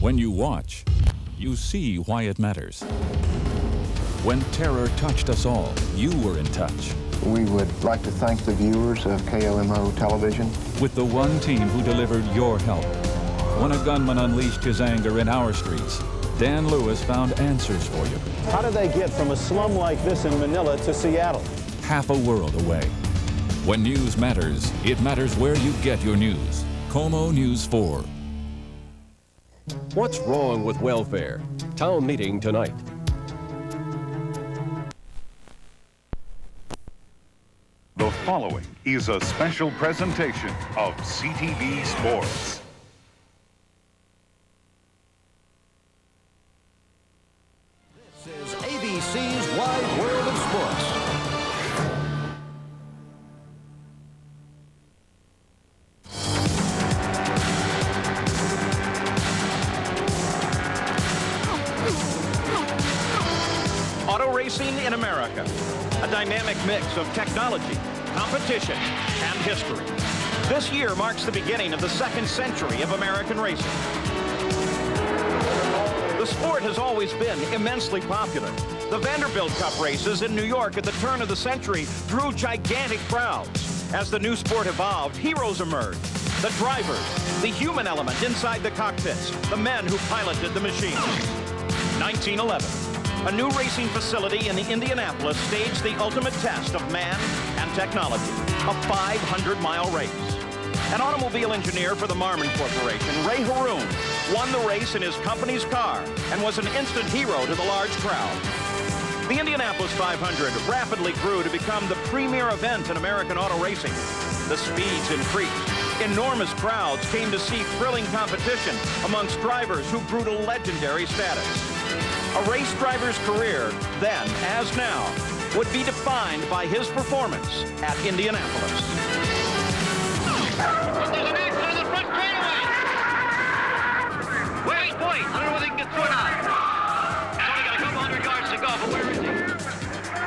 When you watch, you see why it matters. When terror touched us all, you were in touch. We would like to thank the viewers of KOMO television. With the one team who delivered your help. When a gunman unleashed his anger in our streets, Dan Lewis found answers for you. How do they get from a slum like this in Manila to Seattle? Half a world away. When news matters, it matters where you get your news. Como News 4. What's wrong with welfare? Town meeting tonight. The following is a special presentation of CTV Sports. This is ABC's Wide World of Sports. Auto racing in America, a dynamic mix of technology, competition, and history. This year marks the beginning of the second century of American racing. The sport has always been immensely popular. The Vanderbilt Cup races in New York at the turn of the century drew gigantic crowds. As the new sport evolved, heroes emerged. The drivers, the human element inside the cockpits, the men who piloted the machines. 1911. A new racing facility in Indianapolis staged the ultimate test of man and technology, a 500-mile race. An automobile engineer for the Marmon Corporation, Ray Haroon, won the race in his company's car and was an instant hero to the large crowd. The Indianapolis 500 rapidly grew to become the premier event in American auto racing. The speeds increased. Enormous crowds came to see thrilling competition amongst drivers who grew to legendary status. A race driver's career, then as now, would be defined by his performance at Indianapolis. There's an accident in the front straightaway. Wait, I don't know whether he can get through or not. He's only got a couple hundred yards to go, but where is he?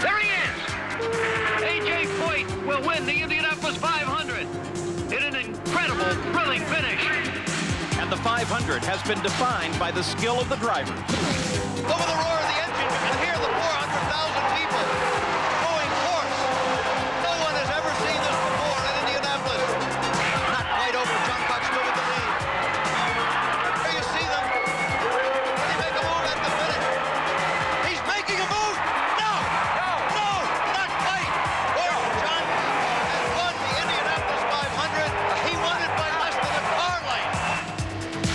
There he is! A.J. Foyt will win the Indianapolis 500 in an incredible, thrilling finish. And the 500 has been defined by the skill of the drivers. Over the roar of the engine, you can hear the 400,000 people going hoarse. No one has ever seen this before in Indianapolis. Not quite over. John Cox still with the lead. There you see them. Did he make a move at the finish? He's making a move. No, not quite. Well, John has won the Indianapolis 500. He won it by less than a car length.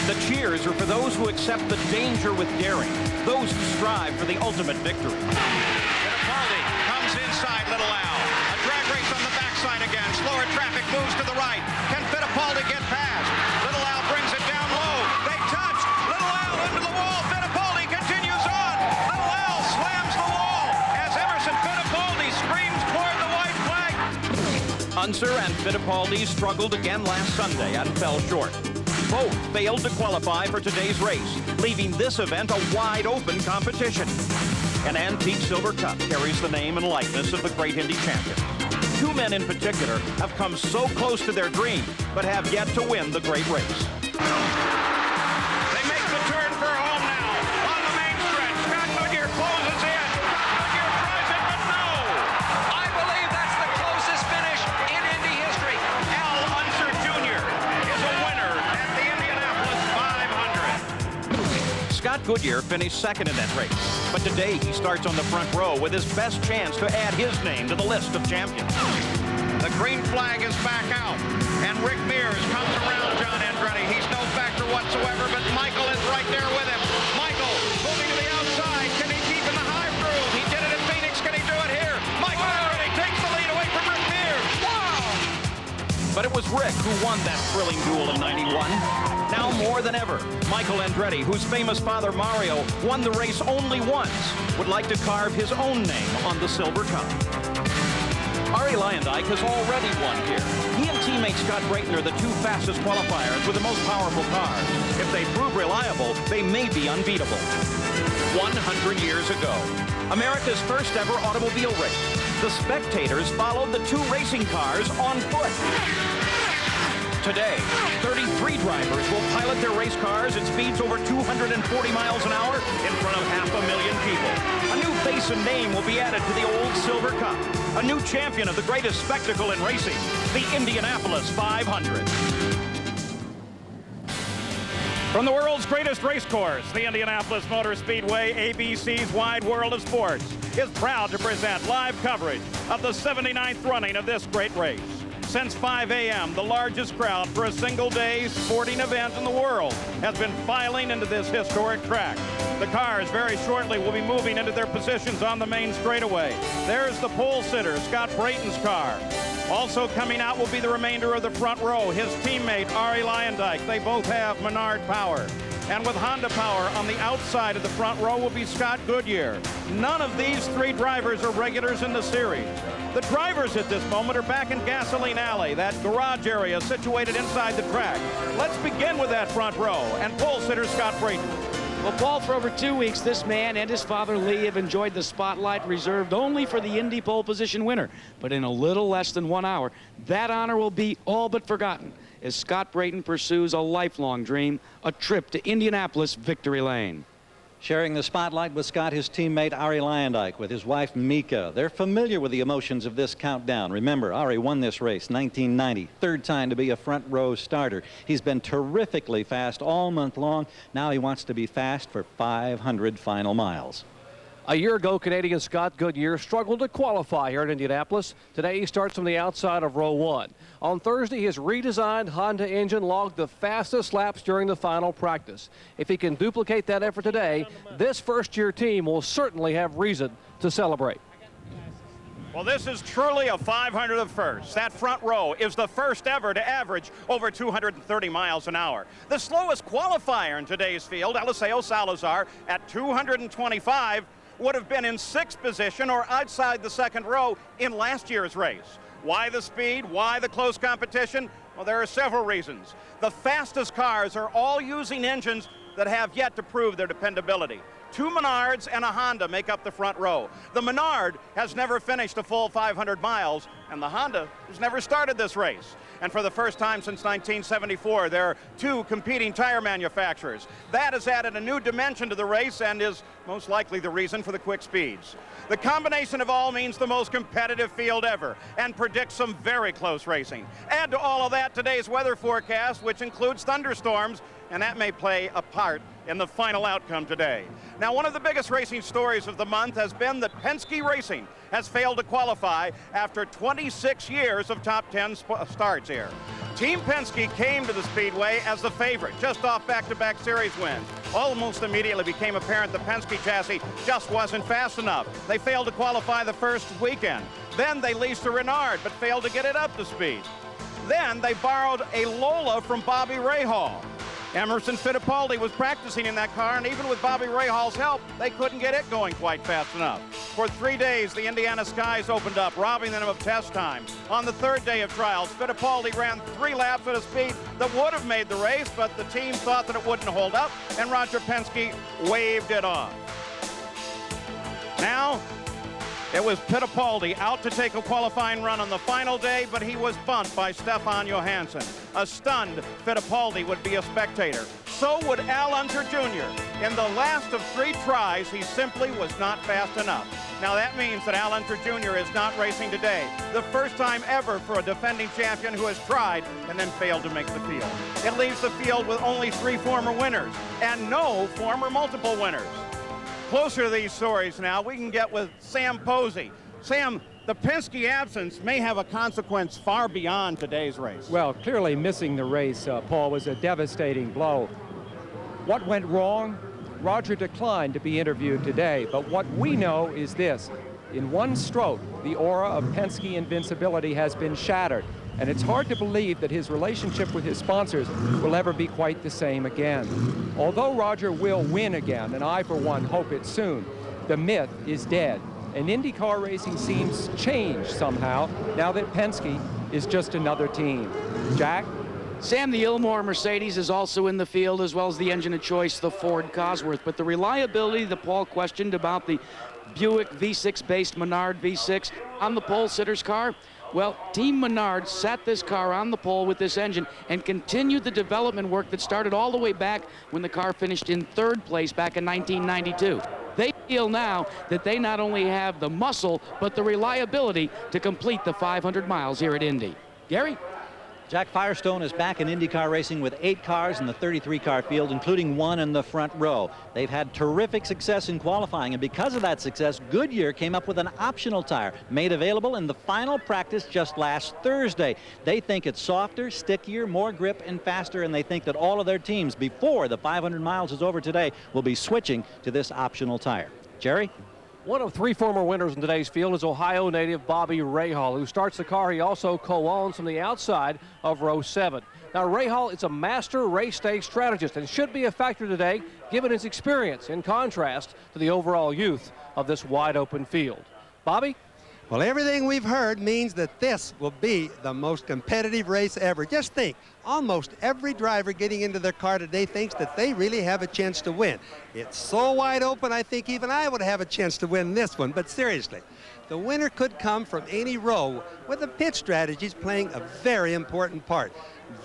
The cheers are for those who accept the danger with daring, those who strive for the ultimate victory. Fittipaldi comes inside Little Al. A drag race on the backside again. Slower traffic moves to the right. Can Fittipaldi get past? Little Al brings it down low. They touch. Little Al into the wall. Fittipaldi continues on. Little Al slams the wall as Emerson Fittipaldi screams toward the white flag. Unser and Fittipaldi struggled again last Sunday and fell short. Both failed to qualify for today's race, leaving this event a wide-open competition. An antique silver cup carries the name and likeness of the great Indy champion. Two men in particular have come so close to their dream, but have yet to win the great race. They make the turn for home now. On the main stretch, Scott Goodyear closes in. Goodyear tries it, but no. I believe that's the closest finish in Indy history. Al Unser Jr. is a winner at the Indianapolis 500. Scott Goodyear finished second in that race, but today he starts on the front row with his best chance to add his name to the list of champions. The green flag is back out, and Rick Mears comes around John Andretti. He's no factor whatsoever, but Michael is right there with him. Michael moving to the outside. Can he keep in the high groove? He did it at Phoenix. Can he do it here? Michael Andretti takes the lead away from Rick Mears. Wow! But it was Rick who won that thrilling duel in '91. Now more than ever, Michael Andretti, whose famous father Mario won the race only once, would like to carve his own name on the silver cup. Arie Luyendyk has already won here. He and teammate Scott Brayton are the two fastest qualifiers with the most powerful cars. If they prove reliable, they may be unbeatable. 100 years ago, America's first ever automobile race. The spectators followed the two racing cars on foot. Today, 33 drivers will pilot their race cars at speeds over 240 miles an hour in front of 500,000 people. A new face and name will be added to the old Silver Cup. A new champion of the greatest spectacle in racing, the Indianapolis 500. From the world's greatest race course, the Indianapolis Motor Speedway, ABC's Wide World of Sports is proud to present live coverage of the 79th running of this great race. Since 5 a.m., the largest crowd for a single-day sporting event in the world has been filing into this historic track. The cars very shortly will be moving into their positions on the main straightaway. There's the pole sitter, Scott Brayton's car. Also coming out will be the remainder of the front row, his teammate Arie Luyendyk. They both have Menard power. And with Honda power on the outside of the front row will be Scott Goodyear. None of these three drivers are regulars in the series. The drivers at this moment are back in Gasoline Alley, that garage area situated inside the track. Let's begin with that front row and pole sitter Scott Brayton. Well, Paul, for over 2 weeks, this man and his father Lee have enjoyed the spotlight reserved only for the Indy pole position winner. But in a little less than 1 hour, that honor will be all but forgotten as Scott Brayton pursues a lifelong dream, a trip to Indianapolis Victory Lane. Sharing the spotlight with Scott, his teammate Arie Luyendyk with his wife Mika. They're familiar with the emotions of this countdown. Remember, Arie won this race 1990, third time to be a front row starter. He's been terrifically fast all month long. Now he wants to be fast for 500 final miles. A year ago, Canadian Scott Goodyear struggled to qualify here in Indianapolis. Today, he starts from the outside of row 1. On Thursday, his redesigned Honda engine logged the fastest laps during the final practice. If he can duplicate that effort today, this first-year team will certainly have reason to celebrate. Well, this is truly a 500 of firsts. That front row is the first ever to average over 230 miles an hour. The slowest qualifier in today's field, Eliseo Salazar, at 225, would have been in 6th position or outside the second row in last year's race. Why the speed? Why the close competition? Well, there are several reasons. The fastest cars are all using engines that have yet to prove their dependability. 2 Menards and a Honda make up the front row. The Menard has never finished a full 500 miles, and the Honda has never started this race. And for the first time since 1974, there are 2 competing tire manufacturers. That has added a new dimension to the race and is most likely the reason for the quick speeds. The combination of all means the most competitive field ever and predicts some very close racing. Add to all of that today's weather forecast, which includes thunderstorms, and that may play a part in the final outcome today. Now, one of the biggest racing stories of the month has been that Penske Racing has failed to qualify after 26 years of top 10 starts here. Team Penske came to the Speedway as the favorite, just off back-to-back series wins. Almost immediately became apparent the Penske chassis just wasn't fast enough. They failed to qualify the first weekend. Then they leased a Renard, but failed to get it up to speed. Then they borrowed a Lola from Bobby Rahal. Emerson Fittipaldi was practicing in that car, and even with Bobby Rahal's help, they couldn't get it going quite fast enough. For 3 days, the Indiana skies opened up, robbing them of test time. On the 3rd day of trials, Fittipaldi ran 3 laps at a speed that would have made the race, but the team thought that it wouldn't hold up, and Roger Penske waved it off. Now, it was Fittipaldi out to take a qualifying run on the final day, but he was bumped by Stefan Johansson. A stunned Fittipaldi would be a spectator. So would Al Unser Jr. In the last of 3 tries, he simply was not fast enough. Now that means that Al Unser Jr. is not racing today. The first time ever for a defending champion who has tried and then failed to make the field. It leaves the field with only 3 former winners and no former multiple winners. Closer to these stories now, we can get with Sam Posey. Sam, the Penske absence may have a consequence far beyond today's race. Well, clearly missing the race, Paul, was a devastating blow. What went wrong? Roger declined to be interviewed today, but what we know is this. In one stroke, the aura of Penske invincibility has been shattered, and it's hard to believe that his relationship with his sponsors will ever be quite the same again. Although Roger will win again, and I, for one, hope it soon, the myth is dead. And Indy Car racing seems changed somehow now that Penske is just another team. Jack? Sam, the Ilmore Mercedes is also in the field, as well as the engine of choice, the Ford Cosworth. But the reliability that Paul questioned about the Buick V6-based Menard V6 on the pole sitter's car, Well, Team Menard sat this car on the pole with this engine and continued the development work that started all the way back when the car finished in 3rd place back in 1992. They feel now that they not only have the muscle, but the reliability to complete the 500 miles here at Indy. Gary? Jack Firestone is back in IndyCar racing with 8 cars in the 33-car field, including 1 in the front row. They've had terrific success in qualifying, and because of that success, Goodyear came up with an optional tire made available in the final practice just last Thursday. They think it's softer, stickier, more grip, and faster, and they think that all of their teams, before the 500 miles is over today, will be switching to this optional tire. Jerry? One of 3 former winners in today's field is Ohio native Bobby Rahal, who starts the car he also co-owns from the outside of row 7. Now, Rahal is a master race day strategist and should be a factor today, given his experience, in contrast to the overall youth of this wide-open field. Bobby? Well, everything we've heard means that this will be the most competitive race ever. Just think, almost every driver getting into their car today thinks that they really have a chance to win. It's so wide open, I think even I would have a chance to win this one. But seriously, the winner could come from any row, with the pit strategies playing a very important part.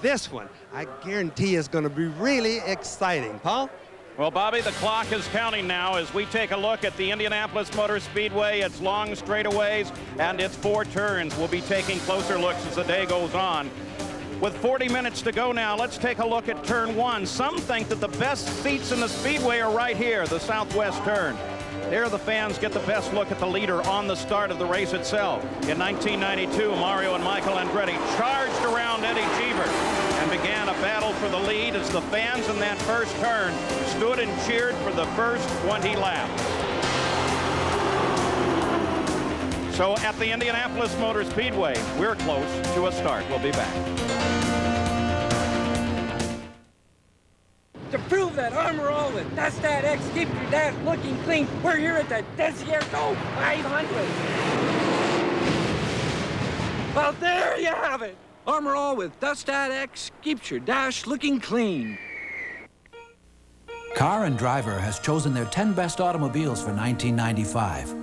This one, I guarantee, is going to be really exciting. Paul? Well, Bobby, the clock is counting now as we take a look at the Indianapolis Motor Speedway, its long straightaways and its 4 turns. We'll be taking closer looks as the day goes on. With 40 minutes to go now, let's take a look at turn 1. Some think that the best seats in the speedway are right here, the southwest turn. There the fans get the best look at the leader on the start of the race itself. In 1992, Mario and Michael Andretti charged around Eddie Cheever and began a battle for the lead as the fans in that first turn stood and cheered for the first 20 laps. So at the Indianapolis Motor Speedway, we're close to a start. We'll be back. To prove that Armor All with Dust That X keep your dash looking clean, we're here at the Desierto 500. Well, there you have it. Armor All with Dust That X keeps your dash looking clean. Car and Driver has chosen their 10 best automobiles for 1995.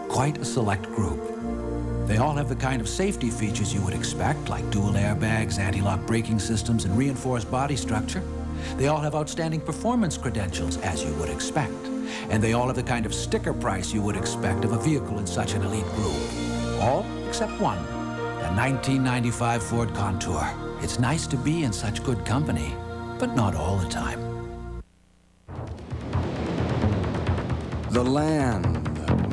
Quite a select group. They all have the kind of safety features you would expect, like dual airbags, anti-lock braking systems, and reinforced body structure. They all have outstanding performance credentials, as you would expect. And they all have the kind of sticker price you would expect of a vehicle in such an elite group. All except one, the 1995 Ford Contour. It's nice to be in such good company, but not all the time. The land,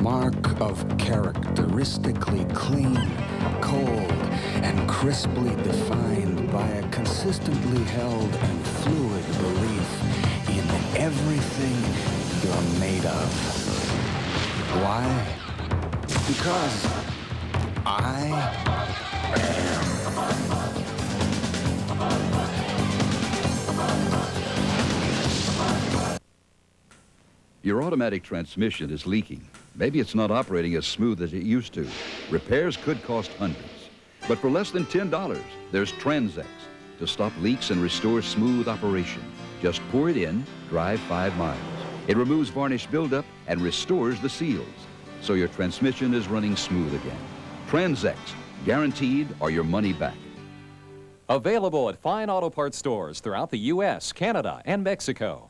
mark of characteristically clean, cold, and crisply defined by a consistently held and fluid belief in everything you're made of. Why? Because I am. Your automatic transmission is leaking. Maybe it's not operating as smooth as it used to. Repairs could cost hundreds. But for less than $10, there's Transex to stop leaks and restore smooth operation. Just pour it in, drive 5 miles. It removes varnish buildup and restores the seals, so your transmission is running smooth again. Transex, guaranteed or your money back. Available at fine auto parts stores throughout the U.S., Canada, and Mexico.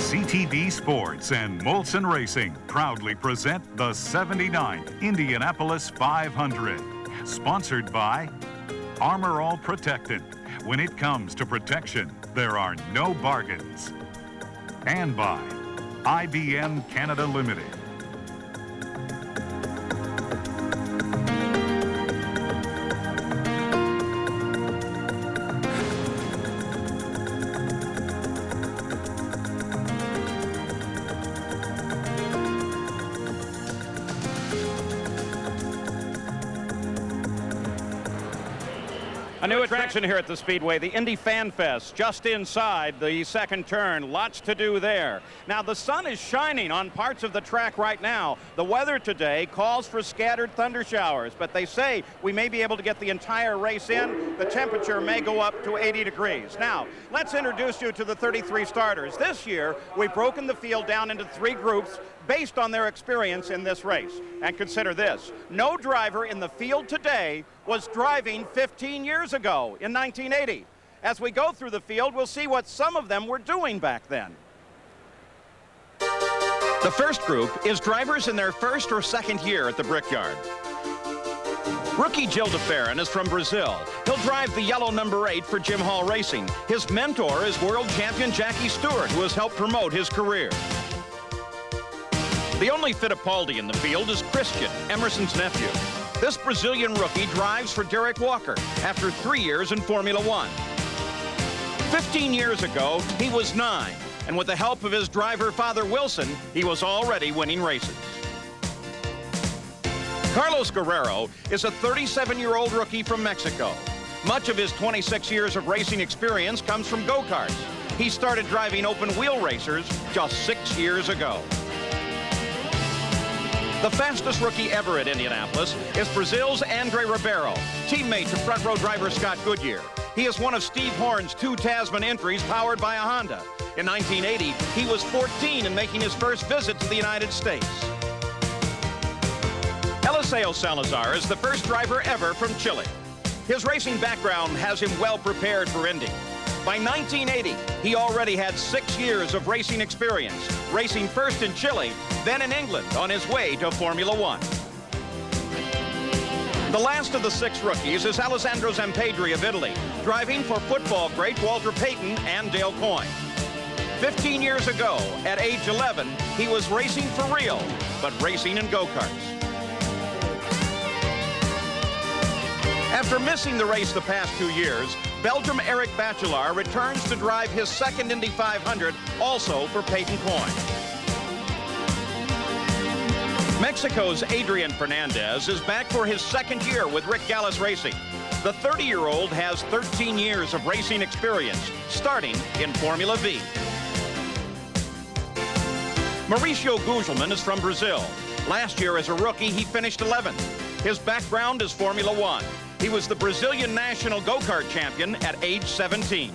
CTV Sports and Molson Racing proudly present the 79th Indianapolis 500. Sponsored by Armor All Protectant. When it comes to protection, there are no bargains. And by IBM Canada Limited. A new attraction here at the Speedway, the Indy Fan Fest, just inside the second turn. Lots to do there. Now, the sun is shining on parts of the track right now. The weather today calls for scattered thunder showers, but they say we may be able to get the entire race in. The temperature may go up to 80 degrees. Now, let's introduce you to the 33 starters. This year, we've broken the field down into 3 groups based on their experience in this race. And consider this, no driver in the field today was driving 15 years ago in 1980. As we go through the field, we'll see what some of them were doing back then. The first group is drivers in their first or second year at the Brickyard. Rookie Gil de Ferran is from Brazil. He'll drive the yellow number 8 for Jim Hall Racing. His mentor is world champion Jackie Stewart, who has helped promote his career. The only Fittipaldi in the field is Christian, Emerson's nephew. This Brazilian rookie drives for Derek Walker after 3 years in Formula One. 15 years ago, he was 9, and with the help of his driver, Father Wilson, he was already winning races. Carlos Guerrero is a 37-year-old rookie from Mexico. Much of his 26 years of racing experience comes from go-karts. He started driving open-wheel racers just 6 years ago. The fastest rookie ever at Indianapolis is Brazil's Andre Ribeiro, teammate to front-row driver Scott Goodyear. He is one of Steve Horn's 2 Tasman entries powered by a Honda. In 1980, he was 14 and making his first visit to the United States. Eliseo Salazar is the first driver ever from Chile. His racing background has him well prepared for Indy. By 1980, he already had 6 years of racing experience, racing first in Chile, then in England on his way to Formula One. The last of the 6 rookies is Alessandro Zampedri of Italy, driving for football great Walter Payton and Dale Coyne. 15 years ago, at age 11, he was racing for real, but racing in go-karts. After missing the race the past 2 years, Belgium Eric Bachelard returns to drive his second Indy 500, also for Peyton Coyne. Mexico's Adrian Fernandez is back for his second year with Rick Gallus Racing. The 30-year-old has 13 years of racing experience, starting in Formula V. Mauricio Gugelmin is from Brazil. Last year as a rookie, he finished 11th. His background is Formula One. He was the Brazilian national go-kart champion at age 17.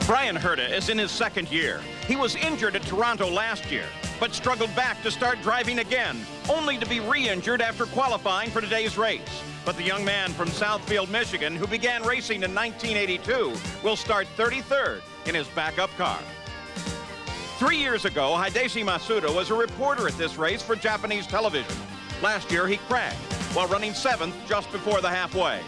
Brian Herta is in his second year. He was injured at Toronto last year, but struggled back to start driving again, only to be re-injured after qualifying for today's race. But the young man from Southfield, Michigan, who began racing in 1982, will start 33rd in his backup car. 3 years ago, Hideshi Masuda was a reporter at this race for Japanese television. Last year, he crashed while running 7th just before the halfway.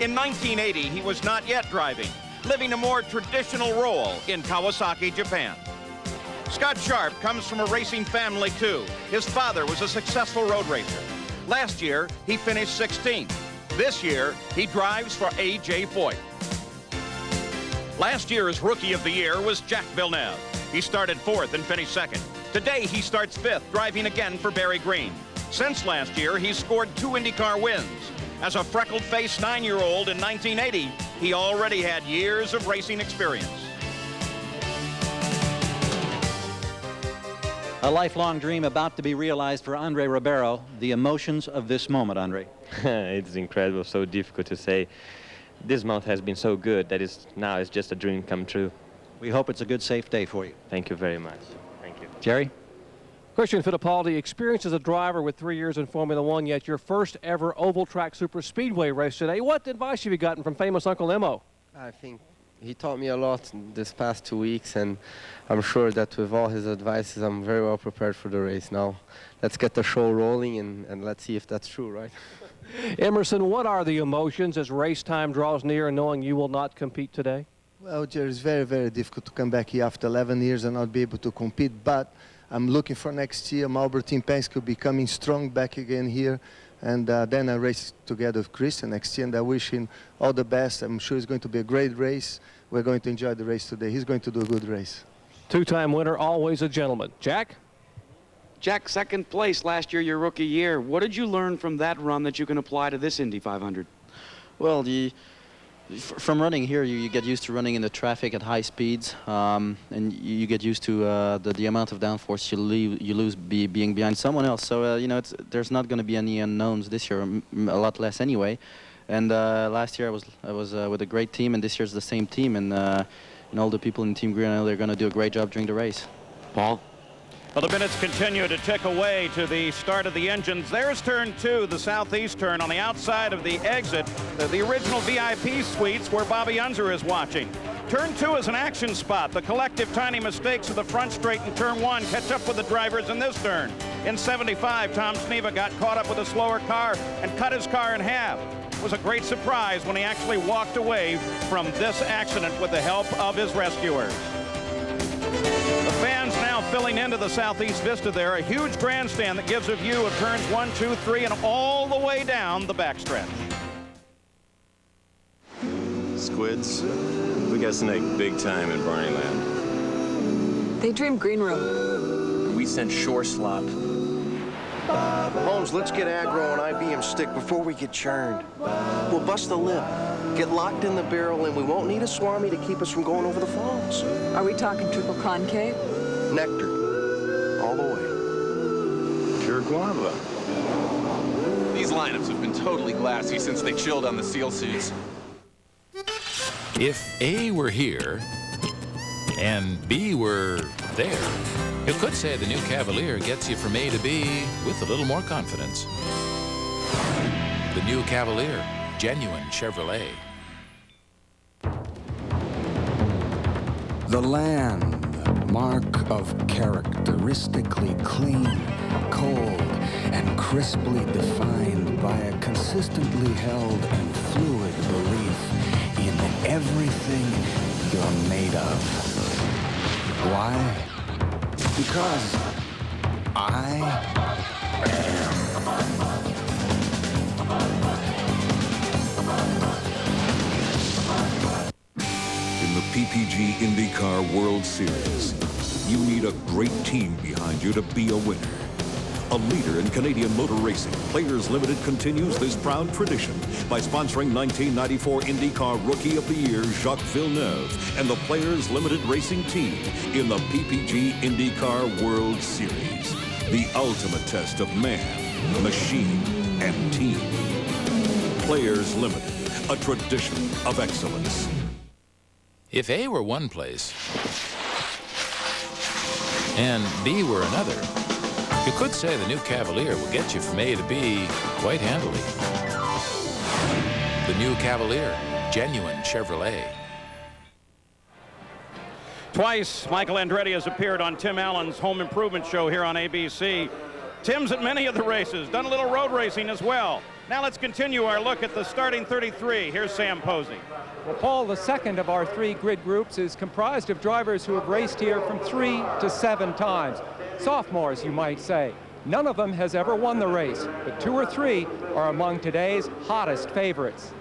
In 1980, he was not yet driving, living a more traditional role in Kawasaki, Japan. Scott Sharp comes from a racing family, too. His father was a successful road racer. Last year, he finished 16th. This year, he drives for A.J. Foyt. Last year's Rookie of the Year was Jack Villeneuve. He started 4th and finished 2nd. Today, he starts 5th, driving again for Barry Green. Since last year, he's scored 2 Indy Car wins. As a freckled-faced 9-year-old in 1980, he already had years of racing experience. A lifelong dream about to be realized for Andre Ribeiro. The emotions of this moment, Andre. It's incredible, so difficult to say. This month has been so good that now it's just a dream come true. We hope it's a good, safe day for you. Thank you very much. Thank you. Jerry? Christian Fittipaldi, experienced as a driver with 3 years in Formula One, yet your first ever oval track super speedway race today. What advice have you gotten from famous Uncle Emo? I think he taught me a lot this past 2 weeks, and I'm sure that with all his advices, I'm very well prepared for the race now. Let's get the show rolling, and let's see if that's true, right? Emerson, what are the emotions as race time draws near and knowing you will not compete today? Well, Jerry, it's very, very difficult to come back here after 11 years and not be able to compete, but I'm looking for next year. Marlboro Team Penske will be coming strong back again here. And then I race together with Christian next year, and I wish him all the best. I'm sure it's going to be a great race. We're going to enjoy the race today. He's going to do a good race. 2-time winner, always a gentleman. Jack? Jack, second place last year, your rookie year. What did you learn from that run that you can apply to this Indy 500? Well, from running here, you get used to running in the traffic at high speeds, and you get used to the amount of downforce you lose being behind someone else. So you know, there's not going to be any unknowns this year, a lot less anyway. And last year I was with a great team, and this year's the same team, and all the people in Team Green, I know they're going to do a great job during the race. Paul? Well, the minutes continue to tick away to the start of the engines. There's turn 2, the southeast turn on the outside of the exit, the original VIP suites where Bobby Unser is watching. Turn 2 is an action spot. The collective tiny mistakes of the front straight in turn 1 catch up with the drivers in this turn. In 75, Tom Sneva got caught up with a slower car and cut his car in half. It was a great surprise when he actually walked away from this accident with the help of his rescuers. The fans now filling into the southeast vista there, a huge grandstand that gives a view of turns 1, 2, 3, and all the way down the backstretch. Squids, we got snake big time in Barneyland. They dream Green Room. We sent shore slop. Holmes, let's get aggro on IBM stick before we get churned. We'll bust the lip, get locked in the barrel, and we won't need a swami to keep us from going over the falls. Are we talking triple concave? Nectar. All the way. Pure guava. These lineups have been totally glassy since they chilled on the SEAL suits. If A were here and B were there, you could say the new Cavalier gets you from A to B with a little more confidence. The new Cavalier, genuine Chevrolet. The land, mark of characteristically clean, cold, and crisply defined by a consistently held and fluid belief in everything you're made of. Why? Because I am. In the PPG Indy Car World Series, you need a great team behind you to be a winner. A leader in Canadian motor racing, Players Limited continues this proud tradition by sponsoring 1994 Indy Car Rookie of the Year Jacques Villeneuve and the Players Limited Racing Team in the PPG Indy Car World Series. The ultimate test of man, machine, and team. Players Limited, a tradition of excellence. If A were one place and B were another, you could say the new Cavalier will get you from A to B quite handily. The new Cavalier, genuine Chevrolet. Twice, Michael Andretti has appeared on Tim Allen's Home Improvement Show here on ABC. Tim's at many of the races, done a little road racing as well. Now let's continue our look at the starting 33. Here's Sam Posey. Well, Paul, the second of our 3 grid groups is comprised of drivers who have raced here from 3 to 7 times. Sophomores, you might say. None of them has ever won the race, but 2 or 3 are among today's hottest favorites.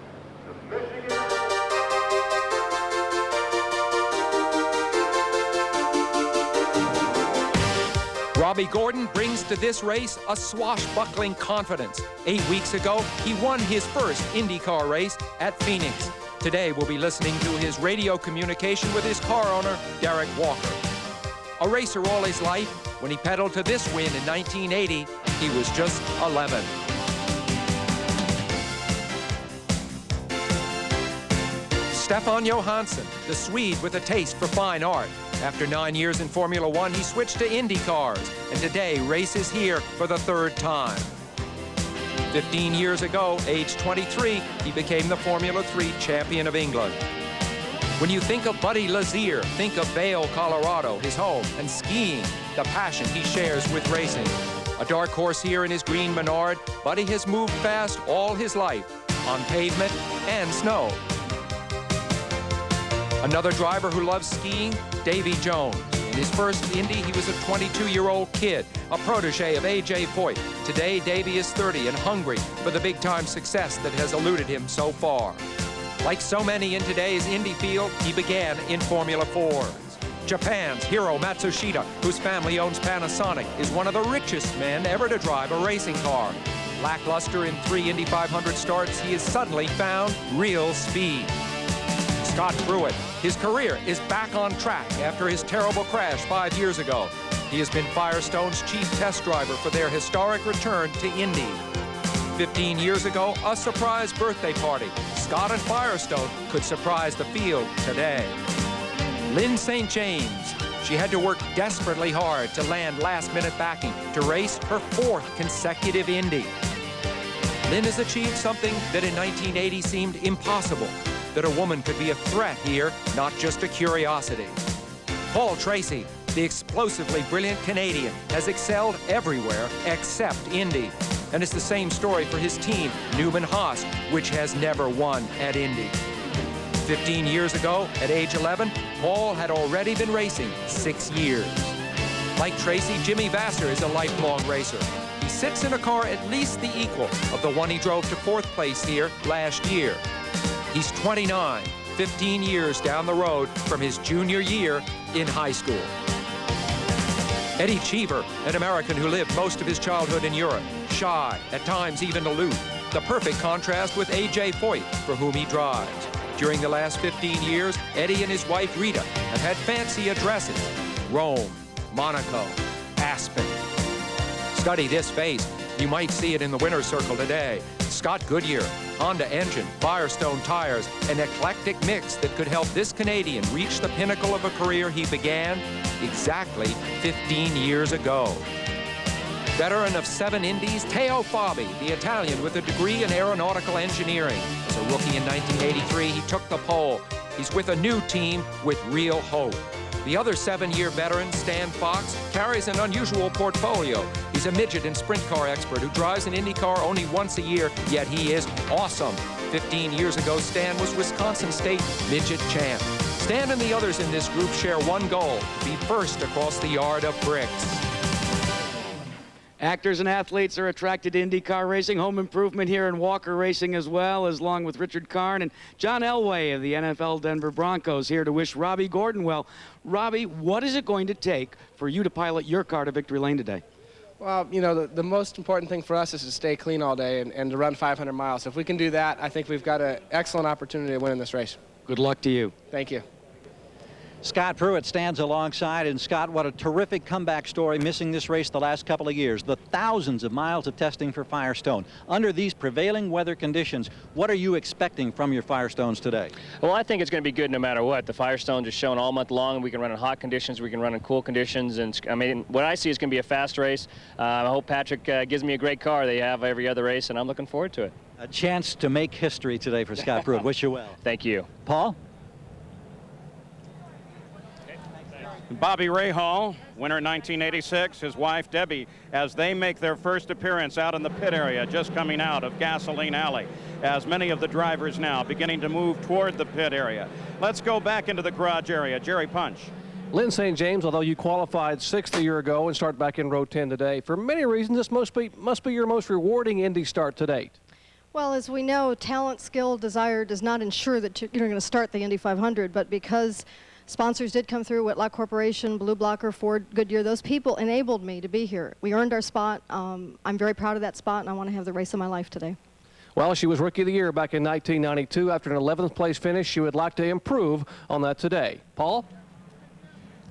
Robbie Gordon brings to this race a swashbuckling confidence. 8 weeks ago, he won his first IndyCar race at Phoenix. Today, we'll be listening to his radio communication with his car owner, Derek Walker. A racer all his life, when he pedaled to this win in 1980, he was just 11. Stefan Johansson, the Swede with a taste for fine art. After 9 years in Formula One, he switched to Indy cars, and today races here for the 3rd time. 15 years ago, age 23, he became the Formula 3 champion of England. When you think of Buddy Lazier, think of Vail, Colorado, his home, and skiing, the passion he shares with racing. A dark horse here in his green Menard, Buddy has moved fast all his life, on pavement and snow. Another driver who loves skiing, Davy Jones. In his first Indy, he was a 22-year-old kid, a protege of A.J. Foyt. Today, Davy is 30 and hungry for the big-time success that has eluded him so far. Like so many in today's Indy field, he began in Formula 4s. Japan's Hiro Matsushita, whose family owns Panasonic, is one of the richest men ever to drive a racing car. Lackluster in 3 Indy 500 starts, he has suddenly found real speed. Scott Pruitt, his career is back on track after his terrible crash 5 years ago. He has been Firestone's chief test driver for their historic return to Indy. 15 years ago, a surprise birthday party. Scott and Firestone could surprise the field today. Lynn St. James. She had to work desperately hard to land last-minute backing to race her 4th consecutive Indy. Lynn has achieved something that in 1980 seemed impossible, that a woman could be a threat here, not just a curiosity. Paul Tracy, the explosively brilliant Canadian, has excelled everywhere except Indy. And it's the same story for his team, Newman Haas, which has never won at Indy. 15 years ago, at age 11, Paul had already been racing 6 years. Like Tracy, Jimmy Vasser is a lifelong racer. He sits in a car at least the equal of the one he drove to 4th place here last year. He's 29, 15 years down the road from his junior year in high school. Eddie Cheever, an American who lived most of his childhood in Europe, shy, at times even aloof, the perfect contrast with A.J. Foyt, for whom he drives. During the last 15 years, Eddie and his wife Rita have had fancy addresses: Rome, Monaco, Aspen. Study this face. You might see it in the winner's circle today. Scott Goodyear, Honda engine, Firestone tires, an eclectic mix that could help this Canadian reach the pinnacle of a career he began exactly 15 years ago. Veteran of 7 Indies, Teo Fabi, the Italian with a degree in aeronautical engineering. As a rookie in 1983, he took the pole. He's with a new team with real hope. The other 7-year veteran, Stan Fox, carries an unusual portfolio. He's a midget and sprint car expert who drives an Indy car only once a year, yet he is awesome. 15 years ago, Stan was Wisconsin State midget champ. Stan and the others in this group share one goal: to be first across the yard of bricks. Actors and athletes are attracted to Indy Car racing. Home improvement here in Walker Racing as well, as along with Richard Karn and John Elway of the NFL Denver Broncos here to wish Robbie Gordon well. Robbie, what is it going to take for you to pilot your car to victory lane today? Well, you know, the most important thing for us is to stay clean all day and to run 500 miles. If we can do that, I think we've got an excellent opportunity to win in this race. Good luck to you. Thank you. Scott Pruitt stands alongside, and Scott, what a terrific comeback story, missing this race the last couple of years. The thousands of miles of testing for Firestone. Under these prevailing weather conditions, what are you expecting from your Firestones today? Well, I think it's going to be good no matter what. The Firestones are shown all month long. We can run in hot conditions, we can run in cool conditions, and I mean, what I see is going to be a fast race. I hope Patrick gives me a great car they have every other race, and I'm looking forward to it. A chance to make history today for Scott Pruitt. Wish you well. Thank you. Paul? Bobby Rahal, winner 1986, his wife Debbie, as they make their first appearance out in the pit area, just coming out of Gasoline Alley, as many of the drivers now beginning to move toward the pit area. Let's go back into the garage area. Jerry Punch. Lynn St. James, although you qualified 6th a year ago and start back in row 10 today, for many reasons this must be your most rewarding Indy start to date. Well, as we know, talent, skill, desire does not ensure that you're going to start the Indy 500, but because sponsors did come through, Whitlock Corporation, Blue Blocker, Ford, Goodyear, those people enabled me to be here. We earned our spot. I'm very proud of that spot, and I want to have the race of my life today. Well, she was Rookie of the Year back in 1992. After an 11th place finish, she would like to improve on that today. Paul?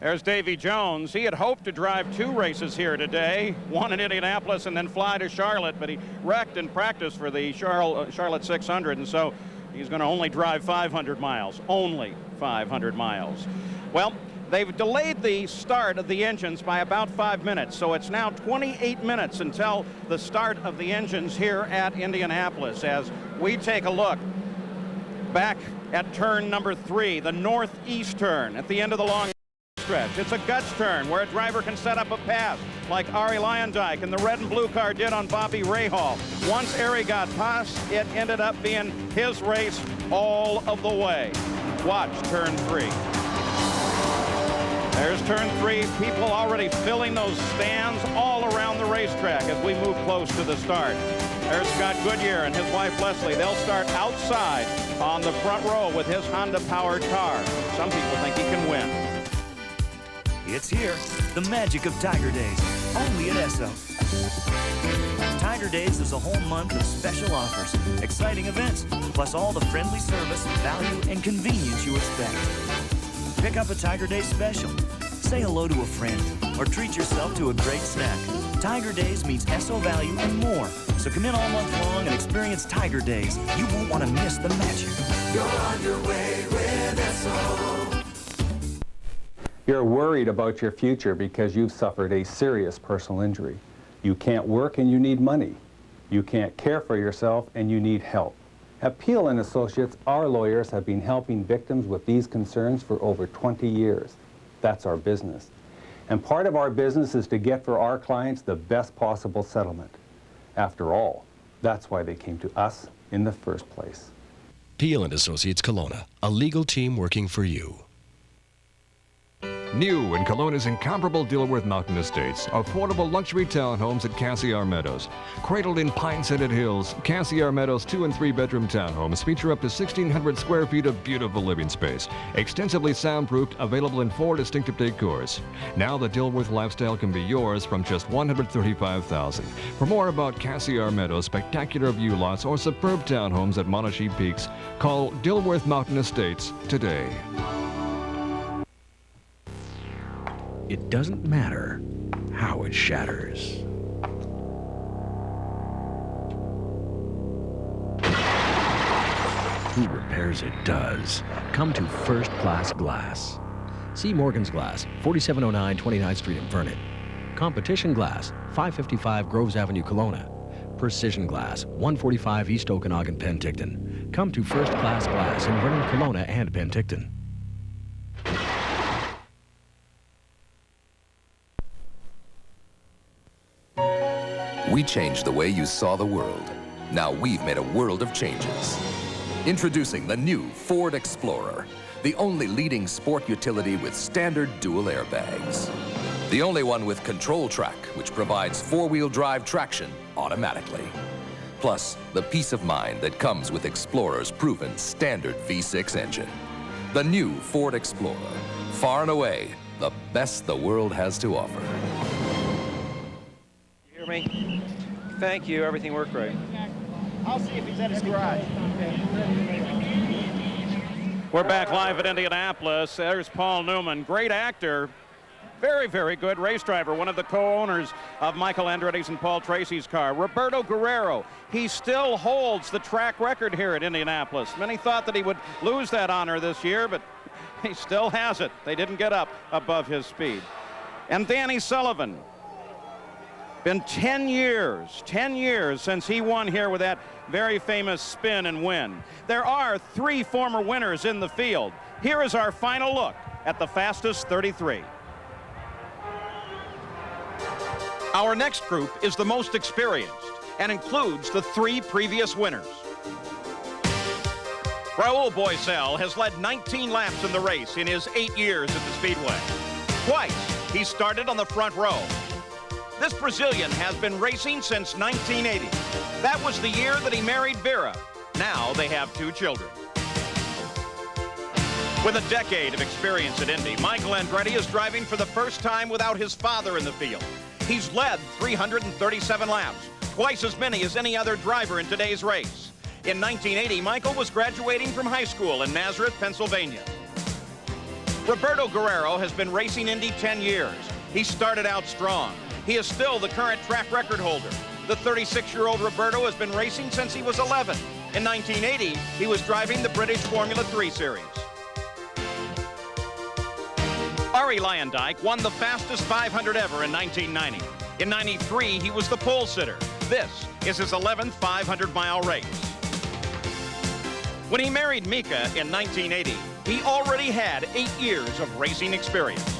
There's Davy Jones. He had hoped to drive 2 races here today, one in Indianapolis and then fly to Charlotte, but he wrecked in practice for the Charlotte 600, and so he's going to only drive 500 miles, only 500 miles. Well, they've delayed the start of the engines by about 5 minutes, so it's now 28 minutes until the start of the engines here at Indianapolis. As we take a look back at turn number 3, the northeast turn at the end of the long stretch. It's a guts turn where a driver can set up a pass like Ari Lyondike and the red and blue car did on Bobby Rahal. Once Ari got past, it ended up being his race all of the way. Watch turn 3. There's turn 3. People already filling those stands all around the racetrack as we move close to the start. There's Scott Goodyear and his wife Leslie. They'll start outside on the front row with his Honda-powered car. Some people think he can win. It's here, the magic of Tiger Days, only at Esso. Tiger Days is a whole month of special offers, exciting events, plus all the friendly service, value, and convenience you expect. Pick up a Tiger Day special, say hello to a friend, or treat yourself to a great snack. Tiger Days means Esso value and more. So come in all month long and experience Tiger Days. You won't want to miss the magic. Go on your way with Esso. You're worried about your future because you've suffered a serious personal injury. You can't work and you need money. You can't care for yourself and you need help. At Peel & Associates, our lawyers have been helping victims with these concerns for over 20 years. That's our business. And part of our business is to get for our clients the best possible settlement. After all, that's why they came to us in the first place. Peel & Associates Kelowna, a legal team working for you. New in Kelowna's incomparable Dilworth Mountain Estates, affordable luxury townhomes at Cassiar Meadows. Cradled in pine-scented hills, Cassiar Meadows 2- and 3-bedroom townhomes feature up to 1,600 square feet of beautiful living space. Extensively soundproofed, available in 4 distinctive decors. Now the Dilworth lifestyle can be yours from just $135,000. For more about Cassiar Meadows, spectacular view lots, or superb townhomes at Monashee Peaks, call Dilworth Mountain Estates today. It doesn't matter how it shatters. Who repairs it does. Come to First Class Glass. See Morgan's Glass, 4709 29th Street in Vernon. Competition Glass, 555 Groves Avenue, Kelowna. Precision Glass, 145 East Okanagan, Penticton. Come to First Class Glass in Vernon, Kelowna, and Penticton. We changed the way you saw the world. Now we've made a world of changes. Introducing the new Ford Explorer, the only leading sport utility with standard dual airbags. The only one with Control Track, which provides 4-wheel drive traction automatically. Plus, the peace of mind that comes with Explorer's proven standard V6 engine. The new Ford Explorer, far and away the best the world has to offer. You hear me? Thank you, everything worked right. I'll see if he's at his garage. We're back live at Indianapolis. There's Paul Newman, great actor. Very, very good race driver, one of the co-owners of Michael Andretti's and Paul Tracy's car. Roberto Guerrero, he still holds the track record here at Indianapolis. Many thought that he would lose that honor this year, but he still has it. They didn't get up above his speed. And Danny Sullivan, been 10 years since he won here with that very famous spin and win. There are 3 former winners in the field. Here is our final look at the fastest 33. Our next group is the most experienced and includes the 3 previous winners. Raul Boisel has led 19 laps in the race in his 8 years at the Speedway. Twice, he started on the front row. This Brazilian has been racing since 1980. That was the year that he married Vera. Now they have 2 children. With a decade of experience at Indy, Michael Andretti is driving for the first time without his father in the field. He's led 337 laps, twice as many as any other driver in today's race. In 1980, Michael was graduating from high school in Nazareth, Pennsylvania. Roberto Guerrero has been racing Indy 10 years. He started out strong. He is still the current track record holder. The 36-year-old Roberto has been racing since he was 11. In 1980, he was driving the British Formula 3 series. Arie Luyendyk won the fastest 500 ever in 1990. In 93, he was the pole sitter. This is his 11th 500-mile race. When he married Mika in 1980, he already had 8 years of racing experience.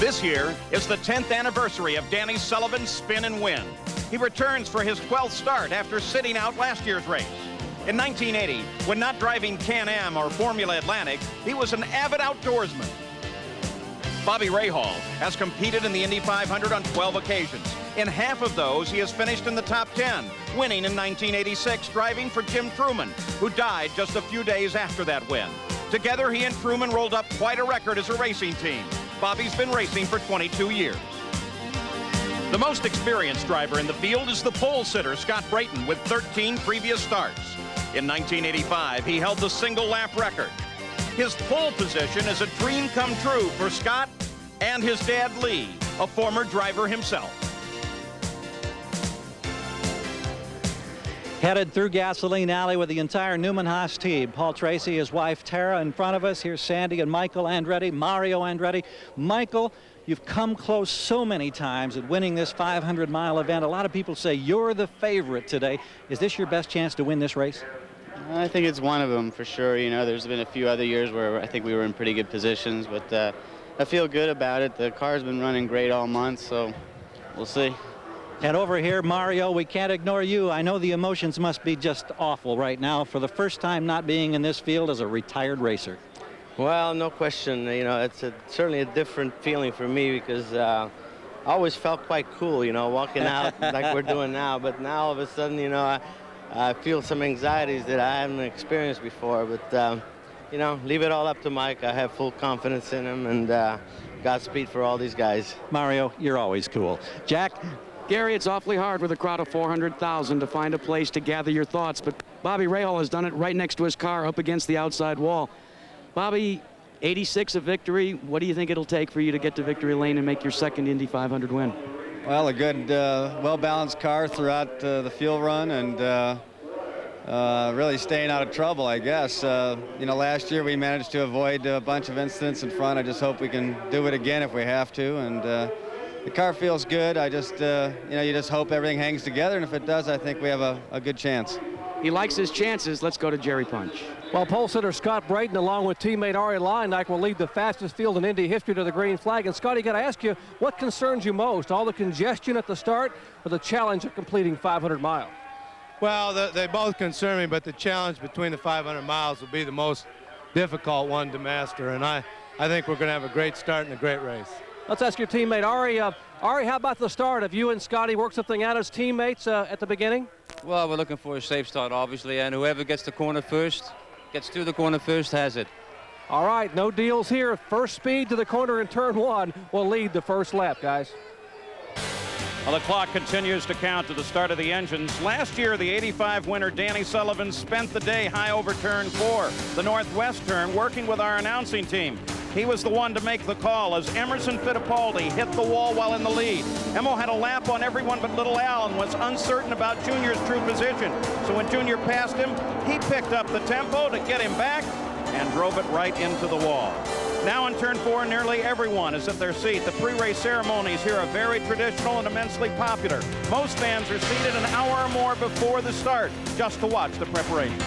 This year is the 10th anniversary of Danny Sullivan's spin and win. He returns for his 12th start after sitting out last year's race. In 1980, when not driving Can-Am or Formula Atlantic, he was an avid outdoorsman. Bobby Rahal has competed in the Indy 500 on 12 occasions. In half of those, he has finished in the top 10, winning in 1986, driving for Jim Truman, who died just a few days after that win. Together, he and Truman rolled up quite a record as a racing team. Bobby's been racing for 22 years. The most experienced driver in the field is the pole sitter, Scott Brayton, with 13 previous starts. In 1985, he held the single lap record. His pole position is a dream come true for Scott and his dad, Lee, a former driver himself. Headed through Gasoline Alley with the entire Newman Haas team. Paul Tracy, his wife Tara in front of us. Here's Sandy and Michael Andretti, Mario Andretti. Michael, you've come close so many times at winning this 500-mile event. A lot of people say you're the favorite today. Is this your best chance to win this race? I think it's one of them for sure. You know, there's been a few other years where I think we were in pretty good positions, but I feel good about it. The car's been running great all month, so we'll see. And over here, Mario, we can't ignore you. I know the emotions must be just awful right now for the first time not being in this field as a retired racer. Well, no question. You know, it's certainly a different feeling for me because I always felt quite cool, you know, walking out like we're doing now. But now all of a sudden, you know, I feel some anxieties that I haven't experienced before. But, you know, leave it all up to Mike. I have full confidence in him, and Godspeed for all these guys. Mario, you're always cool. Jack? Gary, it's awfully hard with a crowd of 400,000 to find a place to gather your thoughts, but Bobby Rahal has done it right next to his car up against the outside wall. Bobby, 86 of victory. What do you think it'll take for you to get to victory lane and make your second Indy 500 win? Well, a good, well-balanced car throughout the field run, and really staying out of trouble, I guess. You know, last year we managed to avoid a bunch of incidents in front. I just hope we can do it again if we have to, and the car feels good. I just, you know, you just hope everything hangs together, and if it does, I think we have a good chance. He likes his chances. Let's go to Jerry Punch. Well, pole sitter Scott Brayton, along with teammate Arie Luyendyk, will lead the fastest field in Indy history to the green flag. And Scotty, got to ask you, what concerns you most? All the congestion at the start, or the challenge of completing 500 miles? Well, they both concern me, but the challenge between the 500 miles will be the most difficult one to master. And I think we're going to have a great start and a great race. Let's ask your teammate, Arie. Arie, how about the start? Have you and Scotty worked something out as teammates at the beginning? Well, we're looking for a safe start, obviously, and whoever gets the corner first, gets through the corner first, has it. All right, no deals here. First speed to the corner in turn one will lead the first lap, guys. Well, the clock continues to count to the start of the engines. Last year, the 85 winner Danny Sullivan spent the day high over turn 4, the northwest turn, working with our announcing team. He was the one to make the call as Emerson Fittipaldi hit the wall while in the lead. Emo had a lap on everyone but Little Al and was uncertain about Junior's true position. So when Junior passed him, he picked up the tempo to get him back and drove it right into the wall. Now in turn 4, nearly everyone is at their seat. The pre-race ceremonies here are very traditional and immensely popular. Most fans are seated an hour or more before the start just to watch the preparation.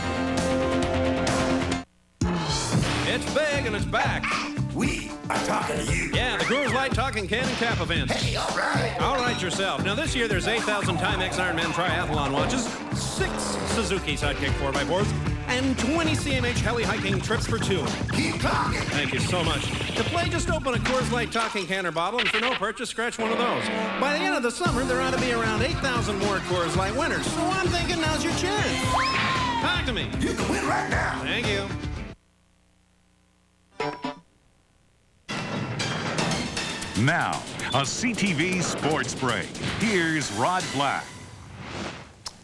It's big and it's back. We are talking to you. Yeah, the Coors Light Talking Can and Cap events. Hey, all right. All right yourself. Now this year there's 8,000 Timex Ironman Triathlon watches, 6 Suzuki Sidekick 4x4s, and 20 CMH heli hiking trips for 2. Keep talking. Thank you so much. To play, just open a Coors Light Talking Can or bottle, and for no purchase, scratch one of those. By the end of the summer, there ought to be around 8,000 more Coors Light winners. So I'm thinking now's your chance. Talk to me. You can win right now. Thank you. Now, a CTV Sports Break. Here's Rod Black.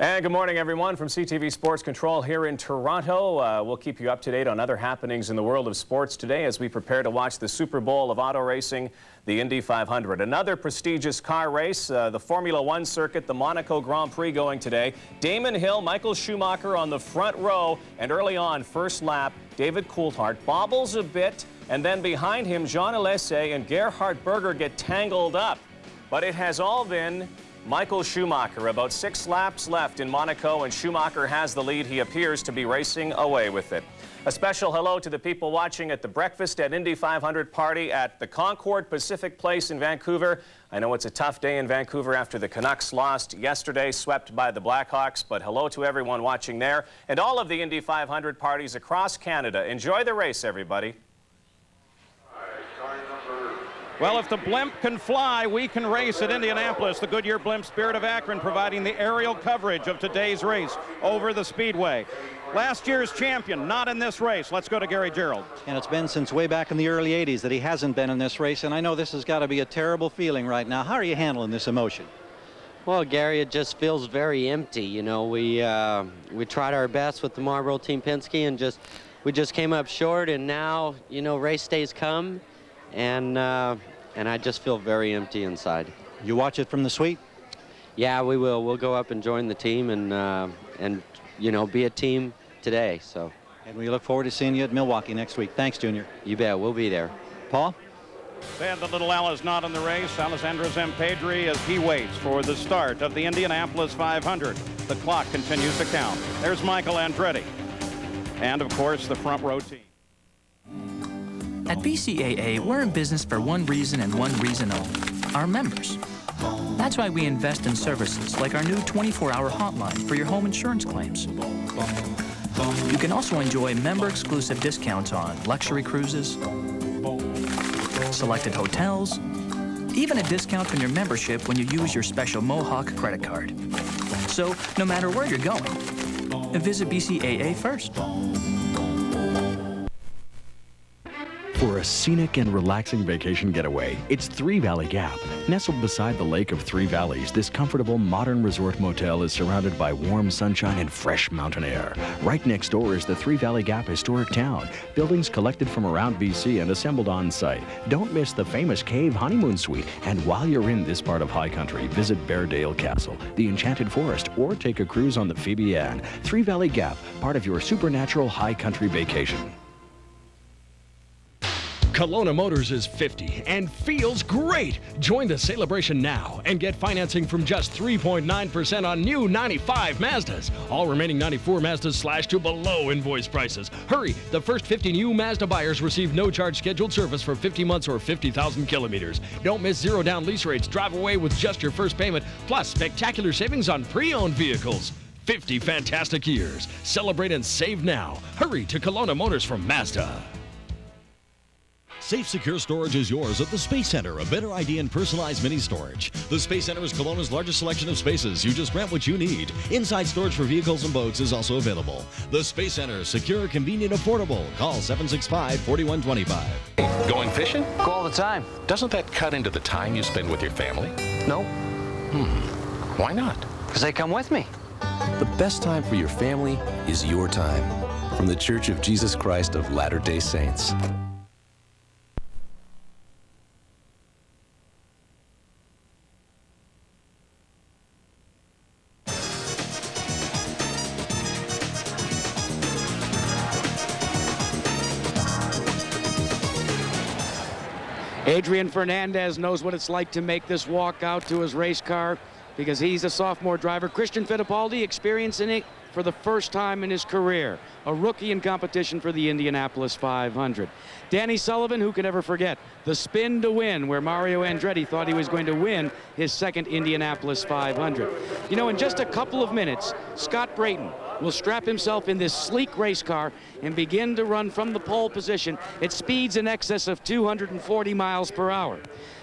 And good morning, everyone, from CTV Sports Control here in Toronto. We'll keep you up to date on other happenings in the world of sports today as we prepare to watch the Super Bowl of auto racing, the Indy 500. Another prestigious car race, the Formula One circuit, the Monaco Grand Prix going today. Damon Hill, Michael Schumacher on the front row, and early on, first lap, David Coulthard bobbles a bit, and then behind him, Jean Alesi and Gerhard Berger get tangled up. But it has all been Michael Schumacher. About 6 laps left in Monaco, and Schumacher has the lead. He appears to be racing away with it. A special hello to the people watching at the Breakfast at Indy 500 party at the Concord Pacific Place in Vancouver. I know it's a tough day in Vancouver after the Canucks lost yesterday, swept by the Blackhawks, but hello to everyone watching there and all of the Indy 500 parties across Canada. Enjoy the race, everybody. Well, if the blimp can fly, we can race at Indianapolis. The Goodyear Blimp Spirit of Akron providing the aerial coverage of today's race over the Speedway. Last year's champion, not in this race. Let's go to Gary Gerald. And it's been since way back in the early 80s that he hasn't been in this race, and I know this has got to be a terrible feeling right now. How are you handling this emotion? Well, Gary, it just feels very empty. You know, we tried our best with the Marlboro Team Penske, and we just came up short, and now, you know, race days come, and I just feel very empty inside. You watch it from the suite? Yeah, we will. We'll go up and join the team and you know, be a team today. So. And we look forward to seeing you at Milwaukee next week. Thanks, Junior. You bet. We'll be there. Paul? And the little Al is not in the race. Alessandro Zampedri as he waits for the start of the Indianapolis 500. The clock continues to count. There's Michael Andretti. And, of course, the front row team. At BCAA, we're in business for one reason and one reason only, our members. That's why we invest in services like our new 24-hour hotline for your home insurance claims. You can also enjoy member-exclusive discounts on luxury cruises, selected hotels, even a discount on your membership when you use your special Mohawk credit card. So, no matter where you're going, visit BCAA first. For a scenic and relaxing vacation getaway, it's Three Valley Gap. Nestled beside the lake of Three Valleys, this comfortable modern resort motel is surrounded by warm sunshine and fresh mountain air. Right next door is the Three Valley Gap Historic Town. Buildings collected from around BC and assembled on site. Don't miss the famous Cave Honeymoon Suite. And while you're in this part of high country, visit Beardale Castle, the Enchanted Forest, or take a cruise on the Phoebe Ann. Three Valley Gap, part of your supernatural high country vacation. Kelowna Motors is 50 and feels great. Join the celebration now and get financing from just 3.9% on new 95 Mazdas. All remaining 94 Mazdas slash to below invoice prices. Hurry, the first 50 new Mazda buyers receive no charge scheduled service for 50 months or 50,000 kilometers. Don't miss zero down lease rates. Drive away with just your first payment, plus spectacular savings on pre-owned vehicles. 50 fantastic years. Celebrate and save now. Hurry to Kelowna Motors from Mazda. Safe, secure storage is yours at the Space Center, a better idea in personalized mini storage. The Space Center is Kelowna's largest selection of spaces. You just rent what you need. Inside storage for vehicles and boats is also available. The Space Center, secure, convenient, affordable. Call 765-4125. Going fishing? Go all the time. Doesn't that cut into the time you spend with your family? No. Why not? Because they come with me. The best time for your family is your time. From the Church of Jesus Christ of Latter-day Saints. Adrian Fernandez knows what it's like to make this walk out to his race car because he's a sophomore driver. Christian Fittipaldi experiencing it for the first time in his career. A rookie in competition for the Indianapolis 500. Danny Sullivan, who could ever forget the spin to win where Mario Andretti thought he was going to win his second Indianapolis 500. You know, in just a couple of minutes, Scott Brayton will strap himself in this sleek race car and begin to run from the pole position at speeds in excess of 240 miles per hour.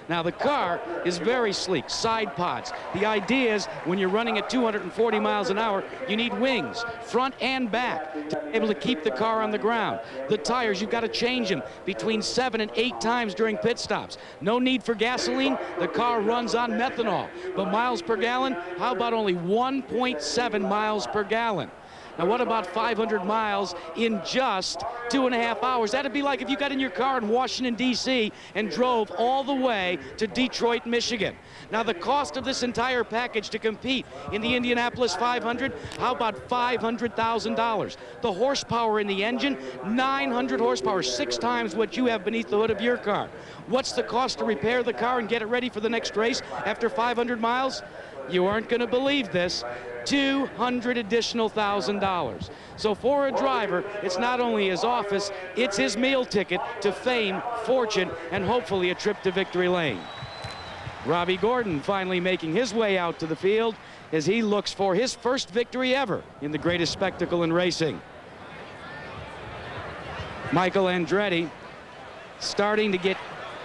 Now, the car is very sleek, side pods. The idea is when you're running at 240 miles an hour, you need wings, front and back, to be able to keep the car on the ground. The tires, you've got to change them between 7 and 8 times during pit stops. No need for gasoline. The car runs on methanol. But miles per gallon, how about only 1.7 miles per gallon? Now, what about 500 miles in just 2.5 hours? That'd be like if you got in your car in Washington, D.C. and drove all the way to Detroit, Michigan. Now, the cost of this entire package to compete in the Indianapolis 500, how about $500,000? The horsepower in the engine, 900 horsepower, 6 times what you have beneath the hood of your car. What's the cost to repair the car and get it ready for the next race after 500 miles? You aren't going to believe this. $200,000 additional. So for a driver, it's not only his office, it's his meal ticket to fame, fortune, and hopefully a trip to victory lane. Robbie Gordon finally making his way out to the field as he looks for his first victory ever in the greatest spectacle in racing. Michael Andretti starting to get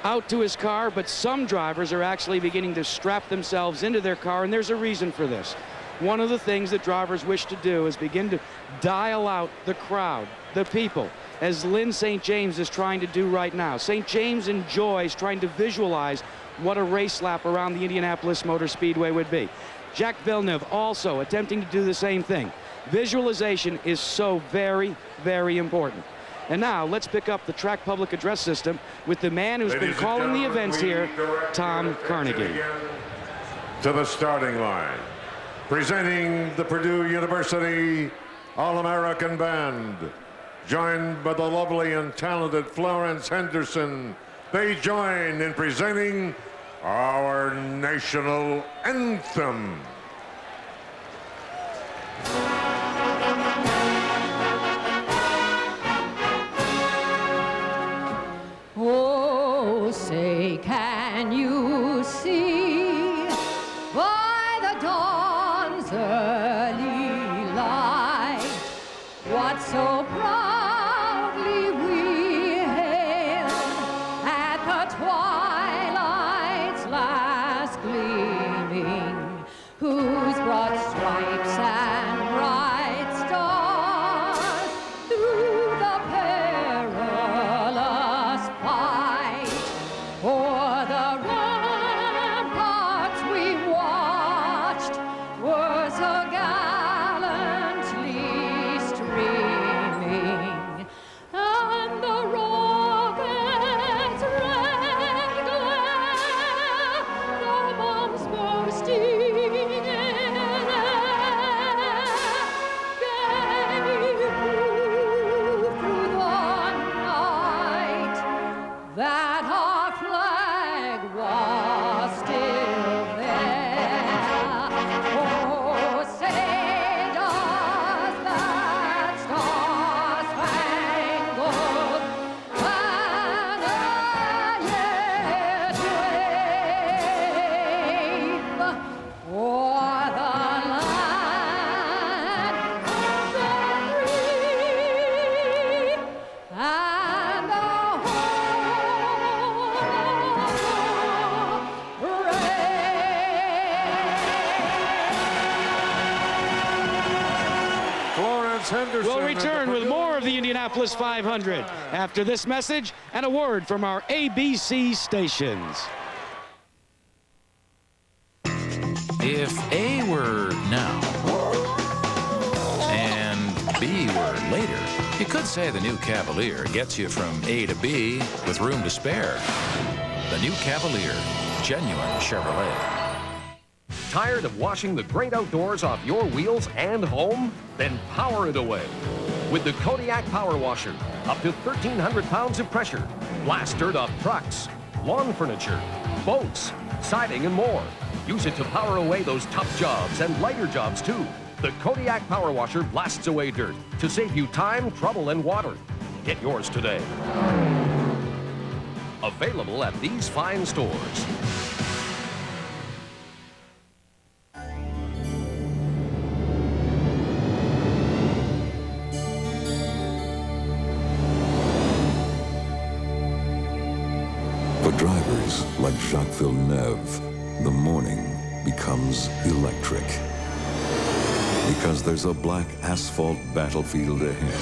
out to his car, but some drivers are actually beginning to strap themselves into their car, and there's a reason for this. One of the things that drivers wish to do is begin to dial out the crowd, the people, as Lynn St. James is trying to do right now. St. James enjoys trying to visualize what a race lap around the Indianapolis Motor Speedway would be. Jacques Villeneuve also attempting to do the same thing. Visualization is so very, very important. And now let's pick up the track public address system with the man who's been calling the events here, Tom Carnegie. To the starting line, presenting the Purdue University All-American Band, joined by the lovely and talented Florence Henderson. They join in presenting our national anthem. Oh, say, can you see by the dawn's early light what so proudly we hailed at the twilight's last gleaming, whose broad stripes and bright stars through the perilous fight o'er the ramparts we watched were so gallantly streaming, and the rockets' red glare, the bombs bursting in air, gave proof through the night that our flag was still there. Oh, say does that star-spangled banner yet wave o'er the land of the free and the Florence Henderson. We'll return with more of the Indianapolis 500 after this message and a word from our ABC stations. If A were now and B were later, you could say the new Cavalier gets you from A to B with room to spare. The new Cavalier, genuine Chevrolet. Tired of washing the great outdoors off your wheels and home? Then power it away with the Kodiak Power Washer. Up to 1,300 pounds of pressure. Blast dirt off trucks, lawn furniture, boats, siding, and more. Use it to power away those tough jobs and lighter jobs, too. The Kodiak Power Washer blasts away dirt to save you time, trouble, and water. Get yours today. Available at these fine stores. For drivers like Jacques Villeneuve, the morning becomes electric. Because there's a black asphalt battlefield ahead,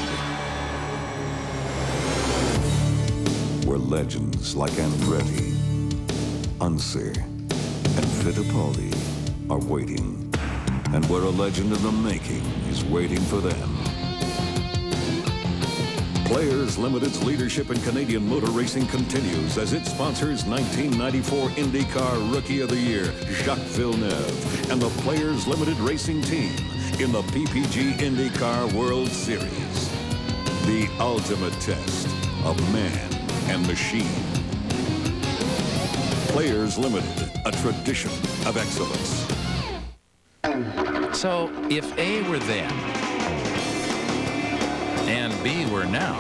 where legends like Andretti, Unser, and Fittipaldi are waiting, and where a legend in the making is waiting for them. Players Limited's leadership in Canadian motor racing continues as it sponsors 1994 Indy Car Rookie of the Year, Jacques Villeneuve, and the Players Limited racing team in the PPG Indy Car World Series. The ultimate test of man and machine. Players Limited, a tradition of excellence. So, if A were then, and B were now,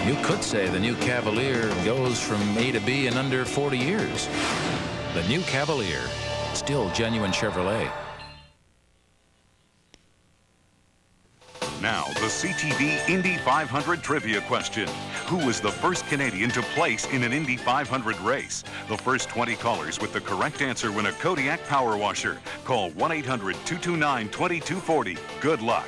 you could say the new Cavalier goes from A to B in under 40 years. The new Cavalier, still genuine Chevrolet. Now, the CTV Indy 500 trivia question. Who was the first Canadian to place in an Indy 500 race? The first 20 callers with the correct answer win a Kodiak power washer. Call 1-800-229-2240. Good luck.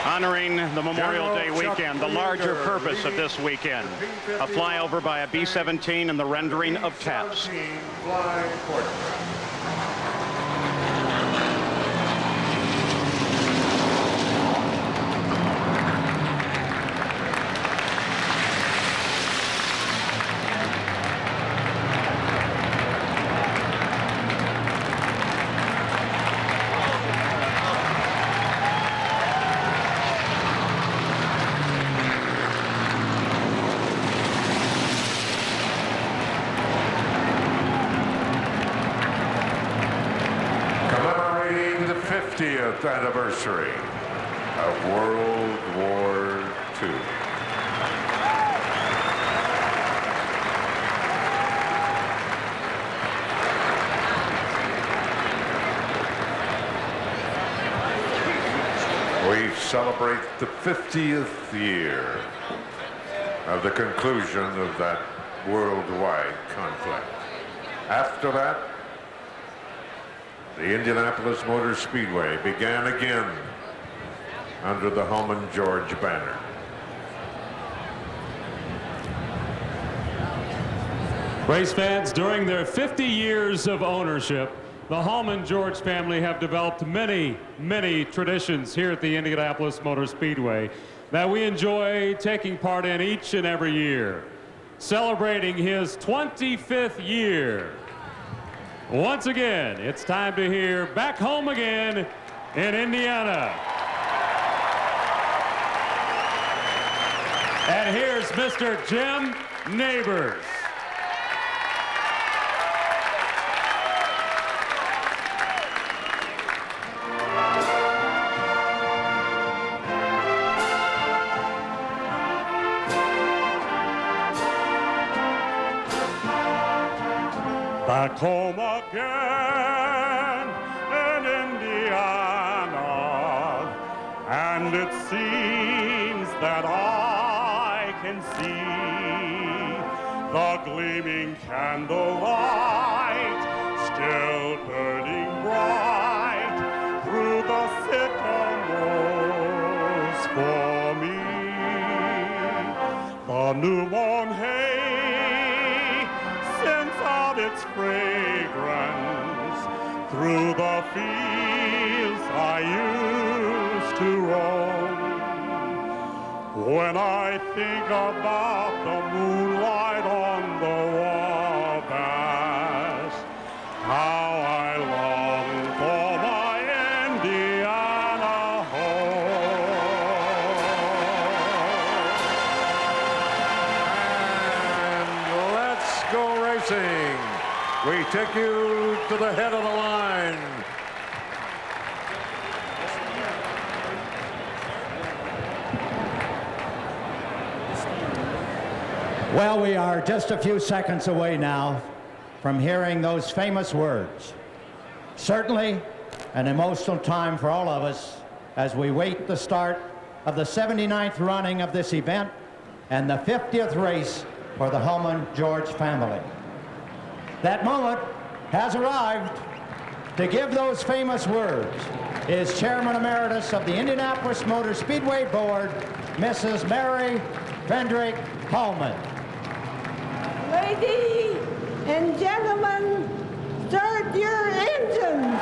Honoring the Memorial Day weekend, the larger purpose of this weekend, a flyover by a B-17 and the rendering of taps. Commemorating the 50th anniversary of World War II. We celebrate the 50th year of the conclusion of that worldwide conflict. After that, the Indianapolis Motor Speedway began again under the Holman George banner. Race fans, during their 50 years of ownership, the Holman George family have developed many, many traditions here at the Indianapolis Motor Speedway that we enjoy taking part in each and every year. Celebrating his 25th year. Once again, it's time to hear Back Home Again in Indiana. And here's Mr. Jim Neighbors. Back home again in Indiana, and it seems that I can see the gleaming candlelight still burning bright through the sycamores for me. The new mown hay sends out its fragrance through the fields I used to roam. When I think about the moonlight on the Wabash, how I long for my Indiana And let's go racing. We take you to the head of the line. Well, we are just a few seconds away now from hearing those famous words. Certainly an emotional time for all of us as we wait the start of the 79th running of this event and the 50th race for the Holman George family. That moment has arrived. To give those famous words is Chairman Emeritus of the Indianapolis Motor Speedway Board, Mrs. Mary Frederick Hallman. Ladies and gentlemen, start your engines.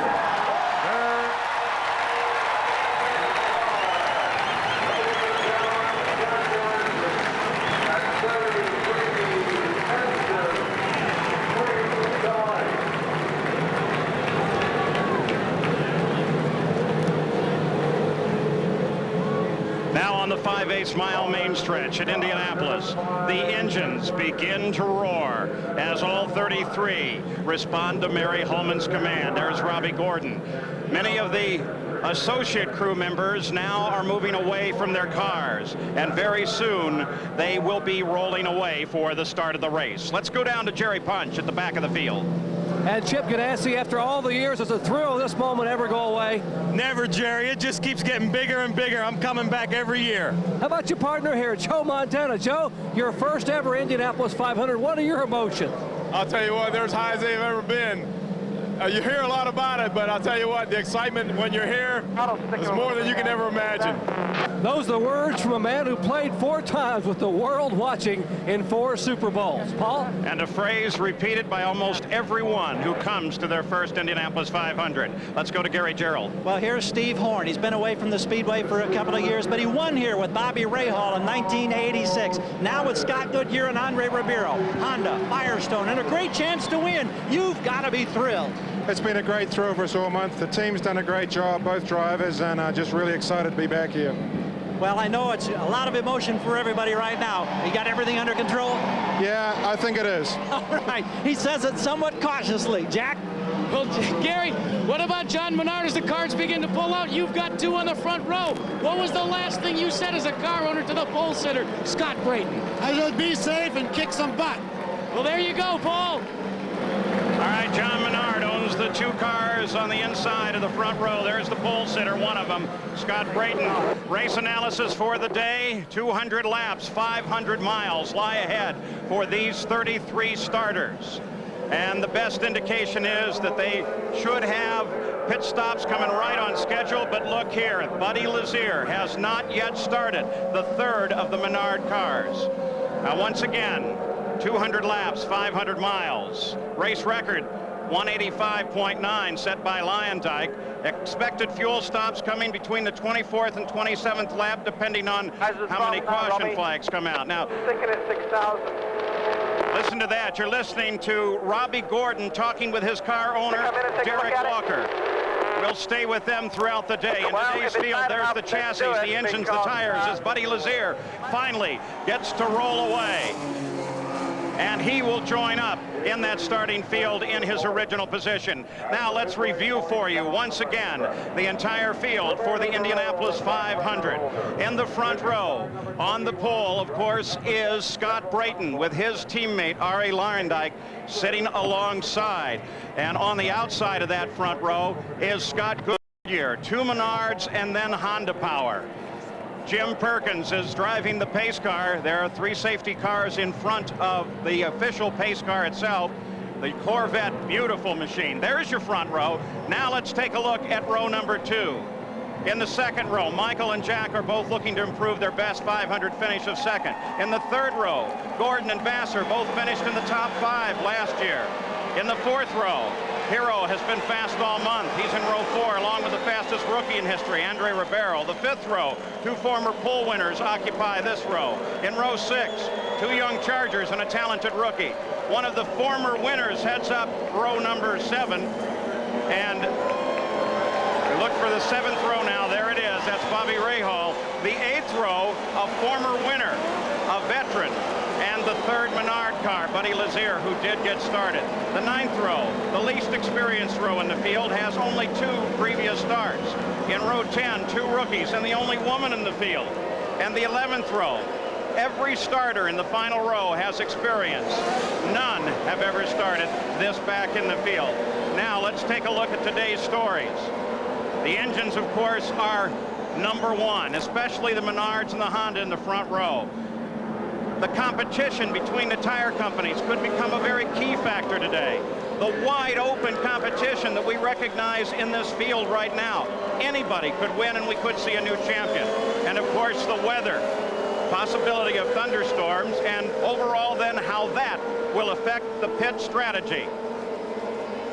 Now on the 5/8 mile main stretch at Indianapolis, the engines begin to roar as all 33 respond to Mary Holman's command. There's Robbie Gordon. Many of the associate crew members now are moving away from their cars, and very soon they will be rolling away for the start of the race. Let's go down to Jerry Punch at the back of the field. And Chip Ganassi, after all the years, does the thrill of this moment ever go away? Never, Jerry. It just keeps getting bigger and bigger. I'm coming back every year. How about your partner here, Joe Montana? Joe, your first ever Indianapolis 500. What are your emotions? I'll tell you what, they're as high as they've ever been. You hear a lot about it, but I'll tell you what, the excitement when you're here is more than you can ever imagine. Those are the words from a man who played 4 times with the world watching in 4 Super Bowls. Paul? And a phrase repeated by almost everyone who comes to their first Indianapolis 500. Let's go to Gary Gerald. Well, here's Steve Horn. He's been away from the Speedway for a couple of years, but he won here with Bobby Rahal in 1986. Now with Scott Goodyear and Andre Ribeiro, Honda, Firestone, and a great chance to win. You've got to be thrilled. It's been a great thrill for us all month. The team's done a great job, both drivers, and just really excited to be back here. Well, I know it's a lot of emotion for everybody right now. You got everything under control? Yeah, I think it is. All right. He says it somewhat cautiously. Jack? Well, Gary, what about John Menard as the cars begin to pull out? You've got 2 on the front row. What was the last thing you said as a car owner to the pole sitter, Scott Brayton? I said be safe and kick some butt. Well, there you go, Paul. All right, John Menard owns the 2 cars on the inside of the front row. There's the pole sitter, one of them, Scott Brayton. Race analysis for the day. 200 laps, 500 miles lie ahead for these 33 starters. And the best indication is that they should have pit stops coming right on schedule. But look here, Buddy Lazier has not yet started, the 3rd of the Menard cars. Now, once again, 200 laps, 500 miles. Race record, 185.9 set by Lyondike. Expected fuel stops coming between the 24th and 27th lap, depending on how many caution flags come out. Now, sticking at 6,000. Listen to that. You're listening to Robbie Gordon talking with his car owner, Derek Walker. We'll stay with them throughout the day. In today's field, there's the chassis, the engines, the tires, as Buddy Lazier finally gets to roll away. And he will join up in that starting field in his original position. Now let's review for you once again the entire field for the Indianapolis 500. In the front row, on the pole, of course, is Scott Brayton with his teammate Arie Luyendyk sitting alongside. And on the outside of that front row is Scott Goodyear, 2 Menards and then Honda power. Jim Perkins is driving the pace car. There are 3 safety cars in front of the official pace car itself. The Corvette, beautiful machine. There's your front row. Now let's take a look at row number 2. In the second row, Michael and Jack are both looking to improve their best 500 finish of second. In the third row, Gordon and Vassar both finished in the top 5 last year. In the fourth row, Hero has been fast all month. He's in row 4, along with the fastest rookie in history, Andre Ribeiro. The fifth row, 2 former pole winners occupy this row. In row 6, 2 young Chargers and a talented rookie. One of the former winners heads up row number 7. And we look for the 7th row now. There it is. That's Bobby Rahal. The 8th row, a former winner, a veteran, and the 3rd Menard car, Buddy Lazier, who did get started. The 9th row, the least experienced row in the field, has only 2 previous starts. In row 10, 2 rookies and the only woman in the field. And the 11th row, every starter in the final row has experience. None have ever started this back in the field. Now let's take a look at today's stories. The engines, of course, are number 1, especially the Menards and the Honda in the front row. The competition between the tire companies could become a very key factor today. The wide open competition that we recognize in this field right now. Anybody could win and we could see a new champion. And of course the weather possibility of thunderstorms, and overall then how that will affect the pit strategy.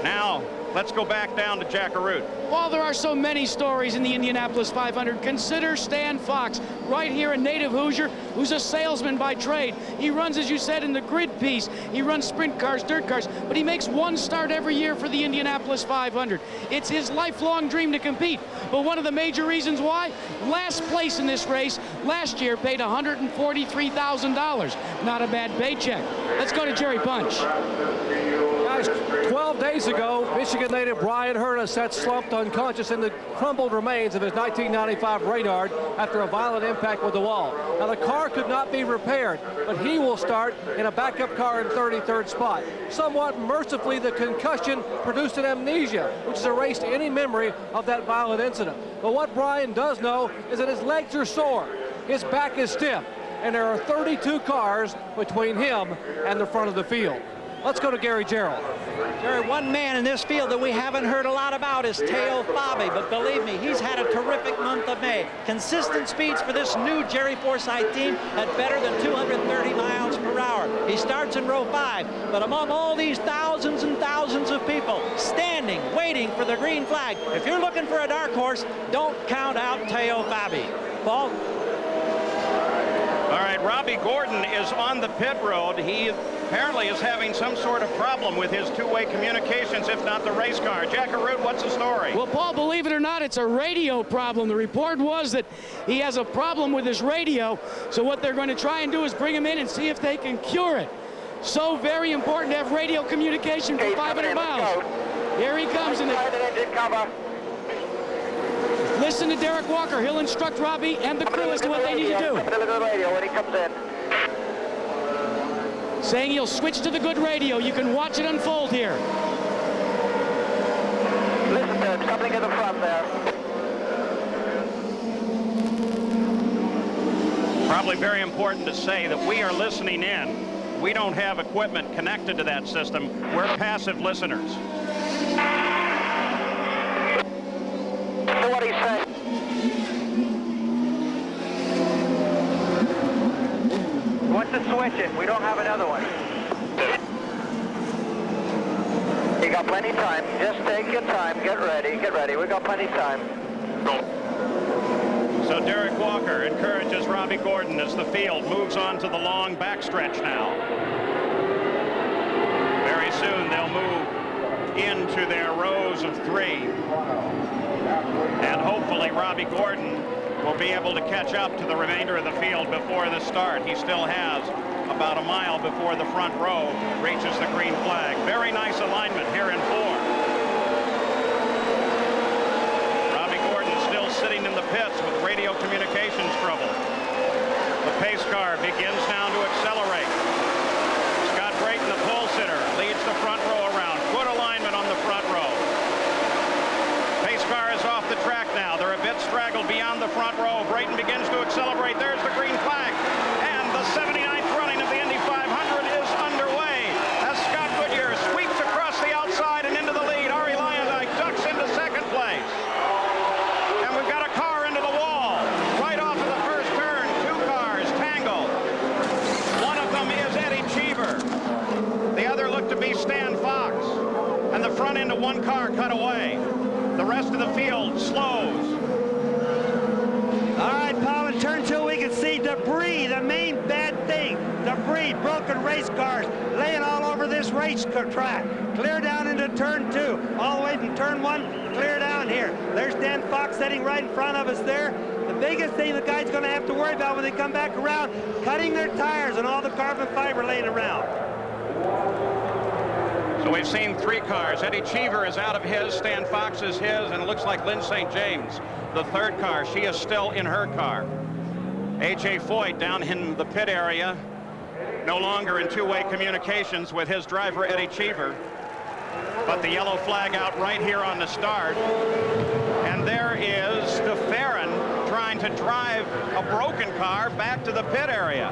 Now, let's go back down to Jackaroo. Well, there are so many stories in the Indianapolis 500. Consider Stan Fox, right here, a native Hoosier, who's a salesman by trade. He runs, as you said, in the grid piece. He runs sprint cars, dirt cars, but he makes one start every year for the Indianapolis 500. It's his lifelong dream to compete. But one of the major reasons why, last place in this race last year paid $143,000. Not a bad paycheck. Let's go to Jerry Punch. Guys, 12 days ago, Michigan native Brian Herta sat slumped unconscious in the crumbled remains of his 1995 Reynard after a violent impact with the wall. Now, the car could not be repaired, but he will start in a backup car in 33rd spot. Somewhat mercifully, the concussion produced an amnesia, which has erased any memory of that violent incident. But what Brian does know is that his legs are sore, his back is stiff, and there are 32 cars between him and the front of the field. Let's go to Gary Gerald. Jerry, one man in this field that we haven't heard a lot about is Teo Fabi, but believe me, he's had a terrific month of May. Consistent speeds for this new Jerry Forsythe team at better than 230 miles per hour. He starts in row 5, but among all these thousands and thousands of people standing, waiting for the green flag, if you're looking for a dark horse, don't count out Teo Fabi. Paul? All right, Robbie Gordon is on the pit road. He apparently is having some sort of problem with his two-way communications, if not the race car. Jackaroo, what's the story? Well, Paul, believe it or not, it's a radio problem. The report was that he has a problem with his radio, so what they're going to try and do is bring him in and see if they can cure it. So very important to have radio communication for 500 miles. Here he comes in the engine cover. Listen to Derek Walker. He'll instruct Robbie and the crew as to what they need to do. Radio when he comes in. Saying he'll switch to the good radio. You can watch it unfold here. Listen to him, something in the front there. Probably very important to say that we are listening in. We don't have equipment connected to that system. We're passive listeners. What he said. What's the switch it? We don't have another one. You got plenty of time. Just take your time. Get ready. Get ready. We got plenty of time. So Derek Walker encourages Robbie Gordon as the field moves on to the long backstretch now. Very soon they'll move into their rows of 3. And hopefully Robbie Gordon will be able to catch up to the remainder of the field before the start. He still has about a mile before the front row reaches the green flag. Very nice alignment here in 4. Robbie Gordon still sitting in the pits with radio communications trouble. The pace car begins now to accelerate. Scott Brayton, the pole sitter, leads the front row around. Good alignment on the front row. Pace car is off the track now. They're a bit straggled beyond the front row. Brayton begins to accelerate. There's the green flag. And the 79th running of the Indy 500 is underway as Scott Goodyear sweeps across the outside and into the lead. Ari Lyondike ducks into second place. And we've got a car into the wall. Right off of the first turn, 2 cars tangled. One of them is Eddie Cheever. The other looked to be Stan Fox. And the front end of one car cut away. The rest of the field slows. All right, Paul, in turn 2 we can see debris, the main bad thing. Debris, broken race cars, laying all over this race track. Clear down into turn 2, all the way from turn 1, clear down here. There's Dan Fox sitting right in front of us there. The biggest thing the guy's going to have to worry about when they come back around, cutting their tires and all the carbon fiber laying around. So we've seen 3 cars. Eddie Cheever is out of his, Stan Fox is his, and it looks like Lynn St. James, the 3rd car. She is still in her car. A.J. Foyt down in the pit area, no longer in two-way communications with his driver, Eddie Cheever. But the yellow flag out right here on the start. And there is DeFerrin trying to drive a broken car back to the pit area.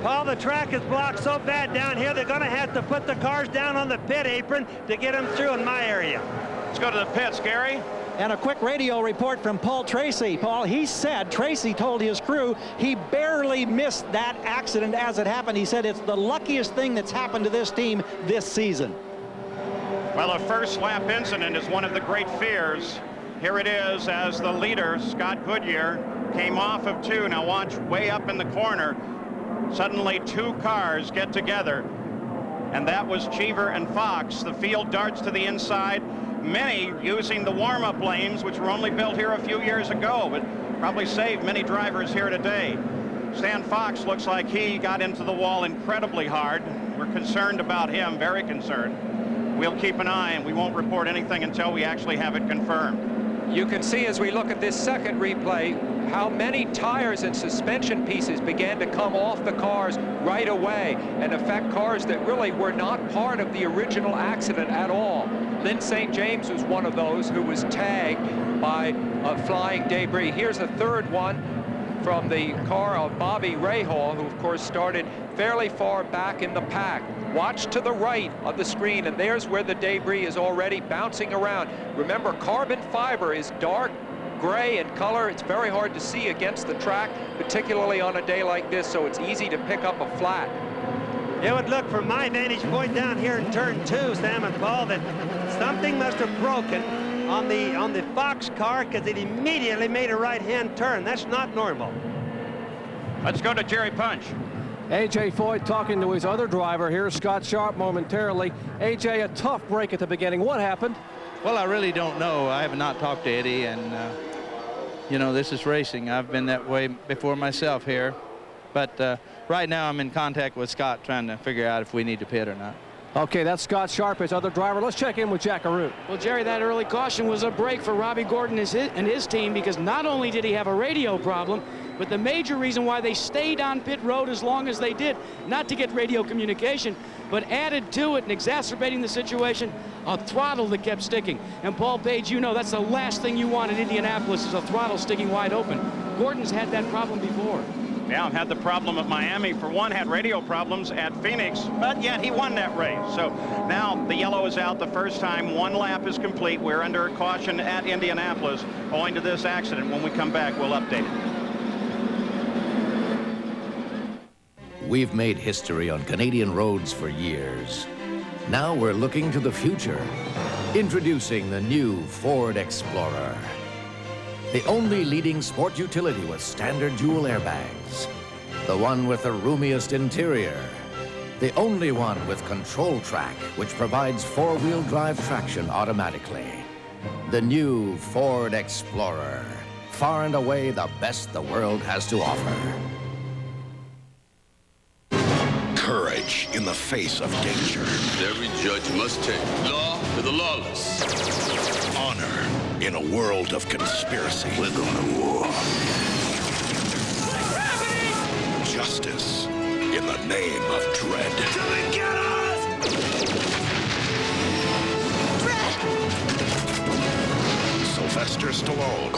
Paul, the track is blocked so bad down here, they're going to have to put the cars down on the pit apron to get them through in my area. Let's go to the pits, Gary. And a quick radio report from Paul Tracy. Paul, he said, Tracy told his crew he barely missed that accident as it happened. He said it's the luckiest thing that's happened to this team this season. Well, a first lap incident is one of the great fears. Here it is as the leader, Scott Goodyear, came off of 2. Now watch, way up in the corner. Suddenly 2 cars get together. And that was Cheever and Fox. The field darts to the inside. Many using the warm-up lanes, which were only built here a few years ago, but probably saved many drivers here today. Stan Fox looks like he got into the wall incredibly hard. We're concerned about him, very concerned. We'll keep an eye, and we won't report anything until we actually have it confirmed. You can see as we look at this second replay how many tires and suspension pieces began to come off the cars right away and affect cars that really were not part of the original accident at all. Lynn St. James was one of those who was tagged by flying debris. Here's a third one from the car of Bobby Rahal, who of course started fairly far back in the pack. Watch to the right of the screen, and there's where the debris is already bouncing around. Remember, carbon fiber is dark gray in color. It's very hard to see against the track, particularly on a day like this, so it's easy to pick up a flat. It would look from my vantage point down here in turn 2, Sam and Paul, that something must have broken on the Fox car, because it immediately made a right-hand turn. That's not normal. Let's go to Jerry Punch. A.J. Foyt talking to his other driver here, Scott Sharp, momentarily. A.J., a tough break at the beginning. What happened? Well, I really don't know. I have not talked to Eddie, and you know, this is racing. I've been that way before myself here. But right now I'm in contact with Scott trying to figure out if we need to pit or not. Okay, that's Scott Sharp, his other driver. Let's check in with Jack Arute. Well, Jerry, that early caution was a break for Robbie Gordon and his team, because not only did he have a radio problem, but the major reason why they stayed on pit road as long as they did, not to get radio communication, but added to it and exacerbating the situation, a throttle that kept sticking. And Paul Page, you know that's the last thing you want in Indianapolis, is a throttle sticking wide open. Gordon's had that problem before. Yeah, had the problem at Miami. For one, had radio problems at Phoenix, but yet he won that race. So now the yellow is out the first time. 1 lap is complete. We're under caution at Indianapolis owing to this accident. When we come back, we'll update it. We've made history on Canadian roads for years. Now we're looking to the future. Introducing the new Ford Explorer. The only leading sport utility with standard dual airbags. The one with the roomiest interior. The only one with control track, which provides 4-wheel drive traction automatically. The new Ford Explorer. Far and away the best the world has to offer. Courage in the face of danger. Every judge must take law to the lawless. Honor in a world of conspiracy. We're going to war. Justice in the name of dread. Get us! Sylvester Stallone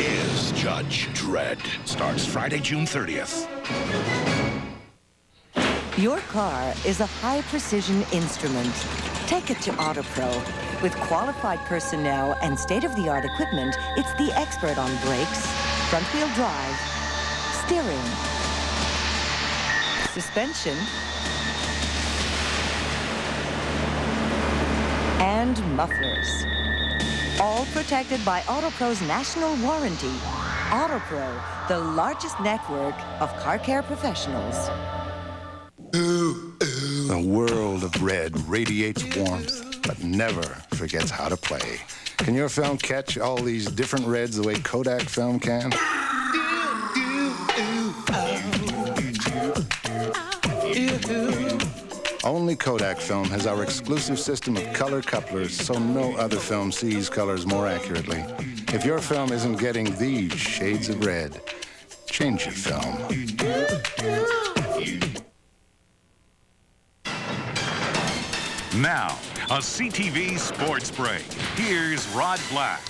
is Judge Dredd. Starts Friday, June 30th. Your car is a high-precision instrument. Take it to AutoPro. With qualified personnel and state-of-the-art equipment, it's the expert on brakes, front-wheel drive, steering, suspension, and mufflers. All protected by AutoPro's national warranty. AutoPro, the largest network of car care professionals. The world of red radiates warmth, but never forgets how to play. Can your film catch all these different reds the way Kodak film can? Only Kodak film has our exclusive system of color couplers, so no other film sees colors more accurately. If your film isn't getting these shades of red, change your film. Now, a CTV Sports Break. Here's Rod Black.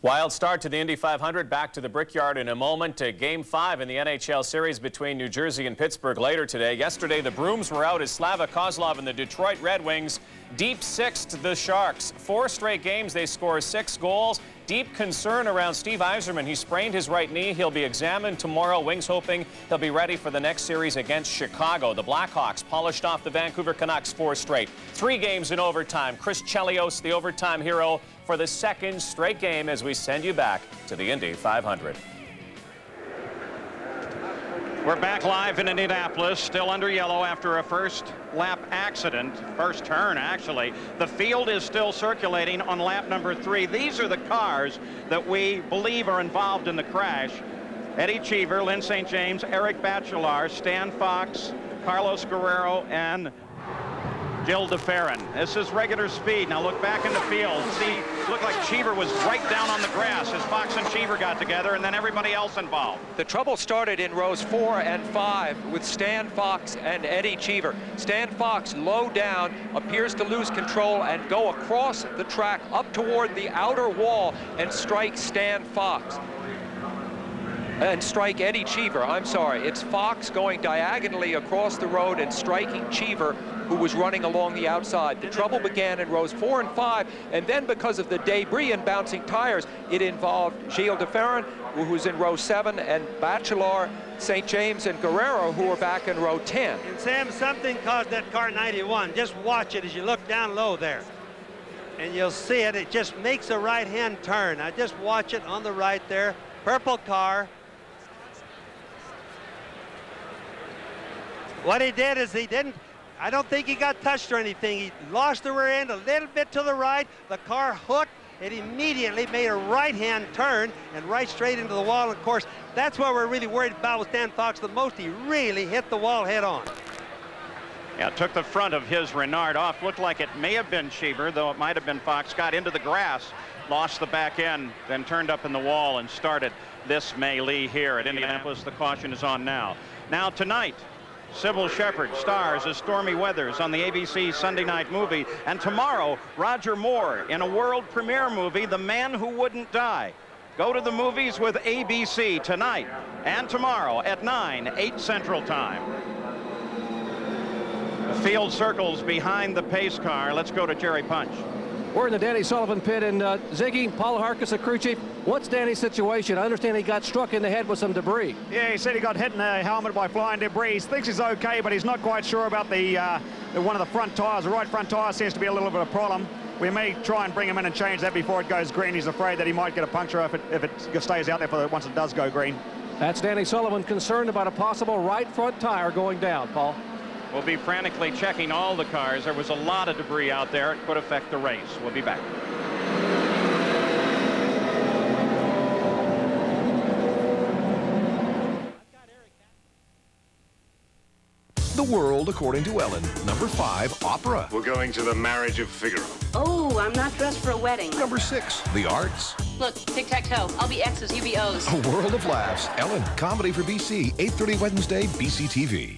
Wild start to the Indy 500. Back to the Brickyard in a moment. Game 5 in the NHL series between New Jersey and Pittsburgh later today. Yesterday, the Brooms were out as Slava Kozlov and the Detroit Red Wings deep sixed the Sharks. 4 straight games, they score 6 goals. Deep concern around Steve Yzerman. He sprained his right knee. He'll be examined tomorrow. Wings hoping he'll be ready for the next series against Chicago. The Blackhawks polished off the Vancouver Canucks 4 straight. 3 games in overtime. Chris Chelios, the overtime hero, for the 2nd straight game as we send you back to the Indy 500. We're back live in Indianapolis, still under yellow after a first lap accident, first turn actually. The field is still circulating on lap number 3. These are the cars that we believe are involved in the crash. Eddie Cheever, Lynn St. James, Eric Bachelard, Stan Fox, Carlos Guerrero, and Gil DeFerrin. This is regular speed. Now look back in the field. See, looked like Cheever was right down on the grass as Fox and Cheever got together, and then everybody else involved. The trouble started in rows 4 and 5 with Stan Fox and Eddie Cheever. Stan Fox, low down, appears to lose control and go across the track up toward the outer wall and strike Stan Fox. And strike Eddie Cheever. I'm sorry, it's Fox going diagonally across the road and striking Cheever, who was running along the outside. The trouble began in rows 4 and 5, and then because of the debris and bouncing tires, it involved Gilles DeFerrin, who was in row 7, and Bachelard, St. James, and Guerrero, who were back in row 10. And Sam, something caused that car 91. Just watch it as you look down low there. And you'll see it. It just makes a right-hand turn. Now just watch it on the right there. Purple car. What he did is I don't think he got touched or anything. He lost the rear end a little bit to the right. The car hooked. It immediately made a right-hand turn and right straight into the wall. Of course, that's what we're really worried about with Stan Fox the most. He really hit the wall head on. Yeah, took the front of his Renard off. Looked like it may have been Cheever, though it might have been Fox. Got into the grass, lost the back end, then turned up in the wall and started this melee here at Indianapolis. The caution is on now. Now tonight, Sybil Shepherd stars as Stormy Weathers on the ABC Sunday night movie. And tomorrow, Roger Moore in a world premiere movie, The Man Who Wouldn't Die. Go to the movies with ABC tonight and tomorrow at 9, 8 Central Time. The field circles behind the pace car. Let's go to Jerry Punch. We're in the Danny Sullivan pit, and Ziggy, Paul Harkis, the crew chief. What's Danny's situation? I understand he got struck in the head with some debris. Yeah, he said he got hit in the helmet by flying debris. He thinks he's okay, but he's not quite sure about the one of the front tires. The right front tire seems to be a little bit of a problem. We may try and bring him in and change that before it goes green. He's afraid that he might get a puncture if it stays out there once it does go green. That's Danny Sullivan concerned about a possible right front tire going down, Paul. We'll be frantically checking all the cars. There was a lot of debris out there. It could affect the race. We'll be back. The World According to Ellen. Number 5, opera. We're going to the marriage of Figaro. Oh, I'm not dressed for a wedding. Number 6, the arts. Look, tic-tac-toe. I'll be X's, you be O's. A World of Laughs. Ellen, comedy for BC, 8:30 Wednesday, BC TV.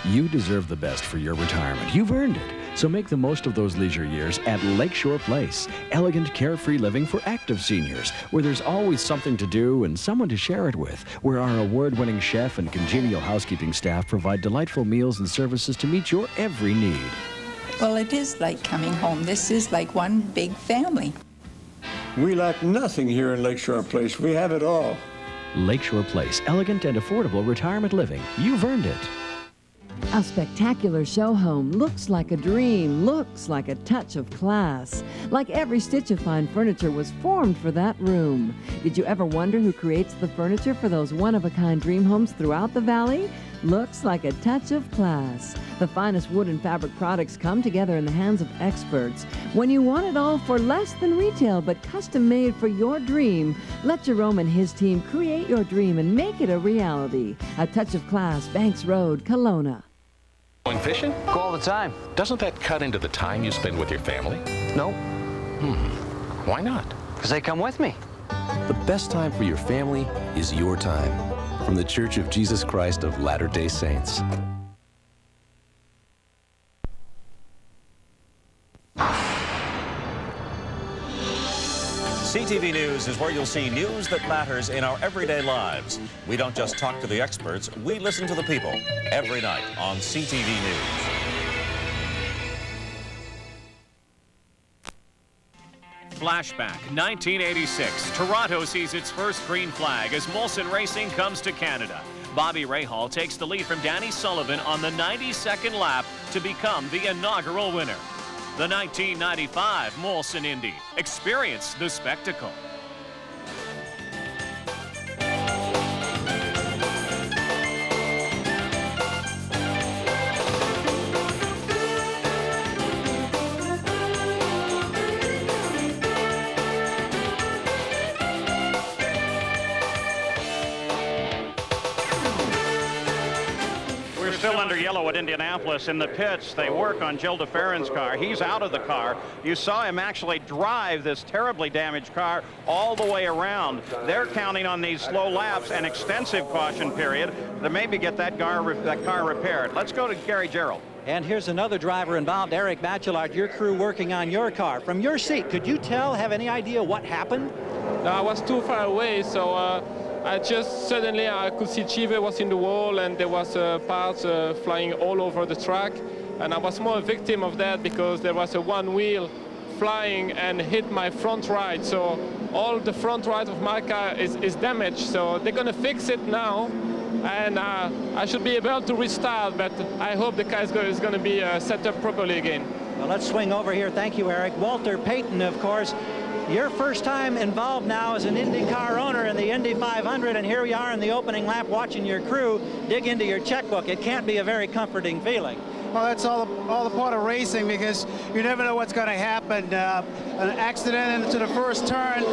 You deserve the best for your retirement. You've earned it. So make the most of those leisure years at Lakeshore Place. Elegant, carefree living for active seniors, where there's always something to do and someone to share it with, where our award-winning chef and congenial housekeeping staff provide delightful meals and services to meet your every need. Well, it is like coming home. This is like one big family. We lack nothing here in Lakeshore Place. We have it all. Lakeshore Place, elegant and affordable retirement living. You've earned it. A spectacular show home looks like a dream, looks like a touch of class. Like every stitch of fine furniture was formed for that room. Did you ever wonder who creates the furniture for those one-of-a-kind dream homes throughout the valley? looks like a touch of class. The finest wood and fabric products come together in the hands of experts. When you want it all for less than retail but custom made for your dream, let Jerome and his team create your dream and make it a reality. A touch of class, Banks Road, Kelowna. Going fishing? Go all the time. Doesn't that cut into the time you spend with your family? No. Why not? Because they come with me. The best time for your family is your time. From the Church of Jesus Christ of Latter-day Saints. CTV News is where you'll see news that matters in our everyday lives. We don't just talk to the experts, we listen to the people every night on CTV News. Flashback, 1986. Toronto sees its first green flag as Molson Racing comes to Canada. Bobby Rahal takes the lead from Danny Sullivan on the 92nd lap to become the inaugural winner. The 1995 Molson Indy. Experience the spectacle. Still under yellow at Indianapolis. In the pits, they work on Gilles de Ferran's car. He's out of the car. You saw him actually drive this terribly damaged car all the way around. They're counting on these slow laps and extensive caution period to maybe get that car repaired. Let's go to Gary Gerald. And here's another driver involved, Eric Bachelard, your crew working on your car. From your seat, could you have any idea what happened? No, I was too far away, so I just suddenly I could see Chive was in the wall and there was parts flying all over the track, and I was more a victim of that because there was one wheel flying and hit my front right, so all the front right of my car is damaged, so they're gonna fix it now, and I should be able to restart, but I hope the car is gonna be set up properly again. Well, let's swing over here. Thank you, Eric. Walter Payton, of course, your first time involved now as an Indy Car owner in the Indy 500, and here we are in the opening lap watching your crew dig into your checkbook. It can't be a very comforting feeling. Well, that's all the part of racing, because you never know what's going to happen. An accident into the first turn,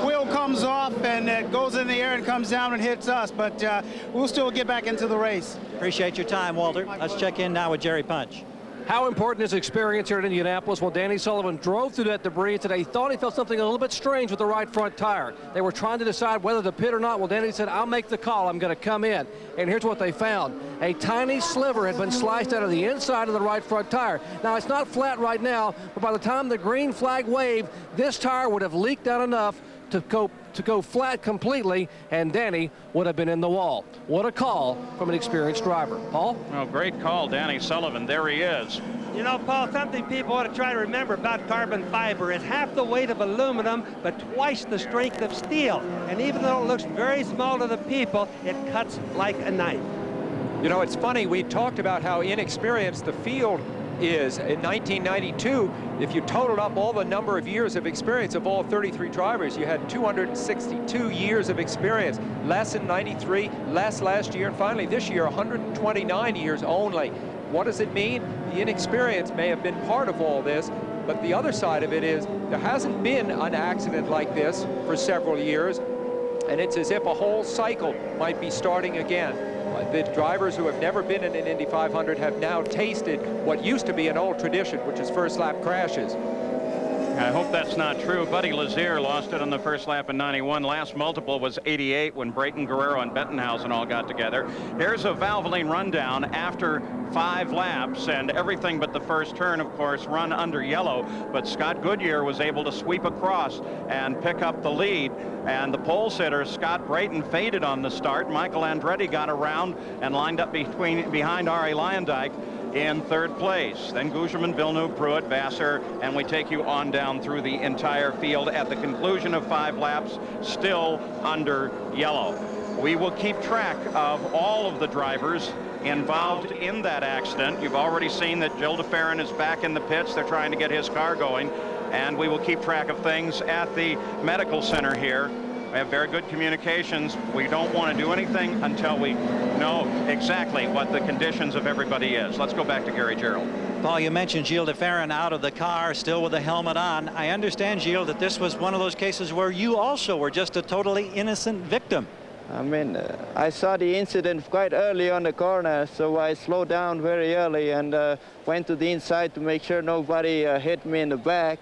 wheel comes off and it goes in the air and comes down and hits us, but we'll still get back into the race. Appreciate your time, Walter. Let's check in now with Jerry Punch. How important is experience here at Indianapolis? Well, Danny Sullivan drove through that debris today. He thought he felt something a little bit strange with the right front tire. They were trying to decide whether to pit or not. Well, Danny said, I'll make the call. I'm going to come in. And here's what they found. A tiny sliver had been sliced out of the inside of the right front tire. Now, it's not flat right now, but by the time the green flag waved, this tire would have leaked out enough to go flat completely, and Danny would have been in the wall. What a call from an experienced driver. Paul? Well, great call, Danny Sullivan. There he is. You know, Paul, something people ought to try to remember about carbon fiber is half the weight of aluminum, but twice the strength of steel. And even though it looks very small to the people, it cuts like a knife. You know, it's funny, we talked about how inexperienced the field is. In 1992, if you totaled up all the number of years of experience of all 33 drivers, you had 262 years of experience. Less in 93, less last year, and finally this year, 129 years only. What does it mean? The inexperience may have been part of all this, but the other side of it is there hasn't been an accident like this for several years, and it's as if a whole cycle might be starting again. The drivers who have never been in an Indy 500 have now tasted what used to be an old tradition, which is first lap crashes. I hope that's not true. Buddy Lazier lost it on the first lap in 91. Last multiple was 88 when Brayton Guerrero and Bettenhausen all got together. Here's a Valvoline rundown after 5 laps, and everything but the first turn, of course, run under yellow. But Scott Goodyear was able to sweep across and pick up the lead. And the pole sitter, Scott Brayton, faded on the start. Michael Andretti got around and lined up behind Arie Luyendyk in third place. Then Gugelmin, Villeneuve, Pruitt, Vassar, and we take you on down through the entire field at the conclusion of 5 laps, still under yellow. We will keep track of all of the drivers involved in that accident. You've already seen that Gilles de Ferran is back in the pits. They're trying to get his car going, and we will keep track of things at the medical center here We have very good communications. We don't want to do anything until we know exactly what the conditions of everybody is. Let's go back to Gary Gerald. Paul, you mentioned Gilles de Ferran out of the car, still with the helmet on. I understand, Gilles, that this was one of those cases where you also were just a totally innocent victim. I mean, I saw the incident quite early on the corner, so I slowed down very early and went to the inside to make sure nobody hit me in the back.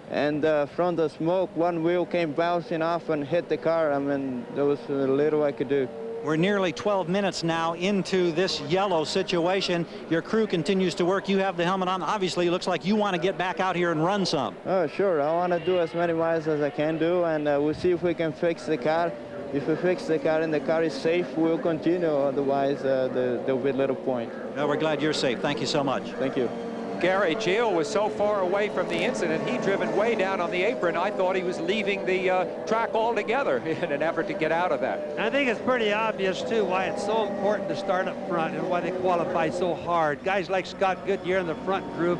And from the smoke, one wheel came bouncing off and hit the car. I mean, there was little I could do. We're nearly 12 minutes now into this yellow situation. Your crew continues to work. You have the helmet on. Obviously, it looks like you want to get back out here and run some. Oh, sure. I want to do as many miles as I can do, and we'll see if we can fix the car. If we fix the car and the car is safe, we'll continue. Otherwise, there'll be little point. Well, we're glad you're safe. Thank you so much. Thank you. Gary, Gilles was so far away from the incident, he'd driven way down on the apron. I thought he was leaving the track altogether in an effort to get out of that. I think it's pretty obvious, too, why it's so important to start up front and why they qualify so hard. Guys like Scott Goodyear in the front group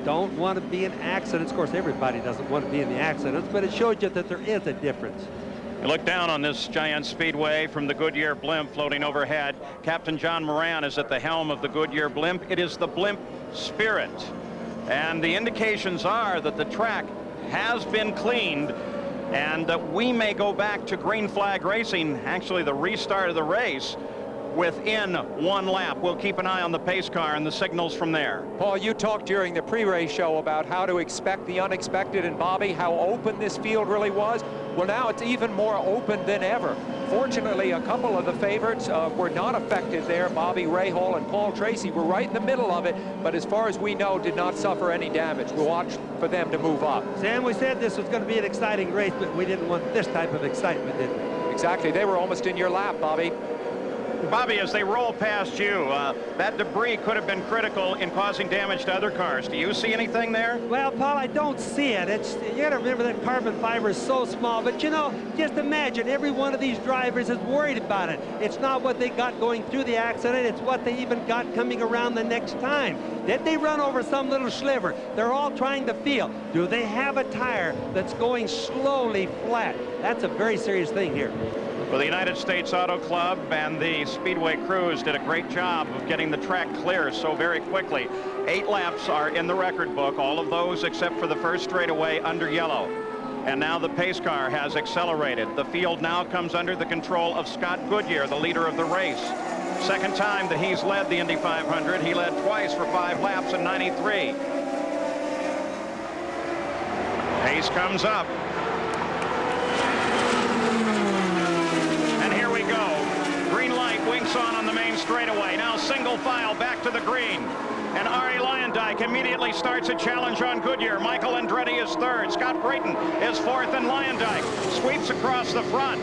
don't want to be in accidents. Of course, everybody doesn't want to be in the accidents, but it shows you that there is a difference. You look down on this giant speedway from the Goodyear blimp floating overhead. Captain John Moran is at the helm of the Goodyear blimp. It is the blimp Spirit. And the indications are that the track has been cleaned and that we may go back to green flag racing, actually the restart of the race, within one lap. We'll keep an eye on the pace car and the signals from there. Paul, you talked during the pre-race show about how to expect the unexpected, and Bobby, how open this field really was. Well, now it's even more open than ever. Fortunately, a couple of the favorites were not affected there. Bobby Rahal and Paul Tracy were right in the middle of it, but as far as we know, did not suffer any damage. We'll watch for them to move up. Sam, we said this was going to be an exciting race, but we didn't want this type of excitement, did we? Exactly. They were almost in your lap, Bobby. Bobby, as they roll past you, that debris could have been critical in causing damage to other cars. Do you see anything there? Well, Paul, I don't see it. You got to remember that carbon fiber is so small. But, you know, just imagine every one of these drivers is worried about it. It's not what they got going through the accident. It's what they even got coming around the next time. Did they run over some little sliver? They're all trying to feel, do they have a tire that's going slowly flat? That's a very serious thing here. Well, the United States Auto Club and the Speedway crews did a great job of getting the track clear so very quickly. 8 laps are in the record book, all of those except for the first straightaway under yellow. And now the pace car has accelerated. The field now comes under the control of Scott Goodyear, the leader of the race. Second time that he's led the Indy 500. He led twice for 5 laps in '93. Pace comes up. Winks on the main straightaway. Now single file back to the green. And Arie Luyendyk immediately starts a challenge on Goodyear. Michael Andretti is third. Scott Brayton is fourth, and Luyendyk sweeps across the front.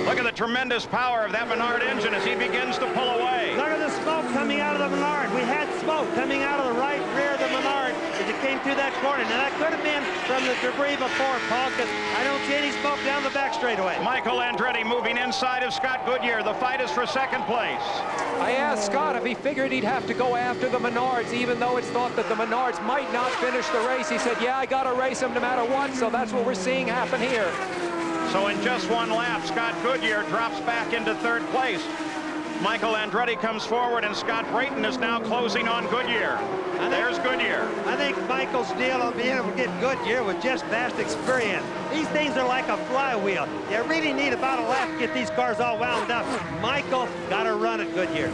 Look at the tremendous power of that Menard engine as he begins to pull away. Look at the smoke coming out of the Menard. We had smoke coming out of the right rear of the Menard as it came through that corner. Now that could have been from the debris before, Paul, because I don't see any smoke down the back straightaway. Michael Andretti moving inside of Scott Goodyear. The fight is for second place. I asked Scott if he figured he'd have to go after the Menards, even though it's thought that the Menards might not finish the race. He said, yeah, I got to race them no matter what, so that's what we're seeing happen here. So in just one lap, Scott Goodyear drops back into third place. Michael Andretti comes forward, and Scott Brayton is now closing on Goodyear. There's Goodyear. I think Michael's deal on being able to get Goodyear with just vast experience. These things are like a flywheel. You really need about a lap to get these cars all wound up. Michael got to run at Goodyear.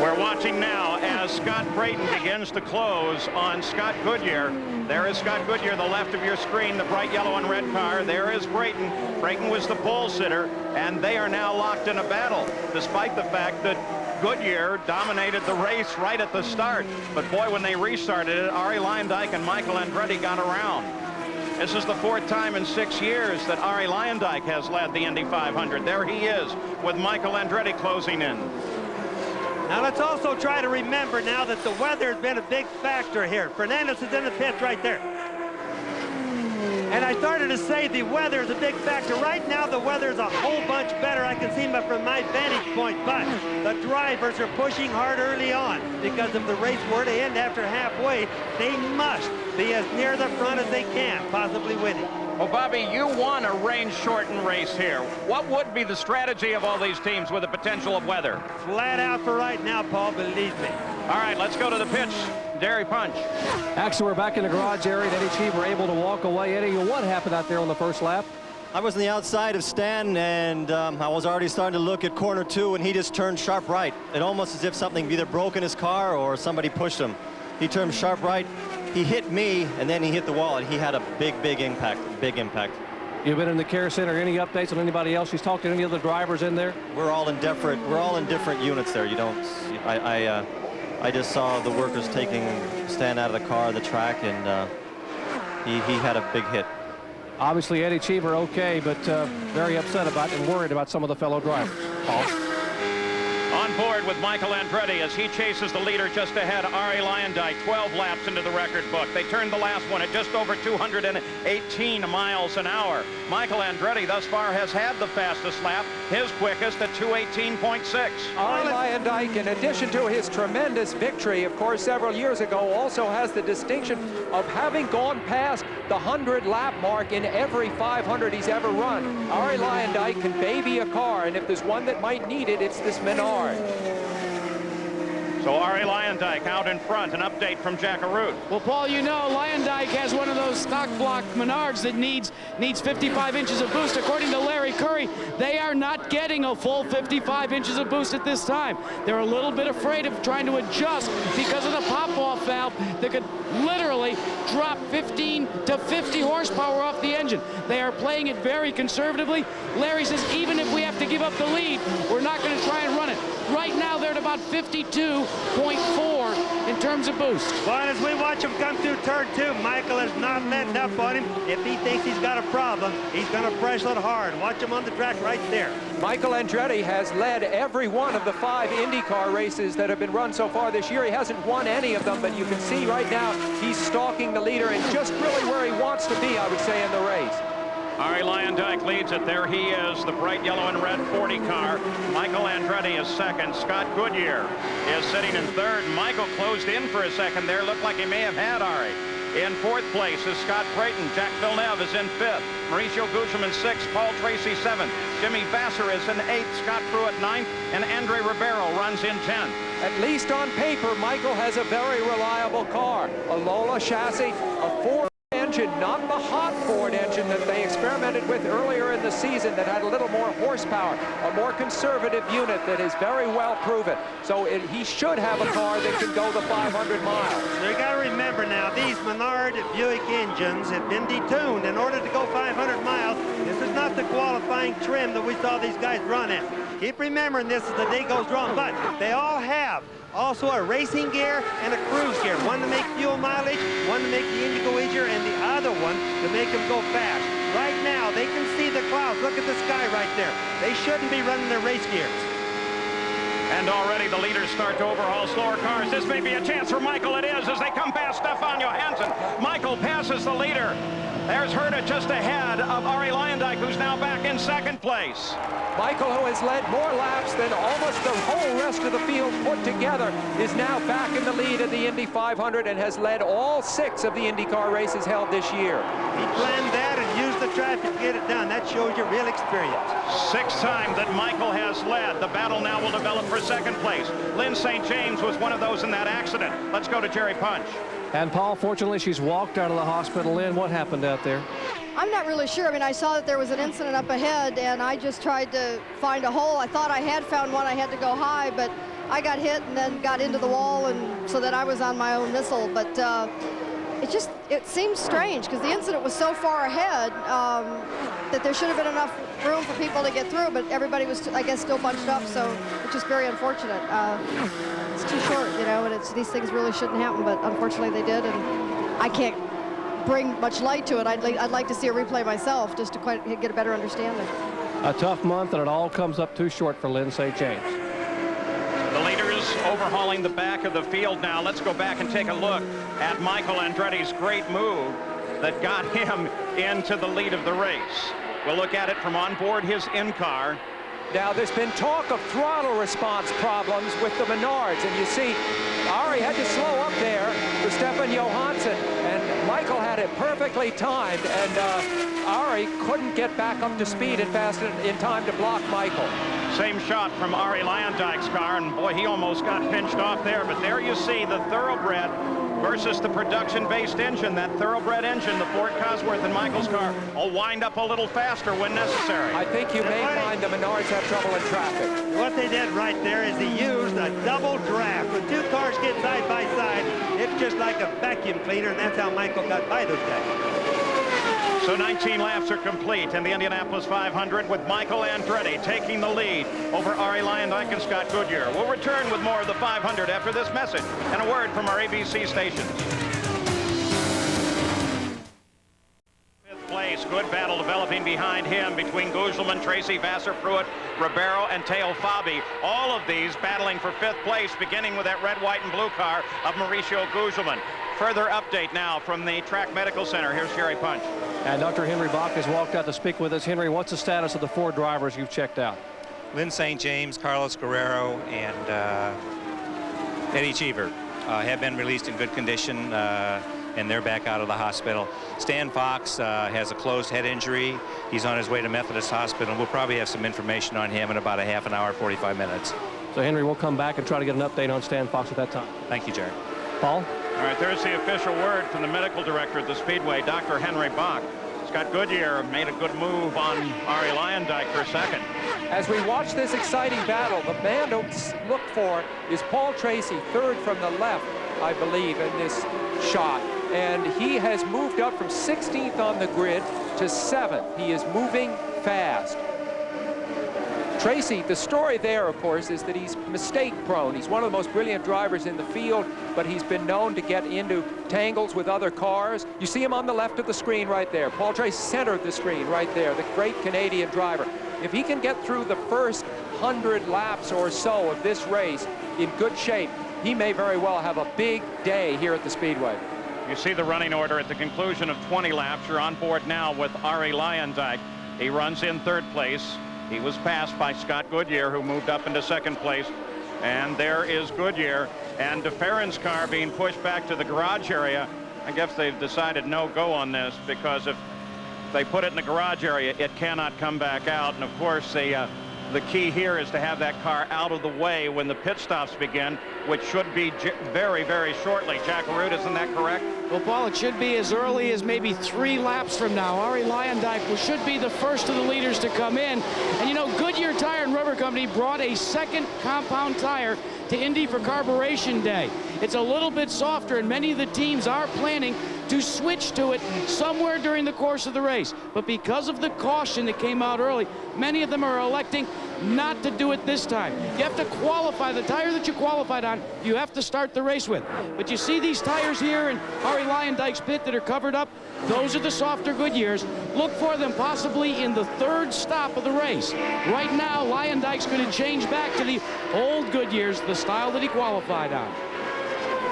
We're watching now as Scott Brayton begins to close on Scott Goodyear. There is Scott Goodyear, the left of your screen, the bright yellow and red car. There is Brayton. Brayton was the pole sitter, and they are now locked in a battle, despite the fact that Goodyear dominated the race right at the start. But boy, when they restarted it, Arie Luyendyk and Michael Andretti got around. This is the 4th time in 6 years that Arie Luyendyk has led the Indy 500. There he is with Michael Andretti closing in. Now let's also try to remember now that the weather has been a big factor here. Fernandez is in the pits right there. And I started to say the weather is a big factor. Right now the weather is a whole bunch better. I can see from my vantage point, but the drivers are pushing hard early on because if the race were to end after halfway, they must be as near the front as they can, possibly winning. Well, Bobby, you won a range-shortened race here. What would be the strategy of all these teams with the potential of weather? Flat out for right now, Paul, believe me. All right, let's go to the pitch. Jerry Punch. Actually, we're back in the garage area, and Eddie Cheever able to walk away. Eddie, what happened out there on the first lap? I was on the outside of Stan, and I was already starting to look at corner 2, and he just turned sharp right. It almost as if something either broke in his car or somebody pushed him. He turned sharp right. He hit me, and then he hit the wall, and he had a big impact, You've been in the care center. Any updates on anybody else? She's talked to any of the drivers in there? We're all in different units there. You don't. I just saw the workers taking Stan out of the car, the track, and he had a big hit. Obviously, Eddie Cheever okay, but very upset about and worried about some of the fellow drivers. Paul? On board with Michael Andretti as he chases the leader just ahead. Ari Luyendyk, 12 laps into the record book. They turned the last one at just over 218 miles an hour. Michael Andretti thus far has had the fastest lap, his quickest at 218.6. Ari Luyendyk, in addition to his tremendous victory, of course, several years ago, also has the distinction of having gone past the 100-lap mark in every 500 he's ever run. Ari Luyendyk can baby a car, and if there's one that might need it, it's this Menard. So Ari Luyendyk out in front. An update from Jack Arute. Well, Paul, you know, Luyendyk has one of those stock block Menards that needs 55 inches of boost. According to Larry Curry, they are not getting a full 55 inches of boost at this time. They're a little bit afraid of trying to adjust because of the pop-off valve that could literally drop 15 to 50 horsepower off the engine. They are playing it very conservatively. Larry says even if we have to give up the lead, we're not going to try and run it. Right now, they're at about 52.4 in terms of boost. Well, as we watch him come through turn 2, Michael is not letting up on him. If he thinks he's got a problem, he's going to press it hard. Watch him on the track right there. Michael Andretti has led every one of the 5 IndyCar races that have been run so far this year. He hasn't won any of them, but you can see right now he's stalking the leader and just really where he wants to be, I would say, in the race. Ari Luyendyk leads it. There he is, the bright yellow and red 40 car. Michael Andretti is second. Scott Goodyear is sitting in third. Michael closed in for a second there. Looked like he may have had Ari. In fourth place is Scott Creighton. Jack Villeneuve is in fifth. Mauricio Gugelmin in sixth. Paul Tracy seventh. Jimmy Vasser is in eighth. Scott Pruitt ninth. And Andre Ribeiro runs in 10th. At least on paper, Michael has a very reliable car. A Lola chassis, a Ford engine, not the hot Ford engine that they experimented with earlier in the season that had a little more horsepower, a more conservative unit that is very well proven. So he should have a car that can go the 500 miles. So you got to remember now, these Menard Buick engines have been detuned in order to go 500 miles. This is not the qualifying trim that we saw these guys run in. Keep remembering this as the day goes on, but they all have also a racing gear and a cruise gear. One to make fuel mileage, one to make the engine go easier, and the other one to make them go fast. Right now, they can see the clouds. Look at the sky right there. They shouldn't be running their race gears. And already the leaders start to overhaul slower cars. This may be a chance for Michael. It is as they come past Stefan Johansson. Michael passes the leader. There's Herta just ahead of Ari Luyendyk, who's now back in second place. Michael, who has led more laps than almost the whole rest of the field put together, is now back in the lead of the Indy 500 and has led all 6 of the IndyCar races held this year. He planned that and used the traffic to get it done. That shows you real experience. 6th time that Michael has led. The battle now will develop for second place. Lynn St. James was one of those in that accident. Let's go to Jerry Punch. And Paul, fortunately, she's walked out of the hospital. Lynn, what happened out there? I'm not really sure. I mean, I saw that there was an incident up ahead, and I just tried to find a hole. I thought I had found one. I had to go high, but I got hit and then got into the wall, and so that I was on my own missile. But it seems strange because the incident was so far ahead that there should have been enough room for people to get through, but everybody was, I guess, still bunched up, so which is very unfortunate. It's too short, you know, and these things really shouldn't happen, but unfortunately they did, and I can't bring much light to it. I'd like to see a replay myself just to get a better understanding. A tough month, and it all comes up too short for Lynn St. James. The leaders overhauling the back of the field now. Let's go back and take a look at Michael Andretti's great move that got him into the lead of the race. We'll look at it from on board his in-car. Now, there's been talk of throttle response problems with the Menards, and you see, Ari had to slow up there for Stefan Johansson, and Michael had it perfectly timed, and Ari couldn't get back up to speed and fast in time to block Michael. Same shot from Ari Leyendijk's car, and boy, he almost got pinched off there. But there you see the thoroughbred versus the production-based engine. That thoroughbred engine, the Ford Cosworth and Michael's car, will wind up a little faster when necessary. I think you may find the Menards have trouble in traffic. What they did right there is he used a double draft. When two cars get side by side, it's just like a vacuum cleaner, and that's how Michael got by those guys. So 19 laps are complete in the Indianapolis 500 with Michael Andretti taking the lead over Ari Leyendijk and Scott Goodyear. We'll return with more of the 500 after this message and a word from our ABC stations. Fifth place, good battle developing behind him between Gugelman, Tracy, Vassar, Pruitt, Ribeiro, and Teo Fabi. All of these battling for fifth place, beginning with that red, white, and blue car of Mauricio Gugelman. Further update now from the Track Medical Center. Here's Jerry Punch. And Dr. Henry Bach has walked out to speak with us. Henry, what's the status of the 4 drivers you've checked out? Lynn St. James, Carlos Guerrero, and Eddie Cheever have been released in good condition, and they're back out of the hospital. Stan Fox has a closed head injury. He's on his way to Methodist Hospital. We'll probably have some information on him in about a half an hour, 45 minutes. So, Henry, we'll come back and try to get an update on Stan Fox at that time. Thank you, Jerry. Paul? All right, there's the official word from the medical director at the Speedway, Dr. Henry Bach. Scott Goodyear made a good move on Ari Leyendijk for second. As we watch this exciting battle, the man to look for is Paul Tracy, third from the left, I believe, in this shot. And he has moved up from 16th on the grid to 7th. He is moving fast. Tracy, the story there, of course, is that he's mistake-prone. He's one of the most brilliant drivers in the field, but he's been known to get into tangles with other cars. You see him on the left of the screen right there. Paul Tracy, center of the screen right there, the great Canadian driver. If he can get through the first 100 laps or so of this race in good shape, he may very well have a big day here at the Speedway. You see the running order at the conclusion of 20 laps. You're on board now with Ari Leyendijk. He runs in third place. He was passed by Scott Goodyear, who moved up into second place. And there is Goodyear. And DeFerrin's car being pushed back to the garage area. I guess they've decided no go on this, because if they put it in the garage area, it cannot come back out. And of course, the key here is to have that car out of the way when the pit stops begin, which should be very, very shortly. Jack Arute, isn't that correct? Well, Paul, it should be as early as maybe 3 laps from now. Ari Leyendijk should be the first of the leaders to come in. And you know, Goodyear Tire and Rubber Company brought a second compound tire to Indy for Carburation Day. It's a little bit softer, and many of the teams are planning to switch to it somewhere during the course of the race. But because of the caution that came out early, many of them are electing not to do it this time. You have to qualify. The tire that you qualified on, you have to start the race with. But you see these tires here in Ari Leyendijk's pit that are covered up? Those are the softer Goodyears. Look for them possibly in the 3rd stop of the race. Right now, Leyendijk's going to change back to the old Goodyears, the style that he qualified on.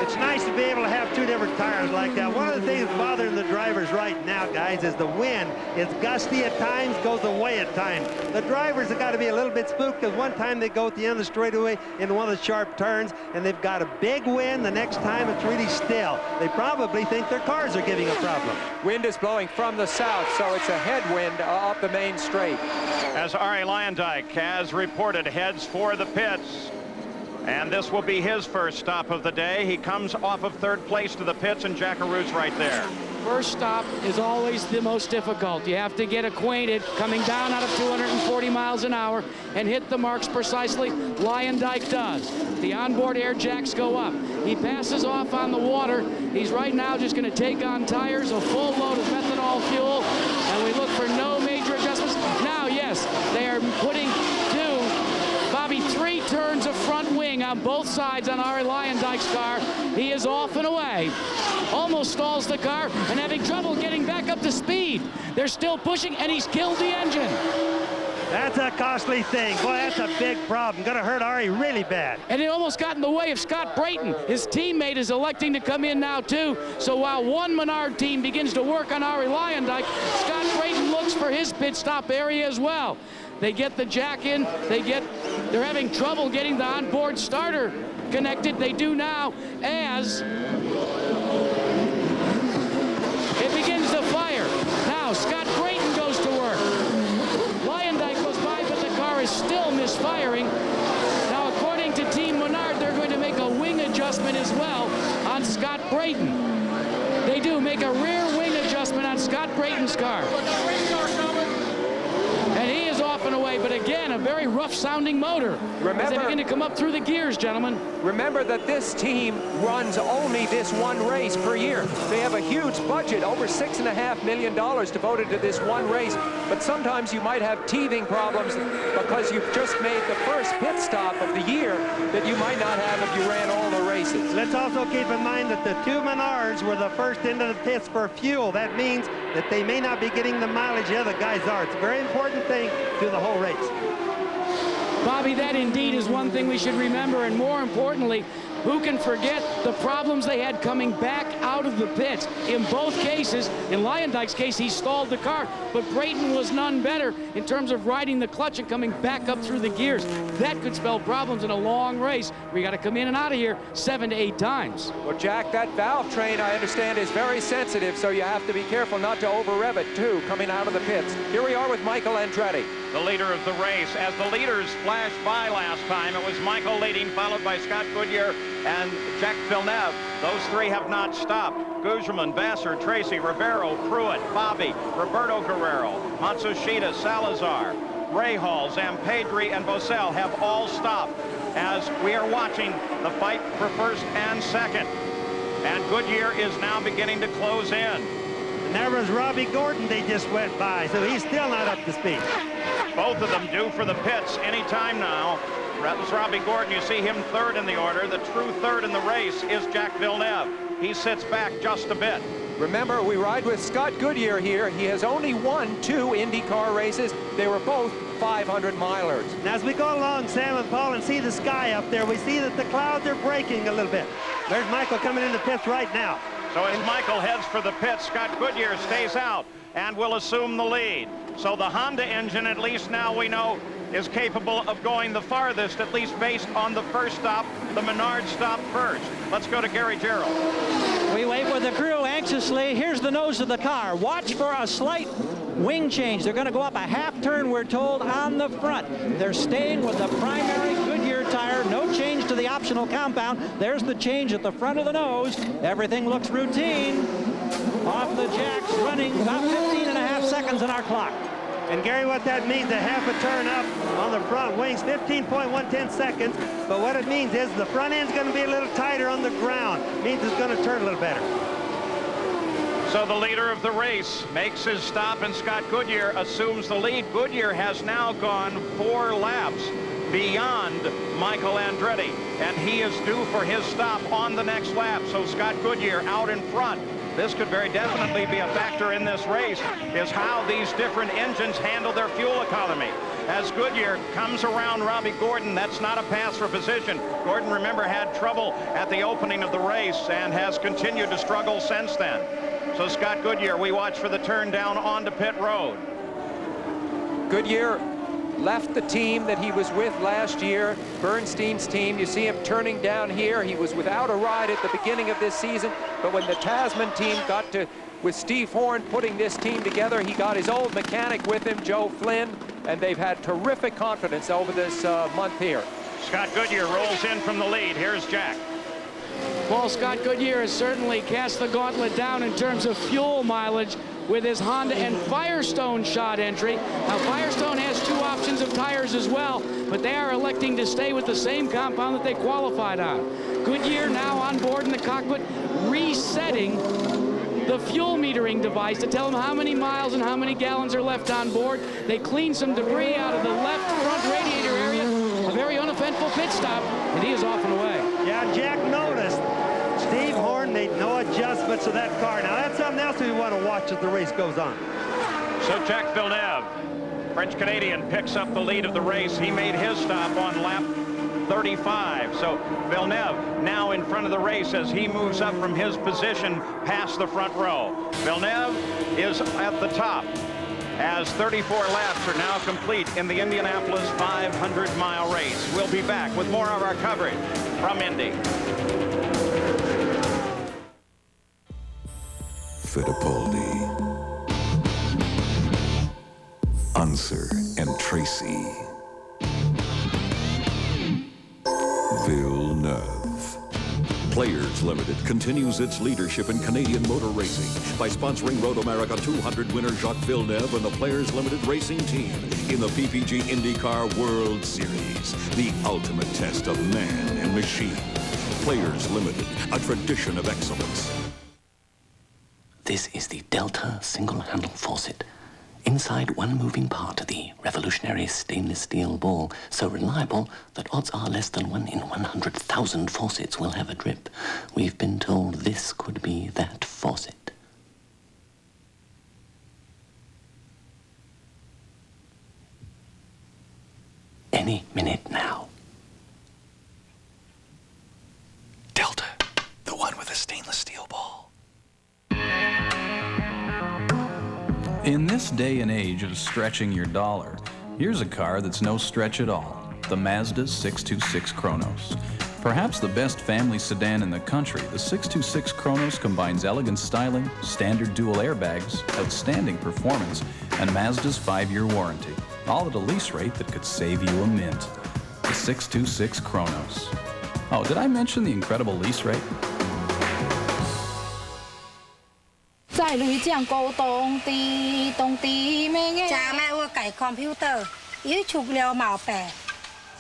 It's nice to be able to have 2 different tires like that. One of the things bothering the drivers right now, guys, is the wind. It's gusty at times, goes away at times. The drivers have got to be a little bit spooked, because one time they go at the end of the straightaway into one of the sharp turns, and they've got a big wind. The next time it's really still. They probably think their cars are giving a problem. Wind is blowing from the south, so it's a headwind up the main straight. As Ari Leyendijk has reported, heads for the pits. And this will be his first stop of the day. He comes off of 3rd place to the pits, and Jack Arute's right there. First stop is always the most difficult. You have to get acquainted, coming down out of 240 miles an hour, and hit the marks precisely. Leyendijk does. The onboard air jacks go up. He passes off on the water. He's right now just going to take on tires, a full load of methanol fuel, and we look for no major adjustments. Now, yes, they are putting 3 turns of front wing on both sides on Ari Leyendijk's car. He is off and away. Almost stalls the car and having trouble getting back up to speed. They're still pushing, and he's killed the engine. That's a costly thing. Boy, that's a big problem. Gonna hurt Ari really bad. And it almost got in the way of Scott Brayton. His teammate is electing to come in now, too. So while one Menard team begins to work on Ari Leyendijk, Scott Brayton looks for his pit stop area as well. They get the jack in. They're having trouble getting the onboard starter connected. They do now as Scott Brayton goes to work. Lyondike goes by, but the car is still misfiring. Now, according to Team Menard, they're going to make a wing adjustment as well on Scott Brayton. They do make a rear wing adjustment on Scott Brayton's car. And he is off and away, but again, a very rough-sounding motor. As they begin to come up through the gears, gentlemen. Remember that this team runs only this one race per year. They have a huge budget, over $6.5 million devoted to this one race. But sometimes you might have teething problems because you've just made the first pit stop of the year that you might not have if you ran all the races. Let's also keep in mind that the two Menards were the first into the pits for fuel. That means that they may not be getting the mileage the other guys are. It's a very important thing to the whole race. Bobby, that indeed is one thing we should remember, and more importantly, who can forget the problems they had coming back out of the pits? In both cases, in Lyondike's case, he stalled the car, but Brayton was none better in terms of riding the clutch and coming back up through the gears. That could spell problems in a long race. We got to come in and out of here 7 to 8 times. Well, Jack, that valve train, I understand, is very sensitive, so you have to be careful not to over-rev it, too, coming out of the pits. Here we are with Michael Andretti. The leader of the race. As the leaders flashed by last time, it was Michael leading, followed by Scott Goodyear and Jack Villeneuve. Those three have not stopped. Gugelmin, Vassar, Tracy, Rivero, Pruitt, Bobby, Roberto Guerrero, Matsushita, Salazar, Rahal, Zampedri, and Bosell have all stopped as we are watching the fight for first and second. And Goodyear is now beginning to close in. And there was Robbie Gordon they just went by, so he's still not up to speed. Both of them due for the pits any time now. That was Robbie Gordon. You see him third in the order. The true third in the race is Jack Villeneuve. He sits back just a bit. Remember, we ride with Scott Goodyear here. He has only won 2 Indy Car races. They were both 500 milers. Now, as we go along, Sam and Paul, and see the sky up there, we see that the clouds are breaking a little bit. There's Michael coming in the pits right now. So as Michael heads for the pits, Scott Goodyear stays out and will assume the lead. So the Honda engine, at least now we know, is capable of going the farthest, at least based on the first stop. The Menard stop first. Let's go to Gary Gerald. We wait with the crew anxiously. Here's the nose of the car. Watch for a slight wing change. They're going to go up a half turn, we're told, on the front. They're staying with the primary Goodyear tire. No change to the optional compound. There's the change at the front of the nose. Everything looks routine. Off the jacks, running about 15.5 seconds on our clock. And Gary, what that means, a half a turn up on the front wings, 15.110 seconds. But what it means is the front end's going to be a little tighter on the ground. It means it's going to turn a little better. So the leader of the race makes his stop, and Scott Goodyear assumes the lead. Goodyear has now gone 4 laps beyond Michael Andretti, and he is due for his stop on the next lap. So Scott Goodyear out in front. This could very definitely be a factor in this race, is how these different engines handle their fuel economy. As Goodyear comes around Robbie Gordon, that's not a pass for position. Gordon, remember, had trouble at the opening of the race and has continued to struggle since then. So Scott Goodyear, we watch for the turn down onto pit road. Goodyear left the team that he was with last year, Bernstein's team. You see him turning down here. He was without a ride at the beginning of this season, but when the Tasman team got to, with Steve Horn putting this team together, he got his old mechanic with him, Joe Flynn, and they've had terrific confidence over this month here. Scott Goodyear rolls in from the lead. Here's Jack. Well, Scott Goodyear has certainly cast the gauntlet down in terms of fuel mileage with his Honda and Firestone shot entry. Now, Firestone has 2 options of tires as well, but they are electing to stay with the same compound that they qualified on. Goodyear now on board in the cockpit, resetting the fuel metering device to tell them how many miles and how many gallons are left on board. They cleaned some debris out of the left front radiator area. A very uneventful pit stop, and he is off and away. Yeah, Jack noticed Steve Horn made no adjustments to that car. Now, that's something else we want to watch as the race goes on. So Jack Villeneuve, French-Canadian, picks up the lead of the race. He made his stop on lap 35. So Villeneuve now in front of the race as he moves up from his position past the front row. Villeneuve is at the top as 34 laps are now complete in the Indianapolis 500-mile race. We'll be back with more of our coverage from Indy. Fittipaldi. Unser and Tracy. Villeneuve. Players Limited continues its leadership in Canadian motor racing by sponsoring Road America 200 winner Jacques Villeneuve and the Players Limited racing team in the PPG Indy Car World Series, the ultimate test of man and machine. Players Limited, a tradition of excellence. This is the Delta single-handle faucet. Inside one moving part, the revolutionary stainless steel ball, so reliable that odds are less than 1 in 100,000 faucets will have a drip. We've been told this could be that faucet. Any minute now. Delta, the one with a stainless steel ball. In this day and age of stretching your dollar, here's a car that's no stretch at all, the Mazda 626 Kronos. Perhaps the best family sedan in the country, the 626 Kronos combines elegant styling, standard dual airbags, outstanding performance, and Mazda's 5-year warranty, all at a lease rate that could save you a mint. The 626 Kronos. Oh, did I mention the incredible lease rate? 在女將高當地咩嘅？จากแม่ว่าไก่คอมพิวเตอร์อีฉุกเร็วเหมาแปะ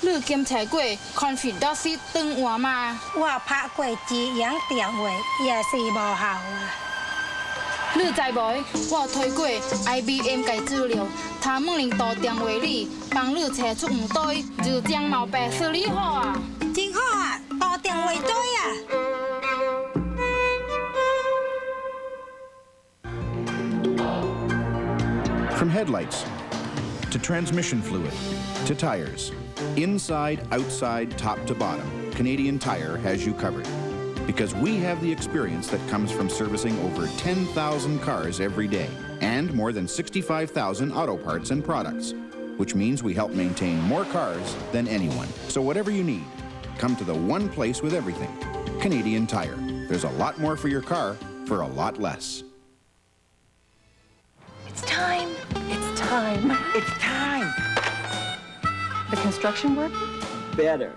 หรือเกมแฉกล้วยคอนฟิดอซี่ตึงหัวมาว่าพระกล้วยจียังเตียงหวยอย่าสีบ่หาวหรือใจบ่อยว่า推過 IBM 嘅資料他們領導電話裡幫你查出唔對就將毛病xử理好啊真好啊ต่อ電話對啊From headlights, to transmission fluid, to tires, inside, outside, top to bottom, Canadian Tire has you covered. Because we have the experience that comes from servicing over 10,000 cars every day and more than 65,000 auto parts and products, which means we help maintain more cars than anyone. So whatever you need, come to the one place with everything, Canadian Tire. There's a lot more for your car for a lot less. It's time. It's time. It's time. The construction work? Better.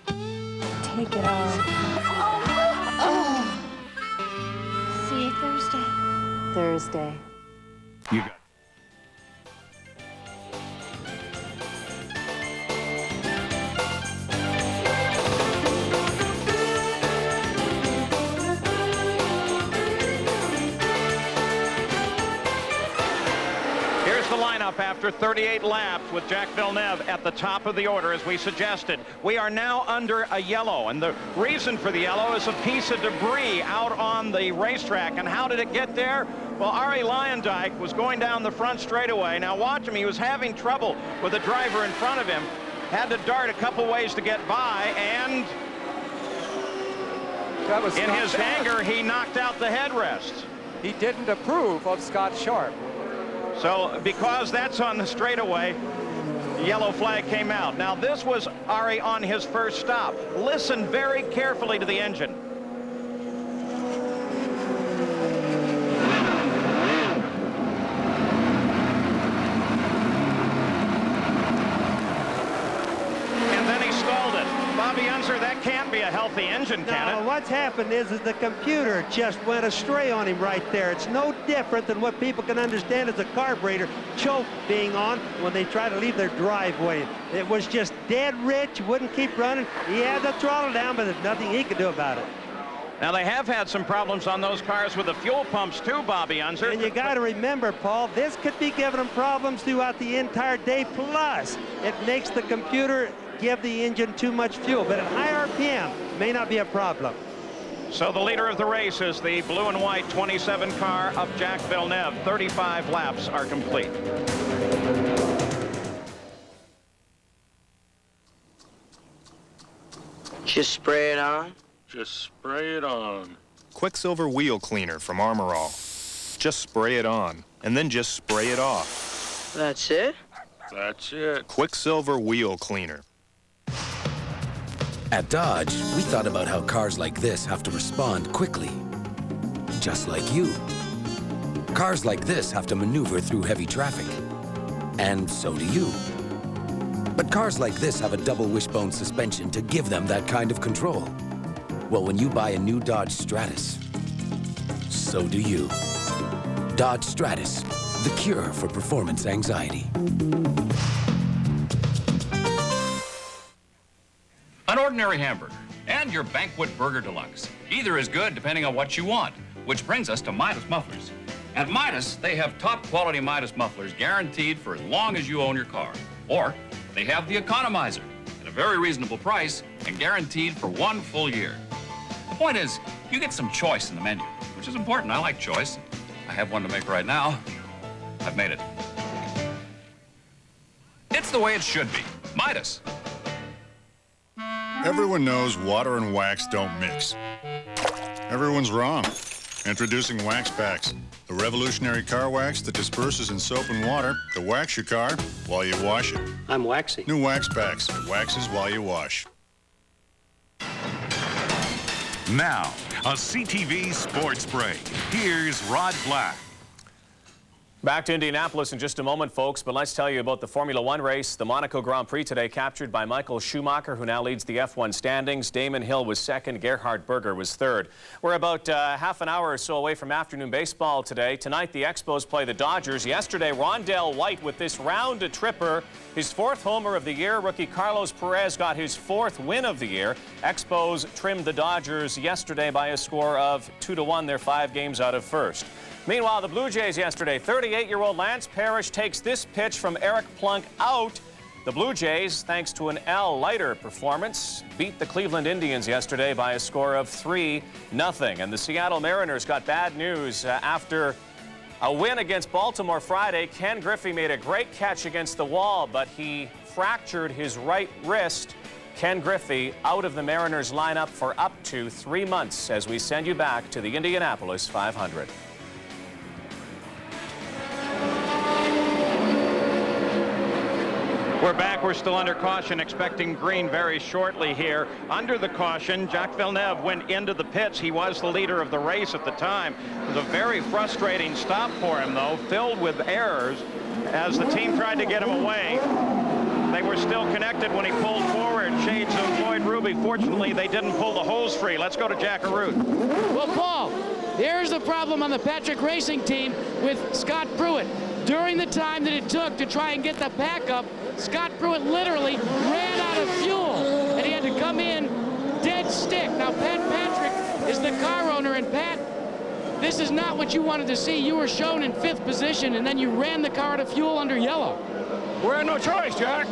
Take it off. Oh. See you Thursday. Thursday. You got it. After 38 laps with Jacques Villeneuve at the top of the order, as we suggested. We are now under a yellow, and the reason for the yellow is a piece of debris out on the racetrack. And how did it get there? Well, Arie Luyendyk was going down the front straightaway. Now watch him. He was having trouble with the driver in front of him. Had to dart a couple ways to get by, and that was in Scott his Sharp. anger, he knocked out the headrest. He didn't approve of Scott Sharp. So because that's on the straightaway, the yellow flag came out. Now this was Arie on his first stop. Listen very carefully to the engine. And then he stalled it. Bobby Unser, that can't be a healthy engine, can it? No, what's happened is the computer just went astray on him right there. It's no different than what people can understand as a carburetor choke being on when they try to leave their driveway. It was just dead rich, wouldn't keep running. He had the throttle down, but there's nothing he could do about it. Now, they have had some problems on those cars with the fuel pumps, too, Bobby Unser. And you got to remember, Paul, this could be giving them problems throughout the entire day. Plus, it makes the computer give the engine too much fuel, but at high RPM may not be a problem. So the leader of the race is the blue and white 27 car of Jacques Villeneuve. 35 laps are complete. Just spray it on? Just spray it on. Quicksilver wheel cleaner from Armor All. Just spray it on, and then just spray it off. That's it? That's it. Quicksilver wheel cleaner. At Dodge, we thought about how cars like this have to respond quickly. Just like you. Cars like this have to maneuver through heavy traffic. And so do you. But cars like this have a double wishbone suspension to give them that kind of control. Well, when you buy a new Dodge Stratus, so do you. Dodge Stratus, the cure for performance anxiety. An ordinary hamburger and your Banquet Burger Deluxe. Either is good depending on what you want, which brings us to Midas Mufflers. At Midas, they have top quality Midas mufflers guaranteed for as long as you own your car. Or they have the Economizer at a very reasonable price and guaranteed for 1 full year. The point is, you get some choice in the menu, which is important. I like choice. I have one to make right now. I've made it. It's the way it should be. Midas. Everyone knows water and wax don't mix. Everyone's wrong. Introducing Wax Packs, the revolutionary car wax that disperses in soap and water to wax your car while you wash it. I'm waxy. New Wax Packs, waxes while you wash. Now, a CTV Sports Break. Here's Rod Black. Back to Indianapolis in just a moment, folks, but let's tell you about the Formula One race. The Monaco Grand Prix today captured by Michael Schumacher, who now leads the F1 standings. Damon Hill was second. Gerhard Berger was third. We're about half an hour or so away from afternoon baseball today. Tonight, the Expos play the Dodgers. Yesterday, Rondell White with this round tripper, his 4th homer of the year. Rookie Carlos Perez got his 4th win of the year. Expos trimmed the Dodgers yesterday by a score of 2-1. They're 5 games out of first. Meanwhile, the Blue Jays yesterday, 38-year-old Lance Parrish takes this pitch from Eric Plunk out. The Blue Jays, thanks to an Al Leiter performance, beat the Cleveland Indians yesterday by a score of 3-0. And the Seattle Mariners got bad news after a win against Baltimore Friday. Ken Griffey made a great catch against the wall, but he fractured his right wrist. Ken Griffey out of the Mariners lineup for up to 3 months as we send you back to the Indianapolis 500. We're back. We're still under caution, expecting green very shortly here. Under the caution, Jacques Villeneuve went into the pits. He was the leader of the race at the time. It was a very frustrating stop for him, though, filled with errors as the team tried to get him away. They were still connected when he pulled forward. Shades of Floyd Ruby. Fortunately, they didn't pull the hose free. Let's go to Jack Arute. Well, Paul, here's the problem on the Patrick Racing team with Scott Pruitt. During the time that it took to try and get the pack up, Scott Pruitt literally ran out of fuel, and he had to come in dead stick. Now, Pat Patrick is the car owner, and Pat, this is not what you wanted to see. You were shown in 5th position, and then you ran the car out of fuel under yellow. We had no choice, Jack.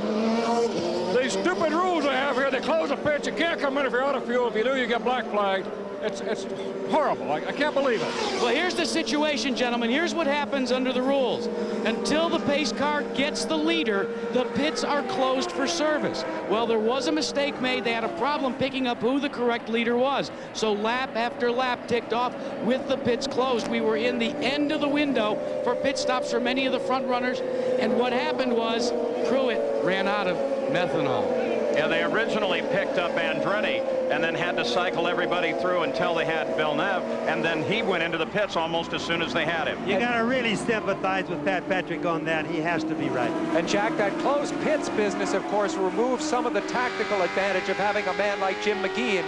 These stupid rules they have here, they close a pit. You can't come in if you're out of fuel. If you do, you get black flagged. It's horrible. I can't believe it. Well, here's the situation, gentlemen. Here's what happens under the rules. Until the pace car gets the leader, the pits are closed for service. Well, there was a mistake made. They had a problem picking up who the correct leader was. So lap after lap ticked off with the pits closed. We were in the end of the window for pit stops for many of the front runners. And what happened was Pruitt ran out of methanol. Yeah, they originally picked up Andretti and then had to cycle everybody through until they had Villeneuve, and then he went into the pits almost as soon as they had him. You got to really sympathize with Pat Patrick on that. He has to be right. And Jack, that closed pits business, of course, removes some of the tactical advantage of having a man like Jim McGee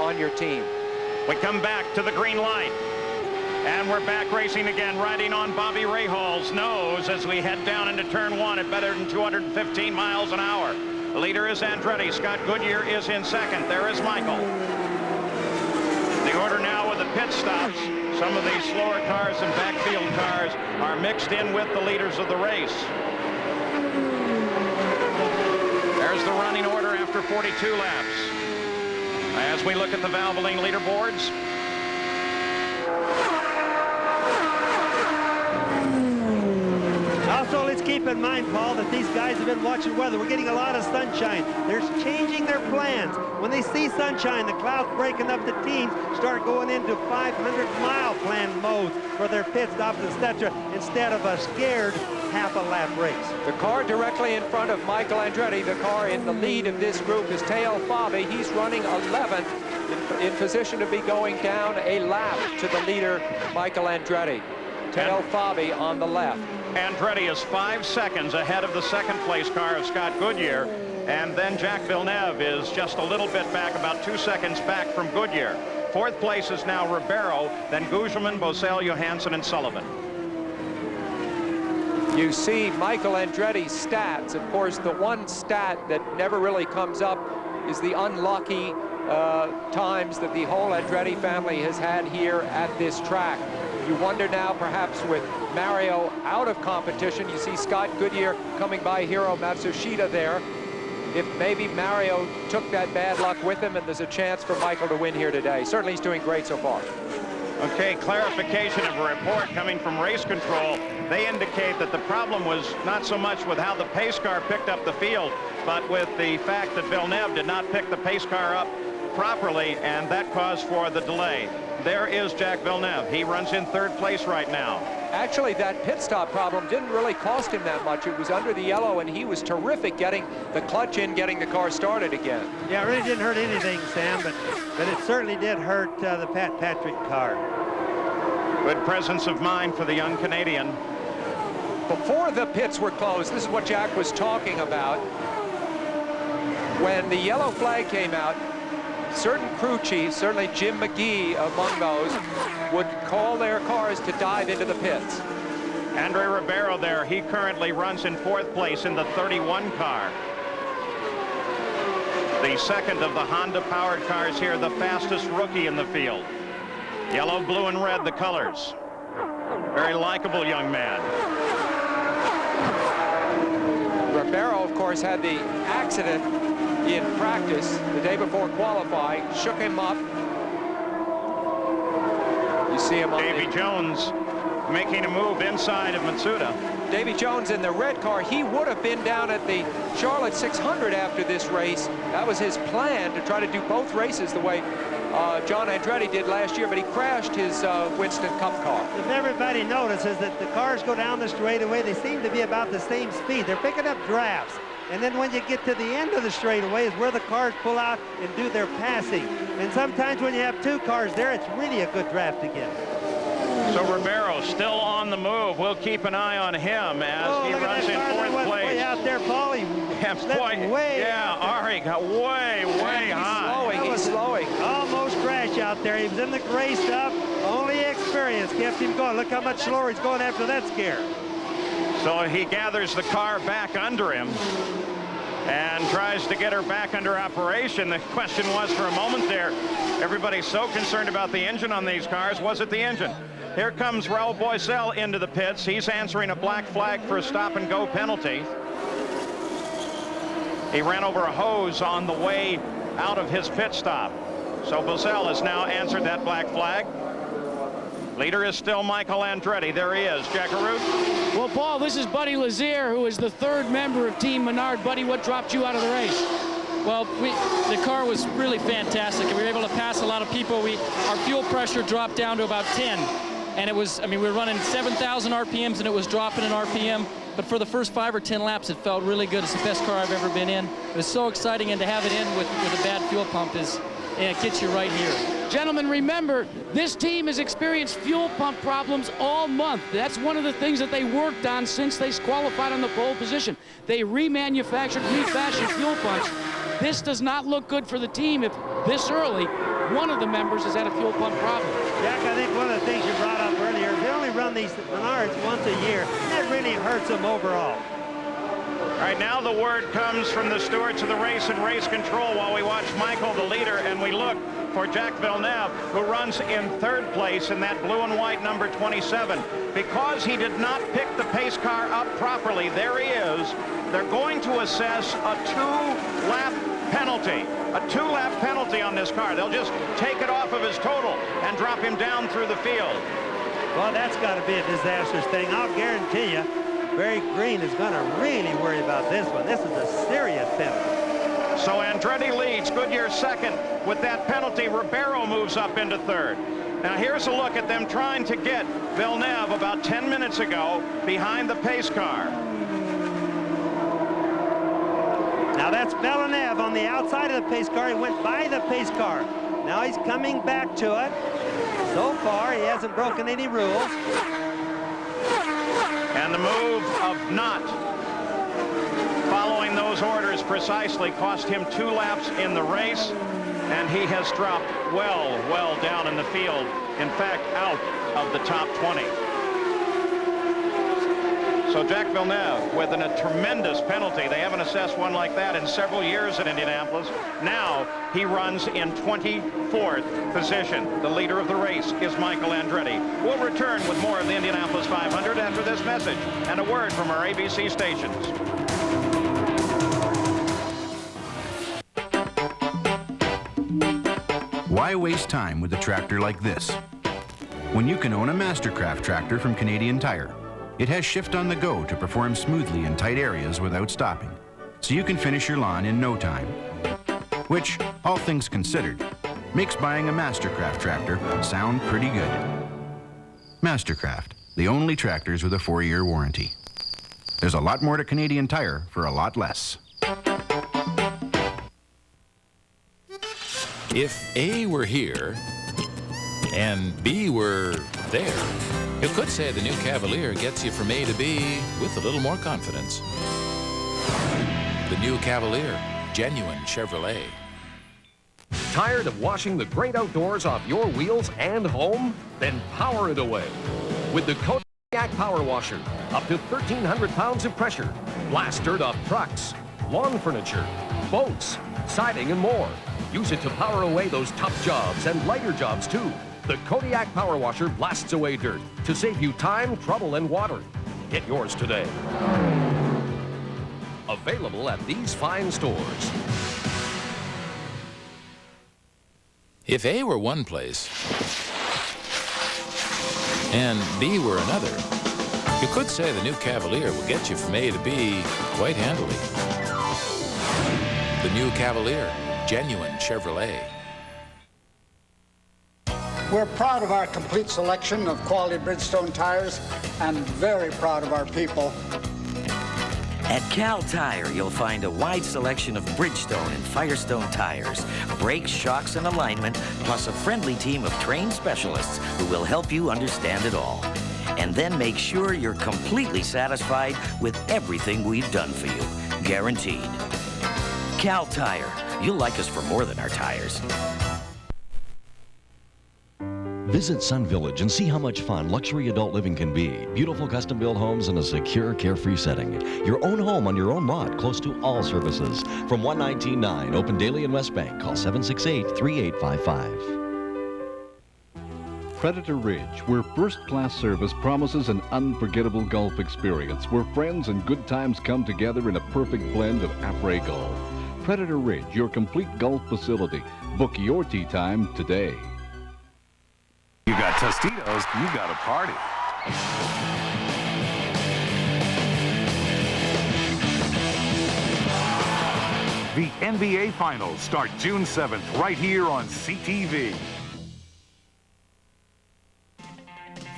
on your team. We come back to the green light. And we're back racing again, riding on Bobby Rahall's nose as we head down into turn 1 at better than 215 miles an hour. The leader is Andretti. Scott Goodyear is in second. There is Michael. The order now with the pit stops. Some of these slower cars and backfield cars are mixed in with the leaders of the race. There's the running order after 42 laps. As we look at the Valvoline leaderboards, also, let's keep in mind, Paul, that these guys have been watching weather. We're getting a lot of sunshine. They're changing their plans. When they see sunshine, the clouds breaking up, the teams start going into 500-mile plan modes for their pit stops, etc., instead of a scared half-a-lap race. The car directly in front of Michael Andretti, the car in the lead of this group, is Teo Fabi. He's running 11th, in position to be going down a lap to the leader, Michael Andretti. Teo Fabi on the left. Andretti is 5 seconds ahead of the second place car of Scott Goodyear. And then Jack Villeneuve is just a little bit back, about 2 seconds back from Goodyear. Fourth place is now Ribeiro, then Gugelmin, Bosell, Johansson, and Sullivan. You see Michael Andretti's stats. Of course, the one stat that never really comes up is the unlucky times that the whole Andretti family has had here at this track. You wonder now, perhaps with Mario out of competition, you see Scott Goodyear coming by Hiro Matsushita there. If maybe Mario took that bad luck with him and there's a chance for Michael to win here today. Certainly he's doing great so far. Okay, clarification of a report coming from race control. They indicate that the problem was not so much with how the pace car picked up the field, but with the fact that Villeneuve did not pick the pace car up properly, and that caused for the delay. There is Jack Villeneuve. He runs in third place right now. Actually, that pit stop problem didn't really cost him that much. It was under the yellow, and he was terrific getting the clutch in, getting the car started again. Yeah, it really didn't hurt anything, Sam, but it certainly did hurt the Pat Patrick car. Good presence of mind for the young Canadian. Before the pits were closed, this is what Jack was talking about. When the yellow flag came out, certain crew chiefs, certainly Jim McGee among those, would call their cars to dive into the pits. Andre Ribeiro there, he currently runs in fourth place in the 31 car. The second of the Honda-powered cars here, the fastest rookie in the field. Yellow, blue, and red, the colors. Very likable young man. Ribeiro, of course, had the accident in practice the day before qualifying, shook him up. You see him on Davy Jones making a move inside of Matsuda. Davy Jones in the red car. He would have been down at the Charlotte 600 after this race. That was his plan, to try to do both races the way John Andretti did last year, but he crashed his Winston Cup car. If everybody notices that the cars go down the straightaway, they seem to be about the same speed. They're picking up drafts. And then when you get to the end of the straightaway is where the cars pull out and do their passing. And sometimes when you have two cars there, it's really a good draft to get. So Ribeiro still on the move. We'll keep an eye on him as he runs in fourth place. Way out there, Paul. Ari got way high. He's slowing. Almost crashed out there. He was in the gray stuff. Only experience kept him going. Look how much slower he's going after that scare. So he gathers the car back under him and tries to get her back under operation. The question was, for a moment there, everybody's so concerned about the engine on these cars. Was it the engine? Here comes Raul Boesel into the pits. He's answering a black flag for a stop-and-go penalty. He ran over a hose on the way out of his pit stop. So Boesel has now answered that black flag. Leader is still Michael Andretti. There he is. Jack Arute. Well, Paul, this is Buddy Lazier, who is the third member of Team Menard. Buddy, what dropped you out of the race? Well, the car was really fantastic, and we were able to pass a lot of people. Our fuel pressure dropped down to about 10, and it was, we were running 7,000 RPMs, and it was dropping in RPM. But for the first 5 or 10 laps, it felt really good. It's the best car I've ever been in. It was so exciting, and to have it in with a bad fuel pump it gets you right here. Gentlemen, remember, this team has experienced fuel pump problems all month. That's one of the things that they worked on since they qualified on the pole position. They refashioned fuel pumps. This does not look good for the team if this early one of the members has had a fuel pump problem. Jack, I think one of the things you brought up earlier is they only run these Menards once a year. That really hurts them overall. All right, now the word comes from the stewards of the race and race control while we watch Michael, the leader, and we look for Jack Villeneuve, who runs in third place in that blue and white number 27. Because he did not pick the pace car up properly, there he is. They're going to assess a two-lap penalty on this car. They'll just take it off of his total and drop him down through the field. Well, that's got to be a disastrous thing. I'll guarantee you, Barry Green is going to really worry about this one. This is a serious penalty. So Andretti leads, Goodyear second. With that penalty, Ribeiro moves up into third. Now here's a look at them trying to get Villeneuve about 10 minutes ago behind the pace car. Now that's Villeneuve on the outside of the pace car. He went by the pace car. Now he's coming back to it. So far, he hasn't broken any rules. And the move of not following those orders precisely cost him 2 laps in the race, and he has dropped well down in the field. In fact, out of the top 20. So Jack Villeneuve with a tremendous penalty. They haven't assessed one like that in several years at Indianapolis. Now he runs in 24th position. The leader of the race is Michael Andretti. We'll return with more of the Indianapolis 500 after this message and a word from our ABC stations. Why waste time with a tractor like this when you can own a Mastercraft tractor from Canadian Tire? It has shift on the go to perform smoothly in tight areas without stopping, so you can finish your lawn in no time. Which, all things considered, makes buying a Mastercraft tractor sound pretty good. Mastercraft, the only tractors with a 4-year warranty. There's a lot more to Canadian Tire for a lot less. If A were here and B were there, you could say the new Cavalier gets you from A to B with a little more confidence. The new Cavalier, genuine Chevrolet. Tired of washing the great outdoors off your wheels and home? Then power it away with the Kodiak Power Washer. Up to 1,300 pounds of pressure. Blast dirt off trucks, lawn furniture, boats, siding, and more. Use it to power away those tough jobs and lighter jobs, too. The Kodiak Power Washer blasts away dirt to save you time, trouble, and water. Get yours today. Available at these fine stores. If A were one place and B were another, you could say the new Cavalier will get you from A to B quite handily. The new Cavalier, genuine Chevrolet. We're proud of our complete selection of quality Bridgestone tires and very proud of our people. At Cal Tire, you'll find a wide selection of Bridgestone and Firestone tires, brakes, shocks, and alignment, plus a friendly team of trained specialists who will help you understand it all. And then make sure you're completely satisfied with everything we've done for you. Guaranteed. Cal Tire. You'll like us for more than our tires. Visit Sun Village and see how much fun luxury adult living can be. Beautiful custom-built homes in a secure, carefree setting. Your own home on your own lot, close to all services. From 119.9, open daily in West Bank. Call 768-3855. Predator Ridge, where first-class service promises an unforgettable golf experience, where friends and good times come together in a perfect blend of après golf. Predator Ridge, your complete golf facility. Book your tee time today. You got Tostitos, you got a party. The NBA Finals start June 7th right here on CTV.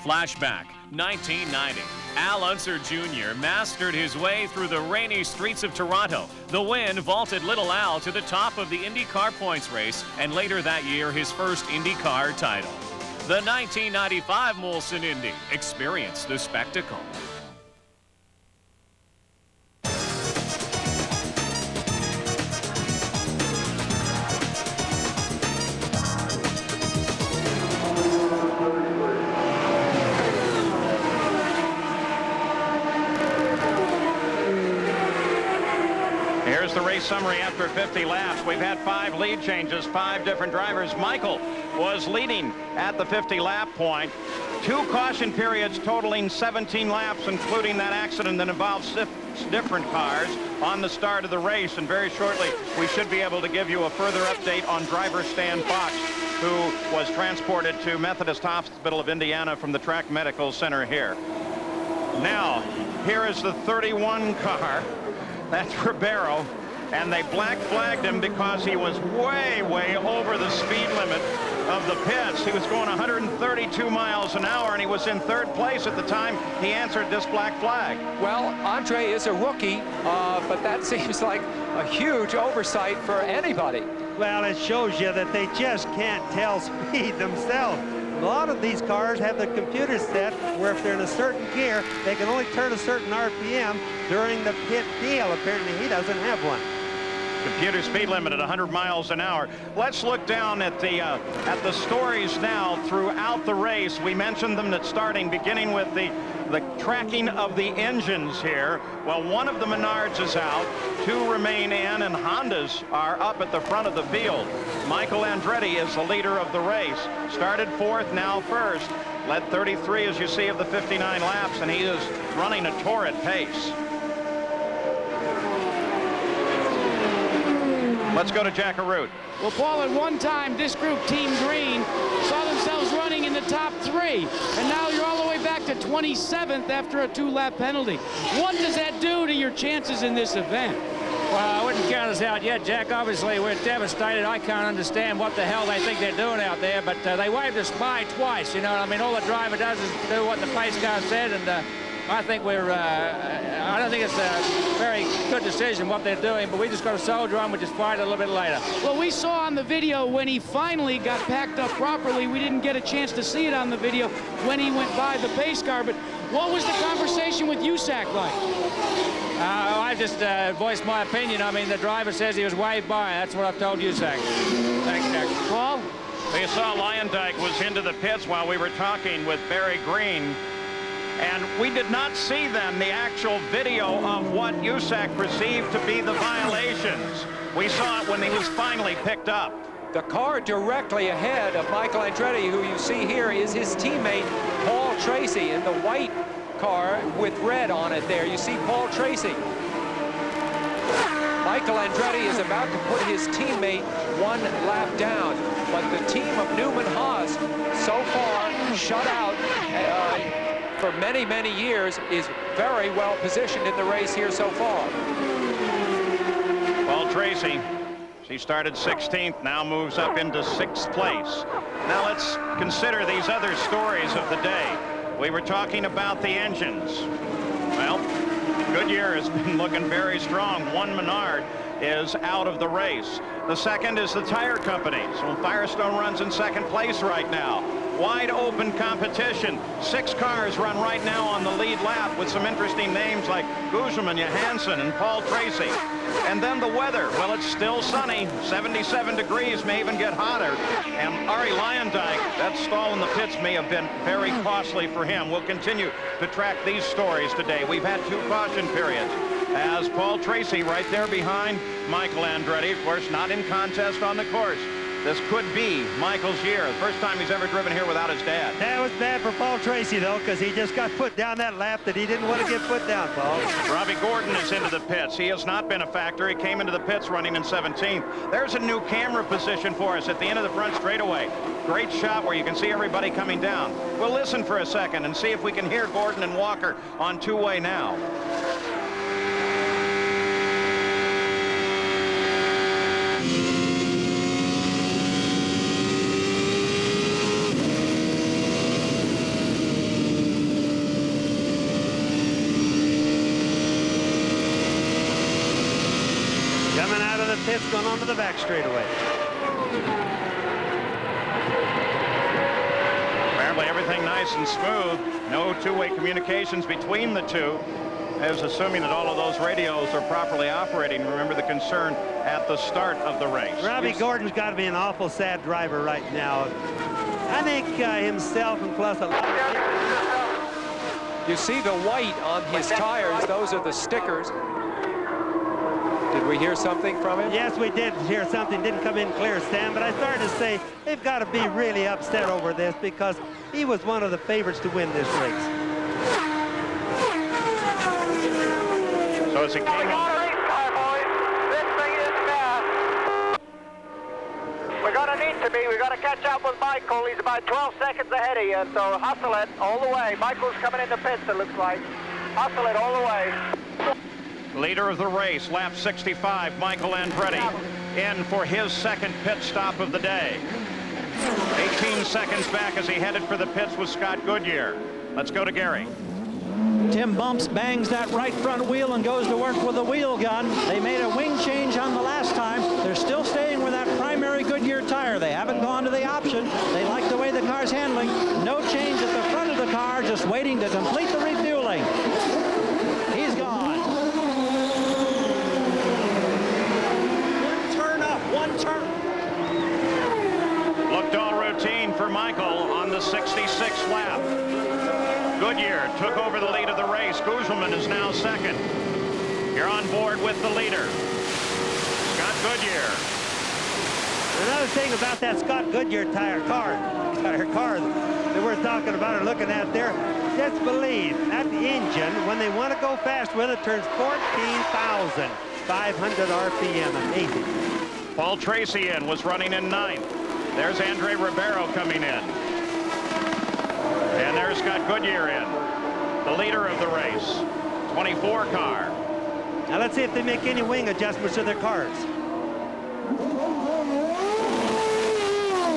Flashback, 1990. Al Unser Jr. mastered his way through the rainy streets of Toronto. The win vaulted little Al to the top of the Indy Car points race, and later that year, his first Indy Car title. The 1995 Molson Indy. Experience the spectacle. Here's the race summary after 50 laps. We've had 5 lead changes, 5 different drivers. Michael was leading at the 50-lap point. 2 caution periods totaling 17 laps, including that accident that involved 6 different cars on the start of the race. And very shortly, we should be able to give you a further update on driver Stan Fox, who was transported to Methodist Hospital of Indiana from the Track Medical Center here. Now, here is the 31 car. That's Ribeiro. And they black flagged him because he was way over the speed limit of the pits. He was going 132 miles an hour, and he was in 3rd place at the time he answered this black flag. Well, Andre is a rookie, but that seems like a huge oversight for anybody. Well, it shows you that they just can't tell speed themselves. A lot of these cars have the computer set where if they're in a certain gear, they can only turn a certain RPM during the pit deal. Apparently, he doesn't have one. Computer speed limit at 100 miles an hour. Let's look down at the stories now throughout the race. We mentioned them at starting, beginning with the tracking of the engines here. Well, one of the Menards is out, 2 remain in, and Hondas are up at the front of the field. Michael Andretti is the leader of the race. Started 4th, now 1st. Led 33, as you see, of the 59 laps, and he is running a torrid pace. Let's go to Jack Arute. Well, Paul, at one time, this group, Team Green, saw themselves running in the top 3. And now you're all the way back to 27th after a 2-lap penalty. What does that do to your chances in this event? Well, I wouldn't count us out yet, Jack. Obviously, we're devastated. I can't understand what the hell they think they're doing out there, but they waved us by twice, you know. I mean, all the driver does is do what the pace car said, and I think I don't think it's a very good decision what they're doing, but we just got to soldier on. We just fight a little bit later. Well, we saw on the video when he finally got packed up properly. We didn't get a chance to see it on the video when he went by the pace car, but what was the conversation with USAC like? I just voiced my opinion. I mean, the driver says he was waved by. That's what I've told USAC. Thanks, Jack. Paul? You saw Lyondike was into the pits while we were talking with Barry Green. And we did not see then the actual video of what USAC perceived to be the violations. We saw it when he was finally picked up. The car directly ahead of Michael Andretti, who you see here, is his teammate, Paul Tracy, in the white car with red on it there. You see Paul Tracy. Michael Andretti is about to put his teammate 1 lap down, but the team of Newman Haas, so far shut out for many, many years, is very well positioned in the race here so far. Paul Tracy, she started 16th, now moves up into 6th place. Now let's consider these other stories of the day. We were talking about the engines. Well, Goodyear has been looking very strong. One Menard is out of the race. The second is the tire companies. Well, Firestone runs in 2nd place right now. Wide open competition. 6 cars run right now on the lead lap with some interesting names like Guzman, Johansson, and Paul Tracy. And then the weather. Well, it's still sunny. 77 degrees, may even get hotter. And Arie Luyendyk, that stall in the pits may have been very costly for him. We'll continue to track these stories today. We've had 2 caution periods. As Paul Tracy right there behind Michael Andretti, of course, not in contest on the course. This could be Michael's year. The first time he's ever driven here without his dad. That was bad for Paul Tracy, though, because he just got put down that lap that he didn't want to get put down, Paul. Robbie Gordon is into the pits. He has not been a factor. He came into the pits running in 17th. There's a new camera position for us at the end of the front straightaway. Great shot where you can see everybody coming down. We'll listen for a second and see if we can hear Gordon and Walker on two-way now. Pits going on to the back straightaway. Apparently everything nice and smooth. No two-way communications between the two. As assuming that all of those radios are properly operating. Remember the concern at the start of the race. Robbie Gordon's got to be an awful sad driver right now. I think himself and plus a lot of... You see the white on his tires. Those are the stickers. Did we hear something from him? Yes, we did hear something. Didn't come in clear, Sam, but I started to say they've got to be really upset over this because he was one of the favorites to win this race. So it's a game on. We're going to need to be. We've got to catch up with Michael. He's about 12 seconds ahead of you, so hustle it all the way. Michael's coming into pits, it looks like. Hustle it all the way. Leader of the race, lap 65, Michael Andretti, in for his second pit stop of the day. 18 seconds back as he headed for the pits with Scott Goodyear. Let's go to Gary. Tim Bumps bangs that right front wheel and goes to work with the wheel gun. They made a wing change on the last time. They're still staying with that primary Goodyear tire. They haven't gone to the option. They like the way the car car's handling. No change at the front of the car, just waiting to complete the refueling. He's gone. One turn up, one turn. Looked all routine for Michael on the 66th lap. Goodyear took over the lead of the race. Guzman is now second. You're on board with the leader, Scott Goodyear. Another thing about that Scott Goodyear tire car that we're talking about or looking at there, just believe that engine, when they want to go fast with it, turns 14,500 RPM. Amazing. Paul Tracy was running in 9th. There's Andre Ribeiro coming in. And there's Scott Goodyear in, the leader of the race, 24 car. Now let's see if they make any wing adjustments to their cars.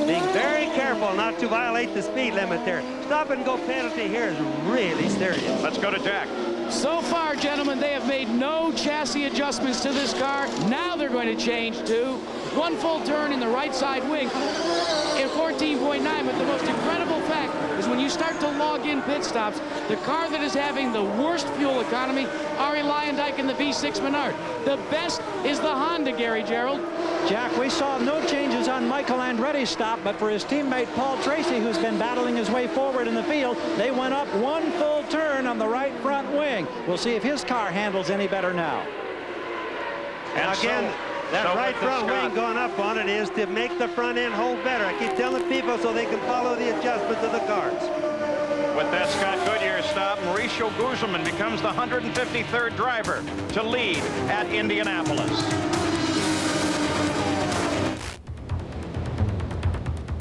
Being very careful not to violate the speed limit there. Stop and go penalty here is really serious. Let's go to Jack. So far, gentlemen, they have made no chassis adjustments to this car. Now they're going to change to one full turn in the right side wing in 14.9. But the most incredible fact is when you start to log in pit stops, the car that is having the worst fuel economy, Ari Luyendyk in the V6 Menard. The best is the Honda, Gary Gerald. Jack, we saw no changes on Michael Andretti's stop, but for his teammate Paul Tracy, who's been battling his way forward in the field, they went up one full turn on the right front wing. We'll see if his car handles any better now. And again, that right front wing going up on it is to make the front end hold better. I keep telling people so they can follow the adjustments of the cars. With that Scott Goodyear stop, Mauricio Guzman becomes the 153rd driver to lead at Indianapolis.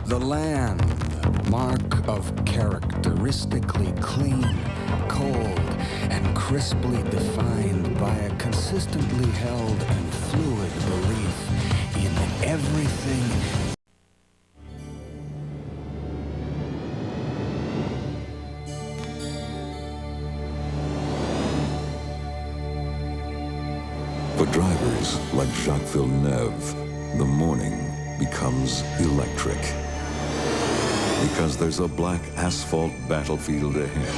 The land, mark of characteristically clean, cold, and crisply defined by a consistently held and fluid belief in everything. For drivers like Jacques Villeneuve, the morning becomes electric. Because there's a black asphalt battlefield ahead,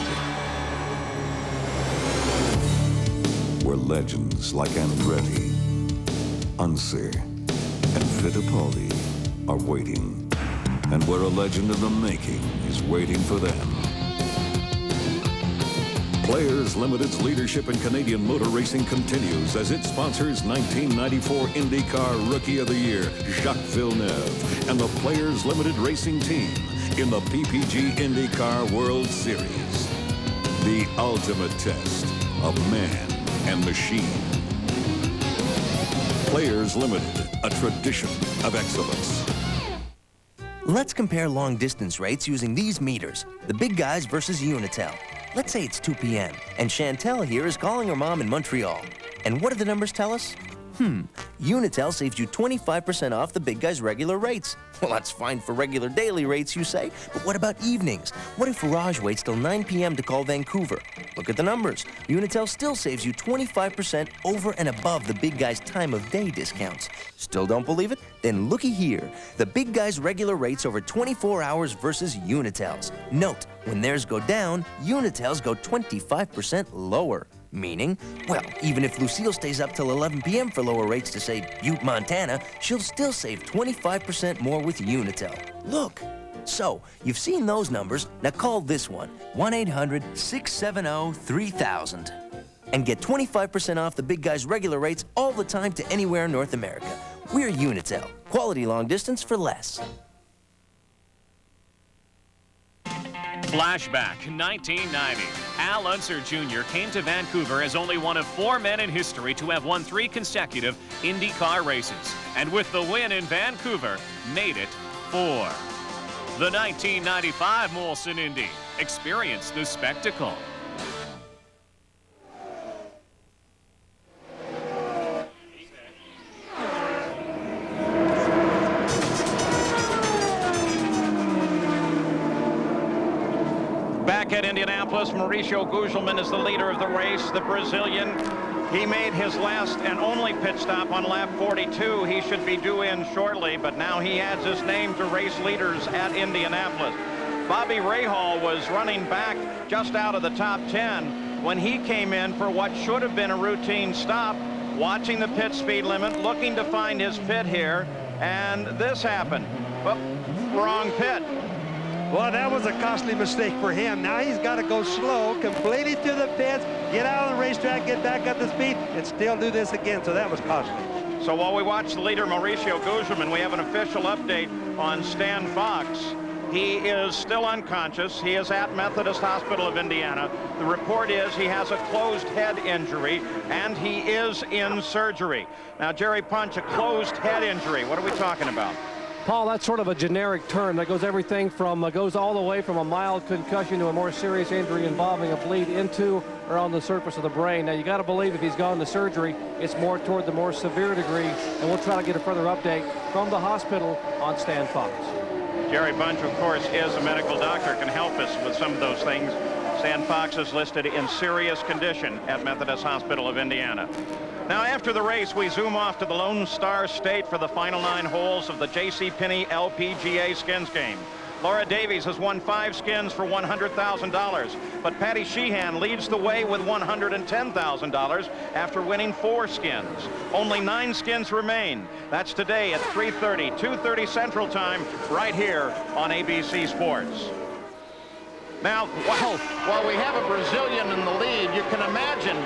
where legends like Andretti, Unser, and Fittipaldi are waiting, and where a legend in the making is waiting for them. Players Limited's leadership in Canadian motor racing continues as it sponsors 1994 Indy Car Rookie of the Year, Jacques Villeneuve, and the Players Limited racing team in the PPG Indy Car World Series. The ultimate test of man and machine. Players Limited, a tradition of excellence. Let's compare long-distance rates using these meters, the big guys versus Unitel. Let's say it's 2 p.m., and Chantel here is calling her mom in Montreal. And what do the numbers tell us? Unitel saves you 25% off the big guy's regular rates. Well, that's fine for regular daily rates, you say, but what about evenings? What if Raj waits till 9 p.m. to call Vancouver? Look at the numbers. Unitel still saves you 25% over and above the big guy's time of day discounts. Still don't believe it? Then looky here. The big guy's regular rates over 24 hours versus Unitel's. Note, when theirs go down, Unitel's go 25% lower. Meaning, well, even if Lucille stays up till 11 p.m. for lower rates to, say, Butte, Montana, she'll still save 25% more with Unitel. Look. So, you've seen those numbers. Now call this one, 1-800-670-3000. And get 25% off the big guy's regular rates all the time to anywhere in North America. We're Unitel. Quality long distance for less. Flashback, 1990. Al Unser Jr. came to Vancouver as only one of 4 men in history to have won 3 consecutive Indy Car races. And with the win in Vancouver, made it 4. The 1995 Molson Indy. Experience the spectacle. Back at Indianapolis, Mauricio Guzman is the leader of the race, the Brazilian. He made his last and only pit stop on lap 42. He should be due in shortly, but now he adds his name to race leaders at Indianapolis. Bobby Rahal was running back just out of the top 10 when he came in for what should have been a routine stop, watching the pit speed limit, looking to find his pit here, and this happened. Well, wrong pit. Well, that was a costly mistake for him. Now he's got to go slow, completely through the pits, get out of the racetrack, get back up to speed, and still do this again, so that was costly. So while we watch the leader, Mauricio Guzman, we have an official update on Stan Fox. He is still unconscious. He is at Methodist Hospital of Indiana. The report is he has a closed head injury, and he is in surgery. Now, Jerry Punch, a closed head injury. What are we talking about? Paul, that's sort of a generic term that goes everything from, goes all the way from a mild concussion to a more serious injury involving a bleed into or on the surface of the brain. Now, you got to believe if he's gone to surgery, it's more toward the more severe degree, and we'll try to get a further update from the hospital on Stan Fox. Jerry Bunch, of course, is a medical doctor, can help us with some of those things. Stan Fox is listed in serious condition at Methodist Hospital of Indiana. Now, after the race, we zoom off to the Lone Star State for the final 9 holes of the J.C. Penney LPGA skins game. Laura Davies has won 5 skins for $100,000, but Patty Sheehan leads the way with $110,000 after winning 4 skins. Only 9 skins remain. That's today at 3:30, 2:30 Central Time, right here on ABC Sports. Now, while we have a Brazilian in the lead, you can imagine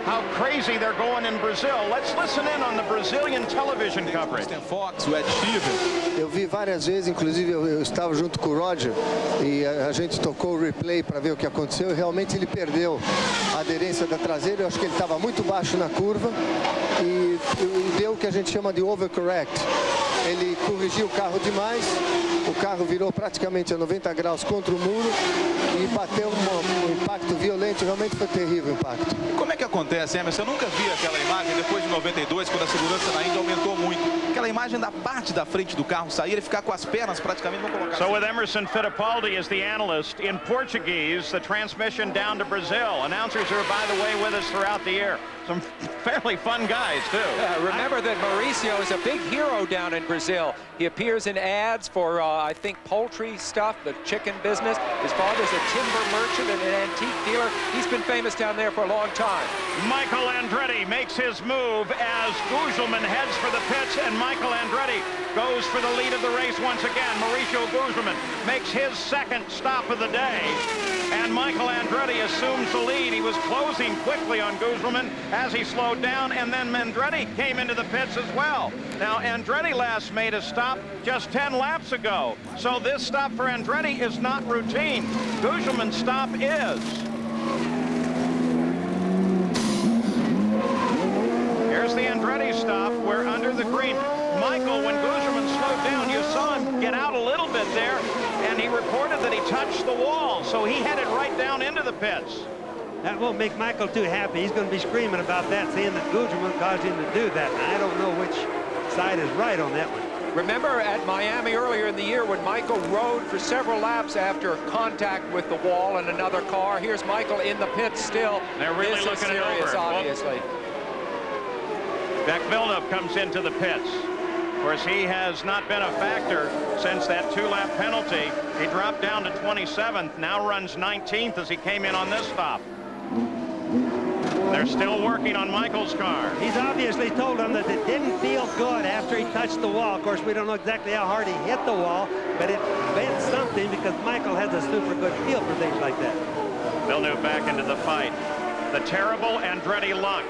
how crazy they're going in Brazil. Let's listen in on the Brazilian television coverage. Eu vi várias vezes, inclusive eu estava junto com o Roger e a gente tocou o replay para ver o que aconteceu. E realmente ele perdeu a aderência da traseira. Eu acho que ele estava muito baixo na curva e deu o que a gente chama de overcorrect. Ele corrigiu o carro demais, o carro virou praticamente a 90 graus contra o muro e bateu um impacto violento, realmente foi terrível o impacto. Como é que acontece, Emerson? Eu nunca vi aquela imagem depois de 92, quando a segurança na Índia aumentou muito. Aquela imagem da parte da frente do carro sair, ele ficar com as pernas praticamente, vamos colocar. So with Emerson Fittipaldi as the analyst, in Portuguese, the transmission down to Brazil. Announcers are, by the way, with us throughout the year. Some fairly fun guys, too. Remember that Mauricio is a big hero down in Brazil. He appears in ads for, I think, poultry stuff, the chicken business. His father's a timber merchant and an antique dealer. He's been famous down there for a long time. Michael Andretti makes his move as Guzman heads for the pits, and Michael Andretti goes for the lead of the race once again. Mauricio Guzman makes his second stop of the day, and Michael Andretti assumes the lead. He was closing quickly on Guzman as he slowed down, and then Andretti came into the pits as well. Now, Andretti last made a stop just 10 laps ago, so this stop for Andretti is not routine. Guzman's stop is. Here's the Andretti stop. We're under the green. Michael, when Guzman slowed down, you saw him get out a little bit there, and he reported that he touched the wall, so he headed right down into the pits. That won't make Michael too happy. He's going to be screaming about that, saying that Guzman caused him to do that. And I don't know which side is right on that one. Remember at Miami earlier in the year when Michael rode for several laps after contact with the wall and another car. Here's Michael in the pits still. They're really looking it over. Obviously. Jack Villeneuve comes into the pits. Of course, he has not been a factor since that 2-lap penalty. He dropped down to 27th, now runs 19th as he came in on this stop. They're still working on Michael's car. He's obviously told him that it didn't feel good after he touched the wall. Of course, we don't know exactly how hard he hit the wall, but it meant something because Michael has a super good feel for things like that. Villeneuve back into the fight. The terrible Andretti luck.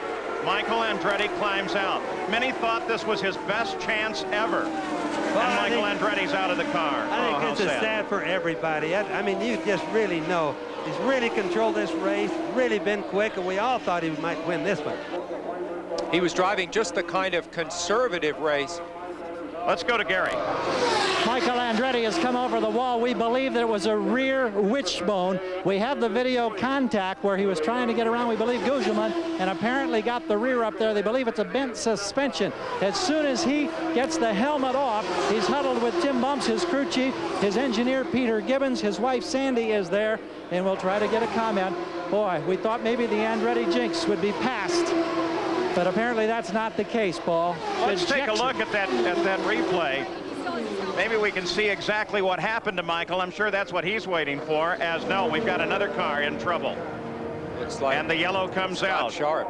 Michael Andretti climbs out. Many thought this was his best chance ever. Well, and Michael Andretti's out of the car. I think this is sad for everybody. I mean, you just really know. He's really controlled this race, really been quick, and we all thought he might win this one. He was driving just the kind of conservative race. Let's go to Gary. Michael Andretti has come over the wall. We believe that it was a rear wishbone. We have the video contact where he was trying to get around, we believe, Guzman, and apparently got the rear up there. They believe it's a bent suspension. As soon as he gets the helmet off, he's huddled with Tim Bumps, his crew chief, his engineer, Peter Gibbons, his wife, Sandy, is there, and we'll try to get a comment. Boy, we thought maybe the Andretti jinx would be passed. But apparently that's not the case, Paul. Let's take a look at that replay. Maybe we can see exactly what happened to Michael. I'm sure that's what he's waiting for, as no, we've got another car in trouble. Looks like and the yellow comes out. Sharp.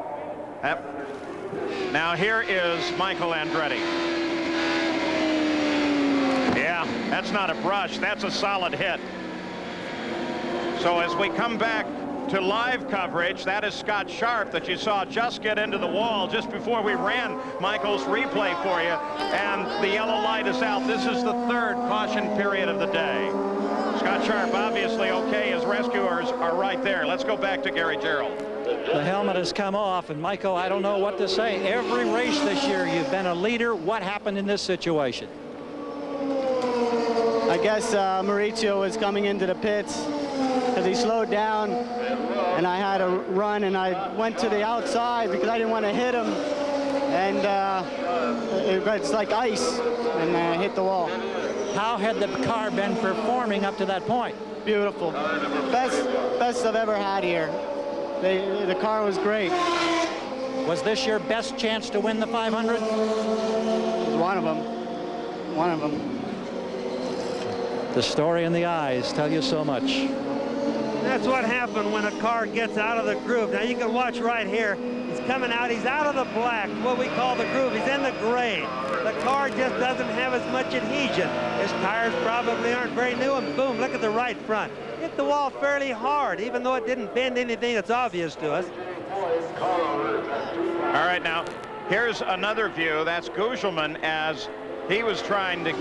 Yep. Now here is Michael Andretti. Yeah, that's not a brush. That's a solid hit. So as we come back to live coverage, that is Scott Sharp that you saw just get into the wall just before we ran Michael's replay for you. And the yellow light is out. This is the third caution period of the day. Scott Sharp obviously okay. His rescuers are right there. Let's go back to Gary Gerald. The helmet has come off, and Michael, I don't know what to say. Every race this year, you've been a leader. What happened in this situation? I guess Mauricio was coming into the pits because he slowed down, and I had to run, and I went to the outside because I didn't want to hit him, and it's like ice, and I hit the wall. How had the car been performing up to that point? Beautiful. Best I've ever had here. The car was great. Was this your best chance to win the 500? It was one of them. One of them. The story in the eyes tell you so much. That's what happened when a car gets out of the groove. Now you can watch right here. He's coming out. He's out of the black, what we call the groove. He's in the gray. The car just doesn't have as much adhesion. His tires probably aren't very new, and boom, look at the right front. Hit the wall fairly hard, even though it didn't bend anything that's obvious to us. All right, now, here's another view. That's Gugelman as he was trying to...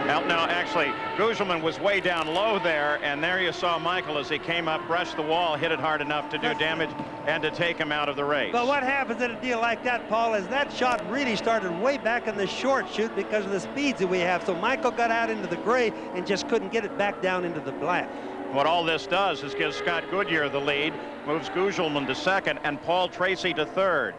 Well, no, actually, Gugelman was way down low there, and there you saw Michael as he came up, brushed the wall, hit it hard enough to do damage and to take him out of the race. But what happens in a deal like that, Paul, is that shot really started way back in the short chute because of the speeds that we have. So Michael got out into the gray and just couldn't get it back down into the black. What all this does is give Scott Goodyear the lead, moves Gugelman to second, and Paul Tracy to third.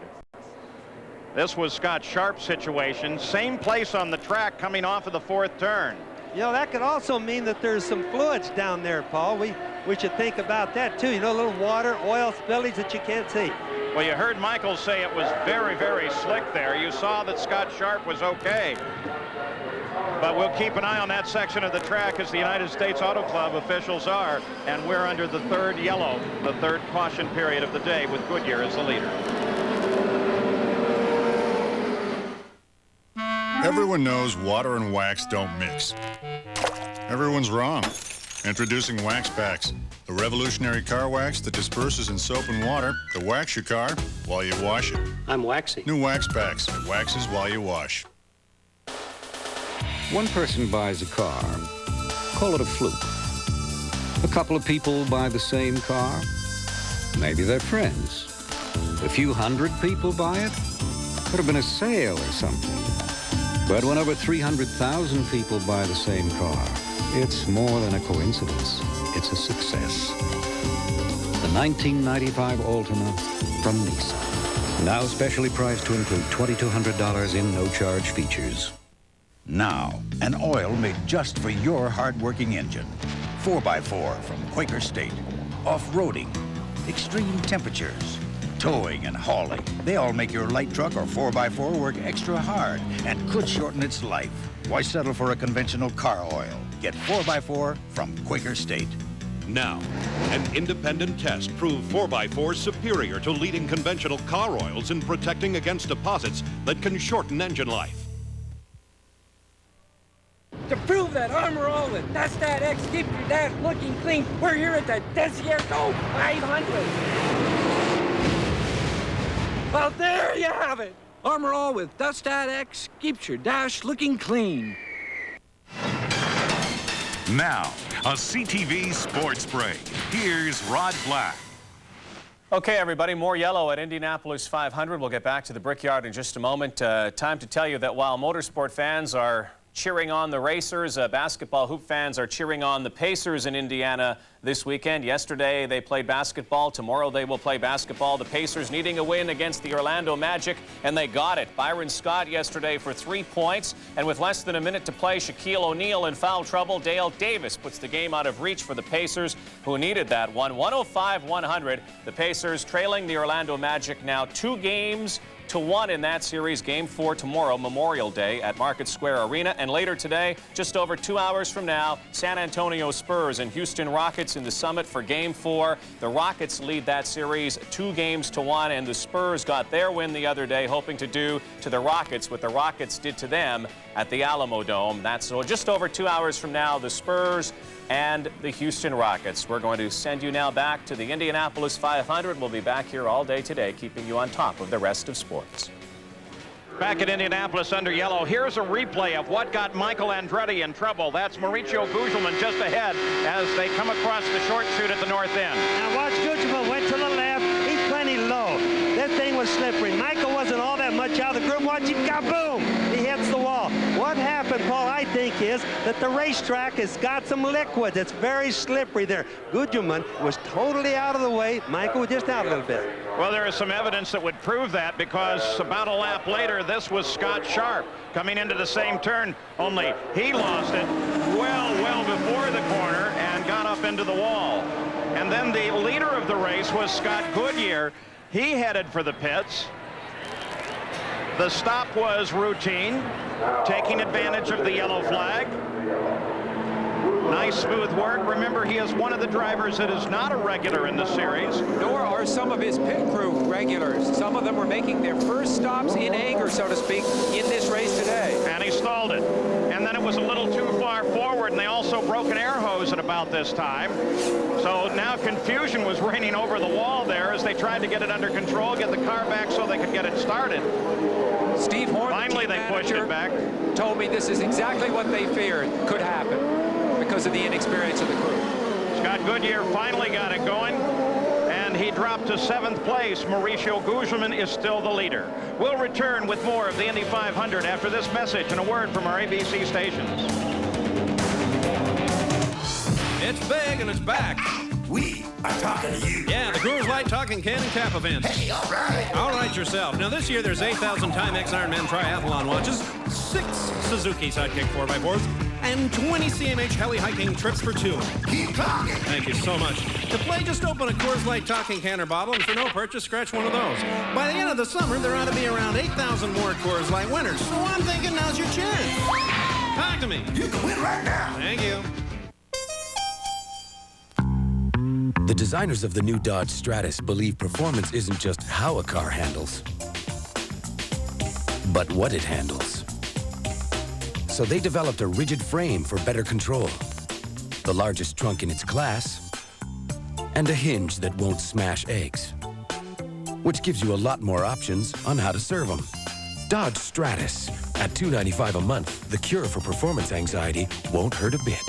This was Scott Sharp's situation. Same place on the track coming off of the fourth turn. You know, that could also mean that there's some fluids down there, Paul. We should think about that, too. You know, a little water, oil spillage that you can't see. Well, you heard Michael say it was very, very slick there. You saw that Scott Sharp was okay. But we'll keep an eye on that section of the track as the United States Auto Club officials are. And we're under the third yellow, the third caution period of the day, with Goodyear as the leader. Everyone knows water and wax don't mix. Everyone's wrong. Introducing Wax Packs, the revolutionary car wax that disperses in soap and water to wax your car while you wash it. I'm waxy. New Wax Packs, waxes while you wash. One person buys a car, call it a fluke. A couple of people buy the same car, maybe they're friends. A few hundred people buy it, could have been a sale or something. But when over 300,000 people buy the same car, it's more than a coincidence. It's a success. The 1995 Altima from Nissan. Now specially priced to include $2,200 in no-charge features. Now, an oil made just for your hard-working engine. 4x4 from Quaker State. Off-roading, extreme temperatures, towing and hauling. They all make your light truck or 4x4 work extra hard and could shorten its life. Why settle for a conventional car oil? Get 4x4 from Quaker State. Now, an independent test proved 4x4 superior to leading conventional car oils in protecting against deposits that can shorten engine life. To prove that Armor All with Dust That X keeps your dash looking clean, we're here at the Desierto 500. Well, there you have it. Armor All with Dust That X keeps your dash looking clean. Now, a CTV Sports Break. Here's Rod Black. Okay, everybody, more yellow at Indianapolis 500. We'll get back to the Brickyard in just a moment. Time to tell you that while motorsport fans are cheering on the racers, basketball hoop fans are cheering on the Pacers in Indiana this weekend. Yesterday they played basketball. Tomorrow they will play basketball. The Pacers needing a win against the Orlando Magic, and they got it. Byron Scott yesterday for 3 points, and with less than a minute to play, Shaquille O'Neal in foul trouble. Dale Davis puts the game out of reach for the Pacers, who needed that one. 105-100. The Pacers trailing the Orlando Magic now 2 games 2-1 in that series. Game 4 tomorrow, Memorial Day at Market Square Arena. And later today, just over 2 hours from now, San Antonio Spurs and Houston Rockets in the Summit for Game 4. The Rockets lead that series 2-1, and the Spurs got their win the other day, hoping to do to the Rockets what the Rockets did to them at the Alamo Dome. That's so just over 2 hours from now, the Spurs and the Houston Rockets. We're going to send you now back to the Indianapolis 500. We'll be back here all day today, keeping you on top of the rest of sports. Back at Indianapolis under yellow, here's a replay of what got Michael Andretti in trouble. That's Mauricio Gugelmin just ahead as they come across the short chute at the north end. Now watch, Gugelmin went to the left. He's plenty low. That thing was slippery. Michael wasn't all that much out of the group. Watch him, kaboom! He hits the wall. What happened, Paul, I think, is that the racetrack has got some liquid. It's very slippery there. Gugelmin was totally out of the way. Michael was just out a little bit. Well, there is some evidence that would prove that, because about a lap later, this was Scott Sharp coming into the same turn, only he lost it well before the corner and got up into the wall. And then the leader of the race was Scott Goodyear. He headed for the pits. The stop was routine, taking advantage of the yellow flag. Nice smooth work. Remember, he is one of the drivers that is not a regular in the series. Nor are some of his pit crew regulars. Some of them were making their first stops in anger, so to speak, in this race today. And he stalled it. And then it was a little too far forward, and they also broke an air hose at about this time. So now confusion was reigning over the wall there as they tried to get it under control, get the car back so they could get it started. Steve Horn, finally they pushed it back. Told me this is exactly what they feared could happen because of the inexperience of the crew. Scott Goodyear finally got it going, and he dropped to 7th place. Mauricio Gugelmin is still the leader. We'll return with more of the Indy 500 after this message and a word from our ABC stations. It's big and it's back. We are talking to you. Yeah, the Coors Light Talking Can and Cap events. Hey, all right. All right yourself. Now this year there's 8,000 Timex Ironman Triathlon watches, 6 Suzuki Sidekick 4x4s, and 20 CMH heli hiking trips for 2. Keep talking. Thank you so much. To play, just open a Coors Light Talking Can or bottle, and for no purchase, scratch one of those. By the end of the summer, there ought to be around 8,000 more Coors Light winners. So I'm thinking now's your chance. Talk to me. You can win right now. Thank you. The designers of the new Dodge Stratus believe performance isn't just how a car handles, but what it handles. So they developed a rigid frame for better control, the largest trunk in its class, and a hinge that won't smash eggs, which gives you a lot more options on how to serve them. Dodge Stratus, at $295 a month, the cure for performance anxiety won't hurt a bit.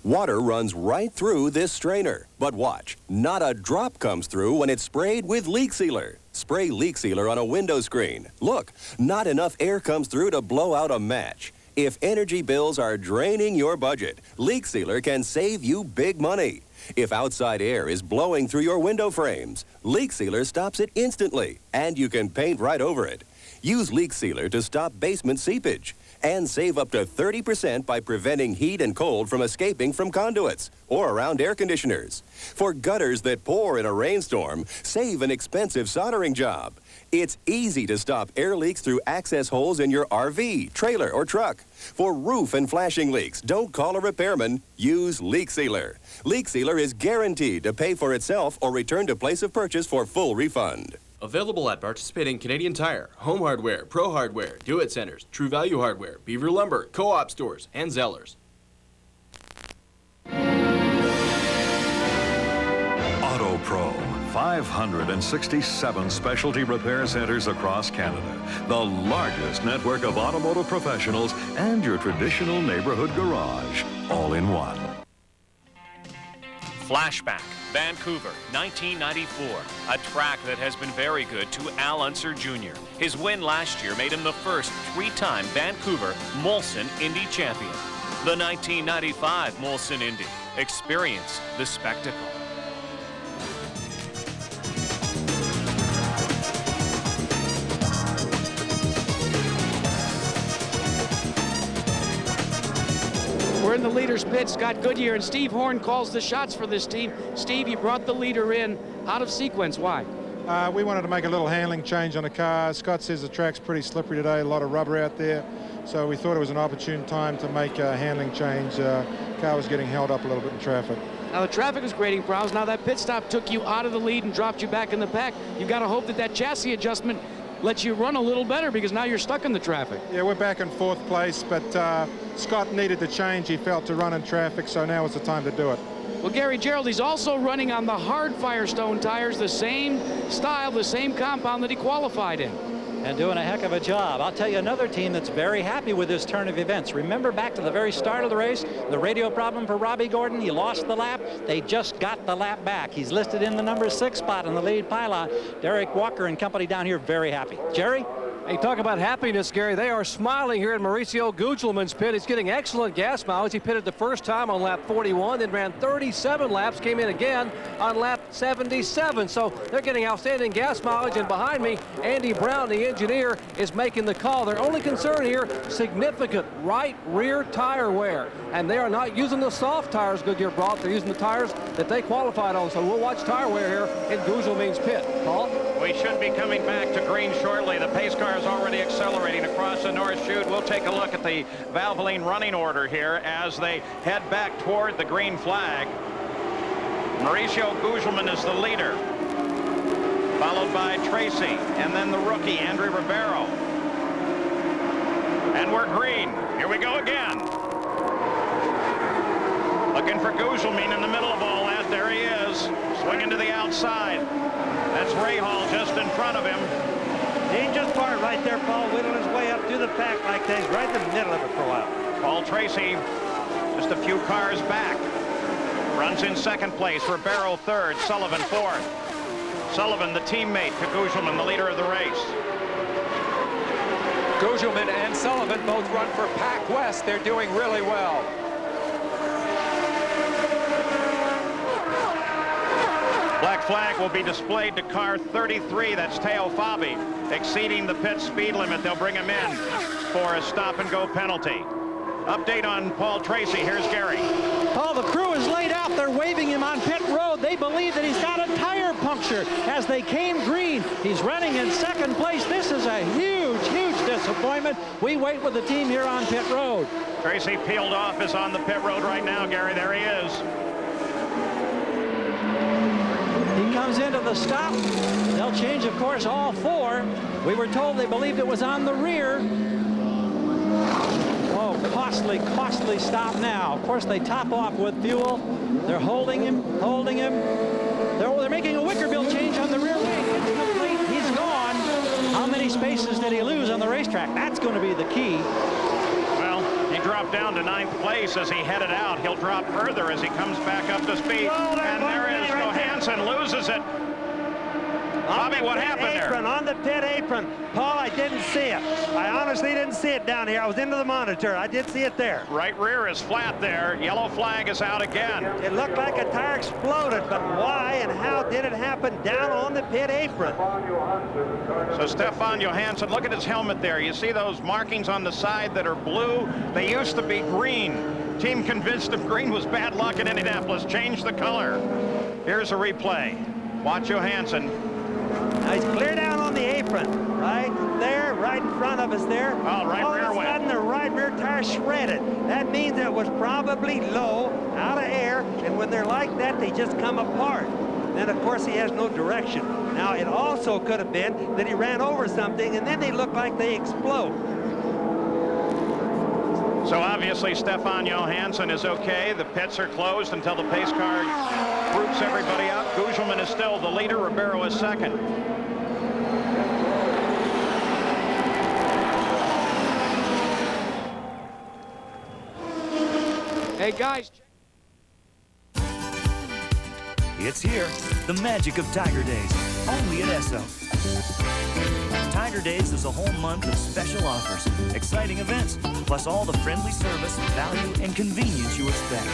Water runs right through this strainer. But watch, not a drop comes through when it's sprayed with Leak Sealer. Spray Leak Sealer on a window screen. Look, not enough air comes through to blow out a match. If energy bills are draining your budget, Leak Sealer can save you big money. If outside air is blowing through your window frames, Leak Sealer stops it instantly, and you can paint right over it. Use Leak Sealer to stop basement seepage and save up to 30% by preventing heat and cold from escaping from conduits or around air conditioners. For gutters that pour in a rainstorm, save an expensive soldering job. It's easy to stop air leaks through access holes in your RV, trailer, or truck. For roof and flashing leaks, don't call a repairman. Use Leak Sealer. Leak Sealer is guaranteed to pay for itself or return to place of purchase for full refund. Available at participating Canadian Tire, Home Hardware, Pro Hardware, Do-It Centers, True Value Hardware, Beaver Lumber, Co-op stores, and Zellers. Auto Pro, 567 specialty repair centers across Canada. The largest network of automotive professionals and your traditional neighborhood garage, all in one. Flashback, Vancouver, 1994. A track that has been very good to Al Unser Jr. His win last year made him the first 3-time Vancouver Molson Indy champion. The 1995 Molson Indy. Experience the spectacle. We're in the leader's pit. Scott Goodyear and Steve Horn calls the shots for this team. Steve, you brought the leader in. out of sequence. Why? We wanted to make a little handling change on the car. Scott says the track's pretty slippery today, a lot of rubber out there. So we thought it was an opportune time to make a handling change. Car was getting held up a little bit in traffic. Now the traffic was creating problems. Now that pit stop took you out of the lead and dropped you back in the pack. You've got to hope that that chassis adjustment lets you run a little better, because now you're stuck in the traffic. Yeah, we're back in 4th place, but Scott needed the change, he felt, to run in traffic, so now is the time to do it. Well, Gary Gerald, he's also running on the hard Firestone tires, the same style, the same compound that he qualified in. And doing a heck of a job. I'll tell you another team that's very happy with this turn of events. Remember back to the very start of the race, the radio problem for Robbie Gordon. He lost the lap. They just got the lap back. He's listed in the number 6 spot in the lead pylon. Derek Walker and company down here very happy. Jerry? Hey, talk about happiness, Gary. They are smiling here at Mauricio Gugelman's pit. He's getting excellent gas mileage. He pitted the first time on lap 41, then ran 37 laps, came in again on lap 77. So they're getting outstanding gas mileage. And behind me, Andy Brown, the engineer, is making the call. Their only concern here, significant right rear tire wear. And they are not using the soft tires Goodyear brought. They're using the tires that they qualified on. So we'll watch tire wear here in Gugelman's pit. Paul? We should be coming back to green shortly. The pace car is already accelerating across the North Chute. We'll take a look at the Valvoline running order here as they head back toward the green flag. Mauricio Gugelman is the leader, followed by Tracy, and then the rookie, Andrew Ribeiro. And we're green. Here we go again. Looking for Gugelman in the middle of all that. There he is, swinging to the outside. That's Rahal just in front of him. Dangerous part right there, Paul, whittling his way up through the pack like that. He's right in the middle of it for a while. Paul Tracy, just a few cars back. Runs in 2nd place. Ribeiro 3rd, Sullivan 4th. Sullivan, the teammate to Gugelman, the leader of the race. Gugelman and Sullivan both run for Pac West. They're doing really well. Black flag will be displayed to car 33. That's Teo Fabi, exceeding the pit speed limit. They'll bring him in for a stop-and-go penalty. Update on Paul Tracy. Here's Gary. Paul, the crew is laid out. They're waving him on pit road. They believe that he's got a tire puncture as they came green. He's running in 2nd place. This is a huge, huge disappointment. We wait with the team here on pit road. Tracy peeled off, is on the pit road right now, Gary. There he is. He comes into the stop. They'll change, of course, all 4. We were told they believed it was on the rear. Oh, costly, costly stop now. Of course, they top off with fuel. They're holding him, holding him. They're making a wicker bill change on the rear wing. It's complete. He's gone. How many spaces did he lose on the racetrack? That's going to be the key. Well, he dropped down to 9th place as he headed out. He'll drop further as he comes back up to speed. And there is Johansson, loses it. Bobby, what happened there? On the pit apron. Paul, I didn't see it. I honestly didn't see it down here. I was into the monitor. I did see it there. Right rear is flat there. Yellow flag is out again. It looked like a tire exploded, but why and how did it happen down on the pit apron? So Stefan Johansson, look at his helmet there. You see those markings on the side that are blue? They used to be green. Team convinced him green was bad luck in Indianapolis. Changed the color. Here's a replay. Watch Johansson. Now he's clear down on the apron, right there, right in front of us there. Oh, right all rear of a sudden, the right rear tire shredded. That means it was probably low, out of air, and when they're like that, they just come apart. Then, of course, he has no direction. Now, it also could have been that he ran over something, and then they look like they explode. So obviously Stefan Johansson is okay. The pits are closed until the pace car groups everybody up. Gugelman is still the leader. Ribeiro is 2nd. Hey, guys. It's here, the magic of Tiger Days, only at Esso. Tiger Days is a whole month of special offers, exciting events, plus all the friendly service, value, and convenience you expect.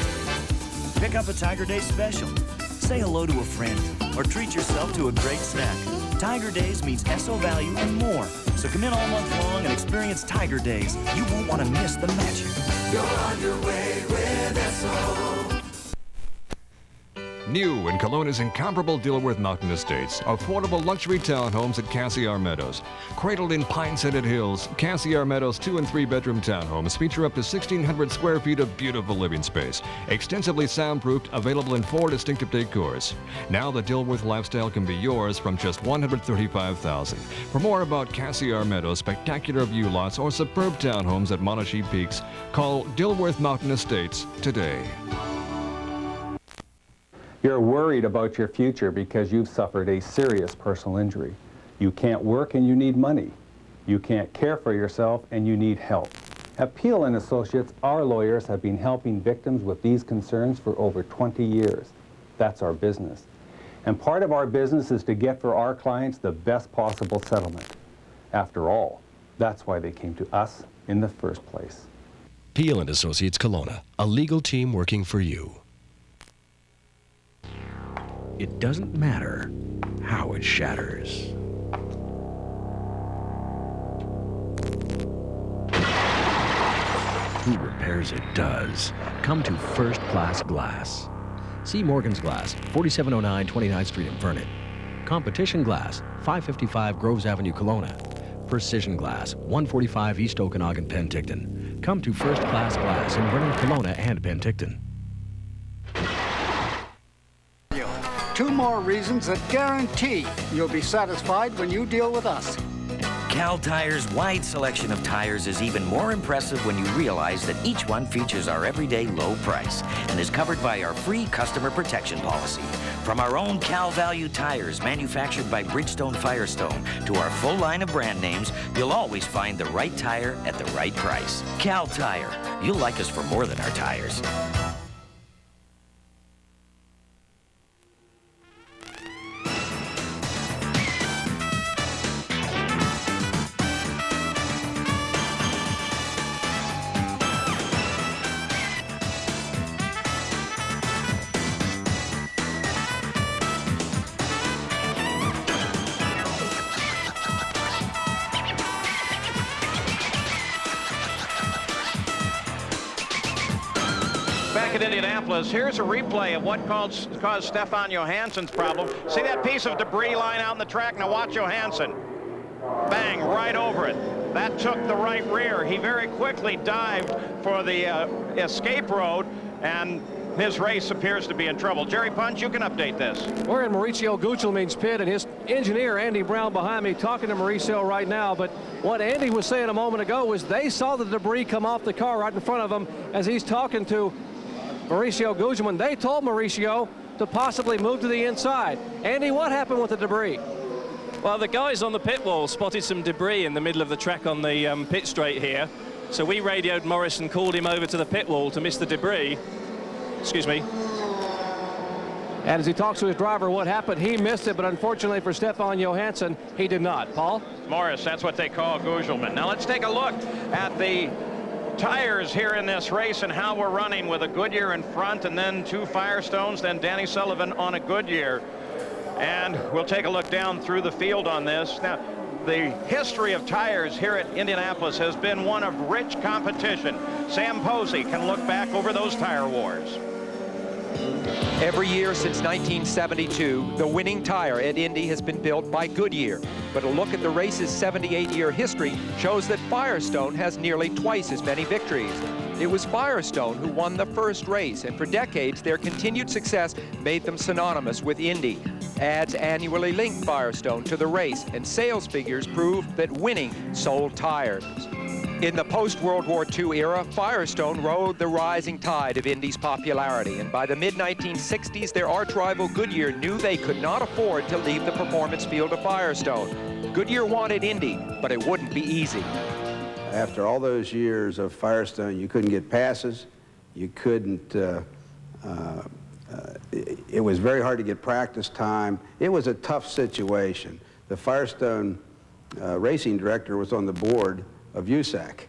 Pick up a Tiger Day special, say hello to a friend, or treat yourself to a great snack. Tiger Days means Esso value and more. So come in all month long and experience Tiger Days. You won't want to miss the magic. You're on your way with Esso. New in Kelowna's incomparable Dilworth Mountain Estates, affordable luxury townhomes at Cassiar Meadows. Cradled in pine-scented hills, Cassiar Meadows 2- and 3-bedroom townhomes feature up to 1,600 square feet of beautiful living space. Extensively soundproofed, available in 4 distinctive decors. Now the Dilworth lifestyle can be yours from just $135,000. For more about Cassiar Meadows, spectacular view lots, or superb townhomes at Monashee Peaks, call Dilworth Mountain Estates today. You're worried about your future because you've suffered a serious personal injury. You can't work and you need money. You can't care for yourself and you need help. At Peel & Associates, our lawyers have been helping victims with these concerns for over 20 years. That's our business. And part of our business is to get for our clients the best possible settlement. After all, that's why they came to us in the first place. Peel & Associates Kelowna, a legal team working for you. It doesn't matter how it shatters. Who repairs it does. Come to First Class Glass. See Morgan's Glass, 4709 29th Street in Vernon. Competition Glass, 555 Groves Avenue, Kelowna. Precision Glass, 145 East Okanagan, Penticton. Come to First Class Glass in Vernon, Kelowna, and Penticton. 2 more reasons that guarantee you'll be satisfied when you deal with us. Cal Tire's wide selection of tires is even more impressive when you realize that each one features our everyday low price and is covered by our free customer protection policy. From our own Cal Value tires manufactured by Bridgestone Firestone to our full line of brand names, you'll always find the right tire at the right price. Cal Tire. You'll like us for more than our tires. Back at Indianapolis, here's a replay of what caused Stefan Johansson's problem. See that piece of debris lying out on the track? Now watch Johansson. Bang, right over it. That took the right rear. He very quickly dived for the escape road, and his race appears to be in trouble. Jerry Punch, you can update this. We're in Mauricio Gugelmin's pit, and his engineer, Andy Brown, behind me, talking to Mauricio right now. But what Andy was saying a moment ago was they saw the debris come off the car right in front of them as he's talking to Mauricio Gugelmin. They told Mauricio to possibly move to the inside. Andy, what happened with the debris? Well, the guys on the pit wall spotted some debris in the middle of the track on the pit straight here. So we radioed Morris and called him over to the pit wall to miss the debris. Excuse me. And as he talks to his driver, what happened? He missed it, but unfortunately for Stefan Johansson, he did not. Paul? Morris, that's what they call Gugelmin. Now let's take a look at the tires here in this race and how we're running with a Goodyear in front and then 2 Firestones, then Danny Sullivan on a Goodyear. And we'll take a look down through the field on this. Now, the history of tires here at Indianapolis has been one of rich competition. Sam Posey can look back over those tire wars. Every year since 1972, the winning tire at Indy has been built by Goodyear. But a look at the race's 78-year history shows that Firestone has nearly twice as many victories. It was Firestone who won the first race, and for decades their continued success made them synonymous with Indy. Ads annually linked Firestone to the race, and sales figures proved that winning sold tires. In the post-World War II era, Firestone rode the rising tide of Indy's popularity, and by the mid-1960s, their arch-rival Goodyear knew they could not afford to leave the performance field of Firestone. Goodyear wanted Indy, but it wouldn't be easy. After all those years of Firestone, you couldn't get passes, you couldn't, it was very hard to get practice time. It was a tough situation. The Firestone racing director was on the board of USAC,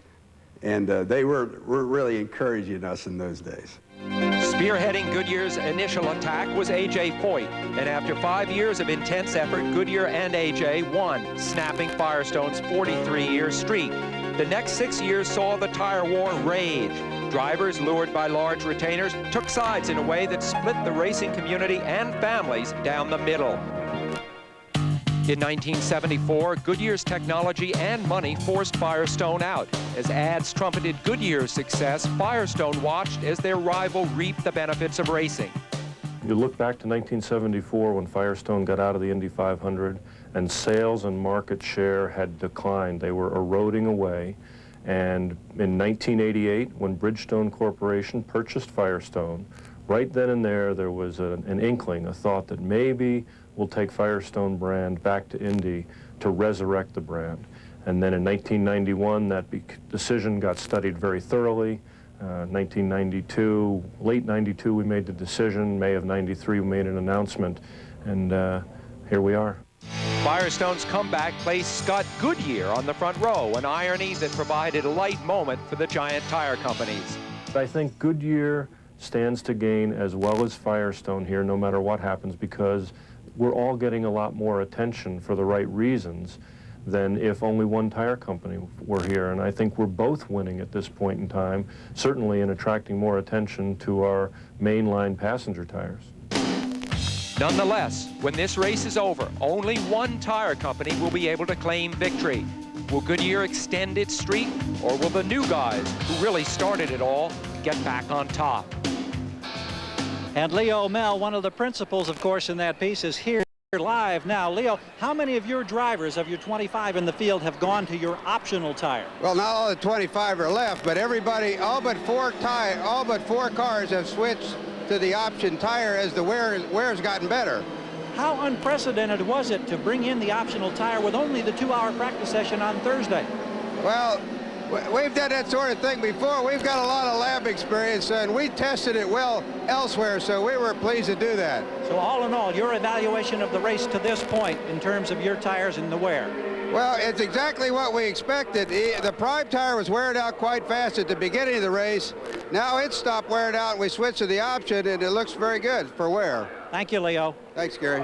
and they were really encouraging us in those days. Spearheading Goodyear's initial attack was A.J. Foyt, and after 5 years of intense effort, Goodyear and A.J. won, snapping Firestone's 43-year streak. The next 6 years saw the tire war rage. Drivers, lured by large retainers, took sides in a way that split the racing community and families down the middle. In 1974, Goodyear's technology and money forced Firestone out. As ads trumpeted Goodyear's success, Firestone watched as their rival reaped the benefits of racing. You look back to 1974 when Firestone got out of the Indy 500 and sales and market share had declined. They were eroding away. And in 1988, when Bridgestone Corporation purchased Firestone, right then and there was an inkling, a thought that maybe we'll take Firestone brand back to Indy to resurrect the brand. And then in 1991, that decision got studied very thoroughly. 1992, late 92, we made the decision. May of 93, we made an announcement, and here we are. Firestone's comeback placed Scott Goodyear on the front row, an irony that provided a light moment for the giant tire companies. I think Goodyear stands to gain as well as Firestone here, no matter what happens, because we're all getting a lot more attention for the right reasons than if only one tire company were here. And I think we're both winning at this point in time, certainly in attracting more attention to our mainline passenger tires. Nonetheless, when this race is over, only one tire company will be able to claim victory. Will Goodyear extend its streak, or will the new guys who really started it all get back on top? And Leo Mel, one of the principals, of course, in that piece, is here live now. Leo, how many of your drivers, of your 25 in the field, have gone to your optional tire? Well, not all the 25 are left, but everybody, all but four cars have switched to the option tire as the wear's gotten better. How unprecedented was it to bring in the optional tire with only the 2-hour practice session on Thursday? Well, we've done that sort of thing before. We've got a lot of lab experience, and we tested it well elsewhere, so we were pleased to do that. So all in all, your evaluation of the race to this point in terms of your tires and the wear? Well, it's exactly what we expected. The prime tire was wearing out quite fast at the beginning of the race. Now it's stopped wearing out, and we switched to the option, and it looks very good for wear. Thank you, Leo. Thanks, Gary.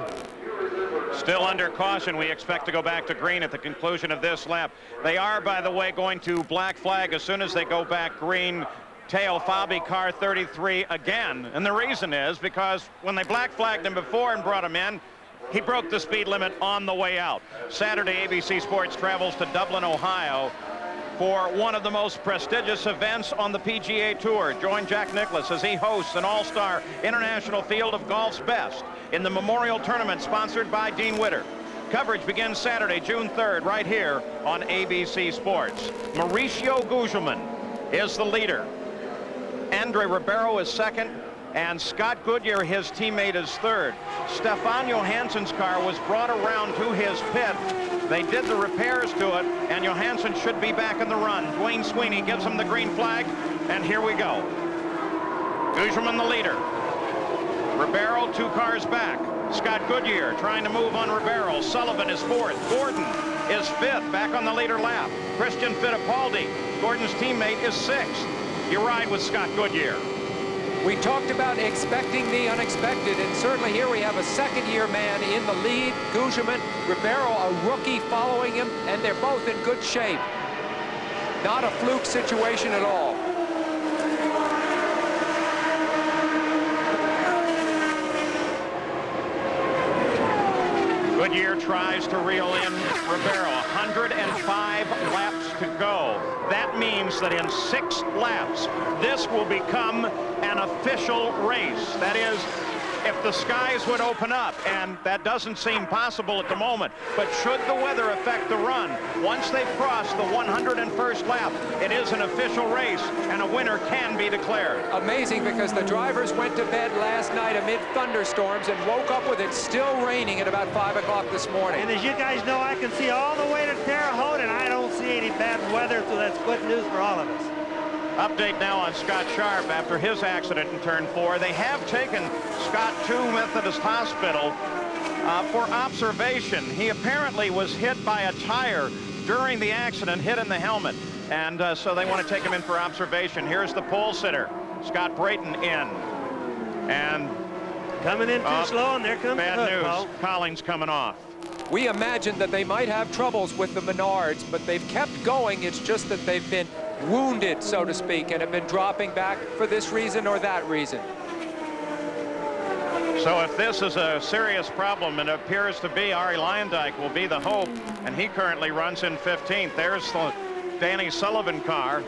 Still under caution. We expect to go back to green at the conclusion of this lap. They are, by the way, going to black flag as soon as they go back green. Teo Fabi, car 33 again. And the reason is because when they black flagged him before and brought him in, he broke the speed limit on the way out. Saturday, ABC Sports travels to Dublin, Ohio for one of the most prestigious events on the PGA Tour. Join Jack Nicklaus as he hosts an all-star international field of golf's best in the Memorial Tournament sponsored by Dean Witter. Coverage begins Saturday, June 3rd, right here on ABC Sports. Mauricio Gugelmin is the leader. Andre Ribeiro is second, and Scott Goodyear, his teammate, is third. Stefan Johansson's car was brought around to his pit. They did the repairs to it, and Johansson should be back in the run. Dwayne Sweeney gives him the green flag, and here we go. Gugelmin the leader. Ribeiro 2 cars back. Scott Goodyear trying to move on Ribeiro. Sullivan is fourth. Gordon is fifth, back on the leader lap. Christian Fittipaldi, Gordon's teammate, is sixth. You ride with Scott Goodyear. We talked about expecting the unexpected, and certainly here we have a second-year man in the lead. Gugelmin, Ribeiro, a rookie following him, and they're both in good shape. Not a fluke situation at all. Goodyear tries to reel in Ribeiro. 105 laps to go. That means that in 6 laps, this will become an official race. That is, if the skies would open up, and that doesn't seem possible at the moment, but should the weather affect the run, once they've crossed the 101st lap, it is an official race, and a winner can be declared. Amazing, because the drivers went to bed last night amid thunderstorms and woke up with it still raining at about 5 o'clock this morning. And as you guys know, I can see all the way to Terre Haute, and I don't see any bad weather, so that's good news for all of us. Update now on Scott Sharp after his accident in turn 4. They have taken Scott to Methodist Hospital for observation. He apparently was hit by a tire during the accident, hit in the helmet, and so they want to take him in for observation. Here's the pole sitter, Scott Brayton, in. And coming in too slow, and there comes bad the hook, news. Paul. Collins coming off. We imagined that they might have troubles with the Menards, but they've kept going. It's just that they've been wounded, so to speak, and have been dropping back for this reason or that reason. So if this is a serious problem, and it appears to be, Arie Luyendyk will be the hope, and he currently runs in 15th. There's the Danny Sullivan car.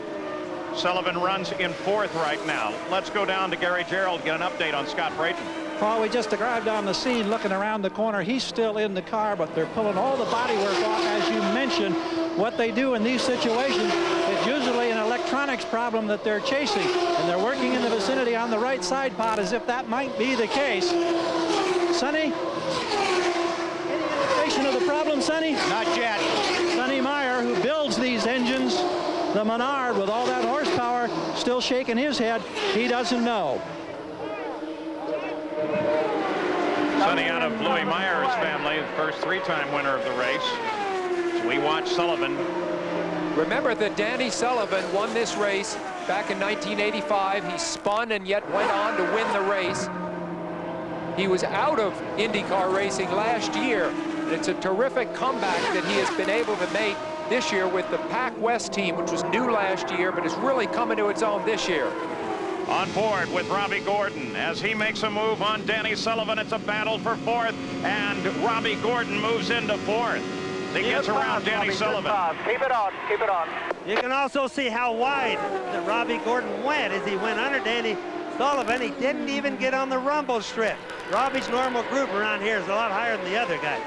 Sullivan runs in 4th right now. Let's go down to Gary Gerould, get an update on Scott Brayton. Paul, we just arrived on the scene looking around the corner. He's still in the car, but they're pulling all the bodywork off. As you mentioned, what they do in these situations, it's usually an electronics problem that they're chasing, and they're working in the vicinity on the right side pod as if that might be the case. Sonny, any indication of the problem, Sonny? Not yet. Sonny Meyer, who builds these engines, the Menard with all that horsepower, still shaking his head. He doesn't know. Sonny out of Louis Meyer's family, the first 3-time winner of the race. So we watch Sullivan. Remember that Danny Sullivan won this race back in 1985. He spun and yet went on to win the race. He was out of Indy Car racing last year, and it's a terrific comeback that he has been able to make this year with the Pac West team, which was new last year, but is really coming to its own this year. On board with Robbie Gordon as he makes a move on Danny Sullivan. It's a battle for 4th, and Robbie Gordon moves into 4th. He gets around Danny Sullivan. Keep it on, keep it on. You can also see how wide that Robbie Gordon went as he went under Danny Sullivan. He didn't even get on the rumble strip. Robbie's normal group around here is a lot higher than the other guy.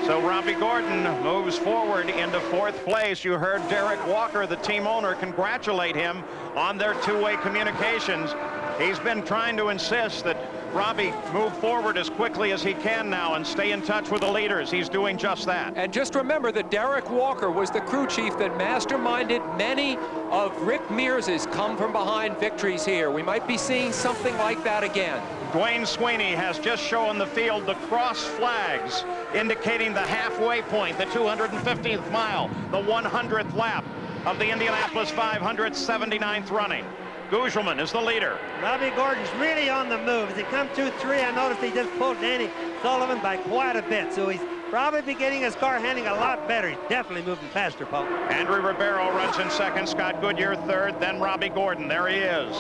So Robbie Gordon moves forward into 4th place. You heard Derek Walker, the team owner, congratulate him on their two-way communications. He's been trying to insist that Robbie move forward as quickly as he can now and stay in touch with the leaders. He's doing just that. And just remember that Derek Walker was the crew chief that masterminded many of Rick Mears's come from behind victories here. We might be seeing something like that again. Dwayne Sweeney has just shown the field the cross flags indicating the halfway point, the 250th mile, the 100th lap of the Indianapolis 500, 79th running. Gugelman is the leader. Robbie Gordon's really on the move. As he comes 2-3, I noticed he just pulled Danny Sullivan by quite a bit. So he's probably be getting his car handling a lot better. He's definitely moving faster, Paul. Andrew Ribeiro runs in 2nd, Scott Goodyear 3rd, then Robbie Gordon. There he is.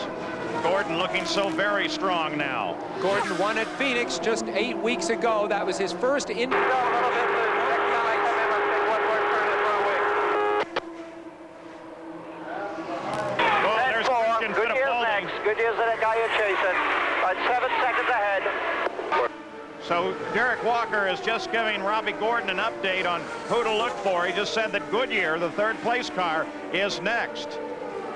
Gordon looking so very strong now. Gordon won at Phoenix just 8 weeks ago. That was his first Indy. Goodyear's the guy you're chasing. About 7 seconds ahead. So Derek Walker is just giving Robbie Gordon an update on who to look for. He just said that Goodyear, the 3rd place car, is next.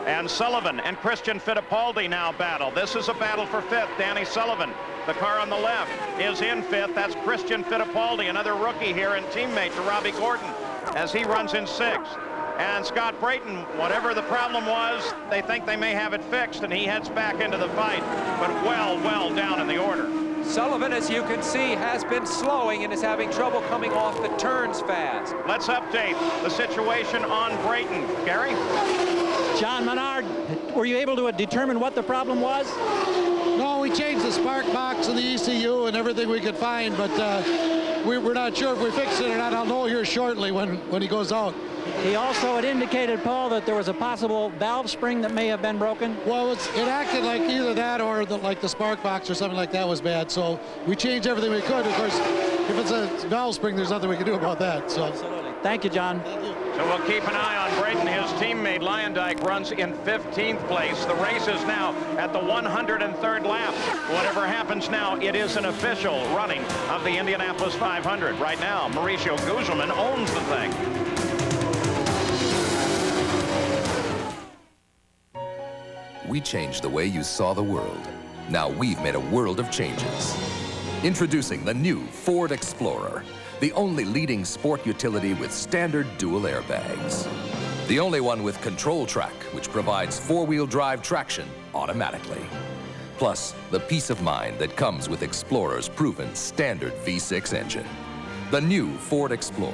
And Sullivan and Christian Fittipaldi now battle. This is a battle for 5th. Danny Sullivan, the car on the left, is in 5th. That's Christian Fittipaldi, another rookie here and teammate to Robbie Gordon, as he runs in 6th. And Scott Brayton, whatever the problem was, they think they may have it fixed, and he heads back into the fight, but well down in the order. Sullivan, as you can see, has been slowing and is having trouble coming off the turns fast. Let's update the situation on Brayton. Gary? John Menard, were you able to determine what the problem was? No, we changed the spark box and the ECU and everything we could find, but we're not sure if we fixed it or not. I'll know here shortly when he goes out. He also had indicated, Paul, that there was a possible valve spring that may have been broken. Well, it acted like either that or like the spark box or something like that was bad. So we changed everything we could. Of course, if it's a valve spring, there's nothing we can do about that. So. Absolutely. Thank you, John. Thank you. So we'll keep an eye on Brayton. His teammate Luyendyk runs in 15th place. The race is now at the 103rd lap. Whatever happens now, it is an official running of the Indianapolis 500. Right now, Mauricio Gugelman owns the thing. We changed the way you saw the world. Now we've made a world of changes. Introducing the new Ford Explorer, the only leading sport utility with standard dual airbags. The only one with Control Track, which provides four-wheel drive traction automatically. Plus, the peace of mind that comes with Explorer's proven standard V6 engine. The new Ford Explorer,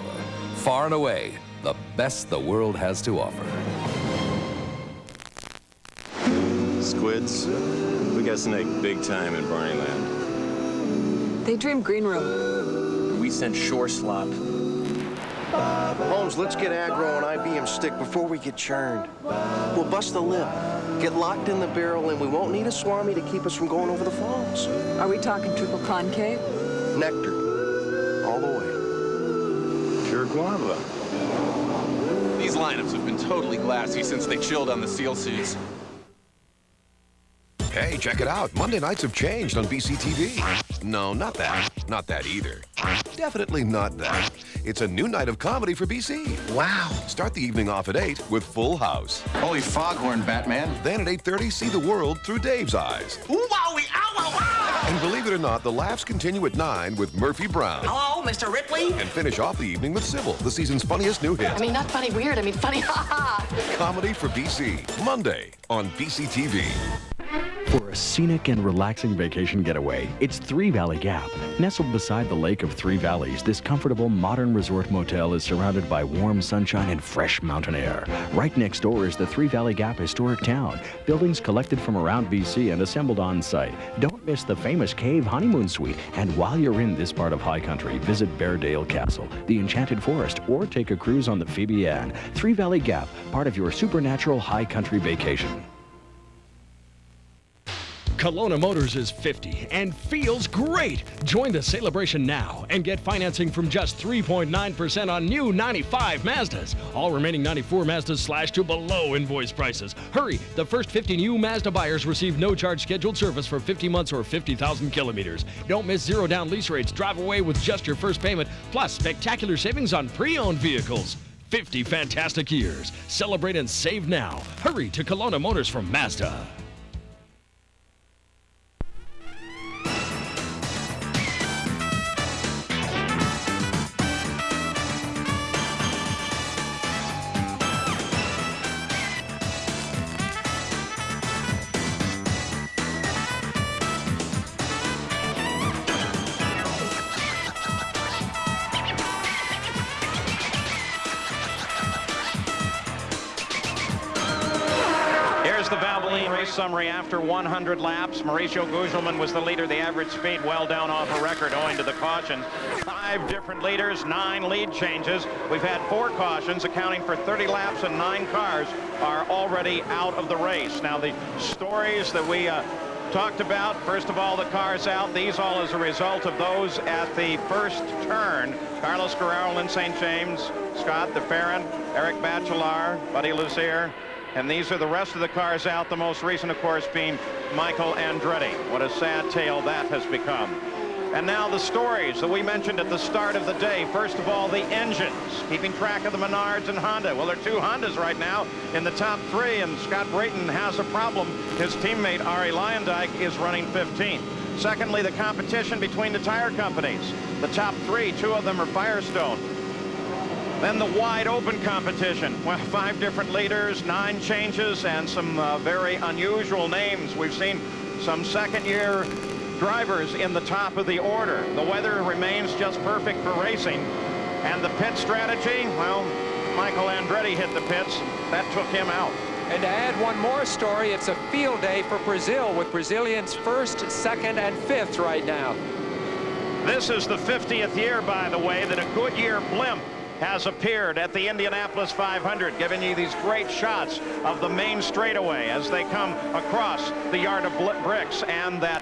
far and away the best the world has to offer. Squids, we got snake big time in Barneyland. They dream green room. We decent shore slop. Holmes, let's get aggro on IBM stick before we get churned. We'll bust the lip, get locked in the barrel, and we won't need a swami to keep us from going over the falls. Are we talking triple concave? Nectar. All the way. Pure guava. These lineups have been totally glassy since they chilled on the SEAL suits. Hey, check it out. Monday nights have changed on BCTV. No, not that. Not that either. Definitely not that. It's a new night of comedy for BC. Wow. Start the evening off at 8 with Full House. Holy foghorn, Batman. Then at 8:30, see the world through Dave's eyes. Ooh, wowie, ow, ow, ow! And believe it or not, the laughs continue at 9 with Murphy Brown. Hello, Mr. Ripley? And finish off the evening with Sybil, the season's funniest new hit. I mean, not funny weird, I mean funny ha-ha. Comedy for BC. Monday on BCTV. For a scenic and relaxing vacation getaway, it's Three Valley Gap. Nestled beside the lake of Three Valleys, this comfortable modern resort motel is surrounded by warm sunshine and fresh mountain air. Right next door is the Three Valley Gap Historic Town. Buildings collected from around BC and assembled on site. Don't miss the famous Cave Honeymoon Suite. And while you're in this part of high country, visit Beardale Castle, the Enchanted Forest, or take a cruise on the Phoebe Ann. Three Valley Gap, part of your supernatural high country vacation. Kelowna Motors is 50 and feels great. Join the celebration now and get financing from just 3.9% on new 95 Mazdas. All remaining 94 Mazdas slash to below invoice prices. Hurry, the first 50 new Mazda buyers receive no charge scheduled service for 50 months or 50,000 kilometers. Don't miss zero down lease rates. Drive away with just your first payment, plus spectacular savings on pre-owned vehicles. 50 fantastic years. Celebrate and save now. Hurry to Kelowna Motors from Mazda. Summary after 100 laps. Mauricio Gugelmin was the leader. The average speed well down off a record owing to the cautions. 5 different leaders, 9 lead changes. We've had 4 cautions accounting for 30 laps, and 9 cars are already out of the race. Now the stories that we talked about, first of all, the cars out. These all as a result of those at the first turn. Carlos Guerrero and St. James, Scott the Farron, Eric Bachelard, Buddy Luzier. And these are the rest of the cars out, the most recent, of course, being Michael Andretti. What a sad tale that has become. And now the stories that we mentioned at the start of the day. First of all, the engines, keeping track of the Menards and Honda. Well, there are 2 Hondas right now in the top 3, and Scott Brayton has a problem. His teammate, Ari Luyendyk, is running 15th. Secondly, the competition between the tire companies. The top 3, 2 of them are Firestone. Then the wide open competition. Well, 5 different leaders, 9 changes, and some very unusual names. We've seen some second-year drivers in the top of the order. The weather remains just perfect for racing. And the pit strategy, well, Michael Andretti hit the pits. That took him out. And to add one more story, it's a field day for Brazil with Brazilians 1st, 2nd, and 5th right now. This is the 50th year, by the way, that a Goodyear blimp has appeared at the Indianapolis 500, giving you these great shots of the main straightaway as they come across the yard of bricks and that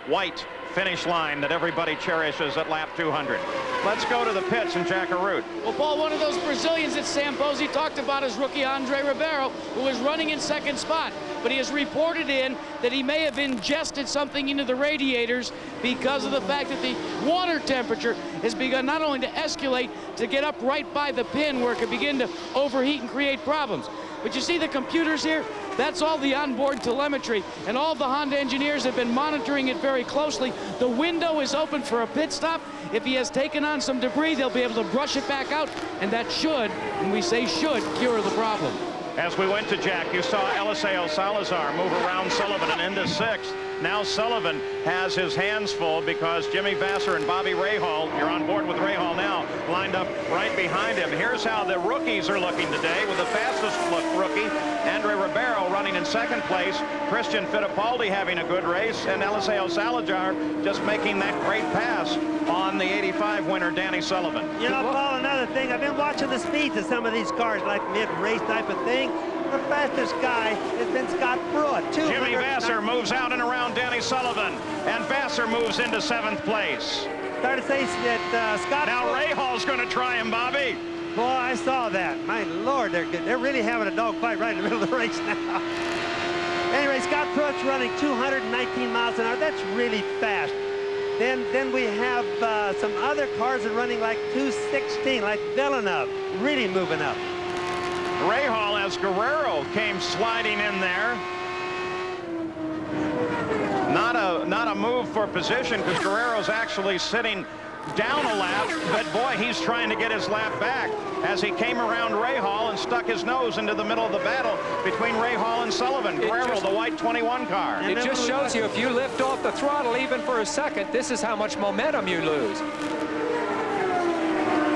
white finish line that everybody cherishes at lap 200. Let's go to the pits and Jack Arute. Well, Paul, one of those Brazilians that Sam Posey talked about is rookie Andre Ribeiro, who is running in 2nd spot. But he has reported in that he may have ingested something into the radiators because of the fact that the water temperature has begun not only to escalate, to get up right by the pin where it could begin to overheat and create problems. But you see the computers here? That's all the onboard telemetry, and all the Honda engineers have been monitoring it very closely. The window is open for a pit stop. If he has taken on some debris, they'll be able to brush it back out, and that should, and we say should, cure the problem. As we went to Jack, you saw Eliseo Salazar move around Sullivan and into 6th. Now Sullivan has his hands full because Jimmy Vasser and Bobby Rahal, you're on board with Rahal now, lined up right behind him. Here's how the rookies are looking today with the fastest look rookie, Andre Ribeiro, running in 2nd place, Christian Fittipaldi having a good race, and Eliseo Salazar just making that great pass on the 85 winner, Danny Sullivan. You know, Paul, another thing, I've been watching the speeds of some of these cars, like mid-race type of thing. The fastest guy has been Scott Pruitt. Jimmy Vasser moves out and around Danny Sullivan, and Vasser moves into 7th place. Started to say that Scott. Now Rahal's going to try him, Bobby. Boy, I saw that. My Lord, they're good. They're really having a dogfight right in the middle of the race now. Anyway, Scott Pruitt's running 219 miles an hour. That's really fast. Then we have some other cars that are running like 216, like Villeneuve, really moving up. Rahal, as Guerrero came sliding in there. Not a move for position because Guerrero's actually sitting down a lap, but boy, he's trying to get his lap back as he came around Rahal and stuck his nose into the middle of the battle between Rahal and Sullivan. Guerrero, the white 21 car. It just shows you if you lift off the throttle even for a second, this is how much momentum you lose.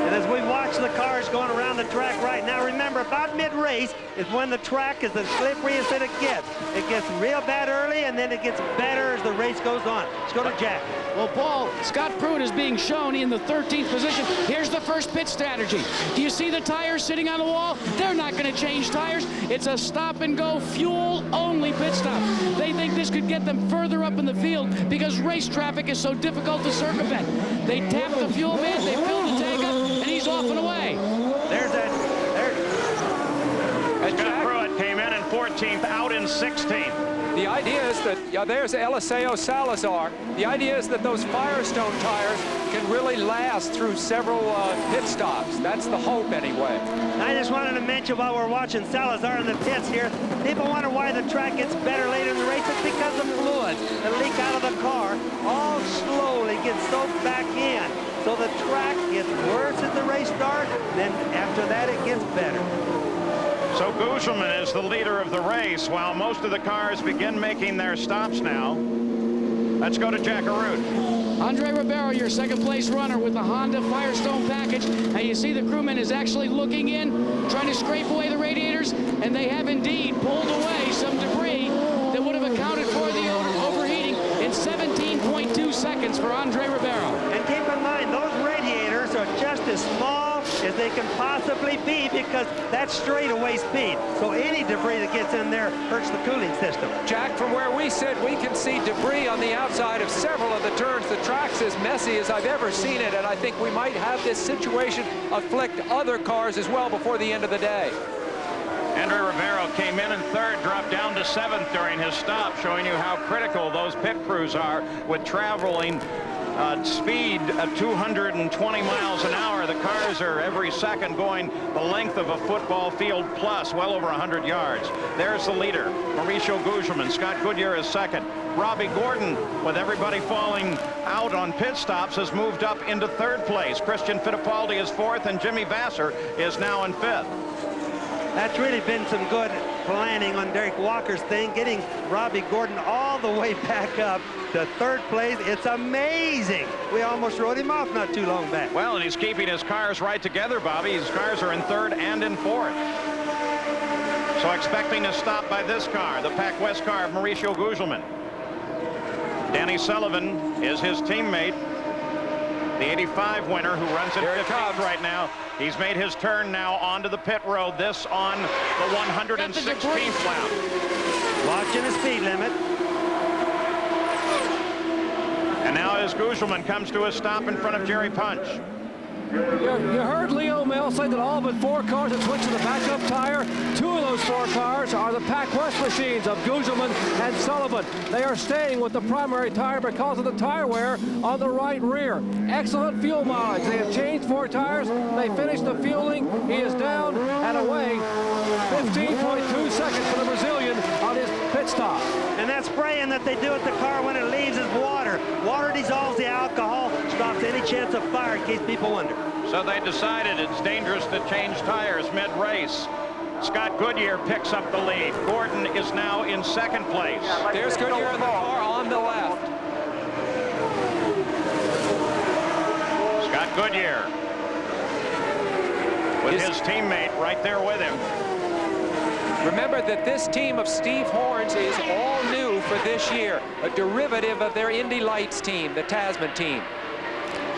And as we watch the cars going around the track right now, remember, about mid-race is when the track is the slipperiest that it gets. It gets real bad early, and then it gets better as the race goes on. Let's go to Jack. Well, Paul, Scott Pruitt is being shown in the 13th position. Here's the first pit strategy. Do you see the tires sitting on the wall? They're not going to change tires. It's a stop-and-go, fuel-only pit stop. They think this could get them further up in the field because race traffic is so difficult to circumvent. They tap the fuel man, they fill the tank up, and he's off and away. There's that. Scott Pruitt came in 14th, out in 16th. The idea is that, there's Eliseo Salazar. The idea is that those Firestone tires can really last through several pit stops. That's the hope anyway. I just wanted to mention while we're watching Salazar in the pits here, people wonder why the track gets better later in the race. It's because of fluids that leak out of the car all slowly get soaked back in. So the track gets worse as the race starts, then after that it gets better. So Gugelmin is the leader of the race while most of the cars begin making their stops now. Let's go to Jack Arute. Andre Ribeiro, your 2nd place runner with the Honda Firestone package. And you see the crewman is actually looking in, trying to scrape away the radiators, and they have indeed pulled away some debris that would have accounted for the overheating in 17.2 seconds for Andre Ribeiro. And keep in mind, those radiators are just as small as they can possibly be because that's straightaway speed. So any debris that gets in there hurts the cooling system. Jack, from where we sit, we can see debris on the outside of several of the turns. The track's as messy as I've ever seen it, and I think we might have this situation afflict other cars as well before the end of the day. Andre Ribeiro came in 3rd, dropped down to 7th during his stop, showing you how critical those pit crews are with traveling speed at 220 miles an hour. The cars are every second going the length of a football field plus, well over 100 yards. There's the leader, Mauricio Gugelmin. Scott Goodyear is 2nd. Robbie Gordon, with everybody falling out on pit stops, has moved up into 3rd place. Christian Fittipaldi is 4th, and Jimmy Vasser is now in 5th. That's really been some good planning on Derek Walker's thing, getting Robbie Gordon all the way back up to 3rd place. It's amazing. We almost wrote him off not too long back. Well, and he's keeping his cars right together, Bobby. His cars are in 3rd and in 4th. So expecting a stop by this car, the Pac West car of Mauricio Gugelmin. Danny Sullivan is his teammate, the 85 winner who runs in 15th right now. He's made his turn now onto the pit road, this on the 116th lap. Watching the speed limit. And now as Gugelmin comes to a stop in front of Jerry Punch. You heard Leo Mel say that all but 4 cars have switched to the backup tire. 2 of those 4 cars are the Pac West machines of Gugelmin and Sullivan. They are staying with the primary tire because of the tire wear on the right rear. Excellent fuel mileage. They have changed 4 tires. They finished the fueling. He is down and away. 15.2 seconds for the Brazilian on his pit stop. And that spraying that they do at the car when it leaves is water. Water dissolves the alcohol, stops any chance of fire, in case people wonder. So they decided it's dangerous to change tires mid-race. Scott Goodyear picks up the lead. Gordon is now in second place. There's Goodyear in the car on the left. Scott Goodyear with his teammate right there with him. Remember that this team of Steve Horn's is all new for this year, a derivative of their Indy Lights team, the Tasman team.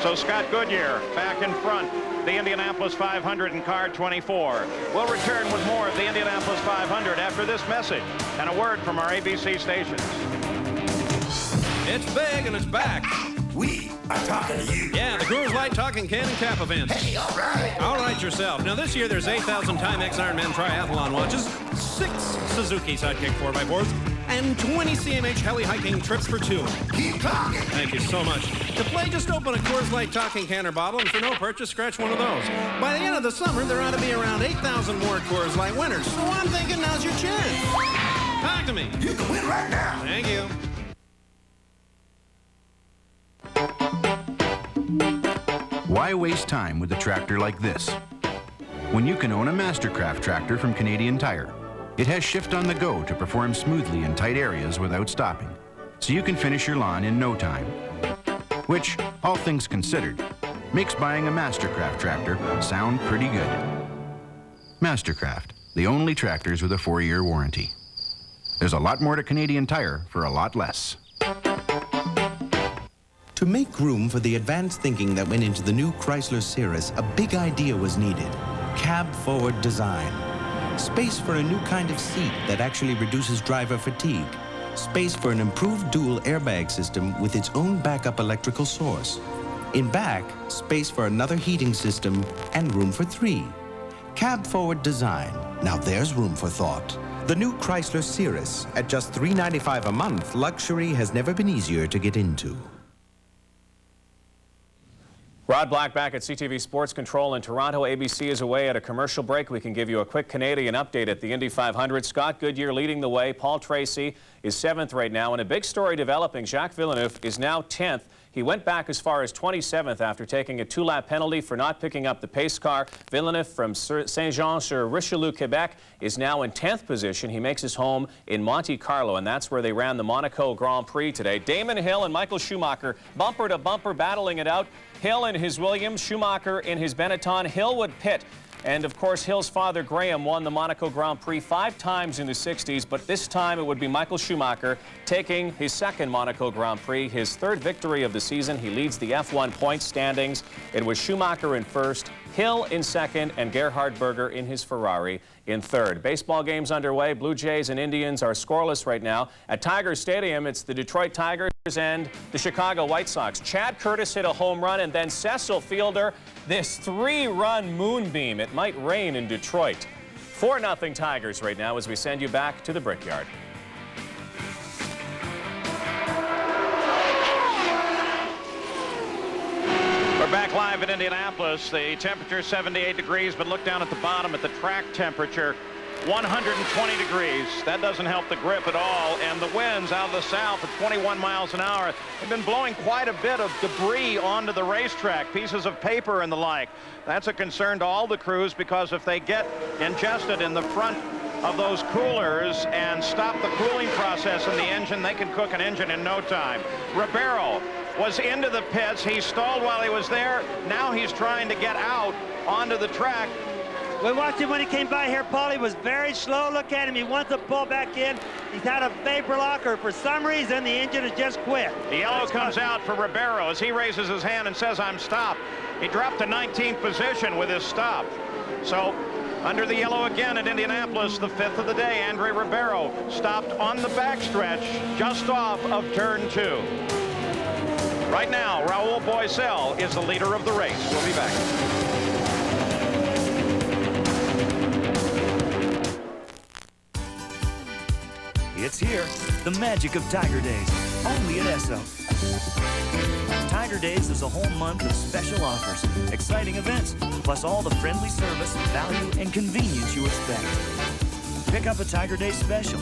So Scott Goodyear back in front, the Indianapolis 500 in car 24. We'll return with more of the Indianapolis 500 after this message and a word from our ABC stations. It's big and it's back. We are talking to you. Yeah, the Coors Light Talking Can and Cap event. Hey, all right. All right yourself. Now this year there's 8,000 Timex Ironman triathlon watches, 6 Suzuki Sidekick 4x4s, and 20 CMH heli hiking trips for 2. Keep talking. Thank you so much. To play, just open a Coors Light Talking Can or bottle, and for no purchase, scratch one of those. By the end of the summer, there ought to be around 8,000 more Coors Light winners. So I'm thinking now's your chance. Talk to me. You can win right now. Thank you. Why waste time with a tractor like this when you can own a Mastercraft tractor from Canadian Tire? It has shift on the go to perform smoothly in tight areas without stopping, so you can finish your lawn in no time, which, all things considered, makes buying a Mastercraft tractor sound pretty good. Mastercraft, the only tractors with a 4-year warranty. There's a lot more to Canadian Tire for a lot less. To make room for the advanced thinking that went into the new Chrysler Cirrus, a big idea was needed: cab-forward design. Space for a new kind of seat that actually reduces driver fatigue. Space for an improved dual airbag system with its own backup electrical source. In back, space for another heating system and room for 3. Cab-forward design. Now there's room for thought. The new Chrysler Cirrus. At just $395 a month, luxury has never been easier to get into. Rod Black back at CTV Sports Control in Toronto. ABC is away at a commercial break. We can give you a quick Canadian update at the Indy 500. Scott Goodyear leading the way. Paul Tracy is 7th right now. And a big story developing. Jacques Villeneuve is now 10th. He went back as far as 27th after taking a 2-lap penalty for not picking up the pace car. Villeneuve from Saint-Jean-sur-Richelieu, Quebec, is now in 10th position. He makes his home in Monte Carlo, and that's where they ran the Monaco Grand Prix today. Damon Hill and Michael Schumacher, bumper to bumper, battling it out. Hill in his Williams, Schumacher in his Benetton. Hill would pit. And, of course, Hill's father, Graham, won the Monaco Grand Prix 5 times in the 60s, but this time it would be Michael Schumacher taking his 2nd Monaco Grand Prix, his 3rd victory of the season. He leads the F1 points standings. It was Schumacher in 1st, Hill in 2nd, and Gerhard Berger in his Ferrari in 3rd. Baseball games underway. Blue Jays and Indians are scoreless right now. At Tiger Stadium, it's the Detroit Tigers and the Chicago White Sox. Chad Curtis hit a home run, and then Cecil Fielder, this 3-run moonbeam. It might rain in Detroit. 4-0 Tigers right now as we send you back to the Brickyard. We're back live in Indianapolis. The temperature 78 degrees, but look down at the bottom at the track temperature. 120 degrees. That doesn't help the grip at all. And the winds out of the south at 21 miles an hour have been blowing quite a bit of debris onto the racetrack, pieces of paper and the like. That's a concern to all the crews, because if they get ingested in the front of those coolers and stop the cooling process in the engine, they can cook an engine in no time. Ribeiro was into the pits. He stalled while he was there. Now he's trying to get out onto the track. We watched him when he came by here, Paul. He was very slow. Look at him. He wants to pull back in. He's had a vapor lock, or for some reason the engine has just quit. The yellow comes out for Ribeiro as he raises his hand and says, "I'm stopped." He dropped to 19th position with his stop. So under the yellow again at Indianapolis, the 5th of the day, Andre Ribeiro stopped on the backstretch just off of turn 2. Right now, Raul Boesel is the leader of the race. We'll be back. It's here, the magic of Tiger Days, only at Esso. Tiger Days is a whole month of special offers, exciting events, plus all the friendly service, value, and convenience you expect. Pick up a Tiger Day special.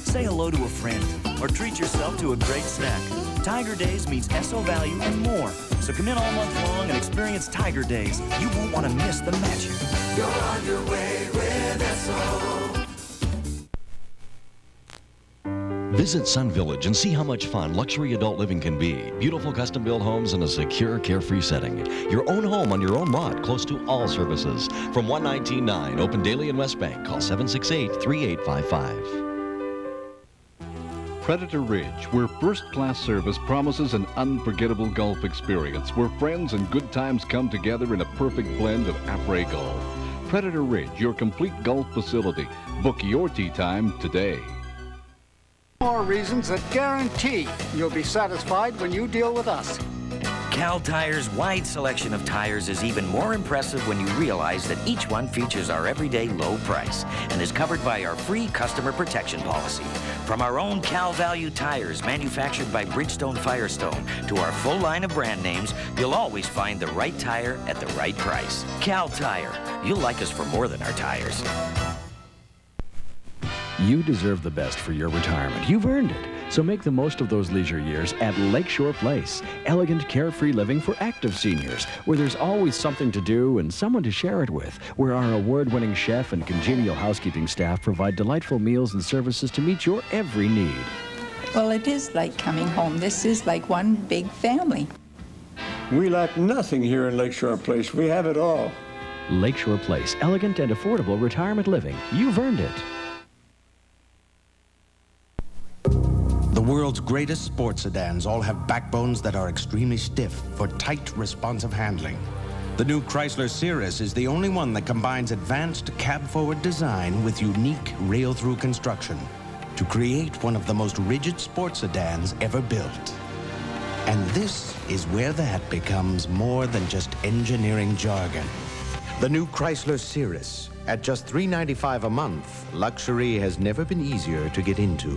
say hello to a friend, or treat yourself to a great snack. Tiger Days means Esso value and more. So come in all month long and experience Tiger Days. You won't want to miss the magic. You're on your way with Esso. Visit Sun Village and see how much fun luxury adult living can be. Beautiful custom-built homes in a secure, carefree setting. Your own home on your own lot, close to all services. From 119.9, open daily in West Bank. Call 768-3855. Predator Ridge, where first-class service promises an unforgettable golf experience, where friends and good times come together in a perfect blend of après golf. Predator Ridge, your complete golf facility. Book your tee time today. More reasons that guarantee you'll be satisfied when you deal with us. Cal Tire's wide selection of tires is even more impressive when you realize that each one features our everyday low price and is covered by our free customer protection policy. From our own Cal Value tires manufactured by Bridgestone Firestone to our full line of brand names, you'll always find the right tire at the right price. Cal Tire. You'll like us for more than our tires. You deserve the best for your retirement. You've earned it. So make the most of those leisure years at Lakeshore Place. Elegant, carefree living for active seniors, where there's always something to do and someone to share it with, where our award-winning chef and congenial housekeeping staff provide delightful meals and services to meet your every need. Well, it is like coming home. This is like one big family. We lack nothing here in Lakeshore Place. We have it all. Lakeshore Place. Elegant and affordable retirement living. You've earned it. The world's greatest sports sedans all have backbones that are extremely stiff for tight, responsive handling. The new Chrysler Cirrus is the only one that combines advanced cab-forward design with unique rail-through construction to create one of the most rigid sports sedans ever built. And this is where that becomes more than just engineering jargon. The new Chrysler Cirrus, at just $395 a month, luxury has never been easier to get into.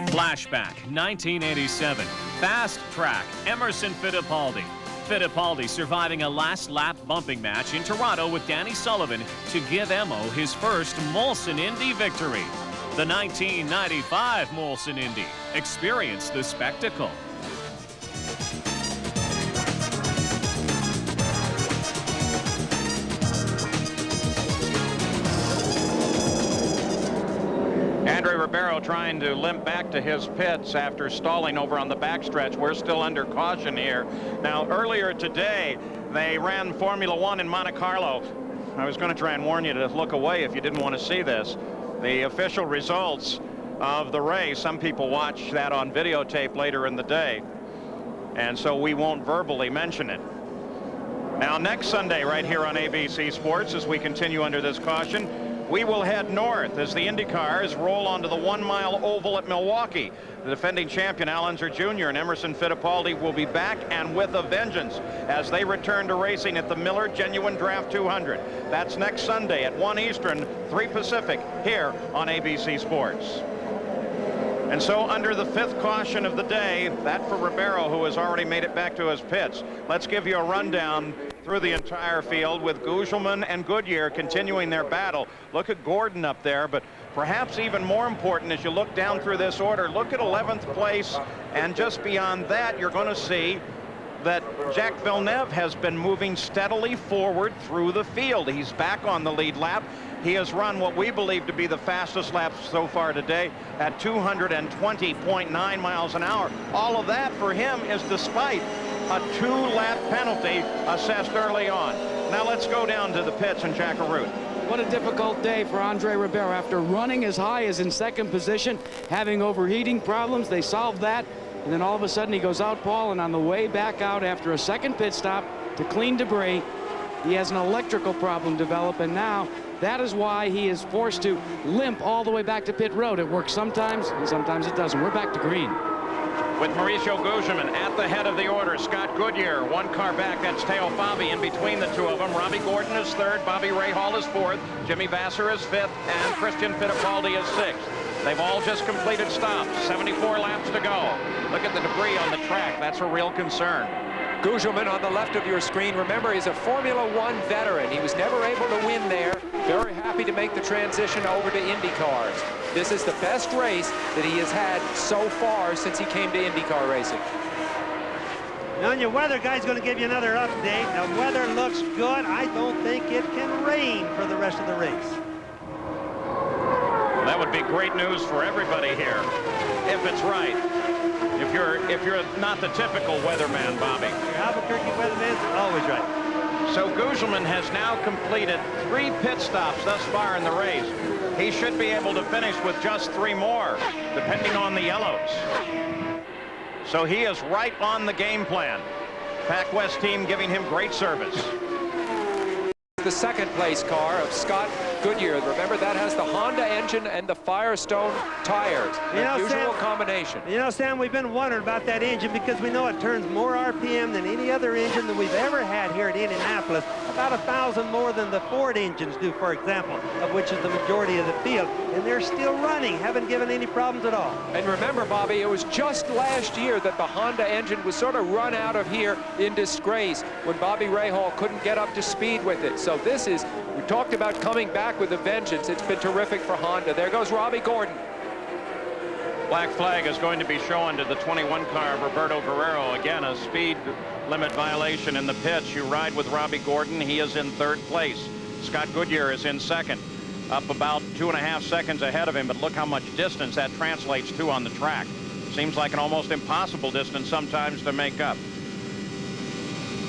Flashback, 1987. Fast track, Emerson Fittipaldi. Fittipaldi surviving a last lap bumping match in Toronto with Danny Sullivan to give Emo his first Molson Indy victory. The 1995 Molson Indy. Experience the spectacle. Andre Ribeiro trying to limp back to his pits after stalling over on the backstretch. We're still under caution here. Now, earlier today, they ran Formula One in Monte Carlo. I was going to try and warn you to look away if you didn't want to see this. The official results of the race, some people watch that on videotape later in the day, and so we won't verbally mention it. Now, next Sunday, right here on ABC Sports, as we continue under this caution, we will head north as the Indy Cars roll onto the 1 mile oval at Milwaukee. The defending champion, Al Unser Jr. and Emerson Fittipaldi will be back and with a vengeance as they return to racing at the Miller Genuine Draft 200. That's next Sunday at 1 Eastern, 3 Pacific, here on ABC Sports. And so under the 5th caution of the day, that for Ribeiro, who has already made it back to his pits. Let's give you a rundown through the entire field with Gugelman and Goodyear continuing their battle. Look at Gordon up there, but perhaps even more important as you look down through this order, look at 11th place, and just beyond that, you're going to see that Jacques Villeneuve has been moving steadily forward through the field. He's back on the lead lap. He has run what we believe to be the fastest lap so far today at 220.9 miles an hour. All of that for him is despite a 2-lap penalty assessed early on. Now let's go down to the pits and Jack Arute. What a difficult day for Andre Ribeiro after running as high as in 2nd position, having overheating problems. They solved that, and then all of a sudden he goes out, Paul, and on the way back out after a 2nd pit stop to clean debris, he has an electrical problem develop, and now that is why he is forced to limp all the way back to pit road. It works sometimes, and sometimes it doesn't. We're back to green. With Mauricio Gugelman at the head of the order, Scott Goodyear, 1 car back, that's Teo Fabi in between the two of them. Robbie Gordon is 3rd, Bobby Rahal is 4th, Jimmy Vasser is 5th, and Christian Fittipaldi is 6th. They've all just completed stops, 74 laps to go. Look at the debris on the track, that's a real concern. Gugelman on the left of your screen, remember, he's a Formula One veteran. He was never able to win there. Very happy to make the transition over to Indy cars. This is the best race that he has had so far since he came to IndyCar racing. Now, your weather guy's going to give you another update. The weather looks good. I don't think it can rain for the rest of the race. That would be great news for everybody here, if it's right. If you're not the typical weatherman, Bobby. Your Albuquerque weatherman's always right. So Gugelman has now completed 3 pit stops thus far in the race. He should be able to finish with just 3 more, depending on the yellows. So he is right on the game plan. Pac West team giving him great service. The second place car of Scott Goodyear. Remember, that has the Honda engine and the Firestone tires. The usual combination. You know, Sam, we've been wondering about that engine because we know it turns more RPM than any other engine that we've ever had here at Indianapolis. About 1,000 more than the Ford engines do, for example, of which is the majority of the field. And they're still running, haven't given any problems at all. And remember, Bobby, it was just last year that the Honda engine was sort of run out of here in disgrace when Bobby Rahal couldn't get up to speed with it. So this is, we talked about coming back with a vengeance. It's been terrific for Honda. There goes Robbie Gordon. Black flag is going to be shown to the 21 car of Roberto Guerrero. Again, a speed limit violation in the pits. You ride with Robbie Gordon. He is in 3rd place. Scott Goodyear is in 2nd, up about 2.5 seconds ahead of him. But look how much distance that translates to on the track. Seems like an almost impossible distance sometimes to make up.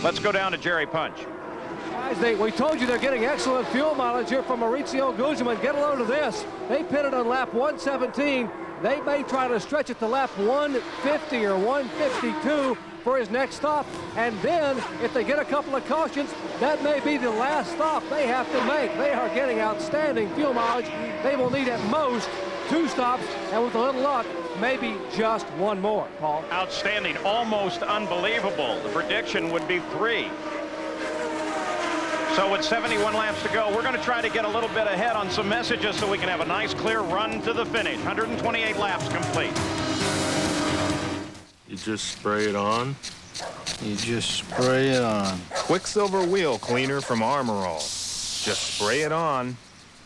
Let's go down to Jerry Punch. Guys, we told you they're getting excellent fuel mileage here from Maurizio Gugelmin. Get a load of this. They pitted on lap 117. They may try to stretch it to lap 150 or 152 for his next stop. And then, if they get a couple of cautions, that may be the last stop they have to make. They are getting outstanding fuel mileage. They will need at most 2 stops, and with a little luck, maybe just 1 more, Paul. Outstanding, almost unbelievable. The prediction would be 3. So with 71 laps to go, we're going to try to get a little bit ahead on some messages so we can have a nice clear run to the finish. 128 laps complete. You just spray it on. You just spray it on. Quicksilver wheel cleaner from Armorall. Just spray it on,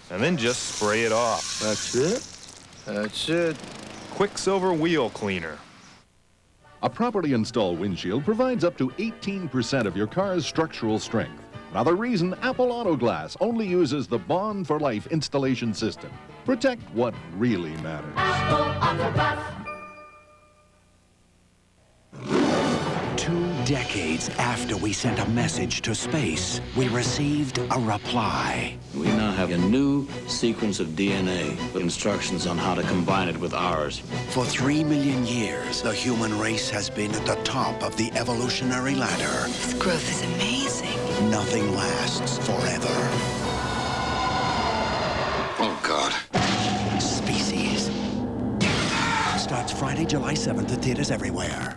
and then just spray it off. That's it? That's it. Quicksilver wheel cleaner. A properly installed windshield provides up to 18% of your car's structural strength. Another reason Apple Auto Glass only uses the Bond for Life installation system. Protect what really matters. Apple Auto Glass. 2 decades after we sent a message to space, we received a reply. We now have a new sequence of DNA with instructions on how to combine it with ours. For 3 million years, the human race has been at the top of the evolutionary ladder. This growth is amazing. Nothing lasts forever. Oh, God. Species. Starts Friday, July 7th at theaters everywhere.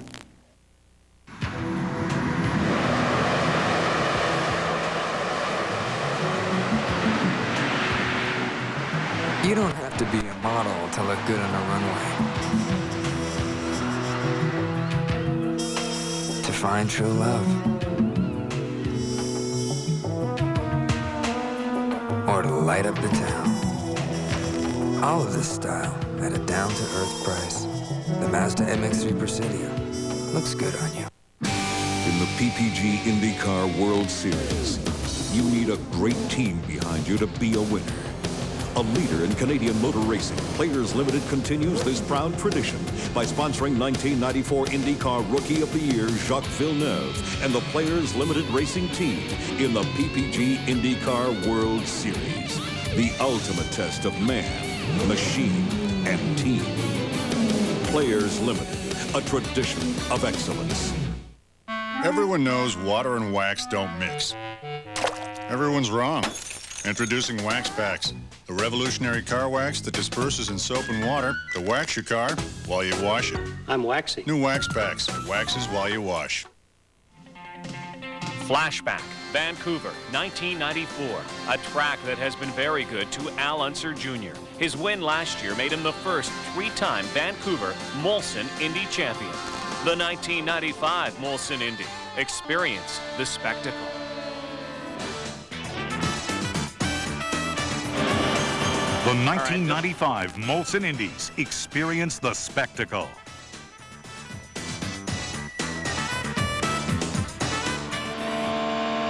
You don't have to be a model to look good on a runway. To find true love. Or to light up the town. All of this style at a down-to-earth price. The Mazda MX-3 Presidio looks good on you. In the PPG IndyCar World Series, you need a great team behind you to be a winner. A leader in Canadian motor racing, Players Limited continues this proud tradition by sponsoring 1994 IndyCar Rookie of the Year Jacques Villeneuve and the Players Limited Racing Team in the PPG IndyCar World Series. The ultimate test of man, machine, and team. Players Limited, a tradition of excellence. Everyone knows water and wax don't mix. Everyone's wrong. Introducing Wax Packs, the revolutionary car wax that disperses in soap and water to wax your car while you wash it. I'm waxy. New Wax Packs, waxes while you wash. Flashback, Vancouver, 1994. A track that has been very good to Al Unser Jr. His win last year made him the first 3-time Vancouver Molson Indy champion. The 1995 Molson Indy. Experience the spectacle. The 1995 Molson Indies. Experience the spectacle.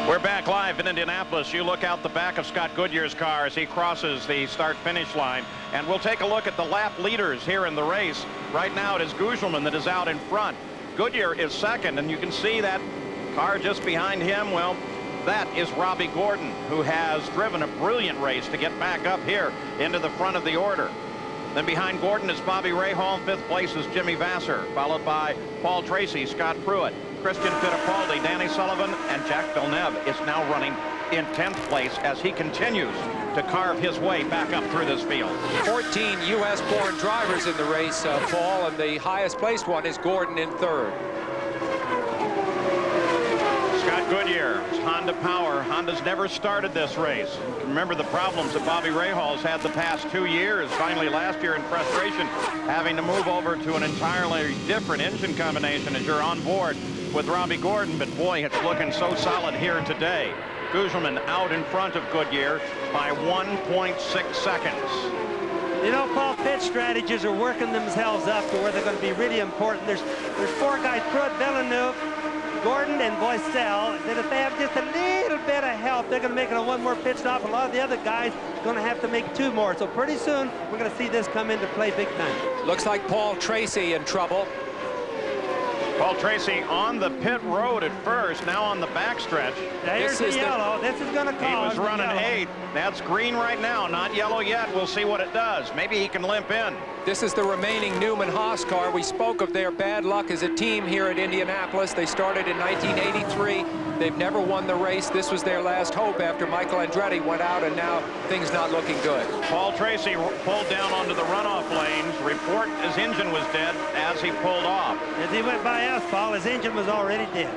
We're back live in Indianapolis. You look out the back of Scott Goodyear's car as he crosses the start-finish line. And we'll take a look at the lap leaders here in the race. Right now it is Gugelmin that is out in front. Goodyear is second, and you can see that car just behind him. Well, that is Robbie Gordon, who has driven a brilliant race to get back up here into the front of the order. Then behind Gordon is Bobby Rahal. Fifth place is Jimmy Vasser, followed by Paul Tracy, Scott Pruitt, Christian Fittipaldi, Danny Sullivan, and Jack Villeneuve is now running in 10th place as he continues to carve his way back up through this field. 14 U.S.-born drivers in the race, Paul, and the highest placed one is Gordon in third. Scott Goodyear, Honda Power. Honda's never started this race. Remember the problems that Bobby Rahal's had the past 2 years. Finally, last year in frustration, having to move over to an entirely different engine combination as you're on board with Robbie Gordon. But boy, it's looking so solid here today. Gugelmin out in front of Goodyear by 1.6 seconds. You know, Paul, pit strategies are working themselves up to where they're going to be really important. There's four guys, Pruitt, Villeneuve, Gordon, and Boissel, that if they have just a little bit of help, they're going to make it on one more pit stop. A lot of the other guys are going to have to make two more. So pretty soon, we're going to see this come into play big time. Looks like Paul Tracy in trouble. Paul Tracy on the pit road at first, now on the backstretch. Here's the yellow. This is going to cause. He was running 8th. That's green right now, not yellow yet. We'll see what it does. Maybe he can limp in. This is the remaining Newman-Haas car. We spoke of their bad luck as a team here at Indianapolis. They started in 1983. They've never won the race. This was their last hope after Michael Andretti went out, and now things not looking good. Paul Tracy pulled down onto the runoff lanes. Report his engine was dead as he pulled off. As he went by us, Paul, his engine was already dead.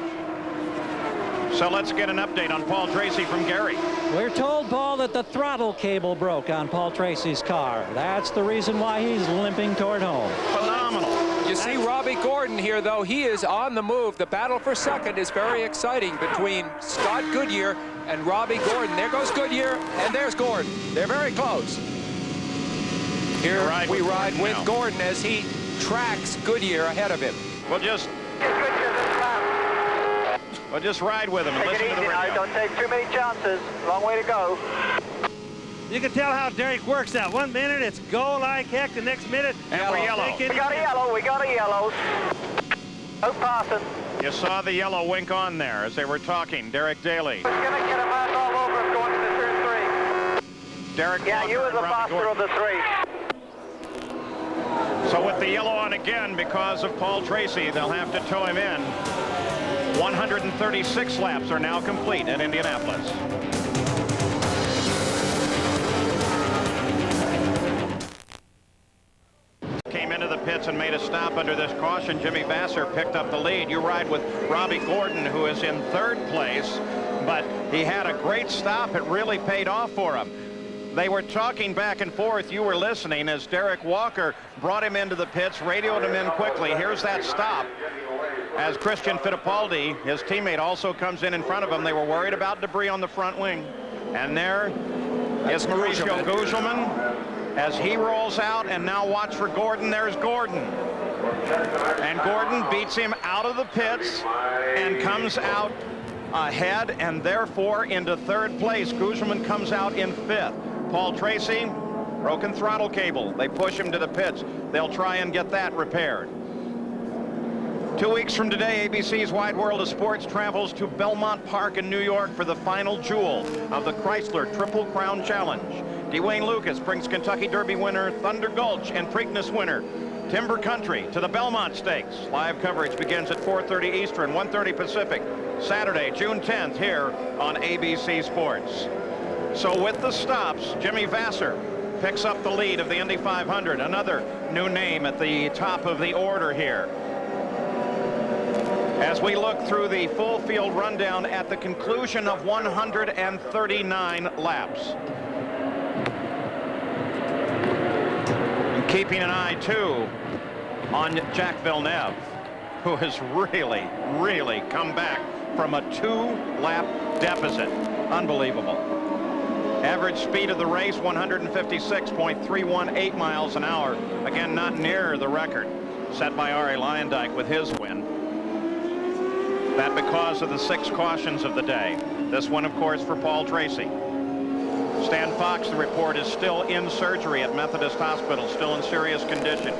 So let's get an update on Paul Tracy from Gary. We're told, Paul, that the throttle cable broke on Paul Tracy's car. That's the reason why he's limping toward home. Phenomenal. You see Robbie Gordon here, though. He is on the move. The battle for second is very exciting between Scott Goodyear and Robbie Gordon. There goes Goodyear, and there's Gordon. They're very close. Here we ride with Gordon as he tracks Goodyear ahead of him. We'll just ride with him and listen to the radio. Don't take too many chances. Long way to go. You can tell how Derek works out. 1 minute, it's go like heck. The next minute, and we're yellow. We got a yellow. We got a yellow. No passing. You saw the yellow wink on there as they were talking. Derek Daly. He's going to get a man all over him going to the turn 3. Derek. Yeah, you were the faster of the 3. So with the yellow on again because of Paul Tracy, they'll have to tow him in. 136 laps are now complete at Indianapolis. Came into the pits and made a stop under this caution. Jimmy Vasser picked up the lead. You ride with Robbie Gordon, who is in third place, but he had a great stop. It really paid off for him. They were talking back and forth. You were listening as Derek Walker brought him into the pits, radioed him in quickly. Here's that stop. As Christian Fittipaldi, his teammate, also comes in front of him. They were worried about debris on the front wing. And there is Mauricio Gugelmin as he rolls out, and now watch for Gordon. There's Gordon. And Gordon beats him out of the pits and comes out ahead and therefore into third place. Gugelmin comes out in fifth. Paul Tracy, broken throttle cable. They push him to the pits. They'll try and get that repaired. 2 weeks from today, ABC's Wide World of Sports travels to Belmont Park in New York for the final jewel of the Chrysler Triple Crown Challenge. Dwayne Lucas brings Kentucky Derby winner Thunder Gulch and Preakness winner Timber Country to the Belmont Stakes. Live coverage begins at 4:30 Eastern, 1:30 Pacific, Saturday, June 10th, here on ABC Sports. So with the stops, Jimmy Vasser picks up the lead of the Indy 500, another new name at the top of the order here. As we look through the full field rundown at the conclusion of 139 laps. And keeping an eye, too, on Jack Villeneuve, who has really come back from a 2-lap deficit. Unbelievable. Average speed of the race, 156.318 miles an hour. Again, not near the record set by Arie Luyendyk with his win. That because of the 6 cautions of the day. This one, of course, for Paul Tracy. Stan Fox, the report, is still in surgery at Methodist Hospital, still in serious condition.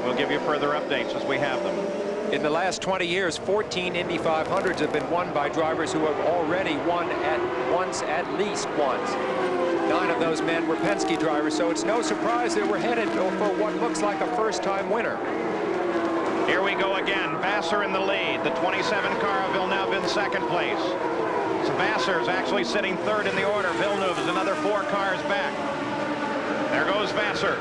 We'll give you further updates as we have them. In the last 20 years, 14 Indy 500s have been won by drivers who have already won at least once. 9 of those men were Penske drivers, so it's no surprise that we're headed for what looks like a first-time winner. Here we go again. Vassar in the lead. The 27 car of Villeneuve in second place. So Vassar is actually sitting third in the order. Villeneuve is another 4 cars back. There goes Vassar.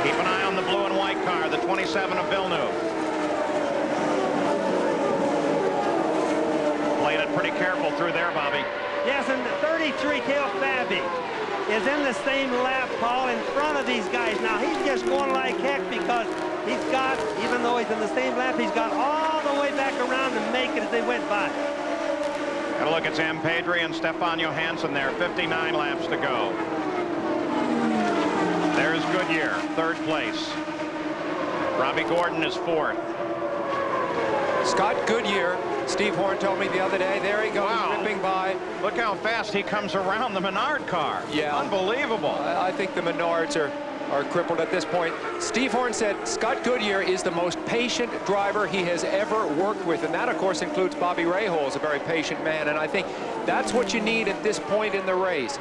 Keep an eye on the blue and white car, the 27 of Villeneuve. Playing it pretty careful through there, Bobby. Yes, and the 33 Cale Fabby is in the same lap, Paul, in front of these guys. Now, he's just going like heck because he's got, even though he's in the same lap, he's got all the way back around to make it as they went by. Got a look at Sam Pedri and Stefan Johansson there, 59 laps to go. There's Goodyear, third place. Robbie Gordon is fourth. Scott Goodyear, Steve Horn told me the other day, there he goes, ripping by. Look how fast he comes around the Menard car. Yeah. Unbelievable. I think the Menards are crippled at this point. Steve Horn said Scott Goodyear is the most patient driver he has ever worked with, and that, of course, includes Bobby Rahal, is a very patient man, and I think that's what you need at this point in the race.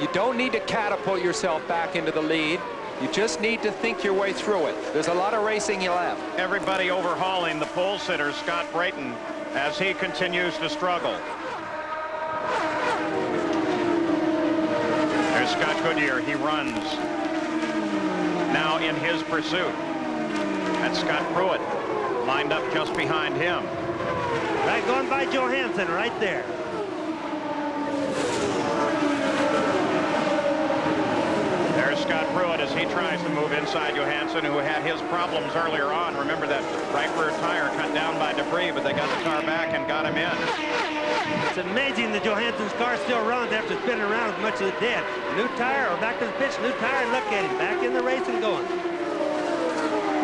You don't need to catapult yourself back into the lead. You just need to think your way through it. There's a lot of racing left. Everybody overhauling the pole sitter, Scott Brayton, as he continues to struggle. There's Scott Goodyear. He runs now in his pursuit. That's Scott Pruitt lined up just behind him. Right, going by Johansson right there. There's Scott Pruitt as he tries to move inside Johansson, who had his problems earlier on. Remember that right rear tire cut down by debris, but they got the car back and got him in. It's amazing that Johansson's car still runs after spinning around as much as it did. New tire, or back to the pitch, new tire, and look at him, back in the race and going.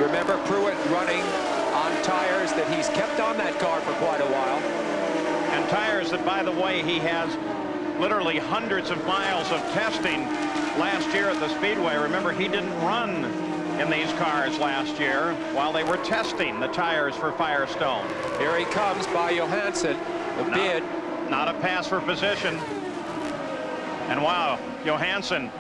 Remember Pruitt running on tires that he's kept on that car for quite a while. And tires that, by the way, he has literally hundreds of miles of testing last year at the Speedway. Remember, he didn't run in these cars last year while they were testing the tires for Firestone. Here he comes by Johansson. The bid. Not a pass for position. And wow, Johansson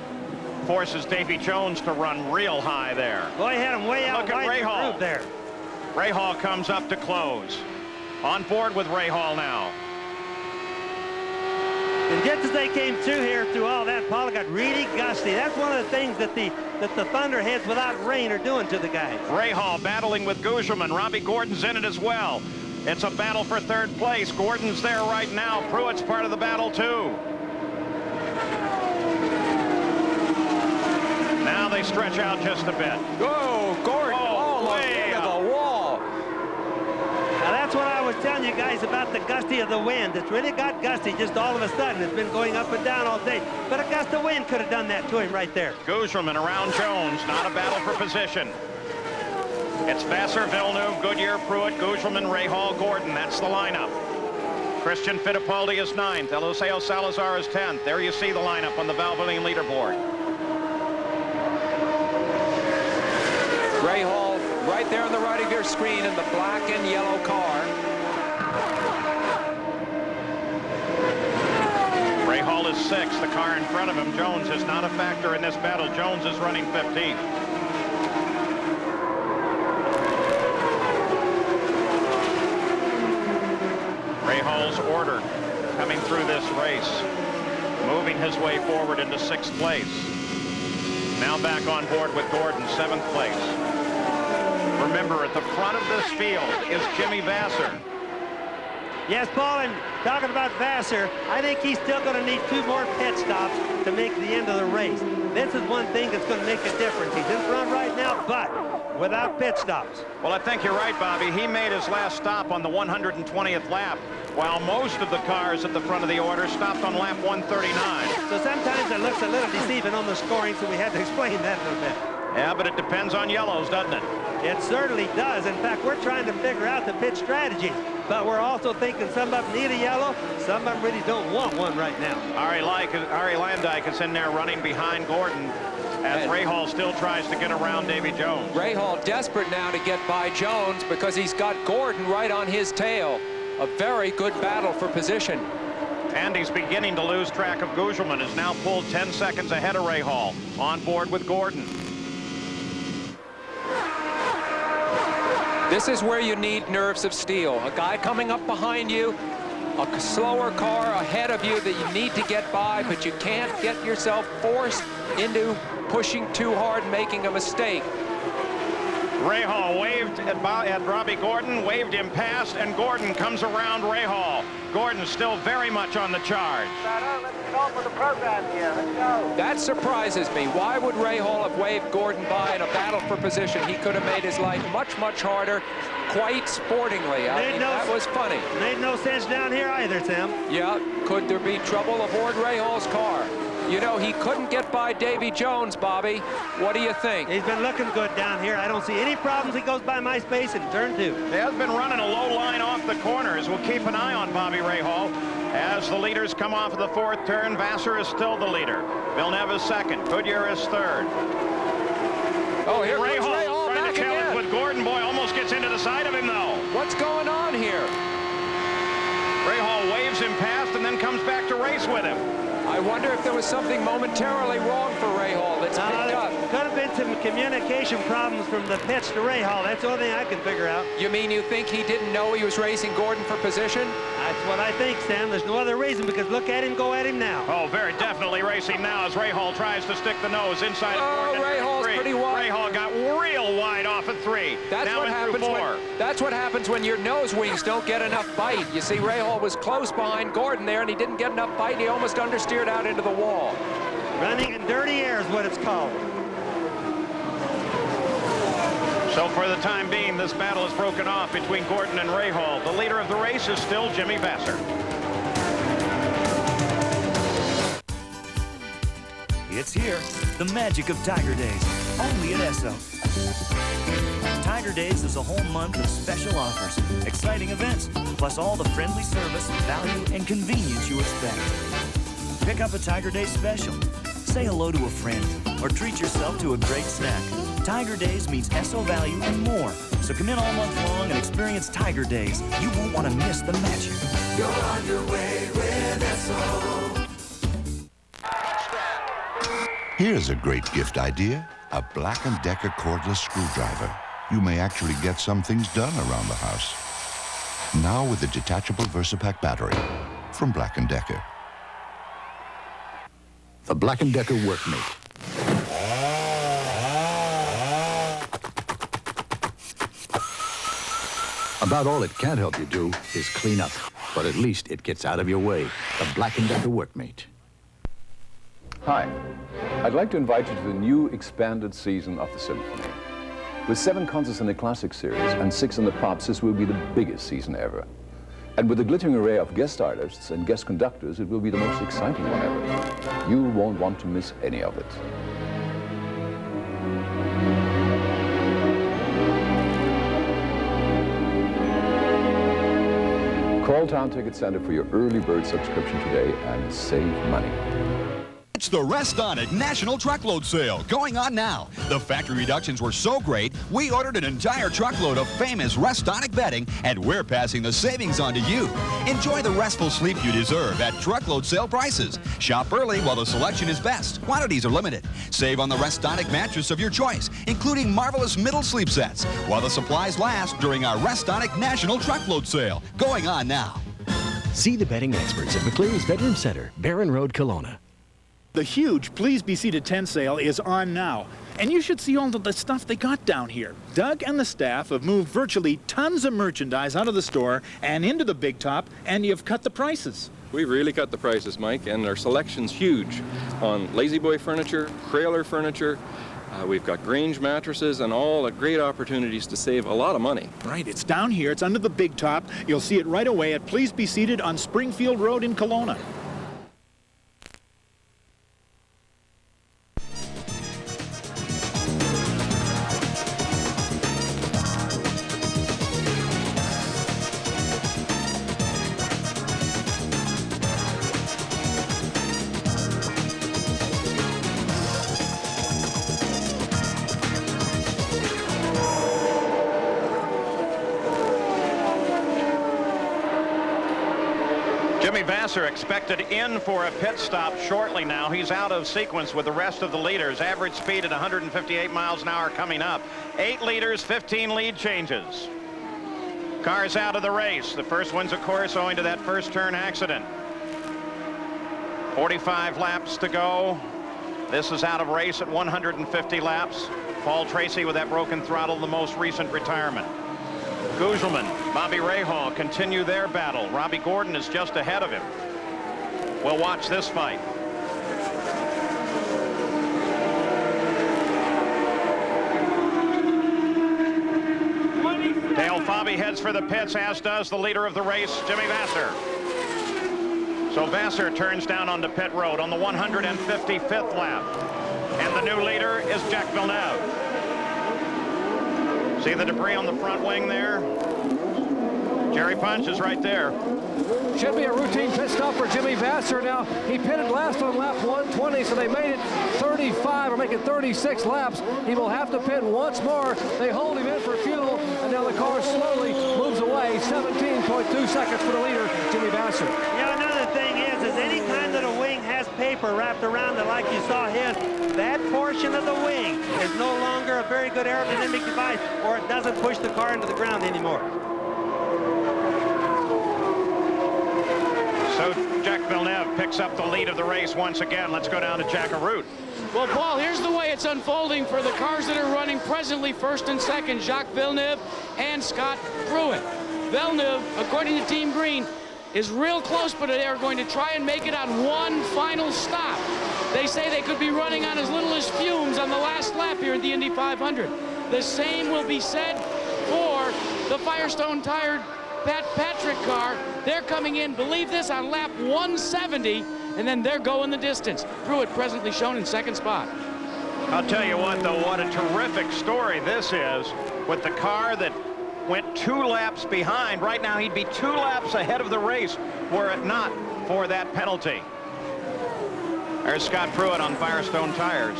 forces Davy Jones to run real high there. Boy, he had him way out wide in the groove there. Rahal comes up to close. On board with Rahal now. And just as they came through here, through all that, Paul, got really gusty. That's one of the things that the Thunderheads without rain are doing to the guys. Rahal battling with Gugelmin. Robbie Gordon's in it as well. It's a battle for third place. Gordon's there right now. Pruitt's part of the battle too. Now they stretch out just a bit. Go, Gordon. Oh, way to the wall. Now that's what I was telling you guys about the gusty of the wind. It's really got gusty just all of a sudden. It's been going up and down all day. But a gust of wind could have done that to him right there. Gugelmin around Jones. Not a battle for position. It's Vassar, Villeneuve, Goodyear, Pruitt, Gugelmin, Rahal, Gordon. That's the lineup. Christian Fittipaldi is 9th. Eliseo Salazar is 10th. There you see the lineup on the Valvoline leaderboard. Rahal right there on the right of your screen in the black and yellow car. Rahal is 6th. The car in front of him, Jones, is not a factor in this battle. Jones is running 15th. Rahal's order coming through this race, moving his way forward into 6th place. Now back on board with Gordon, 7th place. Remember, at the front of this field is Jimmy Vassar. Yes, Paul, and talking about Vassar, I think he's still going to need 2 more pit stops to make the end of the race. This is one thing that's going to make a difference. He's in front right now, but without pit stops. Well, I think you're right, Bobby. He made his last stop on the 120th lap, while most of the cars at the front of the order stopped on lap 139. So sometimes it looks a little deceiving on the scoring, so we had to explain that a little bit. Yeah, but it depends on yellows, doesn't it? It certainly does. In fact, we're trying to figure out the pit strategies, but we're also thinking some of them need a yellow, some of them really don't want one right now. Ari Landijk is in there running behind Gordon as Rahal still tries to get around Davy Jones. Rahal desperate now to get by Jones because he's got Gordon right on his tail. A very good battle for position. And he's beginning to lose track of Gugelmin, is now pulled 10 seconds ahead of Rahal, on board with Gordon. This is where you need nerves of steel. A guy coming up behind you, a slower car ahead of you that you need to get by, but you can't get yourself forced into pushing too hard, making a mistake. Rahal waved at Robbie Gordon, waved him past, and Gordon comes around Rahal. Gordon still very much on the charge. Let's get on with the program here. Let's go. That surprises me. Why would Rahal have waved Gordon by in a battle for position? He could have made his life much, much harder, quite sportingly. I mean, that was funny. Made no sense down here either, Tim. Yeah, could there be trouble aboard Rahal's car? You know, he couldn't get by Davy Jones, Bobby. What do you think? He's been looking good down here. I don't see any problems. He goes by my space in turn 2. He has been running a low line off the corners. We'll keep an eye on Bobby Rahal. As the leaders come off of the 4th turn, Vassar is still the leader. Villeneuve is 2nd. Goodyear is 3rd. Oh, here Rahal comes Rahal trying back to challenge again. with Gordon. Boy, almost gets into the side of him, though. What's going on here? Rahal waves him past and then comes back to race with him. I wonder if there was something momentarily wrong for Rahal that's picked up. Could have been some communication problems from the pits to Rahal. That's the only thing I can figure out. You mean you think he didn't know he was racing Gordon for position? That's what I think, Sam. There's no other reason, because look at him go at him now. Oh, very definitely racing now as Rahal tries to stick the nose inside of Gordon. Rahal's pretty wide. Rahal got real wide off at 3. That's now what happens. That's what happens when your nose wings don't get enough bite. You see, Rahal was close behind Gordon there, and he didn't get enough bite, and he almost understeered out into the wall. Running in dirty air is what it's called. So for the time being, this battle is broken off between Gordon and Rahal. The leader of the race is still Jimmy Vassar. It's here, the magic of Tiger Days, only at Esso. Tiger Days is a whole month of special offers, exciting events, plus all the friendly service, value, and convenience you expect. Pick up a Tiger Day special, say hello to a friend, or treat yourself to a great snack. Tiger Days means Esso value and more. So come in all month long and experience Tiger Days. You won't want to miss the magic. You're on your way with Esso. Here's a great gift idea, a Black & Decker cordless screwdriver. You may actually get some things done around the house. Now with the detachable VersaPack battery from Black & Decker. The Black & Decker Workmate. About all it can't help you do is clean up, but at least it gets out of your way. The Black & Decker Workmate. Hi, I'd like to invite you to the new expanded season of the Symphony. With 7 concerts in the Classic Series and 6 in the Pops, this will be the biggest season ever. And with a glittering array of guest artists and guest conductors, it will be the most exciting one ever. You won't want to miss any of it. Call Town Ticket Center for your early bird subscription today and save money. It's the Restonic National Truckload Sale going on now. The factory reductions were so great, we ordered an entire truckload of famous Restonic bedding, and we're passing the savings on to you. Enjoy the restful sleep you deserve at truckload sale prices. Shop early while the selection is best. Quantities are limited. Save on the Restonic mattress of your choice, including marvelous middle sleep sets, while the supplies last during our Restonic National Truckload Sale going on now. See the bedding experts at McCleary's Bedroom Center, Barron Road, Kelowna. The huge Please Be Seated tent sale is on now, and you should see all of the stuff they got down here. Doug and the staff have moved virtually tons of merchandise out of the store and into the big top, and you've cut the prices. We've really cut the prices, Mike, and our selection's huge on lazy boy furniture, trailer furniture, We've got Grange mattresses and all the great opportunities to save a lot of money. Right, it's down here. It's under the big top. You'll see it right away at Please Be Seated on Springfield Road in Kelowna. Jimmy Vasser expected in for a pit stop shortly now. He's out of sequence with the rest of the leaders. Average speed at 158 miles an hour coming up. 8 leaders, 15 lead changes. Cars out of the race. The first one's, of course, owing to that first turn accident. 45 laps to go. This is out of race at 150 laps. Paul Tracy with that broken throttle, the most recent retirement. Gugelmin, Bobby Rahal continue their battle. Robbie Gordon is just ahead of him. We'll watch this fight. Dale Fabi heads for the pits, as does the leader of the race, Jimmy Vasser. So Vasser turns down onto pit road on the 155th lap. And the new leader is Jacques Villeneuve. See the debris on the front wing there? Jerry Punch is right there. Should be a routine pit stop for Jimmy Vasser now. He pitted last on lap 120, so they made it 35 or make it 36 laps. He will have to pit once more. They hold him in for fuel, and now the car slowly moves away. 17.2 seconds for the leader, Jimmy Vasser. Yeah, another thing is any time that a wing has paper wrapped around it like you saw his, that portion of the wing is no longer a very good aerodynamic device, or it doesn't push the car into the ground anymore. So Jacques Villeneuve picks up the lead of the race once again. Let's go down to Jack Arute. Well, Paul, here's the way it's unfolding for the cars that are running presently first and second, Jacques Villeneuve and Scott Pruitt. Villeneuve, according to Team Green, is real close, but they are going to try and make it on one final stop. They say they could be running on as little as fumes on the last lap here at the Indy 500. The same will be said for the Firestone Tire Pat Patrick car. They're coming in, believe this, on lap 170, and then they're going the distance. Pruitt presently shown in second spot. I'll tell you what, though, what a terrific story this is with the car that went 2 laps behind. Right now, he'd be 2 laps ahead of the race were it not for that penalty. There's Scott Pruitt on Firestone tires.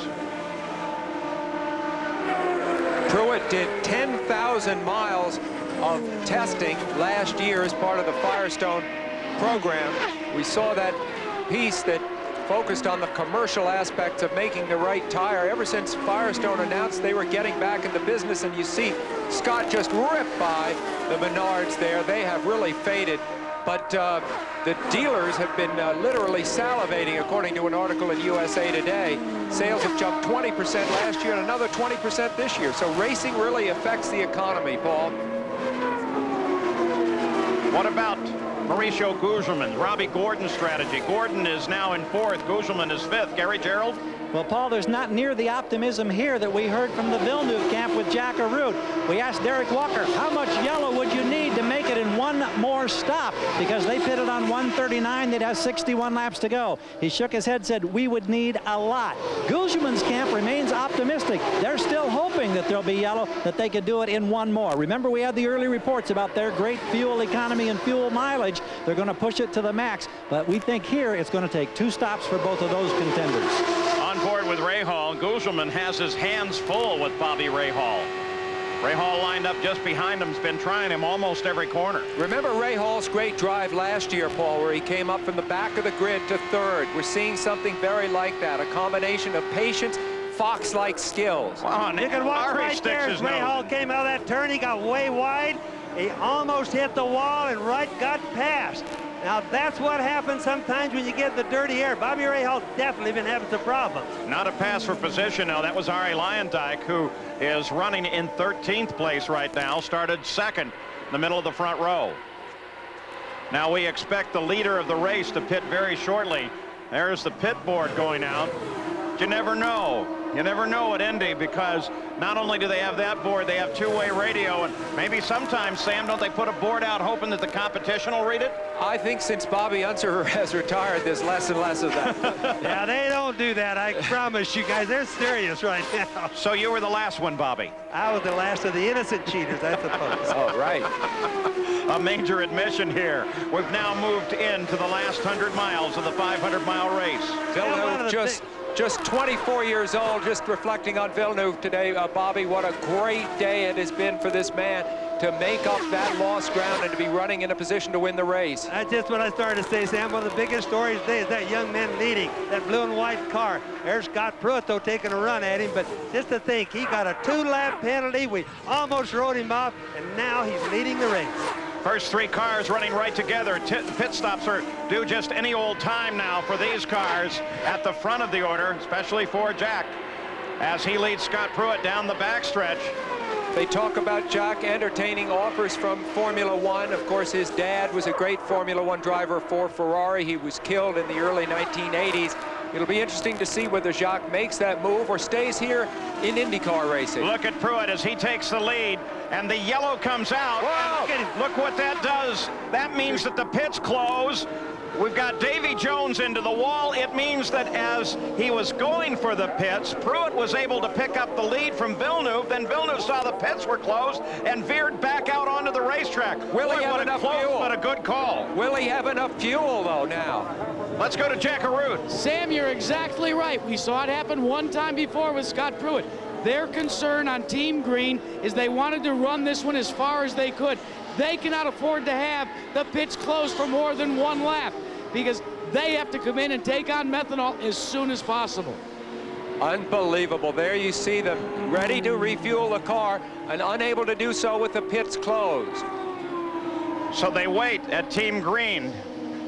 Pruitt did 10,000 miles of testing last year as part of the Firestone program. We saw that piece that focused on the commercial aspects of making the right tire ever since Firestone announced they were getting back in the business. And you see Scott just ripped by the Menards there. They have really faded, but the dealers have been literally salivating, according to an article in USA Today. Sales have jumped 20% last year and another 20% this year. So racing really affects the economy, Paul. What about Mauricio Gugelmin, Robbie Gordon's strategy? Gordon is now in 4th, Gugelmin is 5th. Gary Gerald? Well, Paul, there's not near the optimism here that we heard from the Villeneuve camp with Jack Arute. We asked Derek Walker, how much yellow would you need to make it in one more stop? Because they pitted on 139, they'd have 61 laps to go. He shook his head, said, we would need a lot. Gugelmin's camp remains optimistic. They're still hoping that there'll be yellow, that they could do it in one more. Remember, we had the early reports about their great fuel economy and fuel mileage. They're going to push it to the max, but we think here it's going to take 2 stops for both of those contenders. On board with Rahal, Gugelmin has his hands full with Bobby Rahal. Rahal lined up just behind him, has been trying him almost every corner. Remember Rahal's great drive last year, Paul, where he came up from the back of the grid to 3rd. We're seeing something very like that, a combination of patience, Fox-like skills. Wow, you can watch right there as Rahal came out of that turn. He got way wide. He almost hit the wall and right got past. Now, that's what happens sometimes when you get the dirty air. Bobby Rahal's definitely been having some problems. Not a pass for position, no. That was Ari Leyendijk, who is running in 13th place right now, started 2nd in the middle of the front row. Now, we expect the leader of the race to pit very shortly. There's the pit board going out. You never know. You never know at Indy, because not only do they have that board, they have two-way radio, and maybe sometimes, Sam, don't they put a board out hoping that the competition will read it? I think since Bobby Unser has retired, there's less and less of that. Yeah, they don't do that. I promise you guys, they're serious right now. So you were the last one, Bobby. I was the last of the innocent cheaters, I suppose. Oh, right. A major admission here. We've now moved into the last 100 miles of the 500-mile race. Villeneuve just 24 years old, just reflecting on Villeneuve today. Bobby, what a great day it has been for this man to make up that lost ground and to be running in a position to win the race. That's just what I started to say, Sam. One of the biggest stories today is that young man leading, that blue and white car. There's Scott Pruitt, though, taking a run at him, but just to think, he got a 2-lap penalty. We almost rode him off, and now he's leading the race. First three cars running right together. Pit stops are due just any old time now for these cars at the front of the order, especially for Jack, as he leads Scott Pruitt down the backstretch. They talk about Jack entertaining offers from Formula One. Of course, his dad was a great Formula One driver for Ferrari. He was killed in the early 1980s. It'll be interesting to see whether Jacques makes that move or stays here in Indy Car racing. Look at Pruitt as he takes the lead, and the yellow comes out. Look what that does. That means that the pits close. We've got Davy Jones into the wall. It means that as he was going for the pits, Pruitt was able to pick up the lead from Villeneuve. Then Villeneuve saw the pits were closed and veered back out onto the racetrack. Will he have enough fuel? But a good call. Will he have enough fuel, though, now? Let's go to Jack Arute. Sam, you're exactly right. We saw it happen one time before with Scott Pruitt. Their concern on Team Green is they wanted to run this one as far as they could. They cannot afford to have the pits closed for more than one lap, because they have to come in and take on methanol as soon as possible. Unbelievable. There you see them ready to refuel the car and unable to do so with the pits closed. So they wait at Team Green,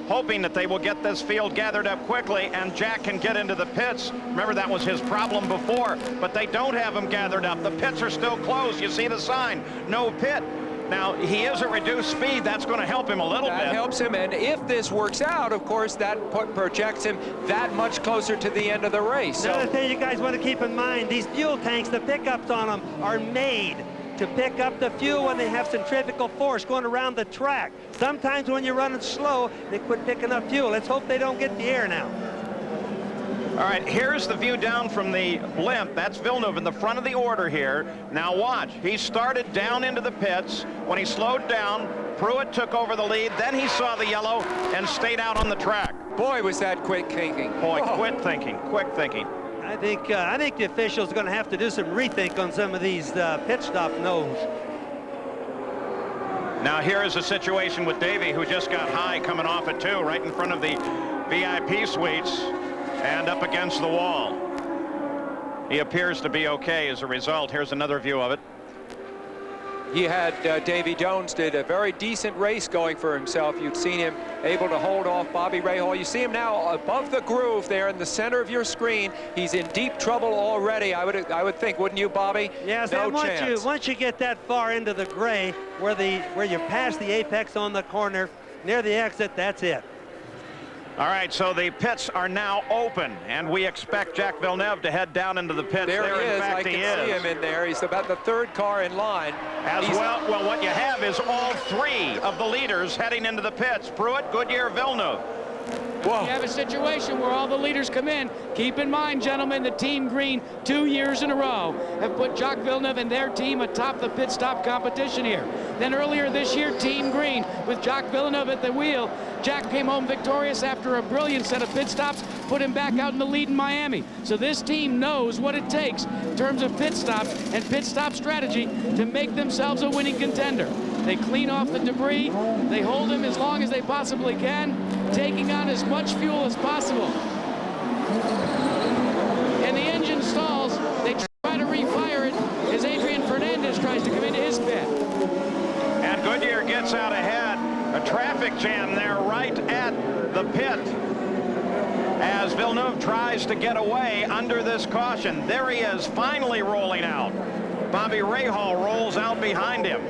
hoping that they will get this field gathered up quickly and Jack can get into the pits. Remember, that was his problem before, but they don't have him gathered up. The pits are still closed. You see the sign, no pit. Now, he is at reduced speed. That's going to help him a little bit. That helps him, and if this works out, of course, that projects him that much closer to the end of the race. Another thing you guys want to keep in mind, these fuel tanks, the pickups on them are made to pick up the fuel when they have centrifugal force going around the track. Sometimes when you're running slow, they quit picking up fuel. Let's hope they don't get the air now. All right, here's the view down from the blimp. That's Villeneuve in the front of the order here. Now watch, he started down into the pits. When he slowed down, Pruitt took over the lead. Then he saw the yellow and stayed out on the track. Boy, was that quick thinking. Boy, quick thinking. I think the officials are going to have to do some rethink on some of these pit stop no's. Now here is a situation with Davey, who just got high coming off at 2, right in front of the VIP suites and up against the wall. He appears to be okay as a result. Here's another view of it. He had Davy Jones did a very decent race going for himself. You'd seen him able to hold off Bobby Rahal. You see him now above the groove there in the center of your screen. He's in deep trouble already, I would think, wouldn't you, Bobby? Yes, no and chance. once you get that far into the gray, where you pass the apex on the corner near the exit, that's it. All right, so the pits are now open, and we expect Jacques Villeneuve to head down into the pits. There he is. In fact, I can see him in there. He's about the 3rd car in line. Well, what you have is all 3 of the leaders heading into the pits. Pruitt, Goodyear, Villeneuve. Whoa. You have a situation where all the leaders come in. Keep in mind, gentlemen, the Team Green 2 years in a row have put Jacques Villeneuve and their team atop the pit stop competition here. Then earlier this year, Team Green, with Jacques Villeneuve at the wheel, Jack came home victorious after a brilliant set of pit stops, put him back out in the lead in Miami. So this team knows what it takes in terms of pit stops and pit stop strategy to make themselves a winning contender. They clean off the debris, they hold him as long as they possibly can, taking on as much fuel as possible. And the engine stalls, they try to refire it as Adrian Fernandez tries to come into his pit. And Goodyear gets out ahead. A traffic jam there right at the pit as Villeneuve tries to get away under this caution. There he is, finally rolling out. Bobby Rahal rolls out behind him.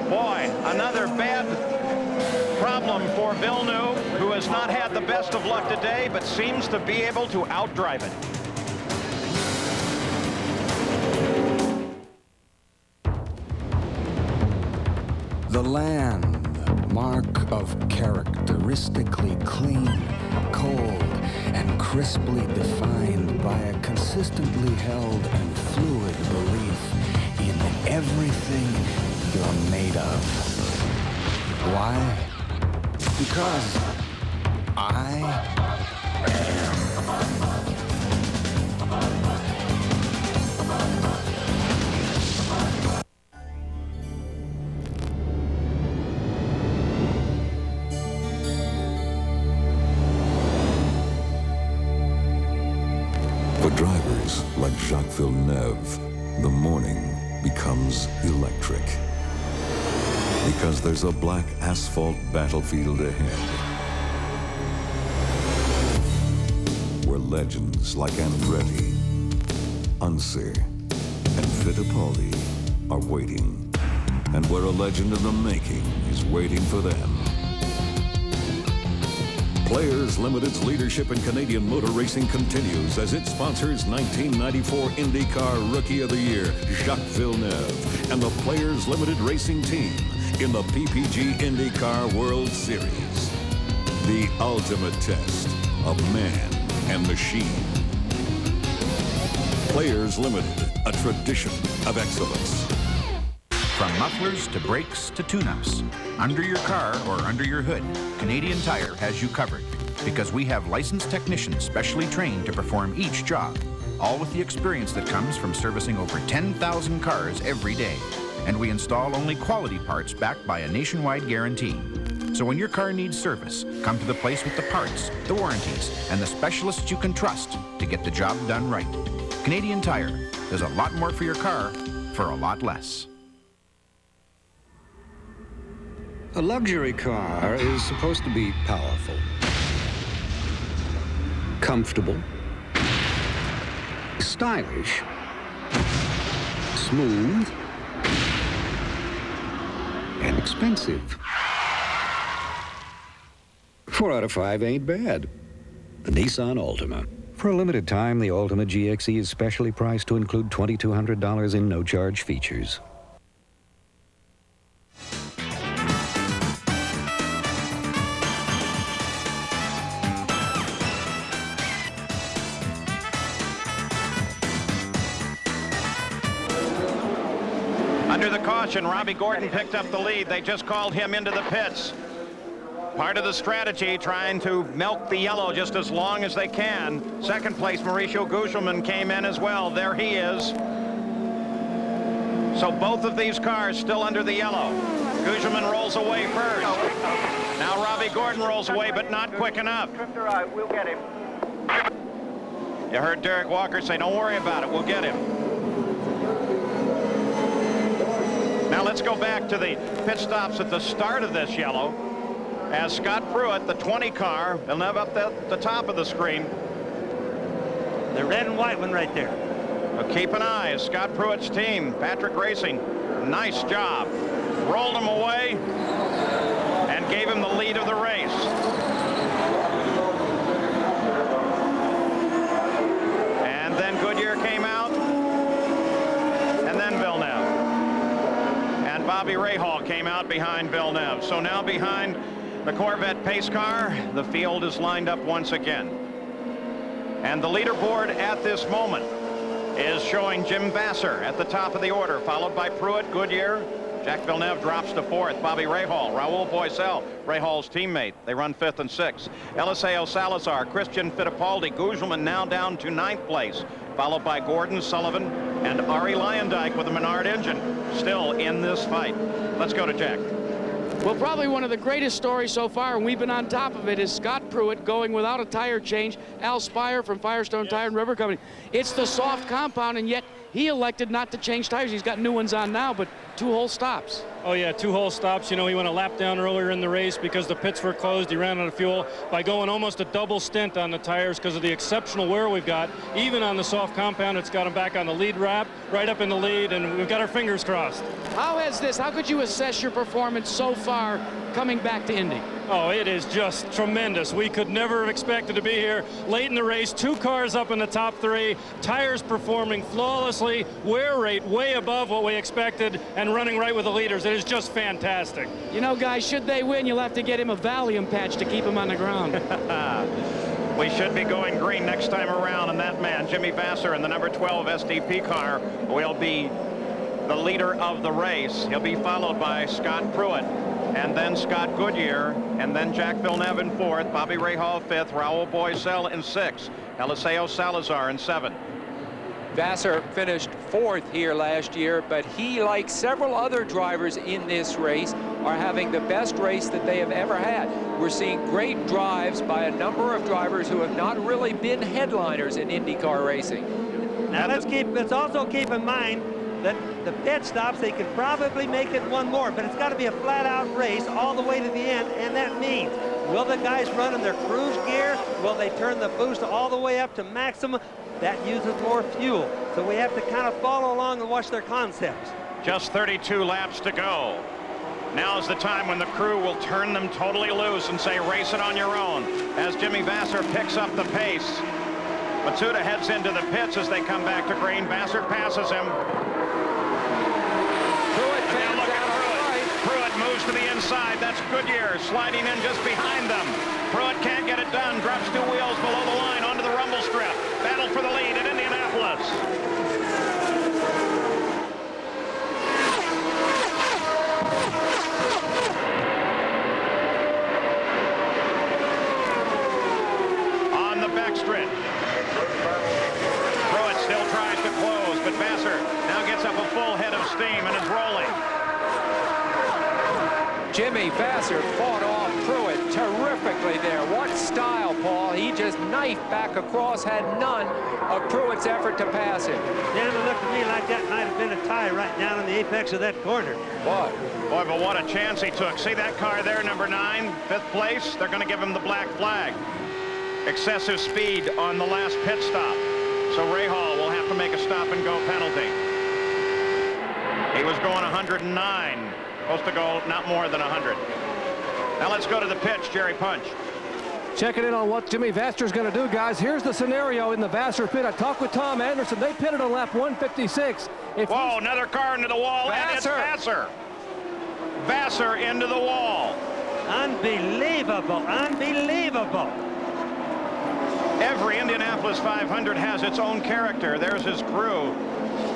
Boy, another bad problem for Villeneuve, who has not had the best of luck today, but seems to be able to outdrive it. The land, mark of characteristically clean, cold, and crisply defined by a consistently held and fluid belief in everything you're made of. Why? Because I am. For drivers like Jacques Villeneuve, the morning becomes electric. Because there's a black asphalt battlefield ahead, where legends like Andretti, Unser, and Fittipaldi are waiting, and where a legend in the making is waiting for them. Players Limited's leadership in Canadian motor racing continues as it sponsors 1994 Indy Car Rookie of the Year, Jacques Villeneuve, and the Players Limited Racing Team in the PPG Indy Car World Series. The ultimate test of man and machine. Players Limited, a tradition of excellence. From mufflers to brakes to tune-ups, under your car or under your hood, Canadian Tire has you covered because we have licensed technicians specially trained to perform each job, all with the experience that comes from servicing over 10,000 cars every day. And we install only quality parts backed by a nationwide guarantee. So when your car needs service, come to the place with the parts, the warranties, and the specialists you can trust to get the job done right. Canadian Tire does a lot more for your car for a lot less. A luxury car is supposed to be powerful, comfortable, stylish, smooth, and expensive. 4 out of 5 ain't bad. The Nissan Altima. For a limited time, the Altima GXE is specially priced to include $2,200 in no-charge features. Under the caution, Robbie Gordon picked up the lead. They just called him into the pits. Part of the strategy, trying to milk the yellow just as long as they can. Second place, Mauricio Gugelmin came in as well. There he is. So both of these cars still under the yellow. Gugelmin rolls away first. Now Robbie Gordon rolls away, but not quick enough. We'll get him. You heard Derek Walker say, don't worry about it, we'll get him. Now let's go back to the pit stops at the start of this yellow. As Scott Pruitt, the 20 car, will have up the top of the screen. The red and white one right there. But keep an eye, Scott Pruitt's team, Patrick Racing, nice job. Rolled him away and gave him the lead of the race. And then Goodyear came out, and then Villeneuve. And Bobby Rahal came out behind Villeneuve. So now behind the Corvette pace car, the field is lined up once again. And the leaderboard at this moment is showing Jim Vassar at the top of the order, followed by Pruitt, Goodyear. Jacques Villeneuve drops to 4th. Bobby Rahal, Raul Boisel, Rahal's teammate. They run 5th and 6th. Eliseo Salazar, Christian Fittipaldi, Gugelmin now down to 9th place, followed by Gordon, Sullivan, and Arie Luyendyk with a Menard engine still in this fight. Let's go to Jack. Well, probably one of the greatest stories so far, and we've been on top of it, is Scott Pruitt going without a tire change. Al Spire from Firestone Tire and River Company. It's the soft compound, and yet he elected not to change tires. He's got new ones on now, but 2 whole stops. Oh, yeah, 2 whole stops. You know, he went a lap down earlier in the race because the pits were closed. He ran out of fuel by going almost a double stint on the tires because of the exceptional wear we've got. Even on the soft compound, it's got him back on the lead wrap, right up in the lead, and we've got our fingers crossed. How could you assess your performance so far coming back to Indy? Oh, it is just tremendous. We could never have expected to be here late in the race. 2 cars up in the top 3, tires performing flawlessly, wear rate way above what we expected, and and running right with the leaders. It is just fantastic. You know, guys, should they win, you'll have to get him a Valium patch to keep him on the ground. We should be going green next time around, and that man, Jimmy Vasser, in the number 12 SDP car, will be the leader of the race. He'll be followed by Scott Pruitt, and then Scott Goodyear, and then Jack Villeneuve in 4th, Bobby Rahal 5th, Raul Boisel in 6th, Eliseo Salazar in 7th. Vasser finished 4th here last year, but he, like several other drivers in this race, are having the best race that they have ever had. We're seeing great drives by a number of drivers who have not really been headliners in IndyCar racing. Now let's also keep in mind that the pit stops, they could probably make it one more, but it's got to be a flat-out race all the way to the end, and that means, will the guys run in their cruise gear? Will they turn the boost all the way up to maximum? That uses more fuel, so we have to kind of follow along and watch their concepts. Just 32 laps to go. Now's the time when the crew will turn them totally loose and say, race it on your own, as Jimmy Vasser picks up the pace. Matsuda heads into the pits as they come back to green. Vasser passes him. Pruitt moves to the inside. That's Goodyear sliding in just behind them. Pruitt can't get it done. Drops 2 wheels below the line onto the rumble strip. Battle for the lead at Indianapolis. On the backstretch. Pruitt still tries to close, but Vasser now gets up a full head of steam and is rolling. Jimmy Vasser fought off Pruitt terrifically there. What style, Paul. He just knifed back across, had none of Pruitt's effort to pass him. Dan, it looked to me like that might have been a tie right down in the apex of that corner. What? Boy, but what a chance he took. See that car there, number 9, 5th place? They're going to give him the black flag. Excessive speed on the last pit stop. So Rahal will have to make a stop-and-go penalty. He was going 109. Supposed to go not more than 100. Now let's go to the pitch, Jerry Punch. Checking in on what Jimmy Vasser's going to do, guys. Here's the scenario in the Vasser pit. I talked with Tom Anderson. They pitted on lap 156. Whoa, another car into the wall, and it's Vasser. Vasser into the wall. Unbelievable, unbelievable. Every Indianapolis 500 has its own character. There's his crew.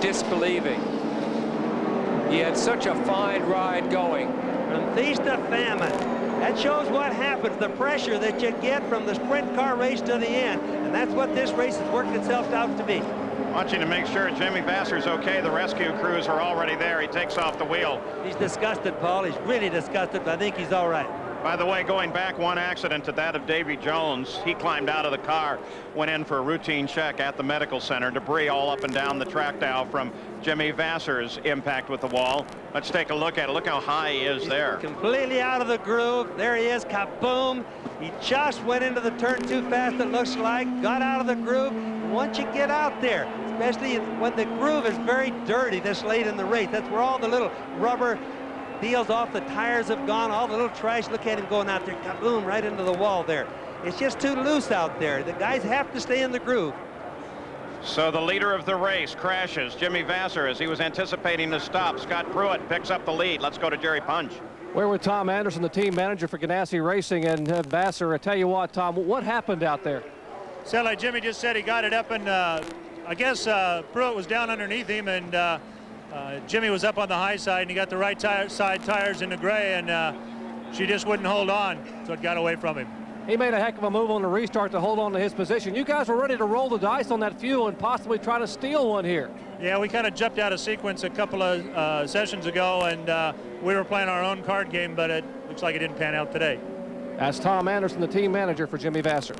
Disbelieving. He had such a fine ride going. From feast to famine. That shows what happens, the pressure that you get from the sprint car race to the end. And that's what this race has worked itself out to be. Watching to make sure Jimmy Vasser's okay. The rescue crews are already there. He takes off the wheel. He's disgusted, Paul. He's really disgusted, but I think he's all right. By the way, going back one accident to that of Davy Jones, he climbed out of the car, went in for a routine check at the medical center. Debris all up and down the track now from Jimmy Vasser's impact with the wall. Let's take a look at it. Look how high he is there. Completely out of the groove. There he is, kaboom. He just went into the turn too fast, it looks like, got out of the groove. Once you get out there, especially when the groove is very dirty this late in the race, that's where all the little rubber deals off the tires have gone, all the little trash. Look at him going out there, kaboom, right into the wall there. It's just too loose out there. The guys have to stay in the groove. So the leader of the race crashes, Jimmy Vasser, as he was anticipating the stop. Scott Pruitt picks up the lead. Let's go to Jerry Punch. We're with Tom Anderson, the team manager for Ganassi Racing, and Vasser. I tell you what, Tom, what happened out there? So like Jimmy just said, he got it up, and I guess Pruitt was down underneath him, and Jimmy was up on the high side, and he got the right side tires in the gray, and she just wouldn't hold on, so it got away from him. He made a heck of a move on the restart to hold on to his position. You guys were ready to roll the dice on that fuel and possibly try to steal one here. Yeah, we kind of jumped out of sequence a couple of sessions ago, and we were playing our own card game, but it looks like it didn't pan out today. That's Tom Anderson, the team manager for Jimmy Vasser.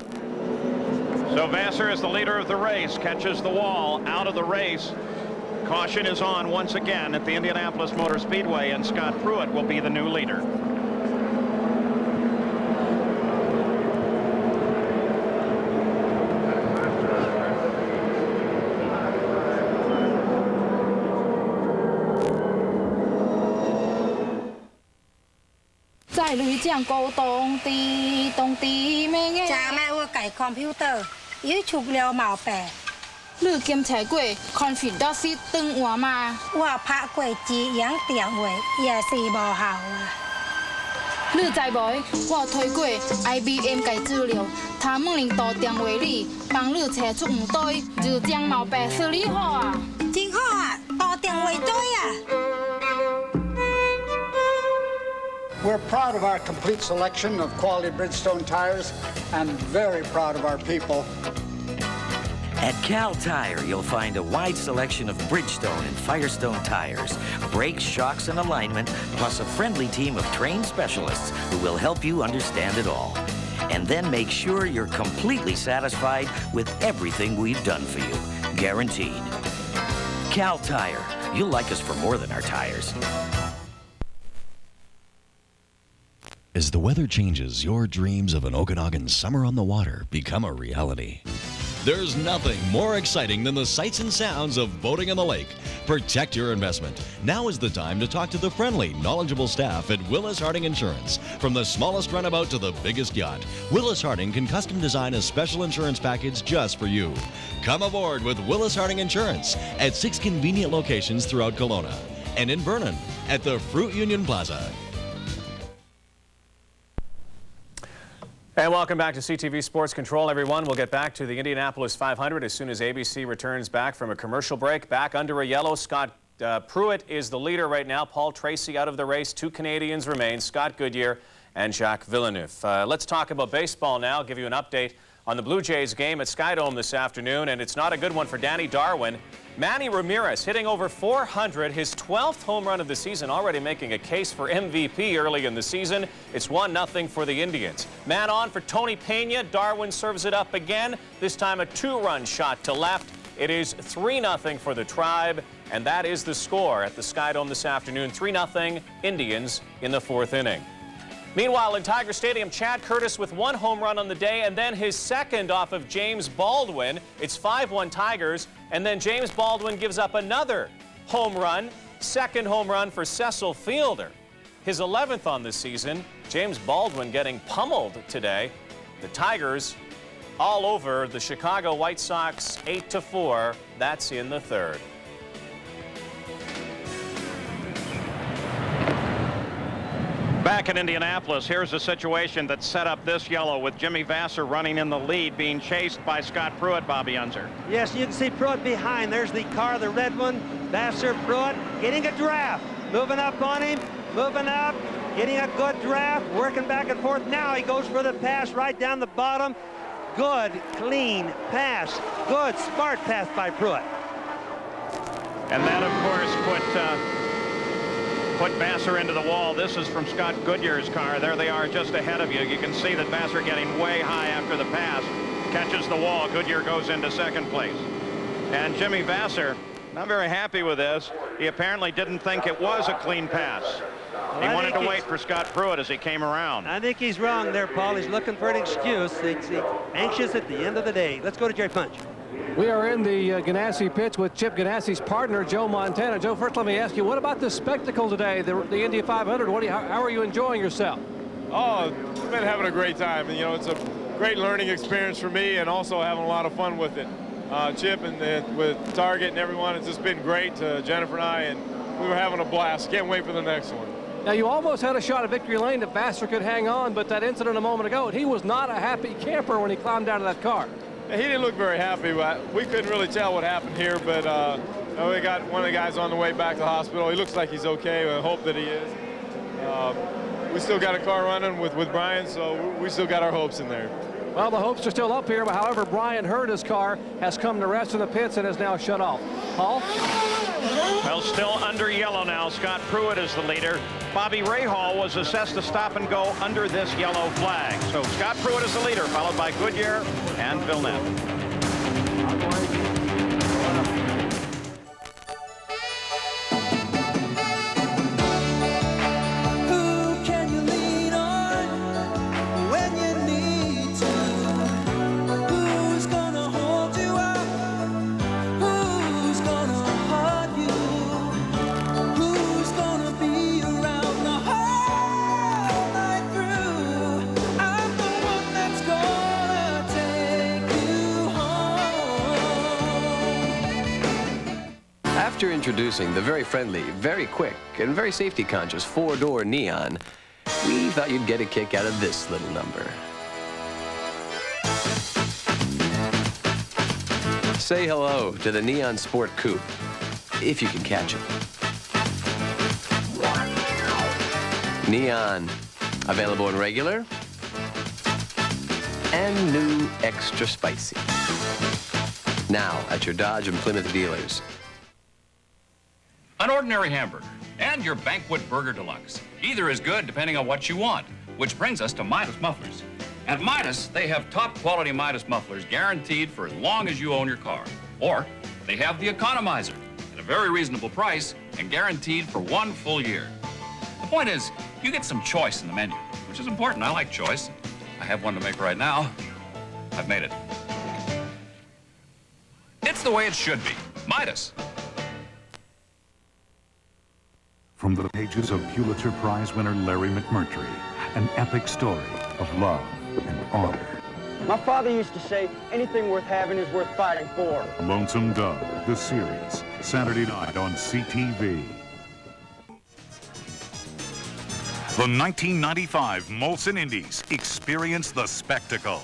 So Vasser is the leader of the race, catches the wall out of the race. Caution is on once again at the Indianapolis Motor Speedway, and Scott Pruitt will be the new leader. 你检查过 confidence 灯换吗？我拍过几样电话，也是无效啊。你知无？我推过 IBM 嘅资料，他们领导电话里帮你查出唔对，就将毛病处理好啊。真好啊，打电话对啊。We're proud of our complete selection of quality Bridgestone tires and very proud of our people. At Cal Tire, you'll find a wide selection of Bridgestone and Firestone tires, brakes, shocks, and alignment, plus a friendly team of trained specialists who will help you understand it all. And then make sure you're completely satisfied with everything we've done for you. Guaranteed. Cal Tire. You'll like us for more than our tires. As the weather changes, your dreams of an Okanagan summer on the water become a reality. There's nothing more exciting than the sights and sounds of boating on the lake. Protect your investment. Now is the time to talk to the friendly, knowledgeable staff at Willis Harding Insurance. From the smallest runabout to the biggest yacht, Willis Harding can custom design a special insurance package just for you. Come aboard with Willis Harding Insurance at 6 convenient locations throughout Kelowna and in Vernon at the Fruit Union Plaza. And welcome back to CTV Sports Control, everyone. We'll get back to the Indianapolis 500 as soon as ABC returns back from a commercial break. Back under a yellow, Scott Pruitt is the leader right now. Paul Tracy out of the race. 2 Canadians remain, Scott Goodyear and Jacques Villeneuve. Let's talk about baseball now. I'll give you an update on the Blue Jays game at Skydome this afternoon, and it's not a good one for Danny Darwin. Manny Ramirez hitting over 400, his 12th home run of the season, already making a case for MVP early in the season. It's 1-0 for the Indians. Man on for Tony Pena. Darwin serves it up again, this time a 2-run shot to left. It is 3-0 for the Tribe, and that is the score at the Skydome this afternoon. 3-0 Indians in the 4th inning. Meanwhile, in Tiger Stadium, Chad Curtis with 1 home run on the day, and then his second off of James Baldwin. It's 5-1 Tigers, and then James Baldwin gives up another home run, second home run for Cecil Fielder. His 11th on the season. James Baldwin getting pummeled today. The Tigers all over the Chicago White Sox 8-4. That's in the 3rd. Back in Indianapolis, here's a situation that set up this yellow with Jimmy Vasser running in the lead, being chased by Scott Pruitt, Bobby Unser. Yes, you can see Pruitt behind. There's the car, the red one. Vasser, Pruitt getting a draft. Moving up on him, moving up, getting a good draft, working back and forth. Now he goes for the pass right down the bottom. Good, clean pass. Good, smart pass by Pruitt. And that, of course, put Vasser into the wall. This is from Scott Goodyear's car. There they are just ahead of you. You can see that Vasser getting way high after the pass. Catches the wall. Goodyear goes into 2nd place. And Jimmy Vasser, not very happy with this. He apparently didn't think it was a clean pass. He wanted to wait for Scott Pruitt as he came around. I think he's wrong there, Paul. He's looking for an excuse. He's anxious at the end of the day. Let's go to Jerry Punch. We are in the Ganassi pits with Chip Ganassi's partner, Joe Montana. Joe, first let me ask you, what about the spectacle today, the Indy 500? How are you enjoying yourself? Oh, I've been having a great time. And, you know, it's a great learning experience for me and also having a lot of fun with it. Chip and with Target and everyone, it's just been great, Jennifer and I, and we were having a blast. Can't wait for the next one. Now, you almost had a shot at victory lane that Vasser could hang on, but that incident a moment ago, he was not a happy camper when he climbed out of that car. He didn't look very happy. We couldn't really tell what happened here, but we got one of the guys on the way back to the hospital. He looks like he's okay. I hope that he is. We still got a car running with Brian, so we still got our hopes in there. Well, the hopes are still up here, but however, Brian Hurta's car has come to rest in the pits and is now shut off. Paul? Well, still under yellow now. Scott Pruitt is the leader. Bobby Rahal was assessed to stop and go under this yellow flag. So Scott Pruitt is the leader, followed by Goodyear and Villeneuve. Introducing the very friendly, very quick, and very safety-conscious four-door Neon. We thought you'd get a kick out of this little number. Say hello to the Neon Sport Coupe, if you can catch it. Neon, available in regular and new extra spicy. Now at your Dodge and Plymouth dealers. An ordinary hamburger and your Banquet Burger Deluxe. Either is good depending on what you want, which brings us to Midas Mufflers. At Midas, they have top quality Midas mufflers guaranteed for as long as you own your car. Or they have the Economizer at a very reasonable price and guaranteed for 1 full year. The point is, you get some choice in the menu, which is important. I like choice. I have one to make right now. I've made it. It's the way it should be. Midas. From the pages of Pulitzer Prize winner Larry McMurtry, an epic story of love and honor. My father used to say, anything worth having is worth fighting for. Lonesome Dove, the series, Saturday night on CTV. The 1995 Molson Indies. Experience the spectacle.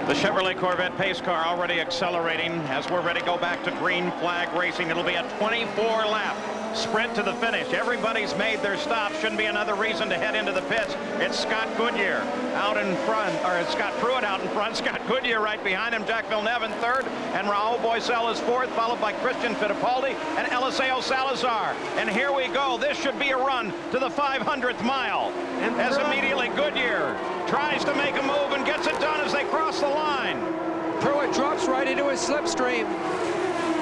The Chevrolet Corvette pace car already accelerating as we're ready to go back to green flag racing. It'll be a 24-lap sprint to the finish. Everybody's made their stop. Shouldn't be another reason to head into the pits. It's Scott Goodyear out in front, or it's Scott Pruitt out in front. Scott Goodyear right behind him. Jack Villeneuve in third, and Raul Boesel is fourth, followed by Christian Fittipaldi and Eliseo Salazar. And here we go. This should be a run to the 500th mile. As immediately Goodyear tries to make a move and gets it done as they cross the line. Pruitt drops right into his slipstream.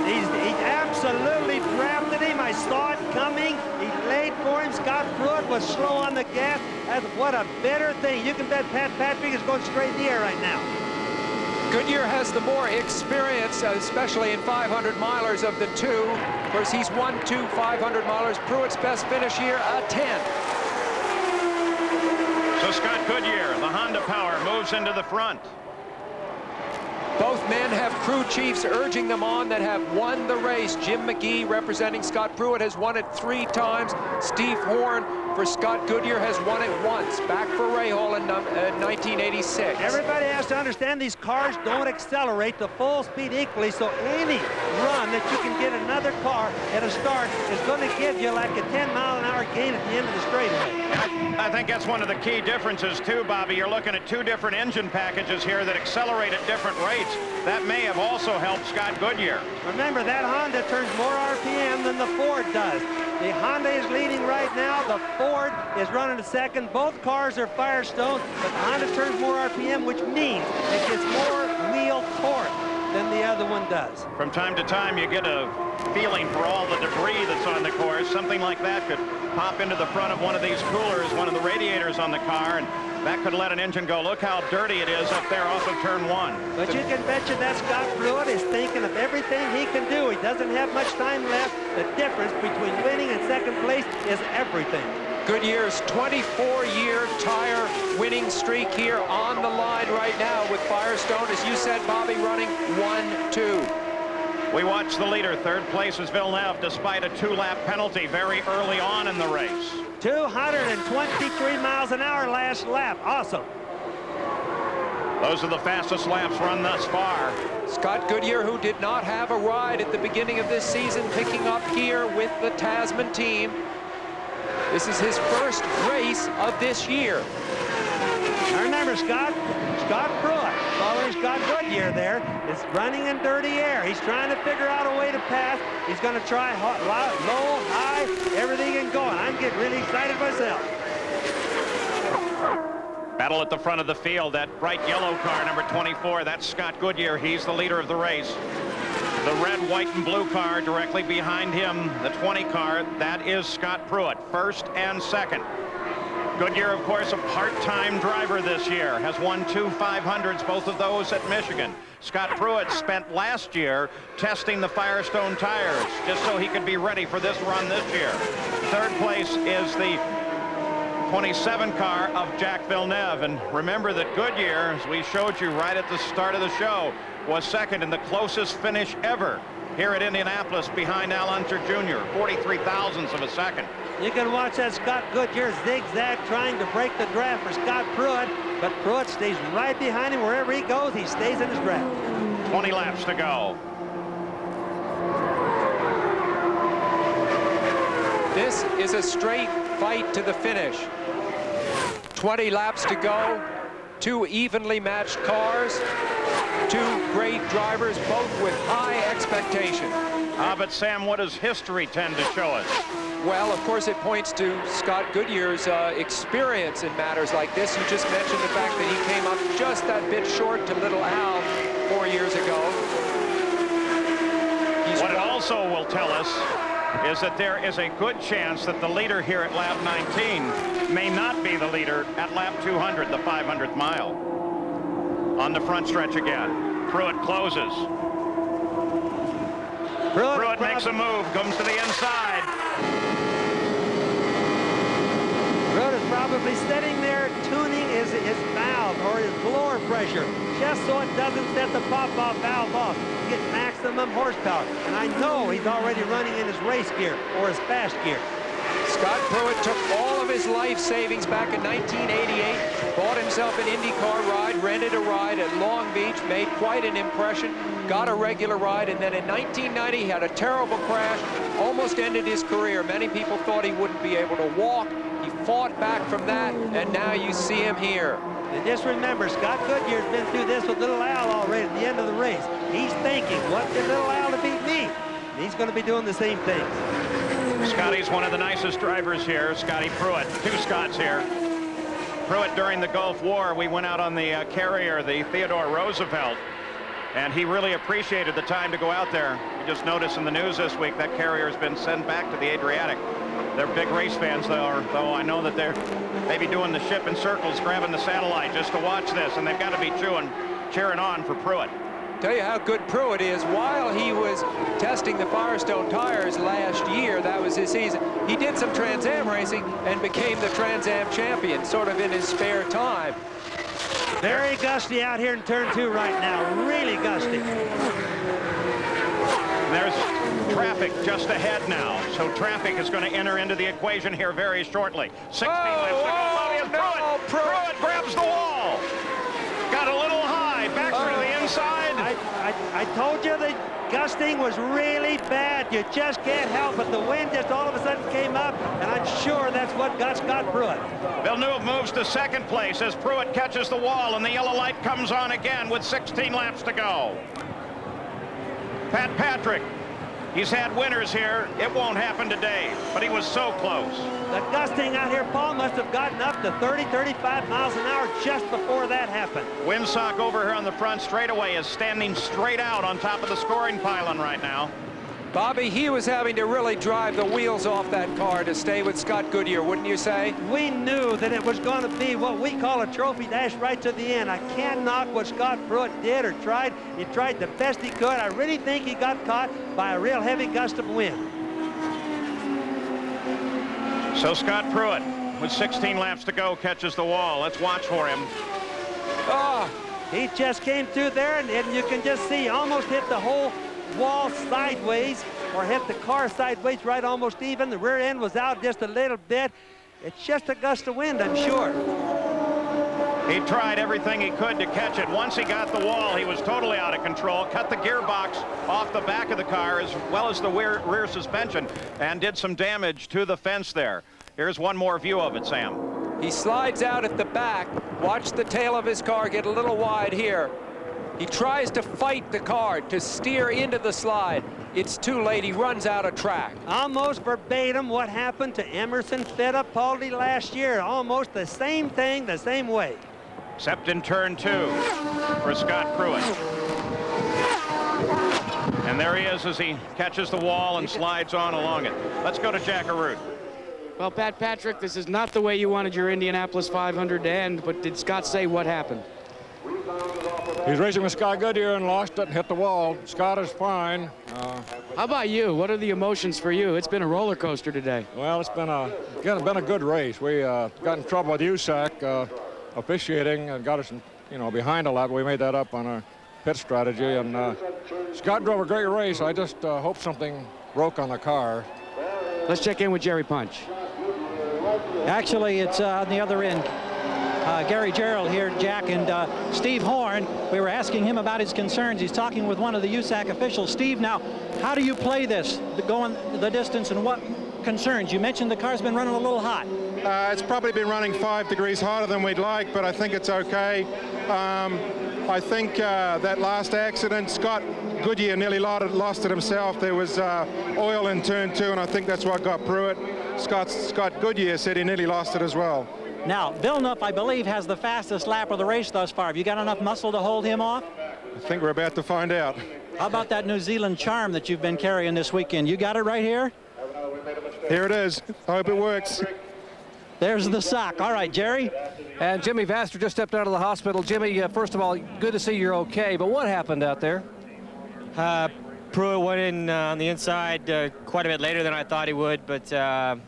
He absolutely drafted him. I saw it coming. He laid for him. Scott Pruitt was slow on the gas. What a better thing. You can bet Pat Patrick is going straight in the air right now. Goodyear has the more experience, especially in 500 milers of the two. Of course, he's won 2 500 milers. Pruitt's best finish here, a 10. So Scott Goodyear, the Honda power, moves into the front. Both men have crew chiefs urging them on that have won the race. Jim McGee, representing Scott Pruitt, has won it 3 times. Steve Horn for Scott Goodyear has won it once, back for Rahal in 1986. Everybody has to understand these cars don't accelerate the full speed equally, so any run that you can get another car at a start is going to give you like a 10-mile-an-hour gain at the end of the straightaway. I think that's one of the key differences too, Bobby. You're looking at 2 different engine packages here that accelerate at different rates. That may have also helped Scott Goodyear. Remember, that Honda turns more RPM than the Ford does. The Honda is leading right now. The Ford is running to second. Both cars are Firestone, but the Honda turns more RPM, which means it gets more wheel torque than the other one does. From time to time, you get a feeling for all the debris that's on the course. Something like that could pop into the front of one of these coolers, one of the radiators on the car, and that could let an engine go. Look how dirty it is up there off of turn 1. But you can bet you that Scott Pruitt is thinking of everything he can do. He doesn't have much time left. The difference between winning and second place is everything. Goodyear's 24-year tire winning streak here on the line right now with Firestone, as you said, Bobby, running 1-2. We watch the leader. Third place is Villeneuve, despite a 2-lap penalty very early on in the race. 223 miles an hour last lap. Awesome. Those are the fastest laps run thus far. Scott Goodyear, who did not have a ride at the beginning of this season, picking up here with the Tasman team. This is his first race of this year. Now remember, Scott Pruitt, following Scott Goodyear there, is running in dirty air. He's trying to figure out a way to pass. He's going to try low, high, everything and going. I'm getting really excited myself. Battle at the front of the field. That bright yellow car, number 24, that's Scott Goodyear. He's the leader of the race. The red, white, and blue car directly behind him, the 20 car, that is Scott Pruitt, first and second. Goodyear, of course, a part-time driver this year, has won 2 500s, both of those at Michigan. Scott Pruitt spent last year testing the Firestone tires just so he could be ready for this run this year. Third place is the 27 car of Jacques Villeneuve. And remember that Goodyear, as we showed you right at the start of the show, was second in the closest finish ever here at Indianapolis behind Al Unser Jr., 43 thousandths of a second. You can watch that Scott Goodyear zigzag trying to break the draft for Scott Pruitt, but Pruitt stays right behind him wherever he goes. He stays in his draft. 20 laps to go. This is a straight fight to the finish. 20 laps to go. Two evenly matched cars. Two great drivers, both with high expectation. But Sam, what does history tend to show us? Well, of course, it points to Scott Goodyear's experience in matters like this. You just mentioned the fact that he came up just that bit short to little Al 4 years ago. What it also will tell us is that there is a good chance that the leader here at lap 19 may not be the leader at lap 200, the 500th mile. On the front stretch again. Pruitt closes. Pruitt makes a move, comes to the inside. Pruitt is probably sitting there tuning his valve or his blower pressure just so it doesn't set the pop-off valve off. Get maximum horsepower. And I know he's already running in his race gear or his fast gear. Scott Pruitt took all of his life savings back in 1988, bought himself an Indy Car ride, rented a ride at Long Beach, made quite an impression, got a regular ride, and then in 1990 he had a terrible crash, almost ended his career. Many people thought he wouldn't be able to walk. He fought back from that, and now you see him here. And just remember, Scott Goodyear's been through this with little Al already at the end of the race. He's thinking, what did little Al to beat me? And he's going to be doing the same thing. Scotty's one of the nicest drivers here, Scotty Pruitt. Two Scotts here. Pruitt, during the Gulf War, we went out on the carrier, the Theodore Roosevelt, and he really appreciated the time to go out there. You just noticed in the news this week that carrier has been sent back to the Adriatic. They're big race fans, though I know that they're maybe doing the ship in circles, grabbing the satellite just to watch this, and they've got to be cheering on for Pruitt. Tell you how good Pruitt is. While he was testing the Firestone tires last year, that was his season, he did some Trans Am racing and became the Trans Am champion, sort of in his spare time. Very gusty out here in turn 2 right now, really gusty. There's traffic just ahead now, so traffic is going to enter into the equation here very shortly. 16 laps to go. Pruitt grabs the wall. Got a little high, back through the inside. I told you the gusting was really bad. You just can't help it. The wind just all of a sudden came up, and I'm sure that's what got Scott Pruitt. Villeneuve moves to second place as Pruitt catches the wall, and the yellow light comes on again with 16 laps to go. Pat Patrick, he's had winners here. It won't happen today, but he was so close. The gusting out here, Paul, must have gotten up to 30, 35 miles an hour just before that happened. Windsock over here on the front straightaway is standing straight out on top of the scoring pylon right now. Bobby, he was having to really drive the wheels off that car to stay with Scott Goodyear, wouldn't you say? We knew that it was going to be what we call a trophy dash right to the end. I can't knock what Scott Pruitt did or tried. He tried the best he could. I really think he got caught by a real heavy gust of wind. So Scott Pruitt, with 16 laps to go, catches the wall. Let's watch for him. Oh, he just came through there, and you can just see he almost hit the whole wall sideways, or hit the car sideways, right almost even. The rear end was out just a little bit. It's just a gust of wind, I'm sure. He tried everything he could to catch it. Once he got the wall, he was totally out of control, cut the gearbox off the back of the car as well as the rear suspension, and did some damage to the fence there. Here's one more view of it, Sam. He slides out at the back. Watch the tail of his car get a little wide here. He tries to fight the car to steer into the slide. It's too late. He runs out of track. Almost verbatim what happened to Emerson Fittipaldi last year. Almost the same thing, the same way. Except in turn 2 for Scott Pruitt. And there he is as he catches the wall and slides on along it. Let's go to Jack Arute. Well, Pat Patrick, this is not the way you wanted your Indianapolis 500 to end, but did Scott say what happened? He's racing with Scott Goodyear and lost it and hit the wall. Scott is fine. How about you? What are the emotions for you? It's been a roller coaster today. Well, it's been a good race. We got in trouble with USAC officiating and got us, behind a lot. We made that up on our pit strategy, and Scott drove a great race. I just hope something broke on the car. Let's check in with Jerry Punch. Actually, it's on the other end. Gary Gerald here, Jack, and Steve Horn. We were asking him about his concerns. He's talking with one of the USAC officials. Steve, now, how do you play this, going the distance, and what concerns? You mentioned the car's been running a little hot. It's probably been running 5 degrees hotter than we'd like, but I think it's okay. I think that last accident, Scott Goodyear nearly lost it himself. There was oil in turn 2, and I think that's what got Pruitt. Scott Goodyear said he nearly lost it as well. Now, Villeneuve, I believe, has the fastest lap of the race thus far. Have you got enough muscle to hold him off? I think we're about to find out. How about that New Zealand charm that you've been carrying this weekend? You got it right here? Here it is. I hope it works. There's the sock. All right, Jerry. And Jimmy Vasser just stepped out of the hospital. Jimmy, first of all, good to see you're okay, but what happened out there? Pruitt went in on the inside quite a bit later than I thought he would, but I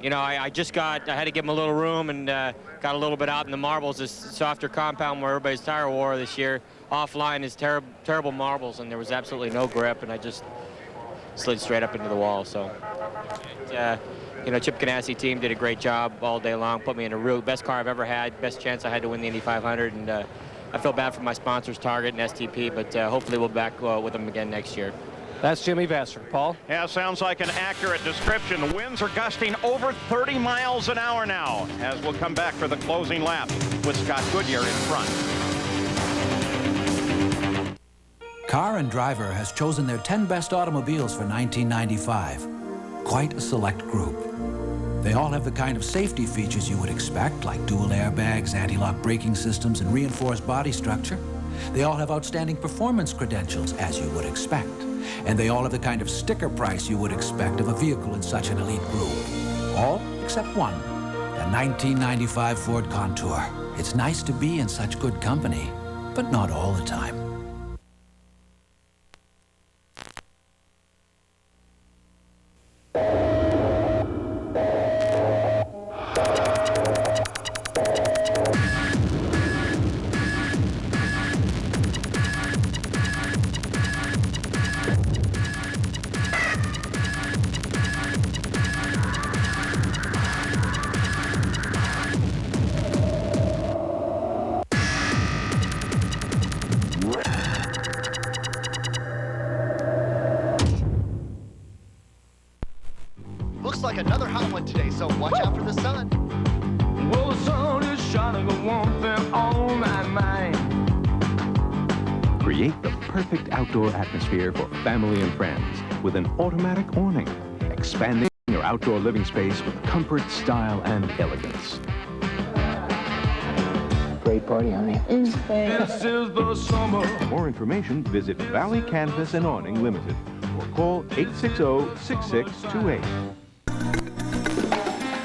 had to give him a little room and got a little bit out in the marbles, this softer compound where everybody's tire wore this year. Offline is terrible marbles, and there was absolutely no grip, and I just slid straight up into the wall. So, Chip Ganassi team did a great job all day long, put me in a real best car I've ever had, best chance I had to win the Indy 500, and I feel bad for my sponsors, Target and STP, but hopefully we'll be back with them again next year. That's Jimmy Vasser. Paul? Yeah, sounds like an accurate description. The winds are gusting over 30 miles an hour now, as we'll come back for the closing lap with Scott Goodyear in front. Car and Driver has chosen their 10 best automobiles for 1995. Quite a select group. They all have the kind of safety features you would expect, like dual airbags, anti-lock braking systems, and reinforced body structure. They all have outstanding performance credentials, as you would expect. And they all have the kind of sticker price you would expect of a vehicle in such an elite group. All except one, the 1995 Ford Contour. It's nice to be in such good company, but not all the time. Looks like another hot one today, so watch out for the sun. Well, the sun is shining, a warmth on my mind. Create the perfect outdoor atmosphere for family and friends with an automatic awning, expanding your outdoor living space with comfort, style, and elegance. Great party, honey. This is the summer. For more information, visit Valley Canvas and Awning Limited or call 860-6628.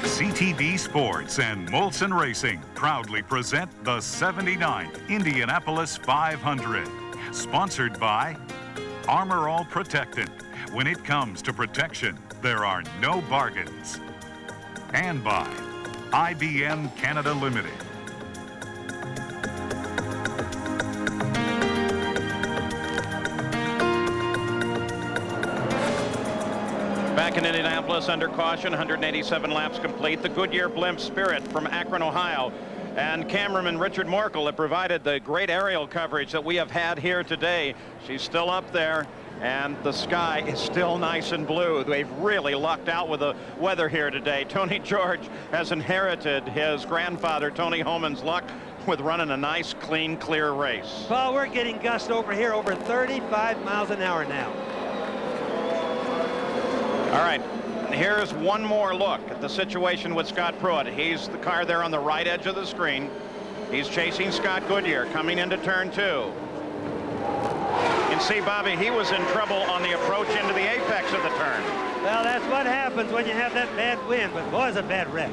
CTV Sports and Molson Racing proudly present the 79th Indianapolis 500. Sponsored by Armor All Protectant. When it comes to protection, there are no bargains. And by IBM Canada Limited. Back in Indianapolis under caution, 187 laps complete. The Goodyear Blimp Spirit from Akron, Ohio. And cameraman Richard Morkel have provided the great aerial coverage that we have had here today. She's still up there, and the sky is still nice and blue. They've really lucked out with the weather here today. Tony George has inherited his grandfather, Tony Homan's luck with running a nice, clean, clear race. Well, we're getting gusts over here over 35 miles an hour now. All right, here's one more look at the situation with Scott Pruitt. He's the car there on the right edge of the screen. He's chasing Scott Goodyear coming into turn 2. You can see, Bobby, he was in trouble on the approach into the apex of the turn. Well, that's what happens when you have that bad wind, but boy, it's a bad wreck.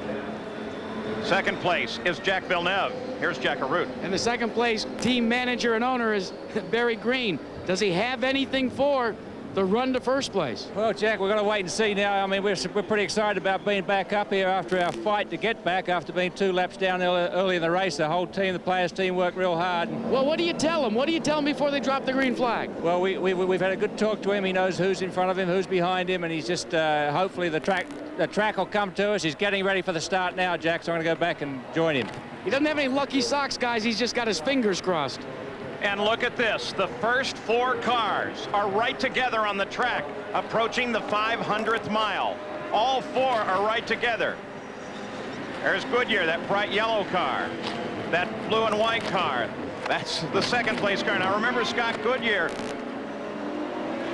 Second place is Jack Villeneuve. Here's Jack Arute. And the second place team manager and owner is Barry Green. Does he have anything for the run to first place? Well, Jack, we're going to wait and see now. I mean, we're pretty excited about being back up here after our fight to get back after being 2 laps down early in the race. The whole team, the players' team worked real hard. Well, what do you tell them? What do you tell them before they drop the green flag? Well, we've had a good talk to him. He knows who's in front of him, who's behind him, and he's just hopefully the track will come to us. He's getting ready for the start now, Jack, so I'm going to go back and join him. He doesn't have any lucky socks, guys. He's just got his fingers crossed. And look at this. The first 4 cars are right together on the track, approaching the 500th mile. All 4 are right together. There's Goodyear, that bright yellow car. That blue and white car. That's the second place car. Now remember, Scott Goodyear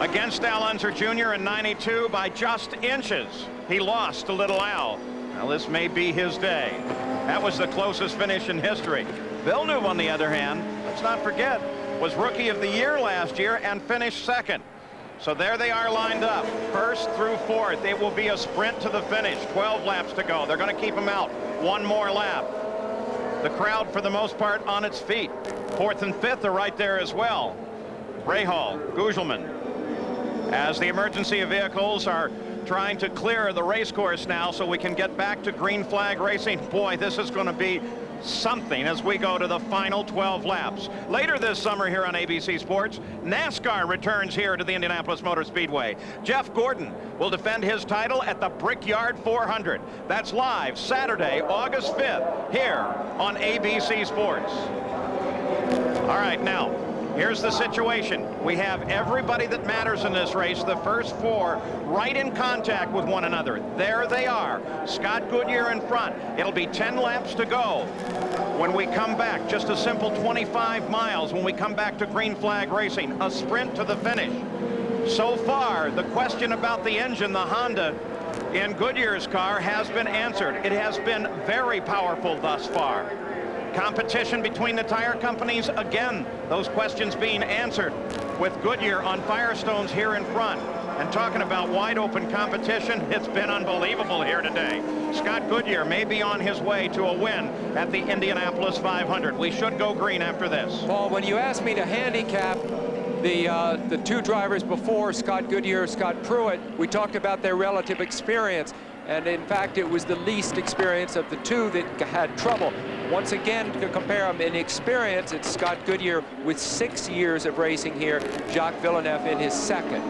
against Al Unser Jr. in '92 by just inches. He lost to Little Al. Now this may be his day. That was the closest finish in history. Villeneuve, on the other hand, let's not forget, was Rookie of the Year last year and finished second. So there they are lined up, first through fourth. It will be a sprint to the finish, 12 laps to go. They're going to keep them out one more lap. The crowd, for the most part, on its feet. Fourth and fifth are right there as well. Rahal, Gugelman, as the emergency vehicles are trying to clear the race course now so we can get back to green flag racing. Boy, this is going to be something as we go to the final 12 laps. Later this summer here on ABC Sports, NASCAR returns here to the Indianapolis Motor Speedway. Jeff Gordon will defend his title at the Brickyard 400. That's live Saturday, August 5th, here on ABC Sports. All right, now, here's the situation. We have everybody that matters in this race, the first 4, right in contact with one another. There they are. Scott Goodyear in front. It'll be 10 laps to go when we come back. Just a simple 25 miles when we come back to green flag racing. A sprint to the finish. So far, the question about the engine, the Honda in Goodyear's car, has been answered. It has been very powerful thus far. Competition between the tire companies, again, those questions being answered with Goodyear on Firestones here in front. And talking about wide open competition, it's been unbelievable here today. Scott Goodyear may be on his way to a win at the Indianapolis 500. We should go green after this. Paul, when you asked me to handicap the 2 drivers before, Scott Goodyear, Scott Pruitt, we talked about their relative experience. And in fact, it was the least experience of the 2 that had trouble. Once again, to compare them in experience, it's Scott Goodyear with 6 years of racing here, Jacques Villeneuve in his second.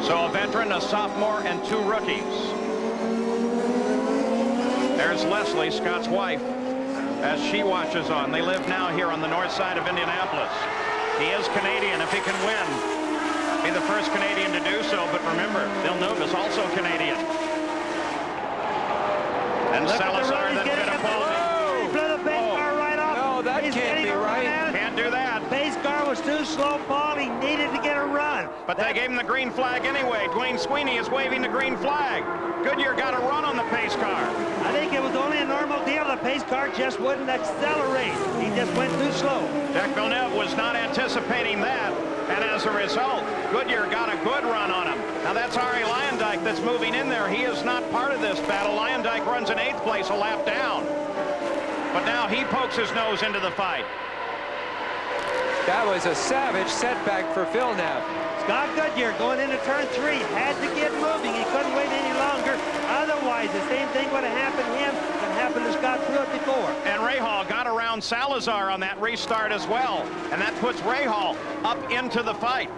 So a veteran, a sophomore, and 2 rookies. There's Leslie, Scott's wife, as she watches on. They live now here on the north side of Indianapolis. He is Canadian. If he can win, be the first Canadian to do so. But remember, Villeneuve is also Canadian. And Salazar, then Fittipaldi. Blew the base car right off. No, that can't be right. Can't do that. Base car was too slow, Paul. He needed to get a run. But they gave him the green flag anyway. Dwayne Sweeney is waving the green flag. Goodyear got a run on the pace car. I think it was only a normal deal. The pace car just wouldn't accelerate. He just went too slow. Jack Villeneuve was not anticipating that. And as a result, Goodyear got a good run on him. Now that's Arie Luyendyk that's moving in there. He is not part of this battle. Luyendyk runs in 8th place, a lap down. But now he pokes his nose into the fight. That was a savage setback for Villeneuve. Scott Goodyear going into turn 3 had to get moving. He couldn't wait any longer. Otherwise, the same thing would have happened to him that happened to Scott Pruitt before. And Rahal got around Salazar on that restart as well. And that puts Rahal up into the fight.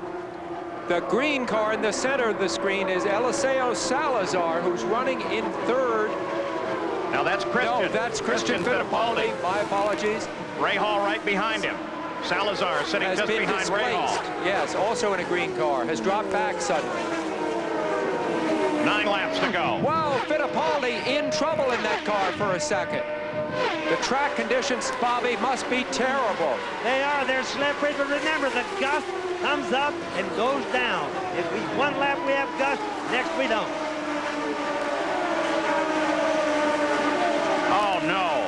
The green car in the center of the screen is Eliseo Salazar, who's running in 3rd. Now that's Christian. No, that's Christian Fittipaldi. My apologies. Rahal right behind him. Salazar sitting just behind Rahal. Yes, also in a green car. Has dropped back suddenly. 9 laps to go. Wow, Fittipaldi in trouble in that car for a second. The track conditions, Bobby, must be terrible. They are. They're slippery, but remember, the gust comes up and goes down. If we one lap we have gust, next we don't. Oh, no.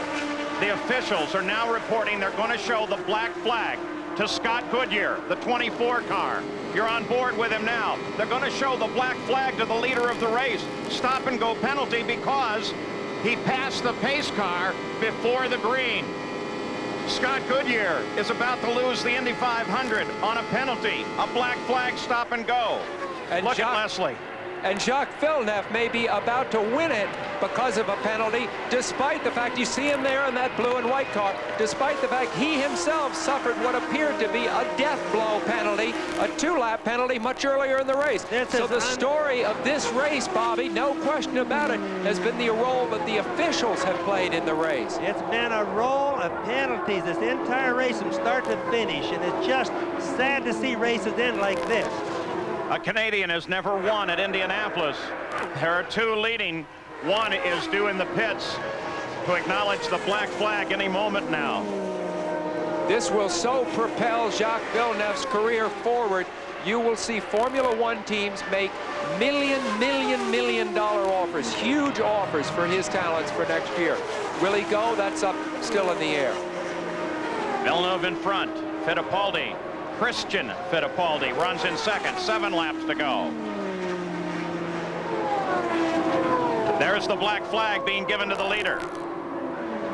The officials are now reporting they're going to show the black flag to Scott Goodyear, the 24 car. You're on board with him now. They're going to show the black flag to the leader of the race. Stop and go penalty because He passed the pace car before the green. Scott Goodyear is about to lose the Indy 500 on a penalty. A black flag, stop and go. And look at Leslie. And Jacques Villeneuve may be about to win it because of a penalty, despite the fact you see him there in that blue and white car, despite the fact he himself suffered what appeared to be a death blow penalty, a 2-lap penalty much earlier in the race. So the story of this race, Bobby, no question about it, has been the role that the officials have played in the race. It's been a roll of penalties this entire race from start to finish, and it's just sad to see races end like this. A Canadian has never won at Indianapolis. There are 2 leading. One is due in the pits to acknowledge the black flag any moment now. This will so propel Jacques Villeneuve's career forward. You will see Formula One teams make million dollar offers, huge offers for his talents for next year. Will he go? That's up still in the air. Villeneuve in front. Fittipaldi. Christian Fittipaldi runs in second. 7 laps to go. There's the black flag being given to the leader.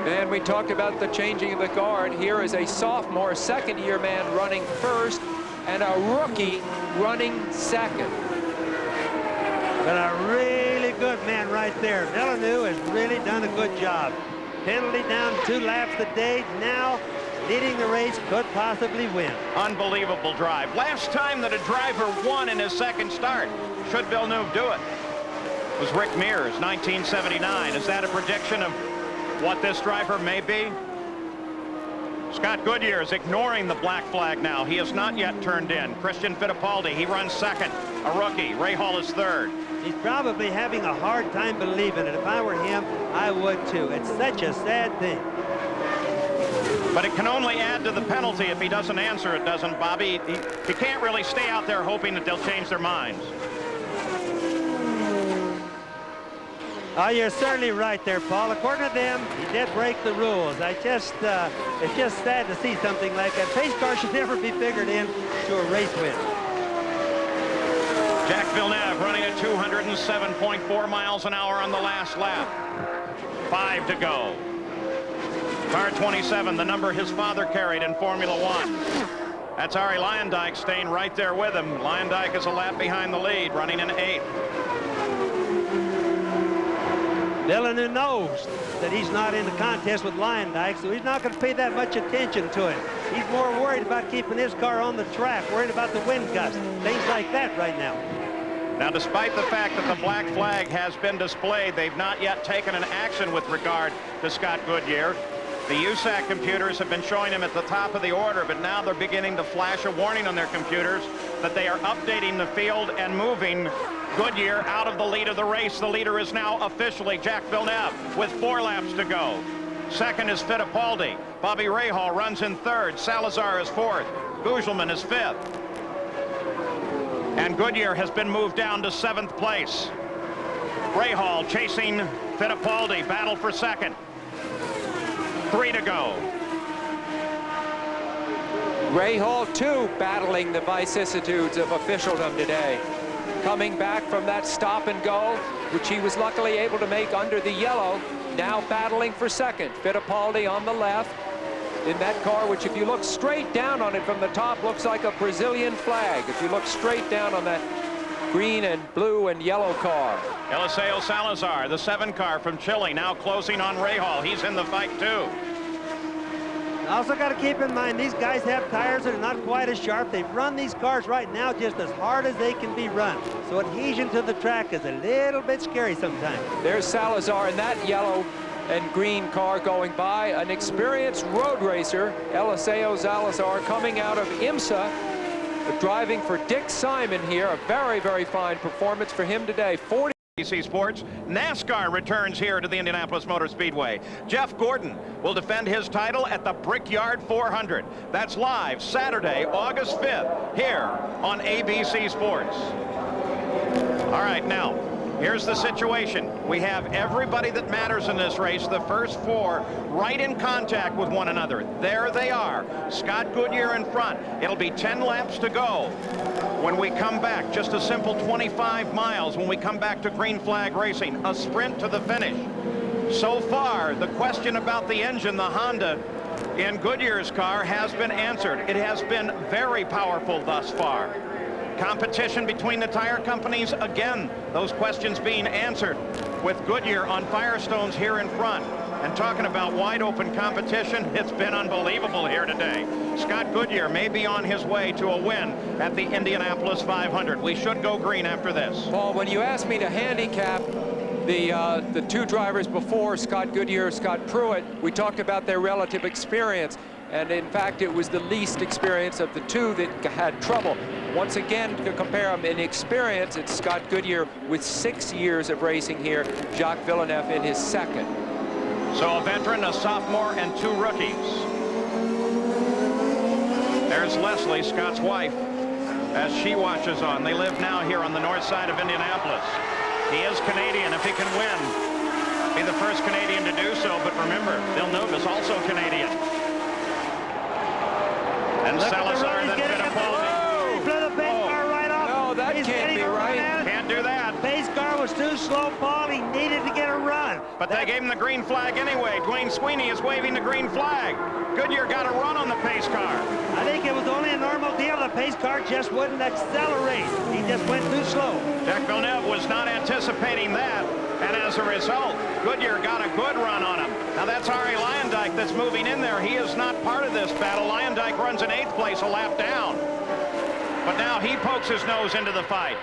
And we talked about the changing of the guard. Here is a sophomore, second-year man running first, and a rookie running second. But a really good man right there. Villeneuve has really done a good job. Penalty down 2 laps today. Now leading the race, could possibly win. Unbelievable drive. Last time that a driver won in his second start, should Villeneuve do it, was Rick Mears, 1979. Is that a prediction of what this driver may be? Scott Goodyear is ignoring the black flag now. He has not yet turned in. Christian Fittipaldi, he runs second. A rookie. Ray Hall is third. He's probably having a hard time believing it. If I were him, I would too. It's such a sad thing. But it can only add to the penalty if he doesn't answer it, doesn't Bobby? He can't really stay out there hoping that they'll change their minds. Oh, you're certainly right there, Paul. According to them, he did break the rules. It's just sad to see something like that. Pace car should never be figured in to a race win. Jacques Villeneuve running at 207.4 miles an hour on the last lap. 5 to go. Car 27, the number his father carried in Formula One. That's Arie Luyendyk staying right there with him. Luyendyk is a lap behind the lead, running in 8th. Villeneuve knows that he's not in the contest with Luyendyk, so he's not going to pay that much attention to it. He's more worried about keeping his car on the track, worried about the wind gusts, things like that right now. Now, despite the fact that the black flag has been displayed, they've not yet taken an action with regard to Scott Goodyear. The USAC computers have been showing him at the top of the order, but now they're beginning to flash a warning on their computers that they are updating the field and moving Goodyear out of the lead of the race. The leader is now officially Jacques Villeneuve with 4 laps to go. Second is Fittipaldi. Bobby Rahal runs in third. Salazar is fourth. Gugelmin is fifth. And Goodyear has been moved down to 7th place. Rahal chasing Fittipaldi. Battle for second. 3 to go. Rahal, too, battling the vicissitudes of officialdom today. Coming back from that stop and go, which he was luckily able to make under the yellow, now battling for second. Fittipaldi on the left in that car, which if you look straight down on it from the top, looks like a Brazilian flag. If you look straight down on that green and blue and yellow car. Eliseo Salazar, the 7 car from Chile, now closing on Rahal. He's in the fight too. Also got to keep in mind, these guys have tires that are not quite as sharp. They've run these cars right now just as hard as they can be run. So adhesion to the track is a little bit scary sometimes. There's Salazar in that yellow and green car going by. An experienced road racer, Eliseo Salazar, coming out of IMSA, driving for Dick Simon here. A very, very fine performance for him today. ABC Sports. NASCAR returns here to the Indianapolis Motor Speedway. Jeff Gordon will defend his title at the Brickyard 400. That's live Saturday, August 5th, here on ABC Sports. All right, now, here's the situation. We have everybody that matters in this race, the first 4, right in contact with one another. There they are. Scott Goodyear in front. It'll be 10 laps to go. When we come back, just a simple 25 miles when we come back to Green Flag Racing, a sprint to the finish. So far, the question about the engine, the Honda, in Goodyear's car has been answered. It has been very powerful thus far. Competition between the tire companies, again, those questions being answered with Goodyear on Firestones here in front. And talking about wide open competition, it's been unbelievable here today. Scott Goodyear may be on his way to a win at the Indianapolis 500. We should go green after this. Paul, when you asked me to handicap the two drivers before, Scott Goodyear, Scott Pruitt, we talked about their relative experience. And in fact, it was the least experience of the two that had trouble. Once again, to compare them in experience, it's Scott Goodyear with 6 years of racing here, Jacques Villeneuve in his second. So a veteran, a sophomore, and two rookies. There's Leslie, Scott's wife, as she watches on. They live now here on the north side of Indianapolis. He is Canadian. If he can win, be the first Canadian to do so. But remember, Villeneuve is also Canadian. And Salazar, then Fittipaldi. He blew the pace car right off. No, that can't be right. Can't do that. Pace car was too slow, Paul. He needed to get a run. But they gave him the green flag anyway. Dwayne Sweeney is waving the green flag. Goodyear got a run on the pace car. I think it was only a normal deal. The pace car just wouldn't accelerate. He just went too slow. Jacques Villeneuve was not anticipating that. And as a result, Goodyear got a good run on him. Now that's Arie Luyendyk that's moving in there. He is not part of this battle. Luyendyk runs in 8th place, a lap down. But now he pokes his nose into the fight.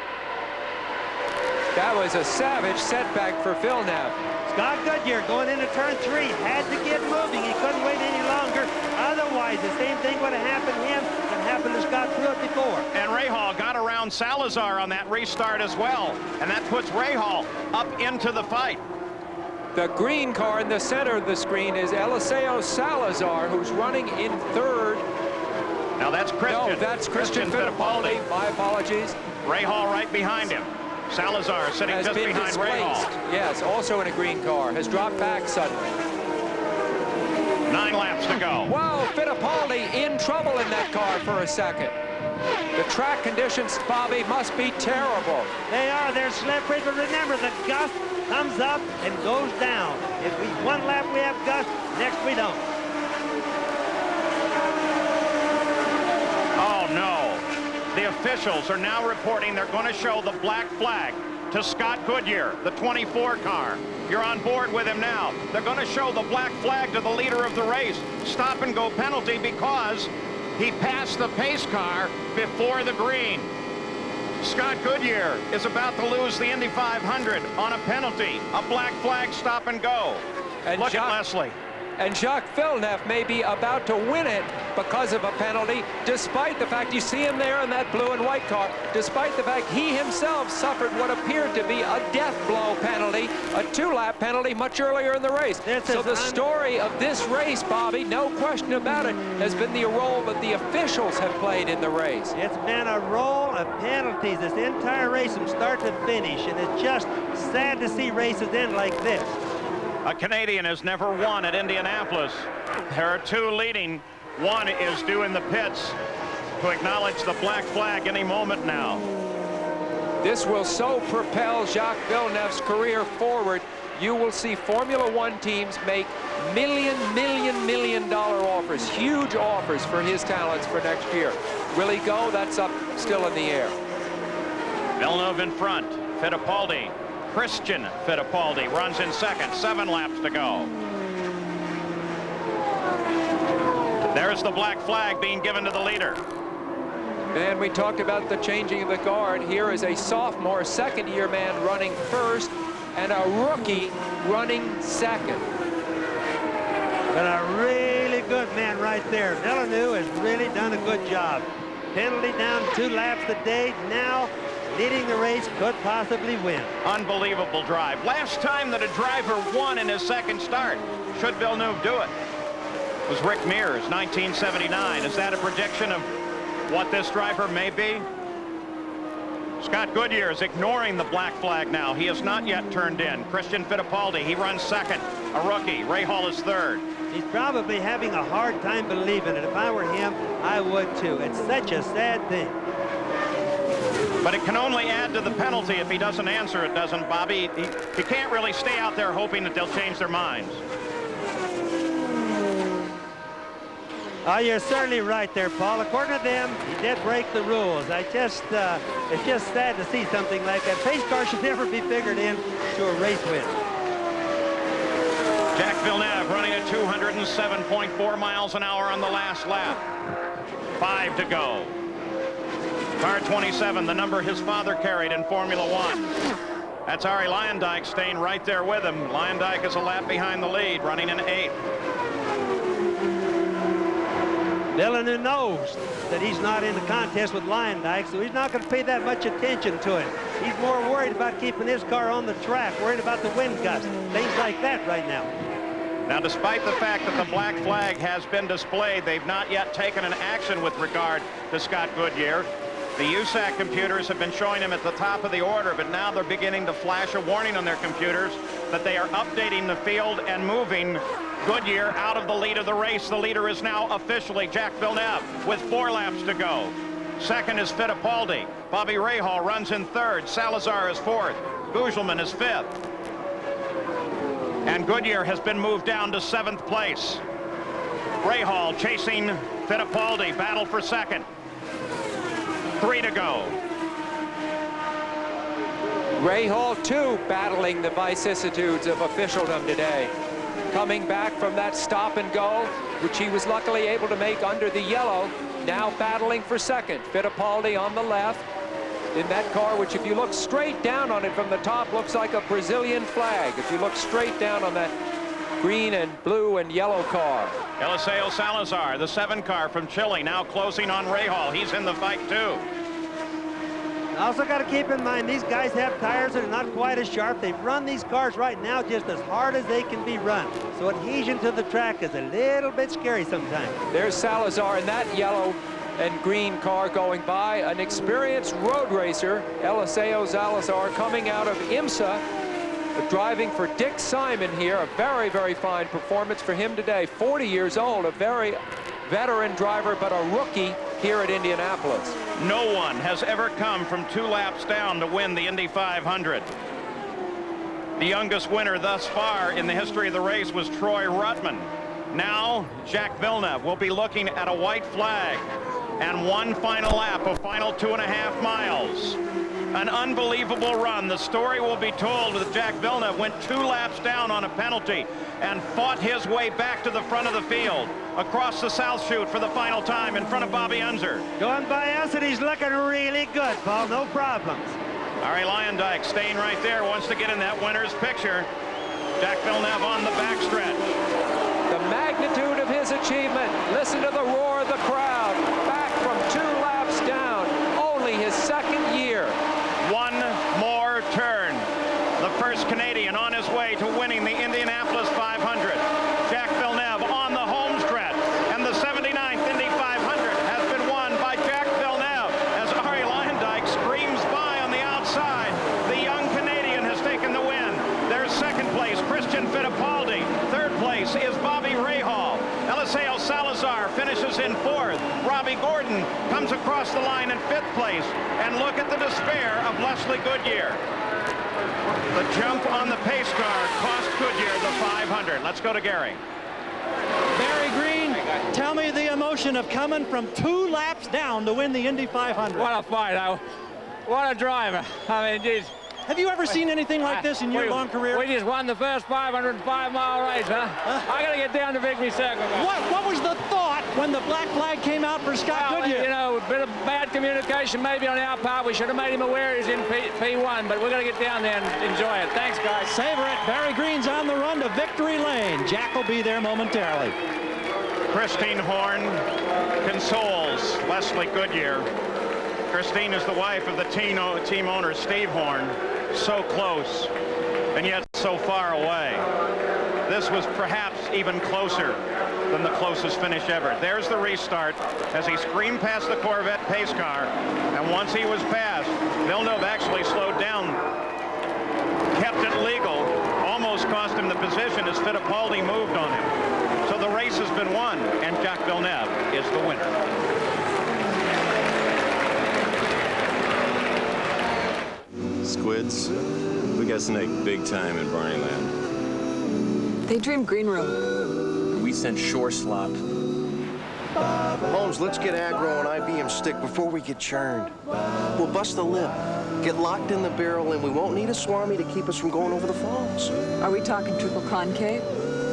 That was a savage setback for Villeneuve. Scott Goodyear going into turn 3 had to get moving. He couldn't wait any longer. Otherwise, the same thing would have happened to him that happened to Scott Pruitt before. And Rahal got around Salazar on that restart as well. And that puts Rahal up into the fight. The green car in the center of the screen is Eliseo Salazar, who's running in 3rd. Now that's Christian. No, that's Christian Fittipaldi. My apologies. Rahal right behind him. Salazar sitting just behind Rahal. Yes, also in a green car. Has dropped back suddenly. 9 laps to go. Wow, Fittipaldi in trouble in that car for a second. The track conditions, Bobby, must be terrible. They are. They're slippery, but remember, the gust comes up and goes down. If we one lap we have gust, next we don't. Oh, no. The officials are now reporting they're going to show the black flag to Scott Goodyear, the 24 car. You're on board with him now. They're going to show the black flag to the leader of the race. Stop and go penalty because he passed the pace car before the green. Scott Goodyear is about to lose the Indy 500 on a penalty. A black flag, stop and go. And look at Leslie. And Jacques Villeneuve may be about to win it because of a penalty, despite the fact you see him there in that blue and white car, despite the fact he himself suffered what appeared to be a death blow penalty, a 2-lap penalty much earlier in the race. So the story of this race, Bobby, no question about it, has been the role that the officials have played in the race. It's been a roll of penalties this entire race from start to finish, and it's just sad to see races end like this. A Canadian has never won at Indianapolis. There are 2 leading. One is due in the pits to acknowledge the black flag any moment now. This will so propel Jacques Villeneuve's career forward. You will see Formula One teams make million dollar offers, huge offers for his talents for next year. Will he go? That's up still in the air. Villeneuve in front. Fittipaldi. Christian Fittipaldi runs in 2nd, 7 laps to go. There's the black flag being given to the leader. And we talked about the changing of the guard. Here is a sophomore, 2nd-year man running 1st, and a rookie running 2nd. But a really good man right there. Villeneuve has really done a good job. Penalty down 2 laps today. Now leading the race, could possibly win. Unbelievable drive. Last time that a driver won in his 2nd start, should Villeneuve do it, was Rick Mears, 1979. Is that a prediction of what this driver may be? Scott Goodyear is ignoring the black flag now. He has not yet turned in. Christian Fittipaldi, he runs 2nd, a rookie. Rahal is 3rd. He's probably having a hard time believing it. If I were him, I would too. It's such a sad thing. But it can only add to the penalty if he doesn't answer it, doesn't Bobby? He can't really stay out there hoping that they'll change their minds. Oh, you're certainly right there, Paul. According to them, he did break the rules. It's just sad to see something like that. Pace car should never be figured in to a race win. Jack Villeneuve running at 207.4 miles an hour on the last lap. 5 to go. Car 27, the number his father carried in Formula One. That's Arie Luyendyk staying right there with him. Luyendyk is a lap behind the lead, running in 8th. Villeneuve knows that he's not in the contest with Luyendyk, so he's not going to pay that much attention to it. He's more worried about keeping his car on the track, worried about the wind gust, things like that right now. Now, despite the fact that the black flag has been displayed, they've not yet taken an action with regard to Scott Goodyear. The USAC computers have been showing him at the top of the order, but now they're beginning to flash a warning on their computers that they are updating the field and moving Goodyear out of the lead of the race. The leader is now officially Jack Villeneuve with 4 laps to go. Second is Fittipaldi. Bobby Rahal runs in 3rd. Salazar is 4th. Gugelmin is 5th. And Goodyear has been moved down to 7th place. Rahal chasing Fittipaldi. Battle for 2nd. 3 to go. Rahal, too, battling the vicissitudes of officialdom today. Coming back from that stop and go, which he was luckily able to make under the yellow, now battling for 2nd. Fittipaldi on the left in that car, which if you look straight down on it from the top, looks like a Brazilian flag. If you look straight down on that green and blue and yellow car. Eliseo Salazar, the 7 car from Chile, now closing on Rahal. He's in the fight, too. Also got to keep in mind, these guys have tires that are not quite as sharp. They've run these cars right now just as hard as they can be run. So adhesion to the track is a little bit scary sometimes. There's Salazar in that yellow and green car going by. An experienced road racer, Eliseo Salazar, coming out of IMSA, driving for Dick Simon here. A very, very fine performance for him today. 40 years old, a very veteran driver, but a rookie here at Indianapolis. No one has ever come from 2 laps down to win the Indy 500. The youngest winner thus far in the history of the race was Troy Ruttman. Now, Jack Villeneuve will be looking at a white flag and 1 final lap, a final 2.5 miles. An unbelievable run. The story will be told with Jack Villeneuve went 2 laps down on a penalty and fought his way back to the front of the field, across the South Chute for the final time in front of Bobby Unser. Going by us, and he's looking really good, Paul. No problems. Arie Luyendyk staying right there, wants to get in that winner's picture. Jack Villeneuve on the backstretch. The magnitude of his achievement. Listen to the roar of the crowd. Back from 2 laps down. Only his 2nd year. 1 more turn. The first Canadian on his way to winning the Indianapolis 500. Jack Villeneuve on the home stretch. And the 79th Indy 500 has been won by Jack Villeneuve as Arie Luyendyk screams by on the outside. The young Canadian has taken the win. There's 2nd place, Christian Fittipaldi. 3rd place is Bobby Rahal. Eliseo Salazar finishes in 4th. Robbie Gordon comes across the line in 5th place. And look at the despair of Leslie Goodyear. The jump on the pace car cost Goodyear the 500. Let's go to Gary. Barry Green, tell me the emotion of coming from 2 laps down to win the Indy 500. What a fight. What a driver. I mean, geez. Have you ever seen anything like this in your long career? We just won the first 505-mile race, huh? I got to get down to Victory Circle. What was the thought when the black flag came out for Scott Goodyear? You know, a bit of bad communication maybe on our part. We should have made him aware he's in P1, but we're going to get down there and enjoy it. Thanks, guys. Savor it. Barry Green's on the run to victory lane. Jack will be there momentarily. Christine Horn consoles Leslie Goodyear. Christine is the wife of the team owner, Steve Horn. So close, and yet so far away. This was perhaps even closer than the closest finish ever. There's the restart as he screamed past the Corvette pace car, and once he was passed, Villeneuve actually slowed down, kept it legal, almost cost him the position as Fittipaldi moved on him. So the race has been won, and Jack Villeneuve is the winner. kids. We got snaked big time in Barneyland. They dream green room. We sent shore slop. Holmes, let's get aggro on IBM stick before we get churned. We'll bust the lip, get locked in the barrel, and we won't need a swami to keep us from going over the falls. Are we talking triple concave?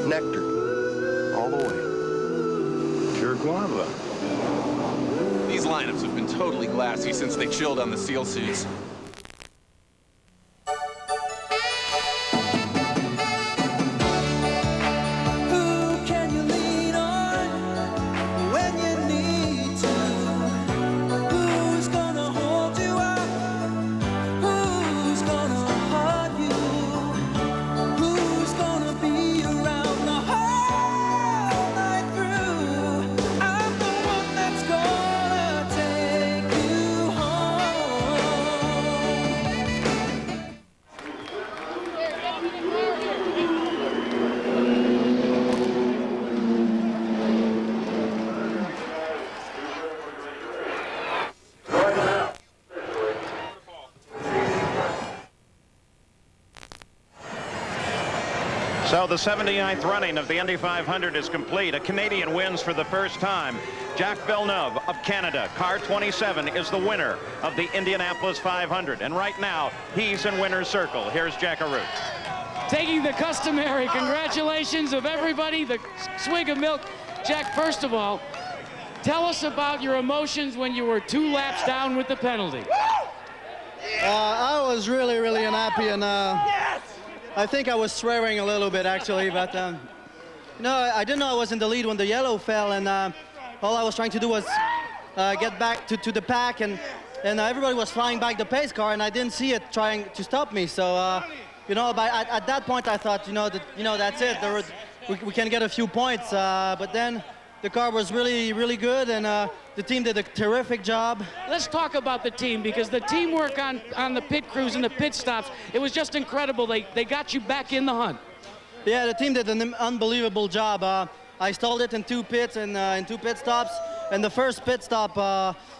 Nectar. All the way. Pure guava. These lineups have been totally glassy since they chilled on the SEAL suits. So the 79th running of the Indy 500 is complete. A Canadian wins for the first time. Jacques Villeneuve of Canada, car 27, is the winner of the Indianapolis 500. And right now, he's in winner's circle. Here's Jack Arute. Taking the customary congratulations of everybody, the swig of milk. Jack, first of all, tell us about your emotions when you were 2 laps down with the penalty. I was really, really unhappy, and I think I was swearing a little bit, actually, but no, I didn't know I was in the lead when the yellow fell, and all I was trying to do was get back to the pack, and everybody was flying back the pace car, and I didn't see it trying to stop me. So, you know, at that point, I thought, that's it. We can get a few points, but then the car was really, really good, and the team did a terrific job. Let's talk about the team, because the teamwork on the pit crews and the pit stops, it was just incredible. They got you back in the hunt. Yeah, the team did an unbelievable job. I stalled it in 2 pits and in 2 pit stops. And the first pit stop,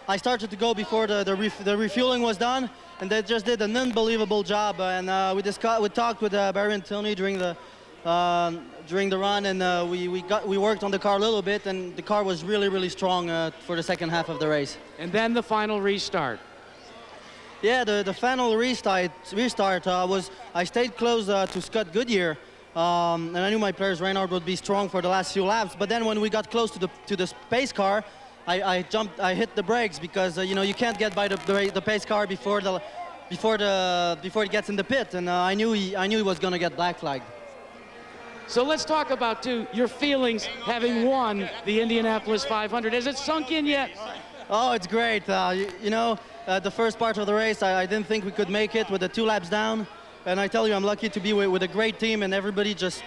I started to go before the refueling was done, and they just did an unbelievable job. And we talked with Barry and Tony during the run, and we worked on the car a little bit, and the car was really, really strong for the second half of the race. And then the final restart. Yeah, the final restart was, I stayed close to Scott Goodyear, and I knew my players Reynard would be strong for the last few laps. But then when we got close to the pace car, I hit the brakes, because you can't get by the pace car before it gets in the pit, and I knew he was going to get black flagged. So let's talk about, too, your feelings having won the Indianapolis 500. Has it sunk in yet? Oh, it's great. The first part of the race, I didn't think we could make it with the 2 laps down. And I tell you, I'm lucky to be with a great team, and everybody just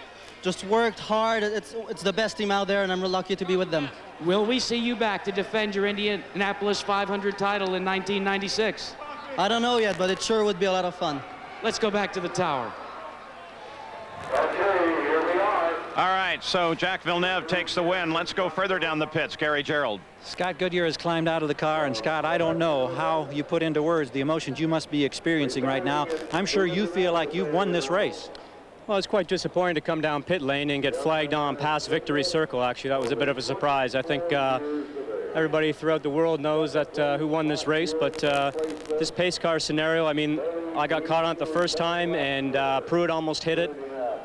worked hard. It's the best team out there, and I'm lucky to be with them. Will we see you back to defend your Indianapolis 500 title in 1996? I don't know yet, but it sure would be a lot of fun. Let's go back to the tower. All right, so Jacques Villeneuve takes the win. Let's go further down the pits. Gary Gerald. Scott Goodyear has climbed out of the car, and Scott, I don't know how you put into words the emotions you must be experiencing right now. I'm sure you feel like you've won this race. Well, it's quite disappointing to come down pit lane and get flagged on past victory circle. Actually, that was a bit of a surprise. I think everybody throughout the world knows that who won this race, but this pace car scenario, I mean, I got caught on it the first time, and Pruitt almost hit it.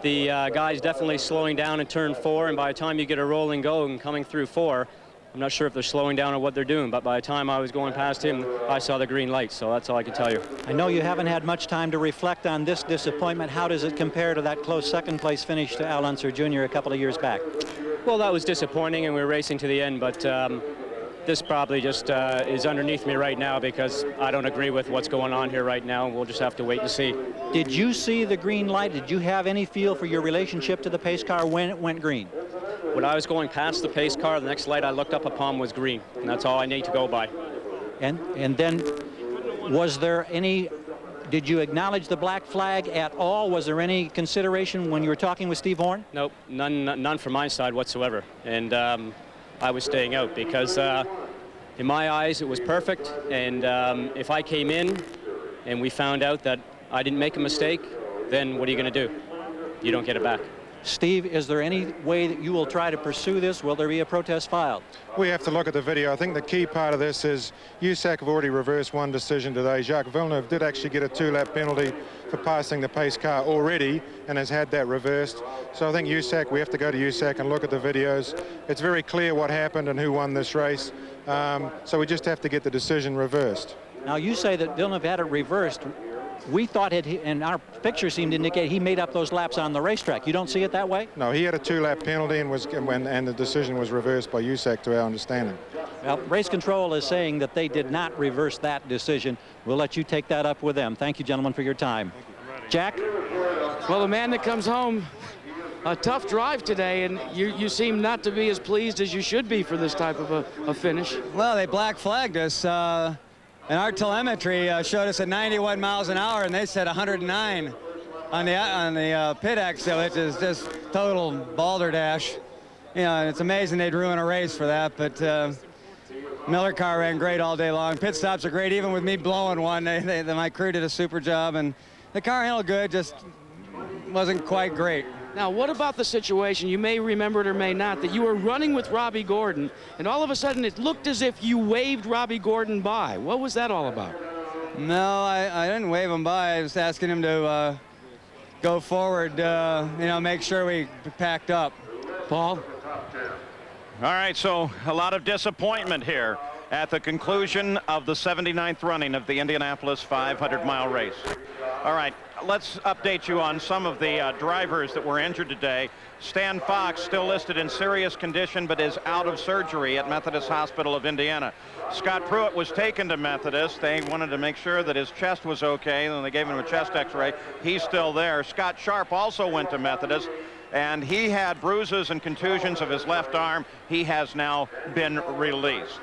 The guy's definitely slowing down in turn 4, and by the time you get a rolling go and coming through 4, I'm not sure if they're slowing down or what they're doing, but by the time I was going past him, I saw the green light, so that's all I can tell you. I know you haven't had much time to reflect on this disappointment. How does it compare to that close second-place finish to Al Unser Jr. a couple of years back? Well, that was disappointing, and we were racing to the end, but this probably just is underneath me right now, because I don't agree with what's going on here right now. We'll just have to wait and see. Did you see the green light? Did you have any feel for your relationship to the pace car when it went green? When I was going past the pace car, the next light I looked up upon was green, and that's all I need to go by. And then, was there any, did you acknowledge the black flag at all? Was there any consideration when you were talking with Steve Horn? Nope, none from my side whatsoever. And I was staying out because in my eyes it was perfect, and if I came in and we found out that I didn't make a mistake, then what are you going to do? You don't get it back. Steve, is there any way that you will try to pursue this? Will there be a protest filed? We have to look at the video. I think the key part of this is USAC have already reversed one decision today. Jacques Villeneuve did actually get a 2-lap penalty for passing the pace car already and has had that reversed. So I think USAC, we have to go to USAC and look at the videos. It's very clear what happened and who won this race. So we just have to get the decision reversed. Now, you say that Villeneuve had it reversed. We thought it, and our picture seemed to indicate he made up those laps on the racetrack. You don't see it that way? No, he had a 2-lap penalty and the decision was reversed by USAC to our understanding. Well, race control is saying that they did not reverse that decision. We'll let you take that up with them. Thank you, gentlemen, for your time. Jack? Well, the man that comes home, a tough drive today, and you seem not to be as pleased as you should be for this type of a finish. Well, they black flagged us. And our telemetry showed us at 91 miles an hour, and they said 109 on the pit exit, which is just total balderdash. You know, it's amazing they'd ruin a race for that, but Miller car ran great all day long. Pit stops are great, even with me blowing one. My crew did a super job, and the car handled good, just wasn't quite great. Now, what about the situation, you may remember it or may not, that you were running with Robbie Gordon, and all of a sudden it looked as if you waved Robbie Gordon by. What was that all about? No, I didn't wave him by. I was asking him to go forward, you know, make sure we packed up. Paul? All right, so a lot of disappointment here at the conclusion of the 79th running of the Indianapolis 500-mile race. All right, let's update you on some of the drivers that were injured today. Stan Fox, still listed in serious condition, but is out of surgery at Methodist Hospital of Indiana. Scott Pruitt was taken to Methodist. They wanted to make sure that his chest was okay, and they gave him a chest x-ray. He's still there. Scott Sharp also went to Methodist, and he had bruises and contusions of his left arm. He has now been released.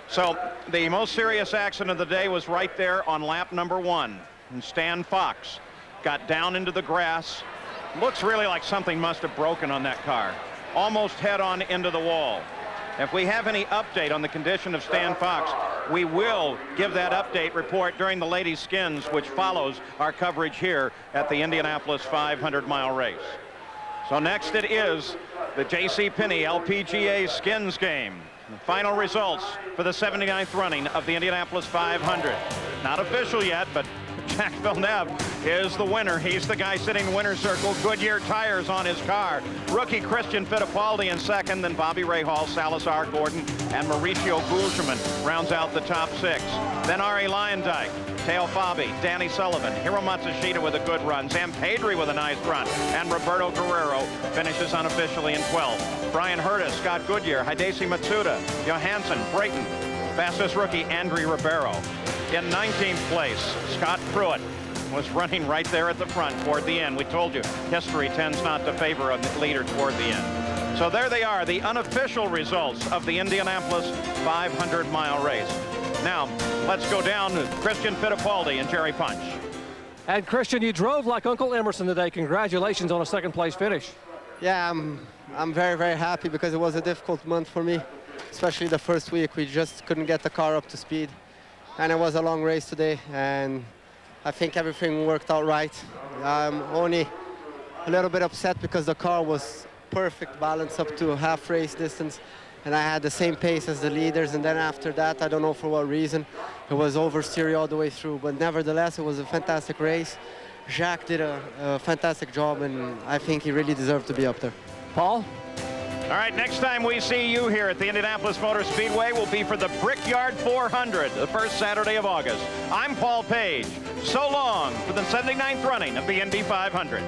So the most serious accident of the day was right there on lap number 1. And Stan Fox got down into the grass. Looks really like something must have broken on that car. Almost head-on into the wall. If we have any update on the condition of Stan Fox, we will give that update report during the Ladies Skins, which follows our coverage here at the Indianapolis 500-mile race. So next it is the J.C. Penney LPGA Skins game. The final results for the 79th running of the Indianapolis 500. Not official yet, but Jacques Villeneuve is the winner. He's the guy sitting in the winner's circle. Goodyear tires on his car. Rookie Christian Fittipaldi in second, then Bobby Rahal, Salazar Gordon, and Mauricio Guzman rounds out the top 6. Then Ari Lyondike, Teo Fabi, Danny Sullivan, Hiro Matsushita with a good run, Sam Pedri with a nice run, and Roberto Guerrero finishes unofficially in 12th. Brian Hurtis, Scott Goodyear, Hidesi Matsuda, Johansson, Brayton, fastest rookie Andrew Ribeiro. In 19th place, Scott Pruitt was running right there at the front toward the end. We told you, history tends not to favor a leader toward the end. So there they are, the unofficial results of the Indianapolis 500-mile race. Now, let's go down to Christian Fittipaldi and Jerry Punch. And Christian, you drove like Uncle Emerson today. Congratulations on a second-place finish. Yeah, I'm very, very happy because it was a difficult month for me, especially the first week. We just couldn't get the car up to speed. And it was a long race today, and I think everything worked out right. I'm only a little bit upset because the car was perfect balance up to half race distance, and I had the same pace as the leaders, and then after that, I don't know for what reason, it was oversteery all the way through. But nevertheless, it was a fantastic race. Jacques did a fantastic job, and I think he really deserved to be up there. Paul? All right, next time we see you here at the Indianapolis Motor Speedway will be for the Brickyard 400, the first Saturday of August. I'm Paul Page. So long for the 79th running of the Indy 500.